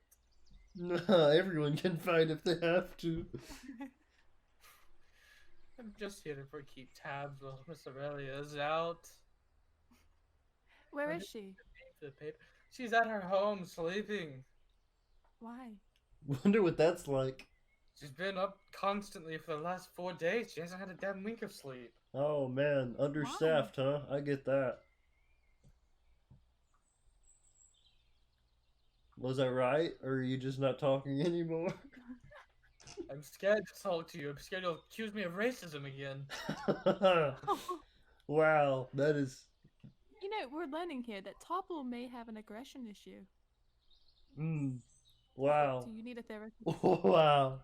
No, everyone can fight if they have to. I'm just here to keep tabs while Miss Aurelia's out. Where is she? For the paper. She's at her home sleeping. Why? Wonder what that's like. She's been up constantly for the last 4 days. She hasn't had a damn wink of sleep. Oh man, understaffed, huh? I get that. Was I right, or are you just not talking anymore? I'm scared to talk to you. I'm scared you'll accuse me of racism again. Wow, that is. You know, we're learning here that Tobble may have an aggression issue. Wow. Do you need a therapist? Wow.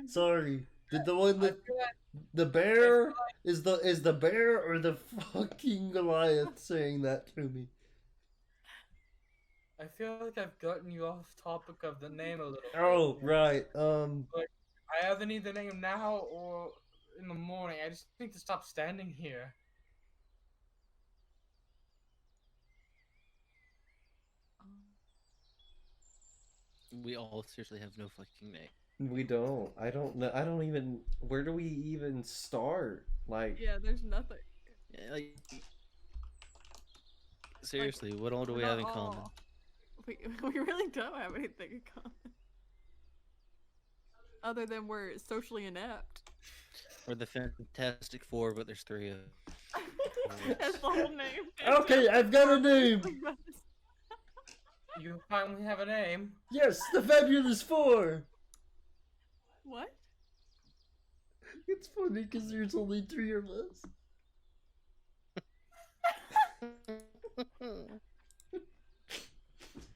Sorry. Did the one I that feel like the bear is the bear or the fucking Goliath saying that to me? I feel like I've gotten you off topic of the name a little bit. Oh, Yeah. right. I either need the name now or in the morning. I just need to stop standing here. We all seriously have no fucking name. We don't. I don't know. I don't even. Where do we even start? Like, Yeah, there's nothing. Yeah, like, seriously, what all do We're we not have in common? all- We really don't have anything in common. Other than we're socially inept. We're the Fantastic Four, but there's three of them. That's the whole name. Okay, I've got a name. You finally have a name. Yes, the Fabulous Four. What? It's funny because there's only 3 of us.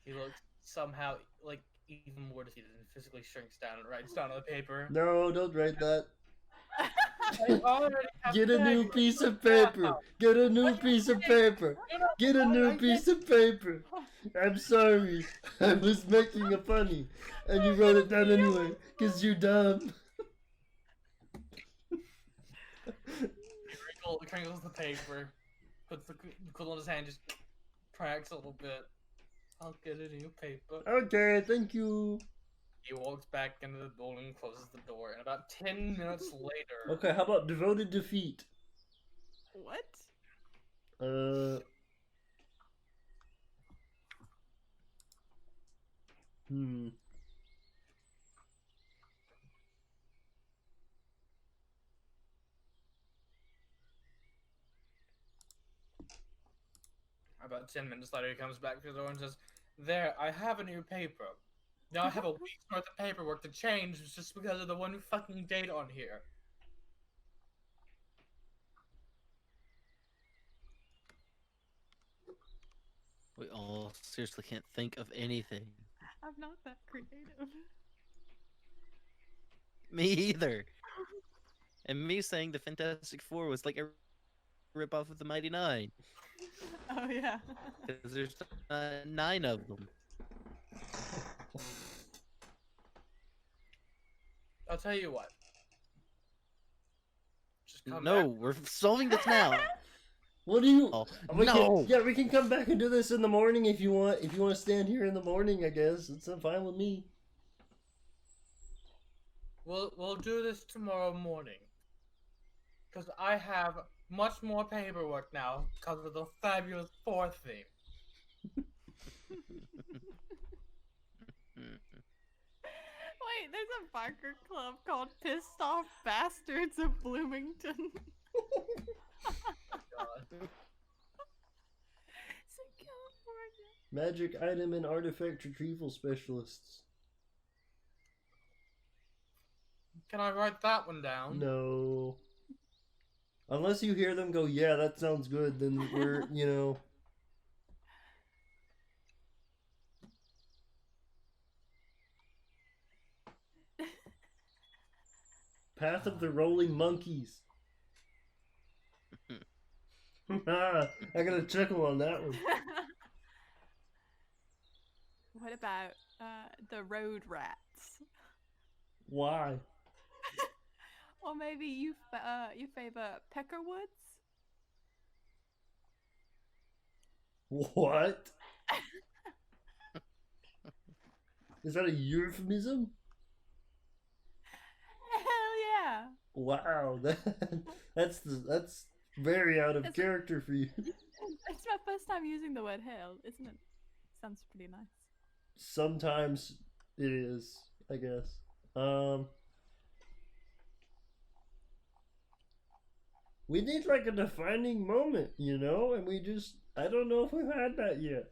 He looks somehow like even more defeated and physically shrinks down and writes down on the paper. No, don't write that. I already have Get a the new name. piece of paper. Get a new piece of paper. Get a new piece of paper. I'm sorry. I was making a funny. And you wrote it down anyway. Because you're dumb. He crinkles the paper, puts the quill in his hand, just cracks a little bit. I'll get a new paper. Okay, thank you. He walks back into the building and closes the door, and about 10 minutes later... Okay, how about Devoted Defeat? What? About 10 minutes later, he comes back to the door and says, "There, I have a new paper. Now I have a week's worth of paperwork to change just because of the one fucking date on here." We all seriously can't think of anything. I'm not that creative. Me either. And me saying the Fantastic Four was like a ripoff of the Mighty Nine. Oh yeah. Because there's 9 of them. I'll tell you what. Just come No, back. we're solving this now. What do you... Oh, We no! can, yeah, we can come back and do this in the morning if you want. If you want to stand here in the morning, I guess. It's fine with me. We'll do this tomorrow morning. Because I have much more paperwork now because of the Fabulous Four theme. Wait, there's a biker club called Pissed Off Bastards of Bloomington. God. It's in California. Magic item and artifact retrieval specialists. Can I write that one down? No. Unless you hear them go, yeah, that sounds good, then we're, you know... Path of the Rolling Monkeys. I got a chuckle on that one. What about the Road Rats? Why? Or maybe you favor Peckerwoods? What? Is that a euphemism? Hell yeah! Wow, that's very out of That's- character for you. It's my first time using the word hell, isn't it? Sounds pretty nice. Sometimes it is, I guess. We need like a defining moment, you know, and I don't know if we've had that yet.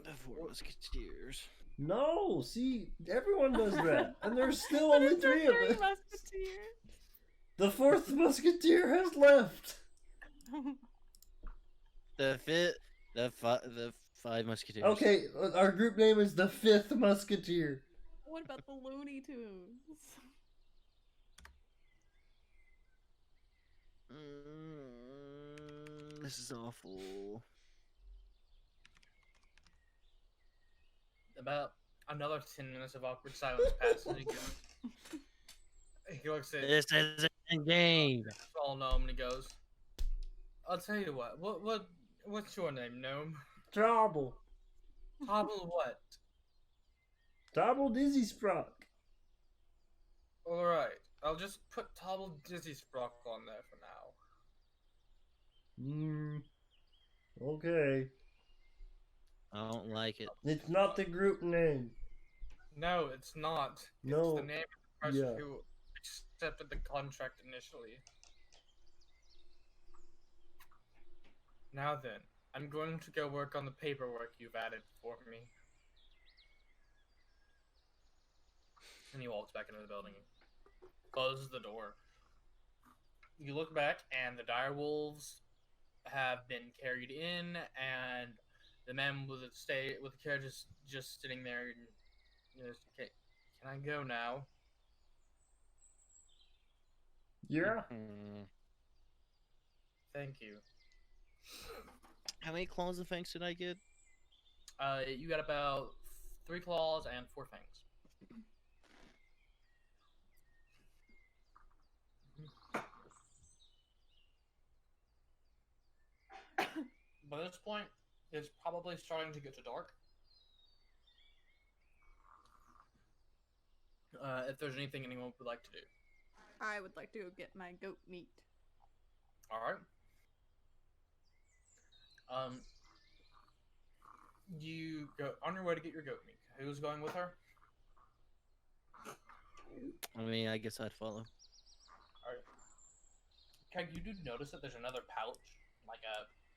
The Four Musketeers. No, see, everyone does that, and there's still only But it's the 3 of Three us. Musketeers. The 4th Musketeer has left. The 5 Musketeers. Okay, our group name is the 5th Musketeer. What about the Looney Tunes? This is awful. About another 10 minutes of awkward silence passes. He looks at This is a game. small gnome and he goes, "I'll tell you what. What's your name, gnome? Tobble. Tobble what? Tobble Dizzy Sprock. All right. I'll just put Tobble Dizzy Sprock on there for now." Okay. I don't like it. It's not the group name. No, it's not. No. It's the name of the person Yeah. who accepted the contract initially. Now then, I'm going to go work on the paperwork you've added for me. And he walks back into the building, closes the door. You look back, and the dire wolves have been carried in, and the man with the carriage is just sitting there. And, okay, can I go now? Yeah. Thank you. How many claws and fangs did I get? You got about 3 claws and 4 fangs. By this point, it's probably starting to get to dark. If there's anything anyone would like to do. I would like to go get my goat meat. Alright. You go on your way to get your goat meat. Who's going with her? I mean, I guess I'd follow. Alright. Keg, you do notice that there's another pouch, like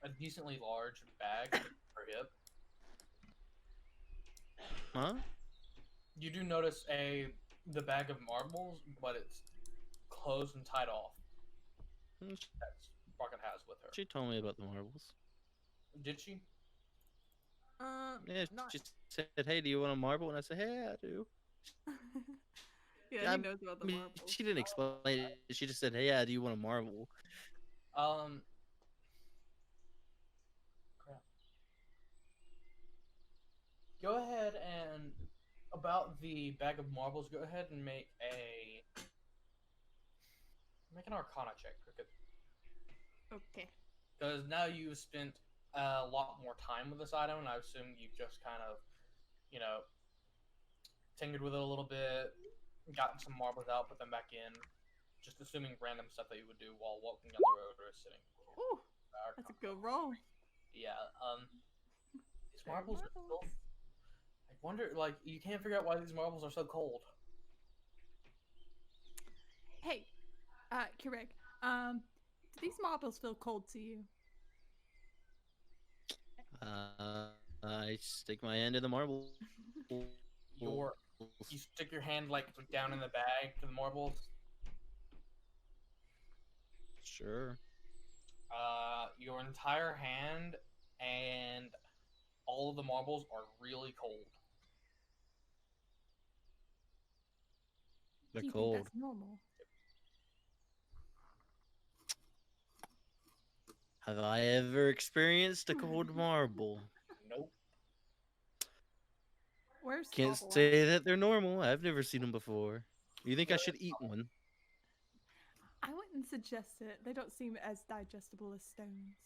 a decently large bag per hip. Huh? You do notice the bag of marbles, but it's closed and tied off. That's Rocket has with her. She told me about the marbles. Did she? Yeah, not. she said, "Hey, do you want a marble?" And I said, "Hey, I do." Yeah, Yeah, he knows about the I mean, marbles. she didn't explain it. She just said, "Hey, yeah, do you want a marble?" Crap. Go ahead and about the bag of marbles. Go ahead and make an Arcana check, Cricket. Okay. Because now you've spent a lot more time with this item, and I assume you've just kind of, tinkered with it a little bit, gotten some marbles out, put them back in, just assuming random stuff that you would do while walking down the road or sitting. Ooh, that's a good roll. Yeah, these marbles are still... I wonder, you can't figure out why these marbles are so cold. Hey, Kirek, do these marbles feel cold to you? I stick my hand in the marble. You stick your hand, down in the bag to the marbles. Sure. Your entire hand and all of the marbles are really cold. They're Do you cold. think that's normal? Have I ever experienced a cold marble? Nope. Where's Can't Tobble say at? that they're normal. I've never seen them before. You think I should eat one? I wouldn't suggest it. They don't seem as digestible as stones.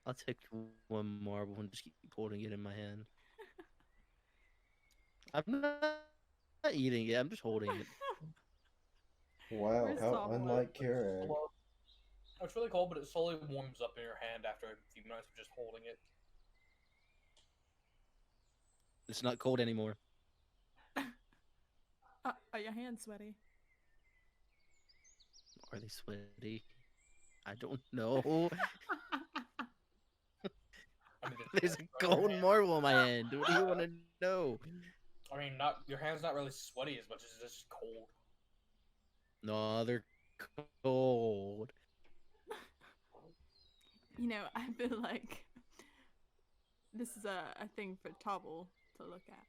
I'll take one marble and just keep holding it in my hand. I'm not eating it. I'm just holding it. Wow, Where's how Tobble at? unlike Karag. Well, it's really cold, but it slowly warms up in your hand after a few minutes of just holding it. It's not cold anymore. Are your hands sweaty? Are they sweaty? I don't know. I mean, There's a gold marble in my hand. What do you want to know? I mean, your hand's not really sweaty as much as it's just cold. No, they're cold. You know, I feel like this is a thing for Tobble to look at.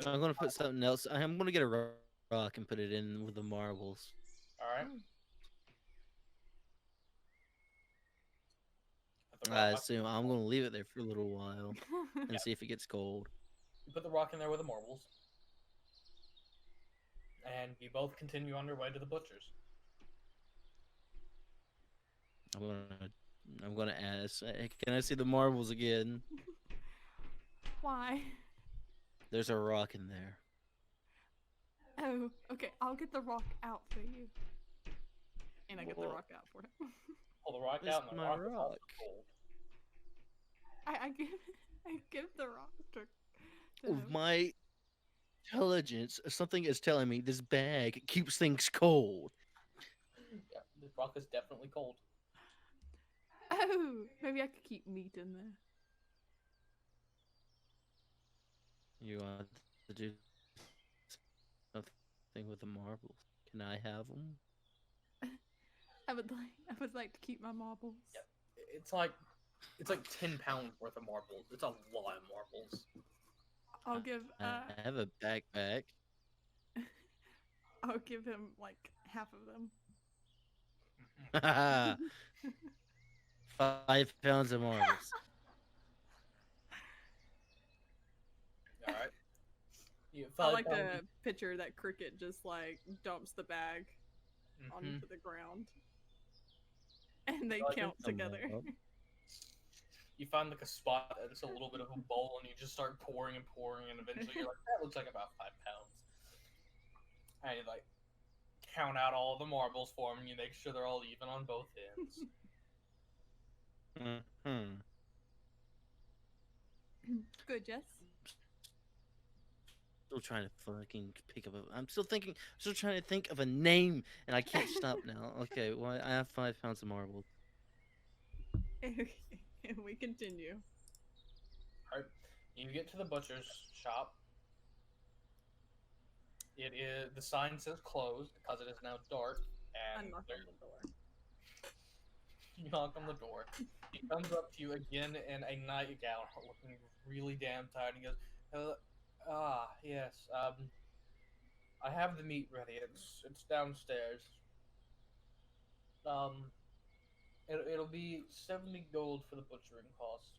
I'm gonna put something else. I'm gonna get a rock and put it in with the marbles. All right. Oh. Put the I rock- assume I'm gonna leave it there for a little while and see if it gets cold. You put the rock in there with the marbles, and you both continue on your way to the butcher's. I'm gonna ask. "Hey, can I see the marbles again?" Why? There's a rock in there. Oh, okay. I'll get the rock out for you. And I get the Well- rock out for him. Pull the rock It's out, and the my rock is also rock. cold. I give the rock to Of him. my intelligence, something is telling me this bag keeps things cold. Yeah, the rock is definitely cold. Oh, maybe I could keep meat in there. You want to do something with the marbles? Can I have them? I would like to keep my marbles. Yep. It's like 10 pounds worth of marbles. It's a lot of marbles. I'll give I have a backpack. I'll give him like half of them. 5 pounds of marbles. All right. You have I 5 like pounds. the picture that Cricket just like dumps the bag Mhm. onto the ground. And they Like count some together. marbles. You find like a spot that's a little bit of a bowl, and you just start pouring and pouring, and eventually you're like, that looks like about 5 pounds. And you like count out all the marbles for them, and you make sure they're all even on both ends. Mhm. Good, Jess. Still trying to fucking pick up. I'm still trying to think of a name, and I can't stop now. Okay, well, I have 5 pounds of marbles. And we continue. Alright. You get to the butcher's shop. It is the sign says closed because it is now dark, I and knock on the door. you knock on the door. He comes up to you again in a nightgown, looking really damn tired. He goes, yes, I have the meat ready. It's downstairs. It'll be 70 gold for the butchering cost.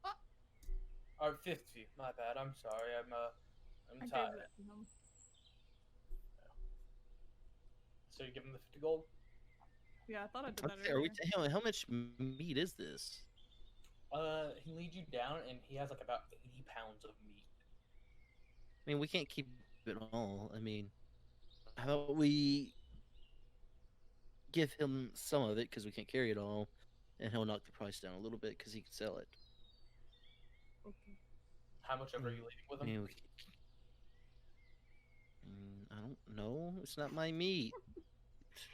What? Or 50. My bad. I'm sorry. I I'm gave tired. that to him. So you give him the 50 gold. Yeah, I thought I did that Okay, are we earlier. how much meat is this? He leads you down, and he has like about 80 pounds of meat. I mean, we can't keep it all. I mean, how about we give him some of it because we can't carry it all, and he'll knock the price down a little bit because he can sell it. Okay. How much ever are you leaving with I him? mean, I don't know. It's not my meat.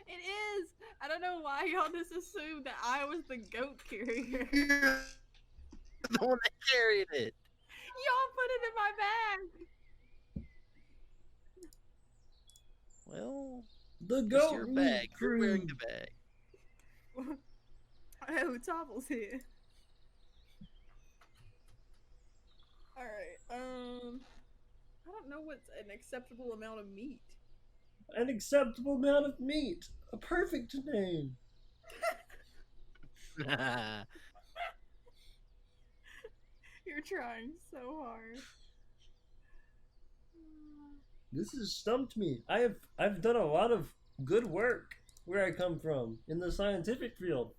It is! I don't know why y'all just assumed that I was the goat carrier. The one that carried it. Y'all put it in my bag! Well, The it's goat your meat bag. You're wearing crew. the bag. Oh, Tobble's here. Alright, I don't know what's an acceptable amount of meat. An acceptable amount of meat. A perfect name. You're trying so hard. This has stumped me. I've done a lot of good work where I come from in the scientific field,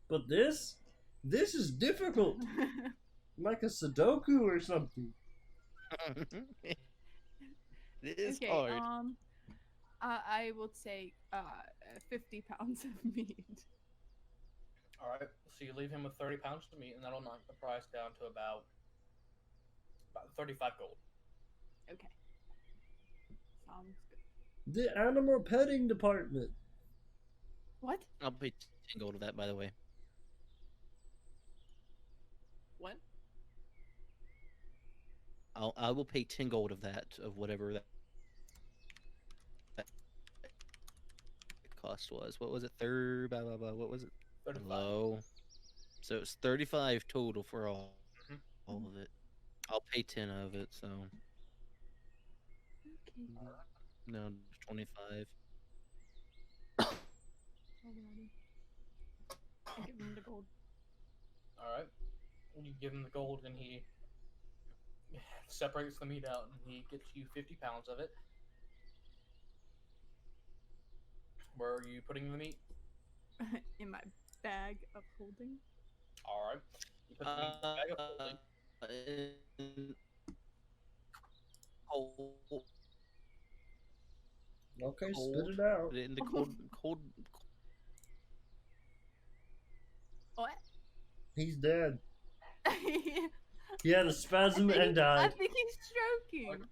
but this is difficult. Like a Sudoku or something. It is Okay, hard. I will take 50 pounds of meat. Alright, so you leave him with 30 pounds of meat, and that'll knock the price down to about 35 gold. Okay. Sounds good. The animal petting department. What? I'll pay 10 gold of that, by the way. What? I will pay 10 gold of that, of whatever that cost was. What was it? What was it? 35. Hello. So it's 35 total for all Mhm. of it. I'll pay 10 of it, so Okay. no, 25. Alrighty. I give him the gold. All right. You give him the gold, and he separates the meat out, and he gets you 50 pounds of it. Where are you putting the meat? In my bag of holding. All right. You put the meat in the bag of holding. In cold, Okay, cold, spit it out. put it in the cold. What? He's dead. I He had a spasm think and I died. think he's stroking.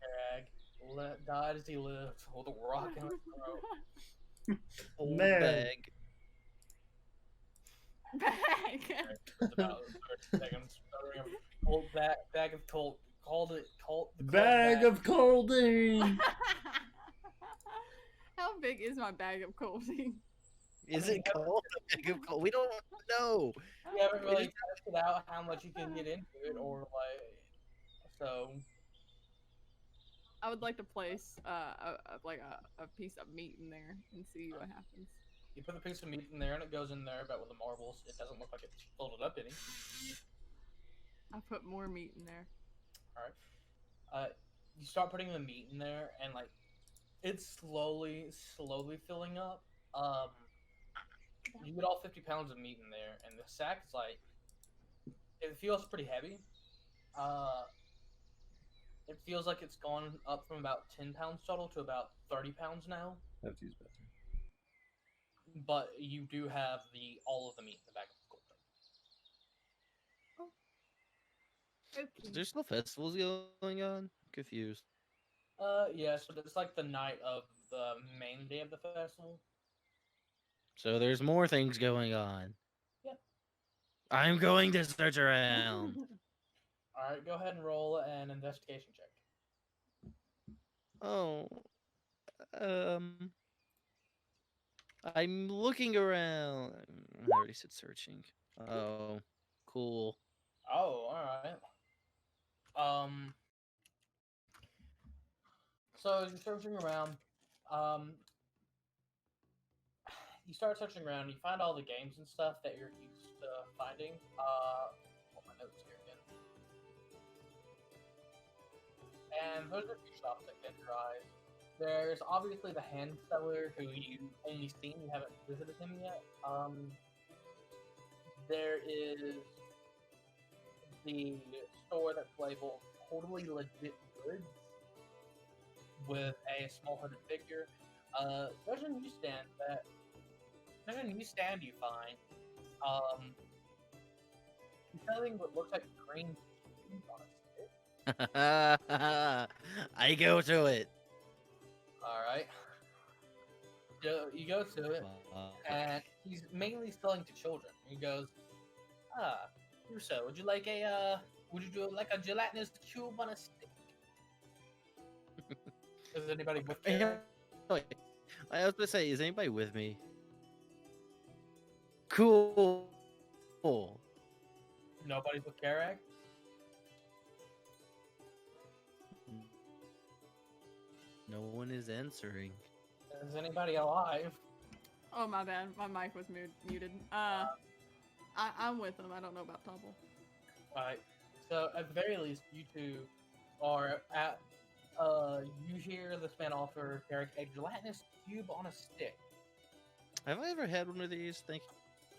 Died as he lived with a rock in his throat. Cold Man. bag. Bag. It's about 30 seconds. Cold bag of cold. Called it cold. The cold Bag of colding. How big is my bag of colding? Is mean, it cold? A bag of cold? We don't know. You haven't really tested out how much you can get into it, or like, so. I would like to place a piece of meat in there and see what happens. You put the piece of meat in there, and it goes in there, but with the marbles, it doesn't look like it's folded up any. I put more meat in there. All right. You start putting the meat in there, and like, it's slowly filling up. You get all 50 pounds of meat in there, and the sack is like, it feels pretty heavy. It feels like it's gone up from about 10 pounds total to about 30 pounds now. I have to use the bathroom. But you do have all of the meat in the bag of gold. Is Okay. there still festivals going on? Confused. Yeah, so it's like the night of the main day of the festival. So there's more things going on. Yep. I'm going to search around. Alright, go ahead and roll an investigation check. Oh. I'm looking around. I already said searching. Oh, cool. Oh, alright. So as you're searching around, you start searching around, you find all the games and stuff that you're used to finding. Pull my notes here again. And there's a few shops that catch your eyes. There's obviously the hand seller who you've only seen, you haven't visited him yet. There is the store that's labeled totally legit goods with a small hooded figure. There's a newsstand you find. You're selling what looks like green cheese on a stick. I go to it. Alright. You go to it, and he's mainly selling to children. He goes, Russo, would you like a gelatinous cube on a stick? Is anybody with me? Wait, I was gonna say, is anybody with me? Cool. Nobody's with Karag? No one is answering. Is anybody alive? Oh, my bad. My mic was muted. I'm with him. I don't know about Tobble. Alright. So at the very least, you two are at you hear this man offer Derek a gelatinous cube on a stick. Have I ever had one of these?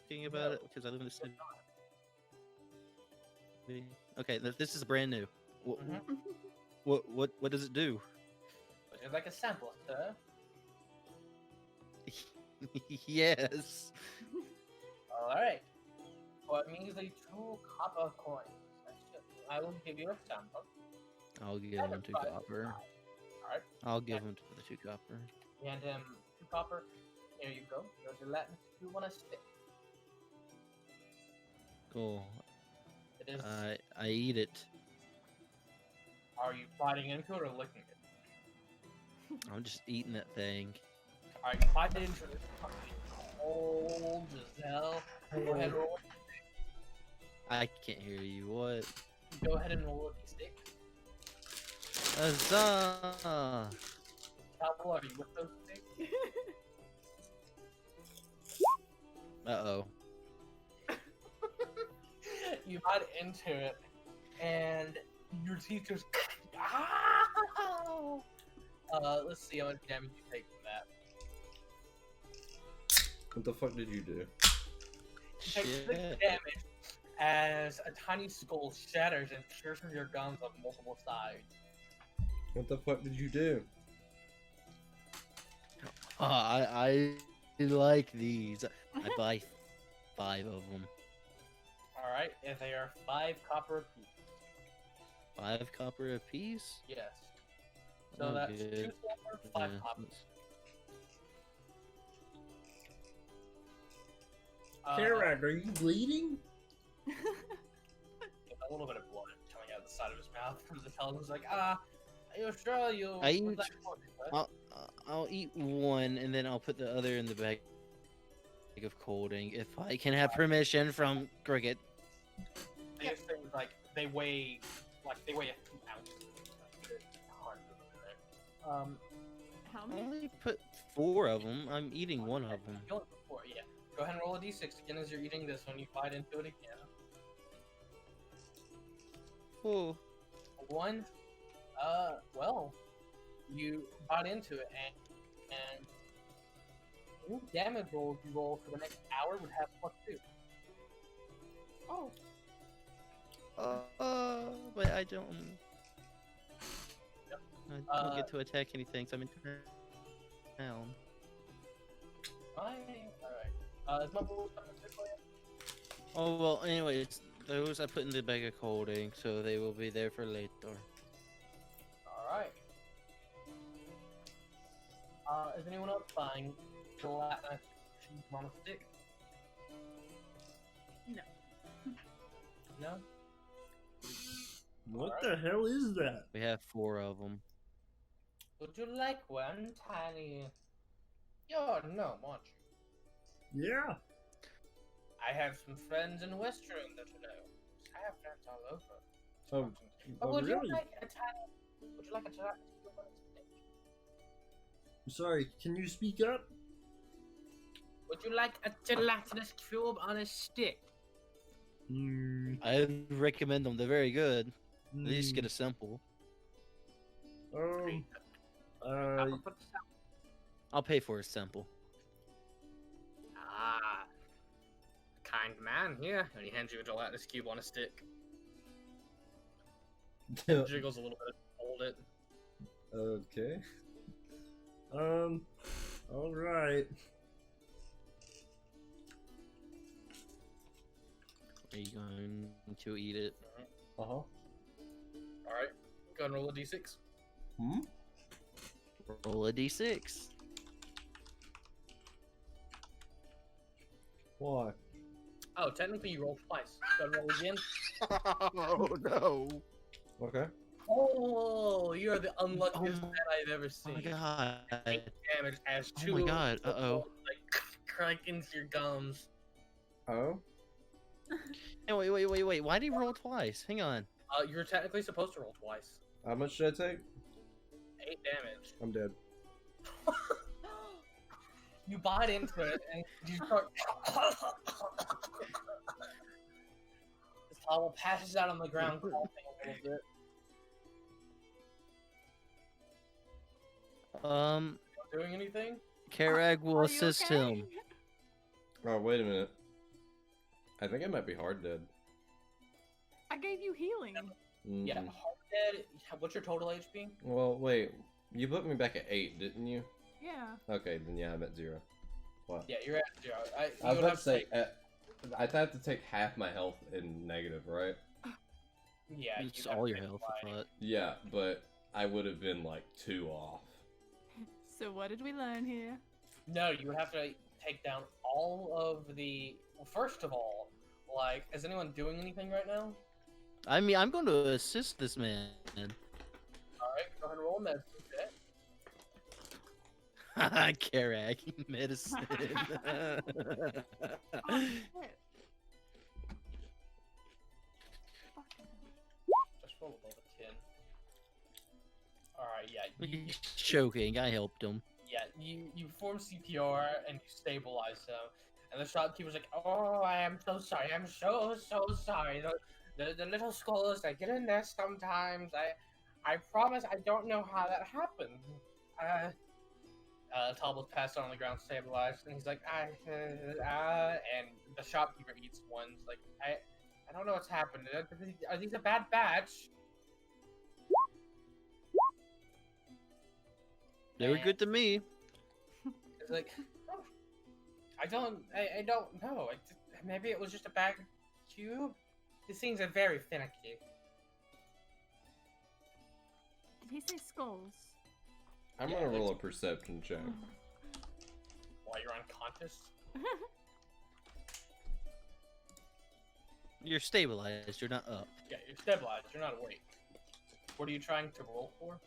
Thinking about it, because I live in the city. Okay, this is brand new. What does it do? Would you like a sample, sir? Yes. Alright. Well, it means 2 copper coins. I will give you a sample. I'll give him 2 copper. Alright. I'll give him the 2 copper. You hand him 2 copper. Here you go. Your gelatinous cube on a stick. Cool. It is. I eat it. Are you biting into it or licking it? I'm just eating that thing. Alright, bite into it. Old Giselle. Go ahead, roll. I can't hear you. What? Go ahead and roll a d6. Huzzah! Tobble, are you with those sticks? Uh-oh. You got into it, and your teeth just. Ow! Let's see how much damage you take from that. What the fuck did you do? You take 6 Shit. damage as a tiny skull shatters and tears from your gums on multiple sides. What the fuck did you do? I like these. I buy 5 of them. Alright, and they are 5 copper apiece. 5 copper apiece? Yes. So Oh, that's good. 2 silver, 5 Yeah. copper. Karag, are you bleeding? A little bit of blood coming out the side of his mouth from the tell. He's like, are you sure you? I was eat- that important, I'll eat one and then I'll put the other in the bag of colding if I can have permission from Cricket. These things they weigh a few ounces. They're hard to move in there. How I many? only put 4 of them. I'm eating one of them. You only put 4, yeah. Go ahead and roll a d6 again as you're eating this when you bite into it again. Oh. 1. Well, you bite into it and any damage rolls you roll for the next hour would have +2. Oh, But I don't. I don't Uh, get to attack anything, so I'm in town. Alright. Is my bull coming through for you? Oh well. Anyways, those I put in the bag of colding, so they will be there for later. Alright. Is anyone else buying gelatinous cheese on a stick? No. No? What the hell is that? We have 4 of them. Would you like one tiny? You're no, aren't you? Yeah. I have some friends in Westruun that you know. I have friends all over. Oh, But would really? you like a tiny? Would you like a gelatinous cube on a stick? Sorry, can you speak up? Would you like a gelatinous cube on a stick? Hmm. I recommend them. They're very good. At least Hmm. get a sample. Um. Papa put this out. I'll pay for a sample. Ah, kind man here. And he hands you a gelatinous cube on a stick. Jiggles a little bit. Hold it. Okay. All right. Are you going to eat it? Uh huh. Alright. Go and roll a d6. Hmm. Roll a d6. Why? Oh, technically you rolled twice. Go and roll again. Oh no! Okay. Oh, you're the unluckiest Oh man I've ever Oh my seen. god! Damage as Oh 2 my god! Uh-oh. like crank into your gums. Oh. Hey, wait! Why did he roll twice? Hang on. You're technically supposed to roll twice. How much should I take? 8 damage. I'm dead. You bite into it and you start. This towel passes out on the ground, coughing a little bit. Not doing anything? Karag will Are you assist okay? him. Oh, wait a minute. I think I might be hard dead. I gave you healing. Yeah, Mm. hard dead. What's your total HP? Well, wait. You put me back at 8, didn't you? Yeah. Okay, then yeah, I'm at 0. What? Yeah, you're at 0. I You was would about have to say, I'd have to take half my health in negative, right? yeah, It's you'd have all to your take health, fly. I thought. Yeah, but I would have been like 2 off. So what did we learn here? No, you would have to take down all of the. Well, first of all, like, is anyone doing anything right now? I mean, I'm going to assist this man. Alright, go ahead and roll a medicine check. Karag, medicine. Oh, shit. Alright, yeah. He's choking. I helped him. Yeah, you perform CPR and you stabilize him. And the shopkeeper's like, oh, I am so sorry. I'm so sorry. The little skulls, I get in there sometimes. I promise I don't know how that happened. Tobble's passed on the ground, stabilized, and he's like, and the shopkeeper eats one. He's like, I don't know what's happened. Are these a bad batch? They were good to me. It's like, oh, I don't know. Maybe it was just a bad cube. These things are very finicky. Did he say skulls? I'm Yeah, gonna roll a it's- perception check. While you're unconscious. You're stabilized. You're not up. Yeah, you're stabilized. You're not awake. What are you trying to roll for?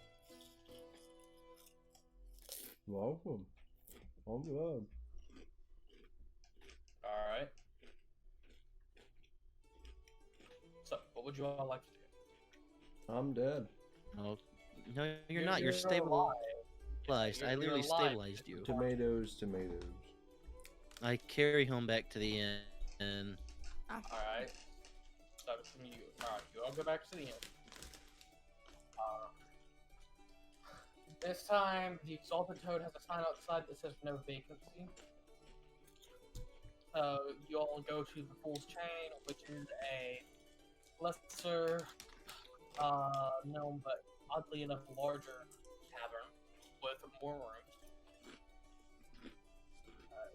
Welcome. I'm glad. Alright. So, what would you all like to do? I'm dead. No, no, you're not. You're stabilized. You're I literally alive. stabilized you. Tomatoes, tomatoes. I carry him back to the inn. And Alright. So, alright, you all go back to the inn. This time, the Exalted Toad has a sign outside that says no vacancy. So, you all go to the Fool's Chain, which is a lesser, known but oddly enough larger tavern with more rooms.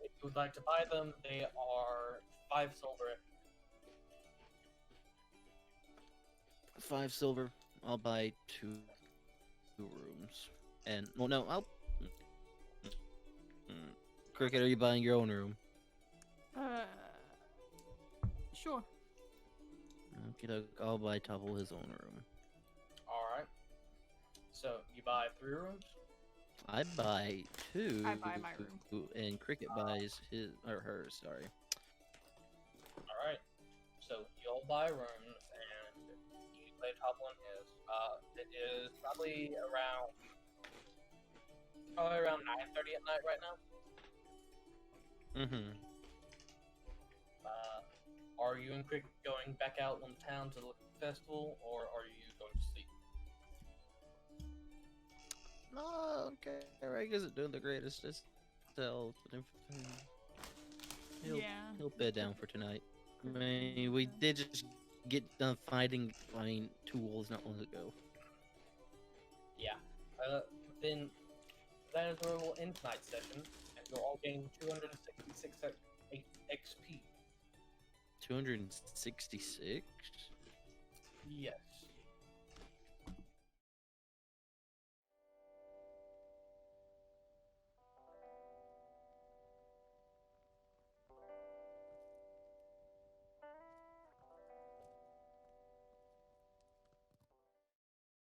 If you would like to buy them, they are 5 silver. 5 silver. I'll buy 2 rooms. And well, no, I'll. Cricket, are you buying your own room? Sure. Okay, I'll buy Tobble his own room. Alright. So, you buy 3 rooms? I buy 2. I buy my room. And Cricket buys his or hers. Sorry. Alright. So, you all buy rooms, and you play Tobble and his. It is probably around 9:30 at night right now. Mm-hmm. Are you and Cricket going back out on the town to look at the festival, or are you going to sleep? No, okay. Eric isn't doing the greatest. Just tell. He'll bed down for tonight. I mean, we did just get done fighting. I mean, 2 wolves not long ago. Yeah. Then that is where we'll end tonight's session, and you'll all gain 266 XP. 266. Yes.